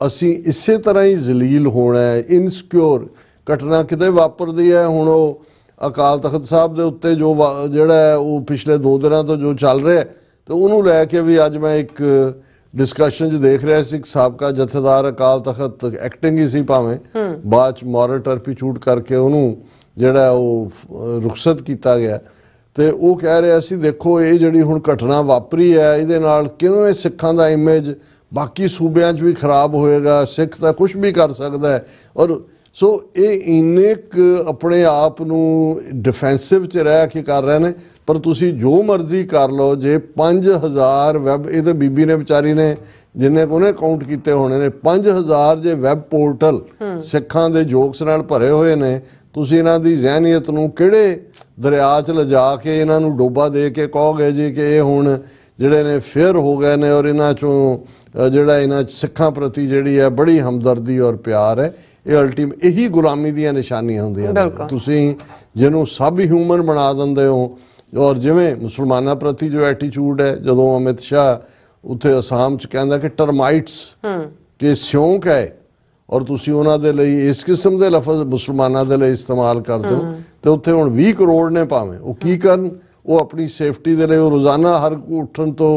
ਅਸੀਂ ਇਸੇ ਤਰ੍ਹਾਂ ਹੀ ਜ਼ਲੀਲ ਹੋਣਾ ਹੈ, ਇਨਸਿਕਿਉਰ ਘਟਨਾ ਕਿਤੇ ਵਾਪਰਦੀ ਹੈ। ਹੁਣ ਉਹ ਅਕਾਲ ਤਖਤ ਸਾਹਿਬ ਦੇ ਉੱਤੇ ਜੋ ਜਿਹੜਾ ਉਹ ਪਿਛਲੇ 2 ਦਿਨਾਂ ਤੋਂ ਜੋ ਚੱਲ ਰਿਹਾ ਤੇ ਉਹਨੂੰ ਲੈ ਕੇ ਵੀ ਅੱਜ ਮੈਂ ਇੱਕ ਡਿਸਕਸ਼ਨ 'ਚ ਦੇਖ ਰਿਹਾ ਸੀ। ਸਾਬਕਾ ਜਥੇਦਾਰ ਅਕਾਲ ਤਖਤ ਐਕਟਿੰਗ ਹੀ ਸੀ ਭਾਵੇਂ, ਬਾਅਦ 'ਚ ਮੋਰਲ ਟਰਪੀਚੂਡ ਕਰਕੇ ਉਹਨੂੰ ਜਿਹੜਾ ਉਹ ਰੁਖਸਤ ਕੀਤਾ ਗਿਆ ਤੇ ਉਹ ਕਹਿ ਰਿਹਾ ਸੀ ਦੇਖੋ ਇਹ ਜਿਹੜੀ ਹੁਣ ਘਟਨਾ ਵਾਪਰੀ ਹੈ ਇਹਦੇ ਨਾਲ ਕਿਵੇਂ ਸਿੱਖਾਂ ਦਾ ਇਮੇਜ ਬਾਕੀ ਸੂਬਿਆਂ 'ਚ ਵੀ ਖਰਾਬ ਹੋਏਗਾ, ਸਿੱਖ ਤਾਂ ਕੁਛ ਵੀ ਕਰ ਸਕਦਾ ਹੈ। ਔਰ ਸੋ ਇਹ ਇੰਨੇ ਕੁ ਆਪਣੇ ਆਪ ਨੂੰ ਡਿਫੈਂਸਿਵ 'ਚ ਰਹਿ ਕੇ ਕਰ ਰਹੇ ਨੇ ਪਰ ਤੁਸੀਂ ਜੋ ਮਰਜ਼ੀ ਕਰ ਲਓ, ਜੇ 5000 ਵੈਬ, ਇਹ ਤਾਂ ਬੀਬੀ ਨੇ ਵਿਚਾਰੀ ਨੇ ਜਿੰਨੇ ਉਹਨੇ ਕਾਊਂਟ ਕੀਤੇ ਹੋਣੇ ਨੇ, 5000 ਜੇ ਵੈਬ ਪੋਰਟਲ ਸਿੱਖਾਂ ਦੇ ਜੋਕਸ ਨਾਲ ਭਰੇ ਹੋਏ ਨੇ, ਤੁਸੀਂ ਇਹਨਾਂ ਦੀ ਜ਼ਹਿਨੀਅਤ ਨੂੰ ਕਿਹੜੇ ਦਰਿਆ 'ਚ ਲਿਜਾ ਕੇ ਇਹਨਾਂ ਨੂੰ ਡੋਬਾ ਦੇ ਕੇ ਕਹੋਗੇ ਜੀ ਕਿ ਇਹ ਹੁਣ ਜਿਹੜੇ ਨੇ ਫੇਅਰ ਹੋ ਗਏ ਨੇ ਔਰ ਇਹਨਾਂ 'ਚੋਂ ਜਿਹੜਾ ਇਹਨਾਂ ਸਿੱਖਾਂ ਪ੍ਰਤੀ ਜਿਹੜੀ ਹੈ ਬੜੀ ਹਮਦਰਦੀ ਔਰ ਪਿਆਰ ਹੈ। ਇਹ ਇਹੀ ਗੁਲਾਮੀ ਦੀਆਂ ਨਿਸ਼ਾਨੀਆਂ ਹੁੰਦੀਆਂ ਨੇ। ਤੁਸੀਂ ਜਿਹਨੂੰ ਸਬ ਹਿਊਮਨ ਬਣਾ ਦਿੰਦੇ ਹੋ, ਔਰ ਜਿਵੇਂ ਮੁਸਲਮਾਨਾਂ ਪ੍ਰਤੀ ਜੋ ਐਟੀਚਿਊਡ ਹੈ, ਜਦੋਂ ਅਮਿਤ ਸ਼ਾਹ ਉੱਥੇ ਅਸਾਮ 'ਚ ਕਹਿੰਦਾ ਕਿ ਟਰਮਾਈਟਸ ਕਿ ਸਿਉਂਕ ਹੈ, ਔਰ ਤੁਸੀਂ ਉਹਨਾਂ ਦੇ ਲਈ ਇਸ ਕਿਸਮ ਦੇ ਲਫ਼ਜ਼ ਮੁਸਲਮਾਨਾਂ ਦੇ ਲਈ ਇਸਤੇਮਾਲ ਕਰਦੇ ਹੋ, ਤੇ ਉੱਥੇ ਹੁਣ 20 ਕਰੋੜ ਨੇ, ਭਾਵੇਂ ਉਹ ਕੀ ਕਰਨ, ਉਹ ਆਪਣੀ ਸੇਫਟੀ ਦੇ ਲਈ ਉਹ ਰੋਜ਼ਾਨਾ ਹਰ ਉੱਠਣ ਤੋਂ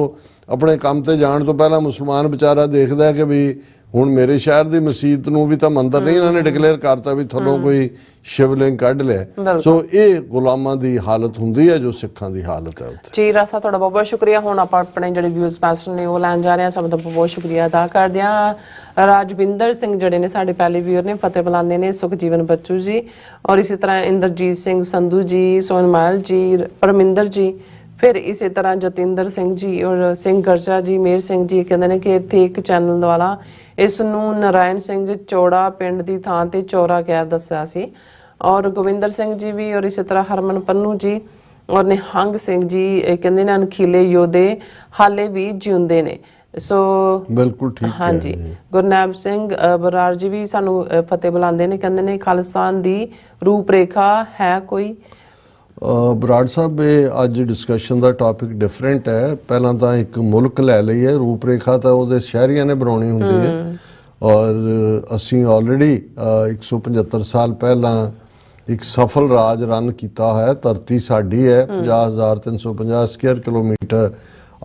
ਆਪਣੇ ਕੰਮ ਤੇ ਜਾਣ ਤੋਂ ਪਹਿਲਾਂ ਮੁਸਲਮਾਨ ਵਿਚਾਰਾ ਦੇਖਦਾ ਕਿ ਵੀ ਹੁਣ ਮੇਰੇ ਸ਼ਹਿਰ ਦੀ ਮਸਜਿਦ ਨੂੰ ਵੀ ਤਾਂ ਮੰਦਰ ਨਹੀਂ ਇਹਨਾਂ ਨੇ ਡਿਕਲੇਅਰ ਕਰਤਾ ਵੀ ਥੱਲੋਂ ਕੋਈ ਸ਼ਿਵਲਿੰਗ ਕੱਢ ਲਿਆ। ਸੋ ਇਹ ਗੁਲਾਮਾਂ ਦੀ ਹਾਲਤ ਹੁੰਦੀ ਹੈ ਜੋ ਸਿੱਖਾਂ ਦੀ ਹਾਲਤ ਹੈ ਉੱਥੇ। ਜੀ ਰਾਸਾ, ਤੁਹਾਡਾ ਬਹੁਤ ਬਹੁਤ ਸ਼ੁਕਰੀਆ। ਹੁਣ ਆਪਾਂ ਆਪਣੇ ਜਿਹੜੇ ਵਿਊਜ਼ ਪੈਸਟਰ ਨੇ ਉਹ ਲੈਣ ਜਾ ਰਹੇ ਹਾਂ। ਸਭ ਦਾ ਬਹੁਤ ਸ਼ੁਕਰੀਆ ਅਦਾ ਕਰਦੇ ਹਾਂ। ਰਾਜਵਿੰਦਰ ਸਿੰਘ ਜਿਹੜੇ ਨੇ ਸਾਡੇ ਪਹਿਲੇ ਵੀਰ ਨੇ, ਫਤਿਹ ਬੁਲਾਉਂਦੇ ਨੇ ਸੁਖਜੀਵਨ ਬੱਚੂ ਜੀ, ਔਰ ਇਸੇ ਤਰ੍ਹਾਂ ਇੰਦਰਜੀਤ ਸਿੰਘ ਸੰਧੂ ਜੀ, ਸੋਨਮਾਲ ਜੀ, ਪਰਮਿੰਦਰ ਜੀ, ਫਿਰ ਇਸੇ ਤਰ੍ਹਾਂ ਜਤਿੰਦਰ ਸਿੰਘ ਜੀ ਔਰ ਸਿੰਘ ਗਰਜਾ ਜੀ, ਮੇਰ ਸਿੰਘ ਜੀ ਕਹਿੰਦੇ ਨੇ ਕਿ ਇੱਥੇ ਇੱਕ ਚੈਨਲ ਵਾਲਾ ਇਸ ਨੂੰ ਨਾਰਾਇਣ ਸਿੰਘ ਚੌੜਾ ਪਿੰਡ ਦੀ ਥਾਂ ਤੇ ਚੌਰਾ ਕਹਿ ਦੱਸਿਆ ਸੀ, ਔਰ ਗੋਵਿੰਦਰ ਸਿੰਘ ਜੀ ਵੀ, ਔਰ ਇਸੇ ਤਰ੍ਹਾਂ ਹਰਮਨ ਪੰਨੂ ਜੀ ਔਰ ਨਿਹੰਗ ਸਿੰਘ ਜੀ ਕਹਿੰਦੇ ਨੇ ਅਣਖੀਲੇ ਯੋਧੇ ਹਾਲੇ ਵੀ ਜਿਉਂਦੇ ਨੇ। ਸੋ ਬਿਲਕੁਲ ਠੀਕ ਹੈ। ਹਾਂਜੀ, ਗੁਰਨਾਮ ਸਿੰਘ ਬਰਾੜ ਜੀ ਵੀ ਸਾਨੂੰ ਫਤਿਹ ਬੁਲਾਉਂਦੇ ਨੇ, ਕਹਿੰਦੇ ਨੇ ਖਾਲਿਸਤਾਨ ਦੀ ਰੂਪਰੇਖਾ ਹੈ ਕੋਈ? ਬਰਾੜ ਸਾਹਿਬ, ਇਹ ਅੱਜ ਡਿਸਕਸ਼ਨ ਦਾ ਟੌਪਿਕ ਡਿਫਰੈਂਟ ਹੈ। ਪਹਿਲਾਂ ਤਾਂ ਇੱਕ ਮੁਲਕ ਲੈ ਲਈ ਹੈ, ਰੂਪਰੇਖਾ ਤਾਂ ਉਹਦੇ ਸ਼ਹਿਰੀਆਂ ਨੇ ਬਣਾਉਣੀ ਹੁੰਦੀ ਹੈ, ਔਰ ਅਸੀਂ ਆਲਰੇਡੀ 175 ਸਾਲ ਪਹਿਲਾਂ ਇੱਕ ਸਫਲ ਰਾਜ ਰਨ ਕੀਤਾ ਹੋਇਆ। ਧਰਤੀ ਸਾਡੀ ਹੈ, 50,350 ਸਕੁਅਰ ਕਿਲੋਮੀਟਰ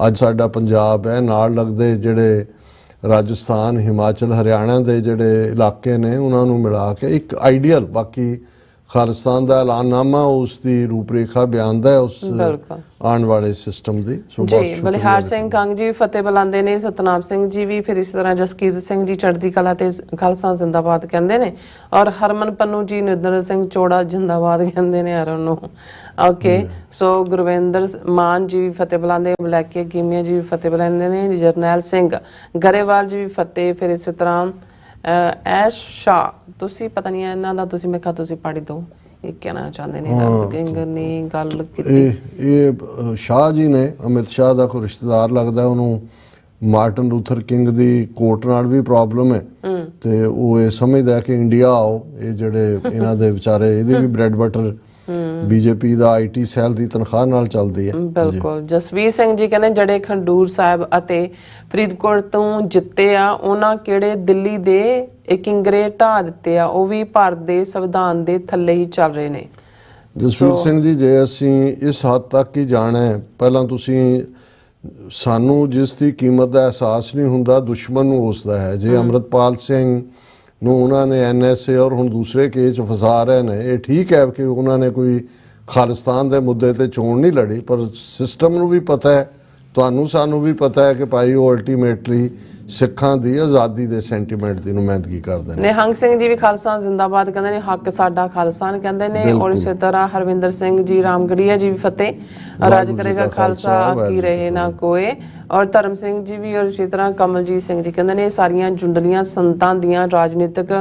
ਅੱਜ ਸਾਡਾ ਪੰਜਾਬ ਹੈ। ਨਾਲ ਲੱਗਦੇ ਜਿਹੜੇ ਰਾਜਸਥਾਨ, ਹਿਮਾਚਲ, ਹਰਿਆਣਾ ਦੇ ਜਿਹੜੇ ਇਲਾਕੇ ਨੇ ਉਹਨਾਂ ਨੂੰ ਮਿਲਾ ਕੇ ਇੱਕ ਆਈਡੀਅਲ, ਬਾਕੀ ਖਾਲਿਸਤਾਨ ਦਾ ਐਲਾਨਨਾਮਾ ਉਸ ਦੀ ਰੂਪਰੇਖਾ ਬਿਆਨਦਾ ਹੈ ਉਸ ਆਉਣ ਵਾਲੇ ਸਿਸਟਮ ਦੀ। ਜੀ ਬਲਿਹਾਰ ਸਿੰਘ ਕੰਗ ਜੀ ਫਤਿਹ ਬੁਲਾਉਂਦੇ ਨੇ, ਸਤਨਾਮ ਸਿੰਘ ਜੀ ਵੀ, ਫਿਰ ਇਸ ਤਰ੍ਹਾਂ ਜਸਕੀਰਤ ਸਿੰਘ ਜੀ ਚੜ੍ਹਦੀ ਕਲਾ ਤੇ ਖਾਲਸਾ ਜ਼ਿੰਦਾਬਾਦ ਕਹਿੰਦੇ ਨੇ, ਔਰ ਹਰਮਨ ਪੰਨੂ ਜੀ ਨਿਰਦਰ ਸਿੰਘ ਚੌੜਾ ਜਿੰਦਾਬਾਦ ਕਹਿੰਦੇ ਨੇ ਹਰਨ ਨੂੰ। ਓਕੇ, ਸੋ ਗੁਰਵਿੰਦਰ ਮਾਨ ਜੀ ਵੀ ਫਤਿਹ ਬੁਲਾਉਂਦੇ, ਬਲੈਕੇ ਕੀਮੀਆ ਜੀ ਵੀ ਫਤਿਹ ਬੁਲਾਉਂਦੇ ਨੇ, ਜਰਨੈਲ ਸਿੰਘ ਗਰੇਵਾਲ ਜੀ ਵੀ ਫਤਿਹ, ਫਿਰ ਇਸੇ ਤਰ੍ਹਾਂ ਐਸ਼ ਸ਼ਾਹ, ਤੁਸੀਂ ਪਤਾ ਨਹੀਂ ਇਹਨਾਂ ਦਾ, ਤੁਸੀਂ ਮੈਂ ਕਿਹਾ ਤੁਸੀਂ ਪੜ੍ਹ ਦਿਓ, ਇਹ ਕਹਿਣਾ ਚਾਹੁੰਦੇ ਨੇ ਗੱਲ ਕੀਤੀ। ਇਹ ਸ਼ਾਹ ਜੀ ਨੇ ਅਮਿਤ ਸ਼ਾਹ ਦਾ ਕੋਈ ਰਿਸ਼ਤੇਦਾਰ ਲੱਗਦਾ, ਉਹਨੂੰ ਮਾਰਟਨ ਲੂਥਰ ਕਿੰਗ ਦੀ ਕੋਟ ਨਾਲ ਵੀ ਪ੍ਰੋਬਲਮ ਹੈ, ਤੇ ਉਹ ਇਹ ਸਮਝਦਾ ਕਿ ਇੰਡੀਆ ਆਓ, ਇਹ ਜਿਹੜੇ ਇਹਨਾਂ ਦੇ ਵਿਚਾਰੇ ਇਹਦੀ ਵੀ ਬ੍ਰੈਡ ਬਟਰ ਬੀਜੇਪੀ ਦਾ ਆਈਟੀ ਸੈੱਲ ਦੀ ਤਨਖਾਹ ਨਾਲ ਚੱਲਦੀ ਹੈ। ਬਿਲਕੁਲ। ਜਸਵੀਰ ਸਿੰਘ ਜੀ ਕਹਿੰਦੇ ਜਿਹੜੇ ਖੰਡੂਰ ਸਾਹਿਬ ਅਤੇ ਫਰੀਦਕੋਟ ਤੋਂ ਜਿੱਤੇ ਆ, ਉਹਨਾਂ ਕਿਹੜੇ ਦਿੱਲੀ ਦੇ ਕਿੰਗਰੇ ਢਾ ਦਿੱਤੇ ਆ, ਉਹ ਵੀ ਭਾਰਤ ਦੇ ਸੰਵਿਧਾਨ ਦੇ ਥੱਲੇ ਹੀ ਚੱਲ ਰਹੇ ਨੇ। ਜਸਵੀਰ ਸਿੰਘ ਜੀ, ਜੇ ਅਸੀਂ ਇਸ ਹੱਦ ਤੱਕ ਹੀ ਜਾਣਾ ਹੈ, ਪਹਿਲਾਂ ਤੁਸੀਂ ਸਾਨੂੰ ਜਿਸ ਦੀ ਕੀਮਤ ਦਾ ਅਹਿਸਾਸ ਨਹੀਂ ਹੁੰਦਾ, ਦੁਸ਼ਮਣ ਨੂੰ ਉਸ ਦਾ ਹੈ। ਜੇ ਅੰਮ੍ਰਿਤਪਾਲ ਸਿੰਘ ਨੂੰ ਉਹਨਾਂ ਨੇ NSA ਔਰ ਹੁਣ ਦੂਸਰੇ ਕੇਸ 'ਚ ਫਸਾ ਰਹੇ ਨੇ, ਇਹ ਠੀਕ ਹੈ ਕਿ ਉਹਨਾਂ ਨੇ ਕੋਈ ਖਾਲਿਸਤਾਨ ਦੇ ਮੁੱਦੇ ਤੇ ਚੋਣ ਨਹੀਂ ਲੜੀ, ਪਰ ਸਿਸਟਮ ਨੂੰ ਵੀ ਪਤਾ ਹੈ, ਤੁਹਾਨੂੰ ਸਾਨੂੰ ਵੀ ਪਤਾ ਹੈ ਕਿ ਭਾਈ ਉਹ ਅਲਟੀਮੇਟਲੀ ਸਿੱਖਾਂ ਦੀ ਆਜ਼ਾਦੀ ਦੇ ਸੈਂਟੀਮੈਂਟ ਦੀ ਨੁਮਾਇੰਦਗੀ ਕਰਦੇ ਨੇ। ਨਿਹੰਗ ਸਿੰਘ ਜੀ ਵੀ ਖਾਲਸਾ ਜ਼ਿੰਦਾਬਾਦ ਕਹਿੰਦੇ ਨੇ, ਹੱਕ ਸਾਡਾ ਖਾਲਿਸਤਾਨ ਕਹਿੰਦੇ ਨੇ, ਔਰ ਇਸੇ ਤਰ੍ਹਾਂ ਹਰਵਿੰਦਰ ਸਿੰਘ ਜੀ ਰਾਮਗੜੀਆ ਜੀ ਵੀ ਫਤਿਹ, ਰਾਜ ਕਰੇਗਾ ਖਾਲਸਾ ਆਕੀ ਰਹੇ ਨਾ ਕੋਏ, ਔਰ ਧਰਮ ਸਿੰਘ ਜੀ ਵੀ, ਔਰ ਇਸੇ ਤਰ੍ਹਾਂ ਕਮਲਜੀਤ ਸਿੰਘ ਜੀ ਕਹਿੰਦੇ ਨੇ ਸਾਰੀਆਂ ਜੁੰਡਲੀਆਂ ਸੰਤਾਂ ਦੀਆਂ ਰਾਜਨੀਤਿਕ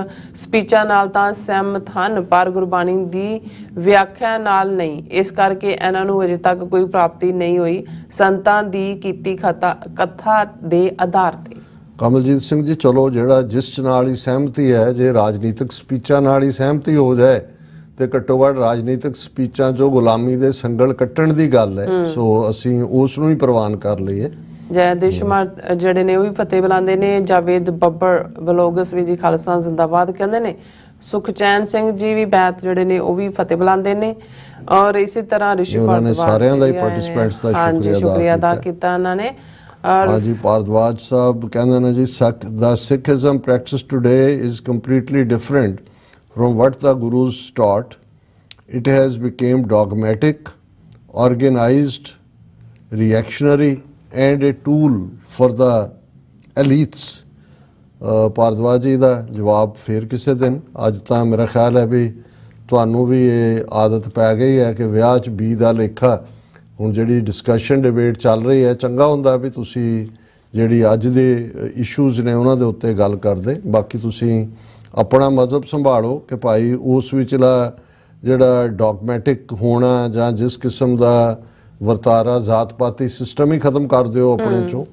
ਸਪੀਚਾਂ ਨਾਲ ਤਾਂ ਸਹਿਮਤ ਹਨ, ਪਰ ਗੁਰਬਾਣੀ ਦੀ ਵਿਆਖਿਆ ਨਾਲ ਨਹੀਂ, ਇਸ ਕਰਕੇ ਇਹਨਾਂ ਨੂੰ ਅਜੇ ਤੱਕ ਕੋਈ ਪ੍ਰਾਪਤੀ ਨਹੀਂ ਹੋਈ ਸੰਤਾਂ ਦੀ ਕੀਤੀ ਕਥਾ ਦੇ ਆਧਾਰ ਤੇ। ਕਮਲਜੀਤ ਸਿੰਘ ਜੀ, ਚਲੋ ਜਿਹੜਾ ਜਿਸ ਨਾਲ ਹੀ ਸਹਿਮਤੀ ਹੈ, ਜੇ ਰਾਜਨੀਤਿਕ ਸਪੀਚਾਂ ਨਾਲ ਹੀ ਸਹਿਮਤੀ ਹੋ ਜਾਏ ਤੇ ਘੱਟੋ ਘੱਟ ਰਾਜਨੀਤਿਕ ਸਪੀਚਾਂ 'ਚੋਂ ਗੁਲਾਮੀ ਦੇ ਸੰਗਲ ਕੱਟਣ ਦੀ ਗੱਲ ਹੈ, ਸੋ ਅਸੀਂ ਉਸ ਨੂੰ ਹੀ ਪ੍ਰਵਾਨ ਕਰ ਲਈਏ। ਜੈ ਦੇਸ਼ਮਾਰ ਜਿਹੜੇ ਨੇ ਉਹ ਵੀ ਫਤਿਹ ਬੁਲਾਉਂਦੇ ਨੇ, ਜਾਵੇਦ ਬੱਬਰ ਬਲੋਗਸ ਵੀ ਜੀ ਖਾਲਸਾ ਜ਼ਿੰਦਾਬਾਦ ਕਹਿੰਦੇ ਨੇ, ਸੁਖਚੈਨ ਸਿੰਘ ਜੀ ਵੀ ਬੈਤ ਜਿਹੜੇ ਨੇ ਉਹ ਵੀ ਫਤਿਹ ਬੁਲਾਉਂਦੇ ਨੇ, ਔਰ ਇਸੇ ਤਰ੍ਹਾਂ ਰਿਸ਼ੀ ਭਾਰਦਵਾਜ ਸਾਰਿਆਂ ਦਾ ਹੀ ਪਾਰਟਿਸਪੈਂਟਸ ਦਾ ਸ਼ੁਕਰੀਆ ਅਦਾ ਕੀਤਾ ਇਹਨਾਂ ਨੇ। ਹਾਂਜੀ, ਭਾਰਦਵਾਜ ਸਾਹਿਬ ਕਹਿੰਦੇ ਨੇ ਜੀ, the Sikhism practiced today is completely different from what the Gurus taught. It has become dogmatic, organized, reactionary and a tool for the elites. Bhardwaj ਜੀ ਦਾ ਜਵਾਬ ਫਿਰ ਕਿਸੇ ਦਿਨ। ਅੱਜ ਤਾਂ ਮੇਰਾ ਖਿਆਲ ਹੈ ਵੀ ਤੁਹਾਨੂੰ ਵੀ ਇਹ ਆਦਤ ਪੈ ਗਈ ਹੈ ਕਿ ਵਿਆਹ 'ਚ ਬੀ ਦਾ ਲੇਖਾ ਹੁਣ ਜਿਹੜੀ ਡਿਸਕਸ਼ਨ ਡਿਬੇਟ ਚੱਲ ਰਹੀ ਹੈ, ਚੰਗਾ ਹੁੰਦਾ ਵੀ ਤੁਸੀਂ ਜਿਹੜੀ ਅੱਜ ਦੇ ਇਸ਼ੂਜ਼ ਨੇ ਉਹਨਾਂ ਦੇ ਉੱਤੇ ਗੱਲ ਕਰਦੇ। ਬਾਕੀ ਤੁਸੀਂ ਆਪਣਾ ਮਜ਼ਹਬ ਸੰਭਾਲੋ ਕਿ ਭਾਈ ਉਸ ਵਿਚਲਾ ਜਿਹੜਾ ਡੌਗਮੈਟਿਕ ਹੋਣਾ ਜਾਂ ਜਿਸ ਕਿਸਮ ਦਾ ਵਰਤਾਰਾ ਜ਼ਾਤ ਪਾਤੀ ਸਿਸਟਮ ਹੀ ਖਤਮ ਕਰ ਦਿਓ ਆਪਣੇ ਚੋਂ।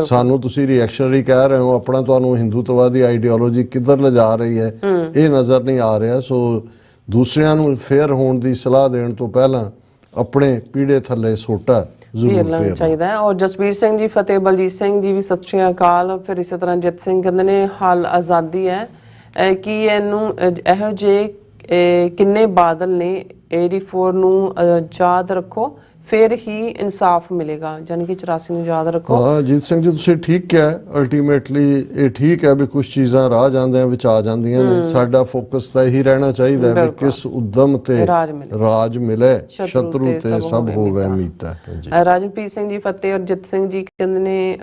ਸਾਨੂੰ ਤੁਸੀਂ ਰਿਐਕਸ਼ਨਰੀ ਕਹਿ ਰਹੇ ਹੋ, ਆਪਣਾ ਤੁਹਾਨੂੰ ਹਿੰਦੂਤਵਾਦੀ ਆਈਡੀਓਲੋਜੀ ਕਿੱਧਰ ਲਿਜਾ ਰਹੀ ਹੈ ਇਹ ਨਜ਼ਰ ਨਹੀਂ ਆ ਰਿਹਾ। ਸੋ ਦੂਸਰਿਆਂ ਨੂੰ ਫੇਅਰ ਹੋਣ ਦੀ ਸਲਾਹ ਦੇਣ ਤੋਂ ਪਹਿਲਾਂ ਆਪਣੇ ਪੀੜੇ ਥੱਲੇ ਸੋਟਾ ਜ਼ਰੂਰ ਫੇਰਨਾ ਚਾਹੀਦਾ ਹੈ। ਔਰ ਜਸਵੀਰ ਸਿੰਘ ਜੀ, ਫਤਿਹ ਬਲਜੀਤ ਸਿੰਘ ਜੀ ਵੀ ਸਤਿ ਸ਼੍ਰੀ ਅਕਾਲ। ਫਿਰ ਇਸੇ ਤਰ੍ਹਾਂ ਜਿੱਤ ਸਿੰਘ ਕਹਿੰਦੇ ਨੇ ਹਾਲ ਆਜ਼ਾਦੀ ਹੈ ਕਿ ਇਹਨੂੰ ਇਹੋ ਜਿਹੇ ਕਿੰਨੇ ਬਾਦਲ ਨੇ 84 ਨੂੰ ਯਾਦ ਰੱਖੋ ਫਿਰ ਹੀ ਇਨਸਾਫ ਮਿਲੇਗਾ, ਯਾਨੀ ਕਿ 84 ਨੂੰ ਯਾਦ ਰੱਖੋ। ਹਾਂ ਜੀਤ ਸਿੰਘ ਜੀ ਤੁਸੀਂ ਠੀਕ ਕਿਹਾ। ਅਲਟੀਮੇਟਲੀ ਇਹ ਠੀਕ ਹੈ ਵੀ ਕੁਝ ਚੀਜ਼ਾਂ ਰਾਹ ਜਾਂਦਿਆਂ ਵਿੱਚ ਆ ਜਾਂਦੀਆਂ ਨੇ। ਸਾਡਾ ਫੋਕਸ ਤਾਂ ਇਹੀ ਰਹਿਣਾ ਚਾਹੀਦਾ ਵੀ ਕਿਸ ਉਦਮ ਤੇ ਰਾਜ ਮਿਲੇ, ਸ਼ਤਰੂ ਤੇ ਸਭ ਹੋਵੇ ਮੀਤਾ। ਰਾਜਪ੍ਰੀਤ ਸਿੰਘ ਜੀ ਫਤਿਹ ਔਰ ਜਿੱਤ ਸਿੰਘ ਜੀ ਕਹਿੰਦੇ ਨੇ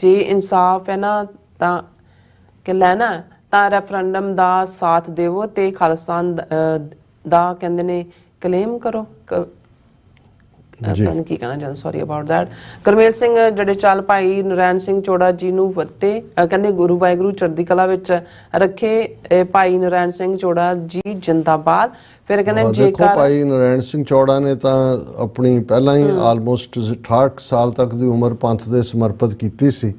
ਜੇ ਇਨਸਾਫ ਹੈ ਨਾ ਤਾਂ ਕਿ ਲੈਣਾ ਤਾਂ ਰੈਫਰੈਂਡਮ ਦਾ ਸਾਥ ਦੇਵੋ ਤੇ ਖਾਲਿਸਤਾਨ ਦਾ ਕਹਿੰਦੇ ਨੇ ਕਲੇਮ ਕਰੋ। ਕੀ ਕਹਿਣਾ ਚਾਹੁੰਦਾ, ਸੌਰੀ ਅਬਾਊਟ ਦੈਟ। ਕਰਮੇਲ ਸਿੰਘ ਜਿਹੜੇ ਚੱਲ ਭਾਈ ਨਰੈਣ ਸਿੰਘ ਚੋੜਾ ਜੀ ਨੂੰ ਫਤਿਹ ਕਹਿੰਦੇ ਗੁਰੂ ਵਾਹਿਗੁਰੂ ਚੜ੍ਹਦੀ ਕਲਾ ਵਿੱਚ ਰੱਖੇ। ਭਾਈ ਨਰੈਣ ਸਿੰਘ ਚੋੜਾ ਜੀ ਜਿੰਦਾਬਾਦ। ਫਿਰ ਕਹਿੰਦੇ ਜੇਕਰ ਭਾਈ ਨਰੈਣ ਸਿੰਘ ਚੋੜਾ ਨੇ ਤਾਂ ਆਪਣੀ ਪਹਿਲਾਂ ਹੀ ਆਲਮੋਸਟ 68 ਸਾਲ ਤੱਕ ਦੀ ਉਮਰ ਪੰਥ ਦੇ ਸਮਰਪਿਤ ਕੀਤੀ ਸੀ।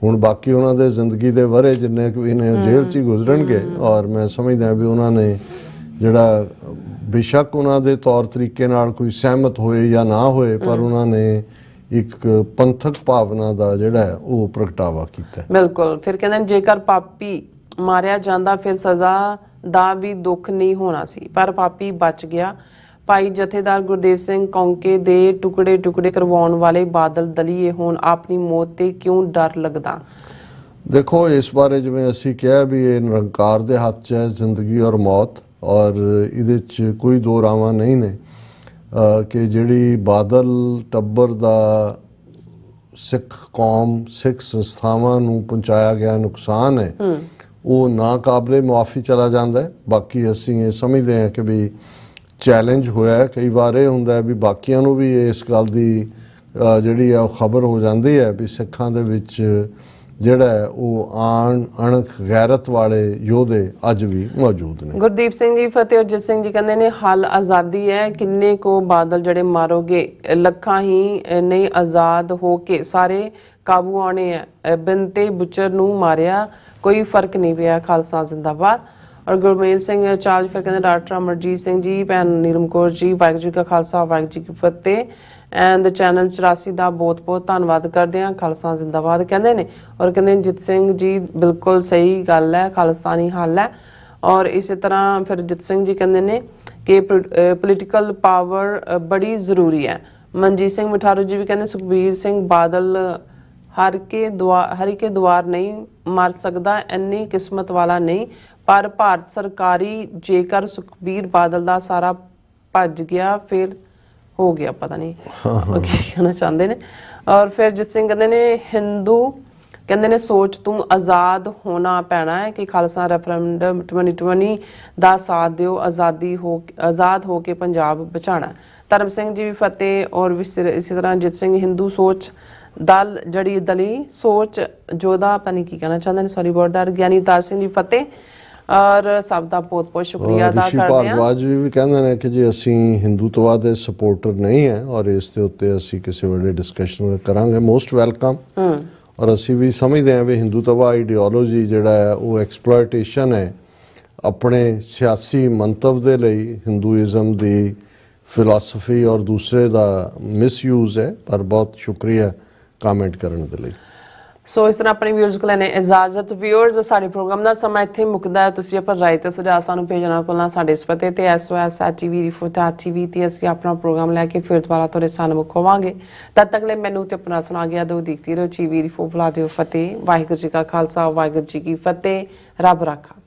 ਹੁਣ ਬਾਕੀ ਉਹਨਾਂ ਦੇ ਜ਼ਿੰਦਗੀ ਦੇ ਵਰੇ ਜਿੰਨੇ ਵੀ ਨੇ ਜੇਲ੍ਹ 'ਚ ਹੀ ਗੁਜ਼ਰਨਗੇ। ਔਰ ਮੈਂ ਸਮਝਦਾ ਵੀ ਉਹਨਾਂ ਨੇ ਜਿਹੜਾ ਬੇਸ਼ੱਕ ਉਹਨਾਂ ਦੇ ਤੌਰ ਤਰੀਕੇ ਨਾਲ ਕੋਈ ਸਹਿਮਤ ਹੋਏ ਜਾਂ ਨਾ ਹੋਏ ਪਰ ਉਹਨਾਂ ਨੇ ਇੱਕ ਪੰਥਕ ਭਾਵਨਾ ਦਾ ਜਿਹੜਾ ਉਹ ਪ੍ਰਗਟਾਵਾ ਕੀਤਾ। ਬਿਲਕੁਲ। ਫਿਰ ਕਹਿੰਦੇ ਜੇਕਰ ਪਾਪੀ ਮਾਰਿਆ ਜਾਂਦਾ ਫਿਰ ਸਜ਼ਾ ਦਾ ਵੀ ਦੁੱਖ ਨਹੀਂ ਹੋਣਾ ਸੀ, ਪਰ ਪਾਪੀ ਬਚ ਗਿਆ। ਭਾਈ ਜਥੇਦਾਰ ਗੁਰਦੇਵ ਸਿੰਘ ਕੌਂਕੇ ਦੇ ਟੁਕੜੇ ਟੁਕੜੇ ਕਰਵਾਉਣ ਵਾਲੇ ਬਾਦਲ ਦਲੀਏ ਹੁਣ ਆਪਣੀ ਮੌਤ ਤੇ ਕਿਉਂ ਡਰ ਲੱਗਦਾ? ਦੇਖੋ ਇਸ ਬਾਰੇ ਜਿਵੇਂ ਅਸੀਂ ਕਿਹਾ ਵੀ ਇਹ ਨਿਰੰਕਾਰ ਦੇ ਹੱਥ 'ਚ ਹੈ ਜ਼ਿੰਦਗੀ ਔਰ ਮੌਤ, ਔਰ ਇਹਦੇ 'ਚ ਕੋਈ ਦੋ ਰਾਵਾਂ ਨਹੀਂ ਨੇ ਕਿ ਜਿਹੜੀ ਬਾਦਲ ਟੱਬਰ ਦਾ ਸਿੱਖ ਕੌਮ ਸਿੱਖ ਸੰਸਥਾਵਾਂ ਨੂੰ ਪਹੁੰਚਾਇਆ ਗਿਆ ਨੁਕਸਾਨ ਹੈ ਉਹ ਨਾ ਕਾਬਲੇ ਮੁਆਫੀ ਚਲਾ ਜਾਂਦਾ ਹੈ। ਬਾਕੀ ਅਸੀਂ ਇਹ ਸਮਝਦੇ ਹਾਂ ਕਿ ਵੀ ਚੈਲੰਜ ਹੋਇਆ। ਕਈ ਵਾਰ ਇਹ ਹੁੰਦਾ ਵੀ ਬਾਕੀਆਂ ਨੂੰ ਵੀ ਇਸ ਗੱਲ ਦੀ ਜਿਹੜੀ ਆ ਉਹ ਖਬਰ ਹੋ ਜਾਂਦੀ ਹੈ ਵੀ ਸਿੱਖਾਂ ਦੇ ਵਿੱਚ ਜਿਹੜਾ ਉਹ ਅਣਖ ਗੈਰਤ ਵਾਲੇ ਯੋਧੇ ਅੱਜ ਵੀ ਮੌਜੂਦ ਨੇ। ਗੁਰਦੀਪ ਸਿੰਘ ਜੀ ਫਤਿਹ ਔਰ ਜਿਤ ਸਿੰਘ ਜੀ ਕਹਿੰਦੇ ਨੇ ਹੱਲ ਆਜ਼ਾਦੀ ਹੈ, ਕਿੰਨੇ ਕੋ ਬਾਦਲ ਜਿਹੜੇ ਮਾਰੋਗੇ, ਲੱਖਾਂ ਹੀ ਨਹੀਂ ਆਜ਼ਾਦ ਹੋ ਕੇ ਸਾਰੇ ਕਾਬੂ ਆਉਣੇ ਆ। ਬਿੰਤੇ ਬੁੱਚਰ ਨੂੰ ਮਾਰਿਆ ਕੋਈ ਫਰਕ ਨਹੀਂ ਪਿਆ, ਖਾਲਸਾ ਜ਼ਿੰਦਾਬਾਦ। ਔਰ ਗੁਰਮੇਲ ਸਿੰਘ ਚਾਰਜ ਫਿਰ ਕਹਿੰਦੇ ਡਾਕਟਰ ਅਮਰਜੀਤ ਸਿੰਘ ਜੀ, ਭੈਣ ਨੀਰਮ ਕੌਰ ਜੀ, ਵਾਹਿਗੁਰੂ ਜੀ ਕਾ ਖਾਲਸਾ ਵਾਹਿਗੁਰੂ ਜੀ ਕੀ ਫਤਿਹ। ਐਂਡ ਚੈਨਲ 84 ਦਾ ਬਹੁਤ ਬਹੁਤ ਧੰਨਵਾਦ ਕਰਦੇ ਹਾਂ, ਖਾਲਸਾ ਜ਼ਿੰਦਾਬਾਦ ਕਹਿੰਦੇ ਨੇ। ਔਰ ਕਹਿੰਦੇ ਜਿਤ ਸਿੰਘ ਜੀ ਬਿਲਕੁਲ ਸਹੀ ਗੱਲ ਹੈ, ਖਾਲਿਸਤਾਨੀ ਹੱਲ ਹੈ। ਔਰ ਇਸੇ ਤਰ੍ਹਾਂ ਫਿਰ ਜਿਤ ਸਿੰਘ ਜੀ ਕਹਿੰਦੇ ਨੇ ਕਿ ਪੋਲੀਟੀਕਲ ਪਾਵਰ ਬੜੀ ਜ਼ਰੂਰੀ ਹੈ। ਮਨਜੀਤ ਸਿੰਘ ਮਿਠਾਰੂ ਜੀ ਵੀ ਕਹਿੰਦੇ ਸੁਖਬੀਰ ਸਿੰਘ ਬਾਦਲ ਹਰ ਕੇ ਦੁਆਰ ਨਹੀਂ ਮਰ ਸਕਦਾ, ਇੰਨੀ ਕਿਸਮਤ ਵਾਲਾ ਨਹੀਂ, ਪਰ ਭਾਰਤ ਸਰਕਾਰੀ ਜੇਕਰ ਸੁਖਬੀਰ ਬਾਦਲ ਦਾ ਸਾਰਾ ਭੱਜ ਗਿਆ ਫਿਰ ਹੋ ਗਿਆ, ਪਤਾ ਨਹੀਂ ਕੀ ਕਹਿਣਾ ਚਾਹੁੰਦੇ ਨੇ। ਔਰ ਫਿਰ ਜਿਤ ਸਿੰਘ ਕਹਿੰਦੇ ਨੇ ਹਿੰਦੂ ਕਹਿੰਦੇ ਨੇ ਸੋਚ ਤੂੰ ਆਜ਼ਾਦ ਹੋਣਾ ਪੈਣਾ ਹੈ ਕਿ ਖਾਲਸਾ ਰੈਫਰੈਂਡਮ 2020 ਦਾ ਸਾਥ ਦਿਓ, ਆਜ਼ਾਦ ਹੋ ਕੇ ਪੰਜਾਬ ਬਚਾਣਾ। ਧਰਮ ਸਿੰਘ ਜੀ ਵੀ ਫਤਿਹ। ਔਰ ਇਸੇ ਤਰ੍ਹਾਂ ਜਿਤ ਸਿੰਘ ਹਿੰਦੂ ਸੋਚ ਦਲ ਜੜੀ ਦਲੀ ਸੋਚ ਜੋਧਾ ਪਤਾ ਨਹੀਂ ਕੀ ਕਹਿਣਾ ਚਾਹੁੰਦੇ ਨੇ, ਸੌਰੀ ਅਬਾਊਟ ਦੈਟ। ਗਿਆਨੀ ਤਾਰ ਸਿੰਘ ਜੀ ਫਤਿਹ ਔਰ ਸਭ ਦਾ ਬਹੁਤ ਬਹੁਤ ਸ਼ੁਕਰੀਆ ਅਦਾ ਕਰਦੇ ਹਾਂ। ਭਾਰਦਵਾਜ ਵੀ ਕਹਿੰਦੇ ਨੇ ਕਿ ਜੇ ਅਸੀਂ ਹਿੰਦੂਤਵਾ ਦੇ ਸਪੋਰਟਰ ਨਹੀਂ ਹੈ ਔਰ ਇਸ ਦੇ ਉੱਤੇ ਅਸੀਂ ਕਿਸੇ ਵੇਲੇ ਡਿਸਕਸ਼ਨ ਕਰਾਂਗੇ, ਮੋਸਟ ਵੈਲਕਮ। ਔਰ ਅਸੀਂ ਵੀ ਸਮਝਦੇ ਹਾਂ ਵੀ ਹਿੰਦੂਤਵਾ ਆਈਡੀਓਲੋਜੀ ਜਿਹੜਾ ਹੈ ਉਹ ਐਕਸਪਲੋਇਟੇਸ਼ਨ ਹੈ ਆਪਣੇ ਸਿਆਸੀ ਮੰਤਵ ਦੇ ਲਈ, ਹਿੰਦੂਇਜ਼ਮ ਦੀ ਫਿਲਾਸਫੀ ਔਰ ਦੂਸਰੇ ਦਾ ਮਿਸਯੂਜ਼ ਹੈ। ਪਰ ਬਹੁਤ ਸ਼ੁਕਰੀਆ ਕਮੈਂਟ ਕਰਨ ਦੇ ਲਈ। ਸੋ ਇਸ ਤਰ੍ਹਾਂ ਆਪਣੇ ਵਿਊਅਰਸ ਕੋਲ ਲੈਣੇ ਇਜਾਜ਼ਤ। ਵਿਊਅਰਸ ਸਾਡੇ ਪ੍ਰੋਗਰਾਮ ਦਾ ਸਮਾਂ ਇੱਥੇ ਮੁੱਕਦਾ ਹੈ। ਤੁਸੀਂ ਆਪਣਾ ਰਾਏ ਤੇ ਸੁਝਾਅ ਸਾਨੂੰ ਭੇਜਣਾ ਭੁੱਲਣਾ ਸਾਡੇ ਇਸ ਪਤੇ ਤੇ SOS@tvrefoot.tv ਤੇ ਅਸੀਂ ਆਪਣਾ ਪ੍ਰੋਗਰਾਮ ਲੈ ਕੇ ਫਿਰ ਦੁਬਾਰਾ ਤੁਹਾਡੇ ਸਾਹਮਣੇ ਹੋਵਾਂਗੇ। ਤਦ ਤੱਕ ਲਈ ਮੈਨੂੰ ਤੇ ਆਪਣਾ ਸੁਣਾ ਗਿਆ ਦੋ ਦੇਖਤੀ ਰਹੋ। TV ਰਿਫੋ ਬੁਲਾ ਦਿਓ ਫਤਿਹ। ਵਾਹਿਗੁਰੂ ਜੀ ਕਾ ਖਾਲਸਾ ਵਾਹਿਗੁਰੂ ਜੀ ਕੀ ਫਤਿਹ। ਰੱਬ ਰਾਖਾ।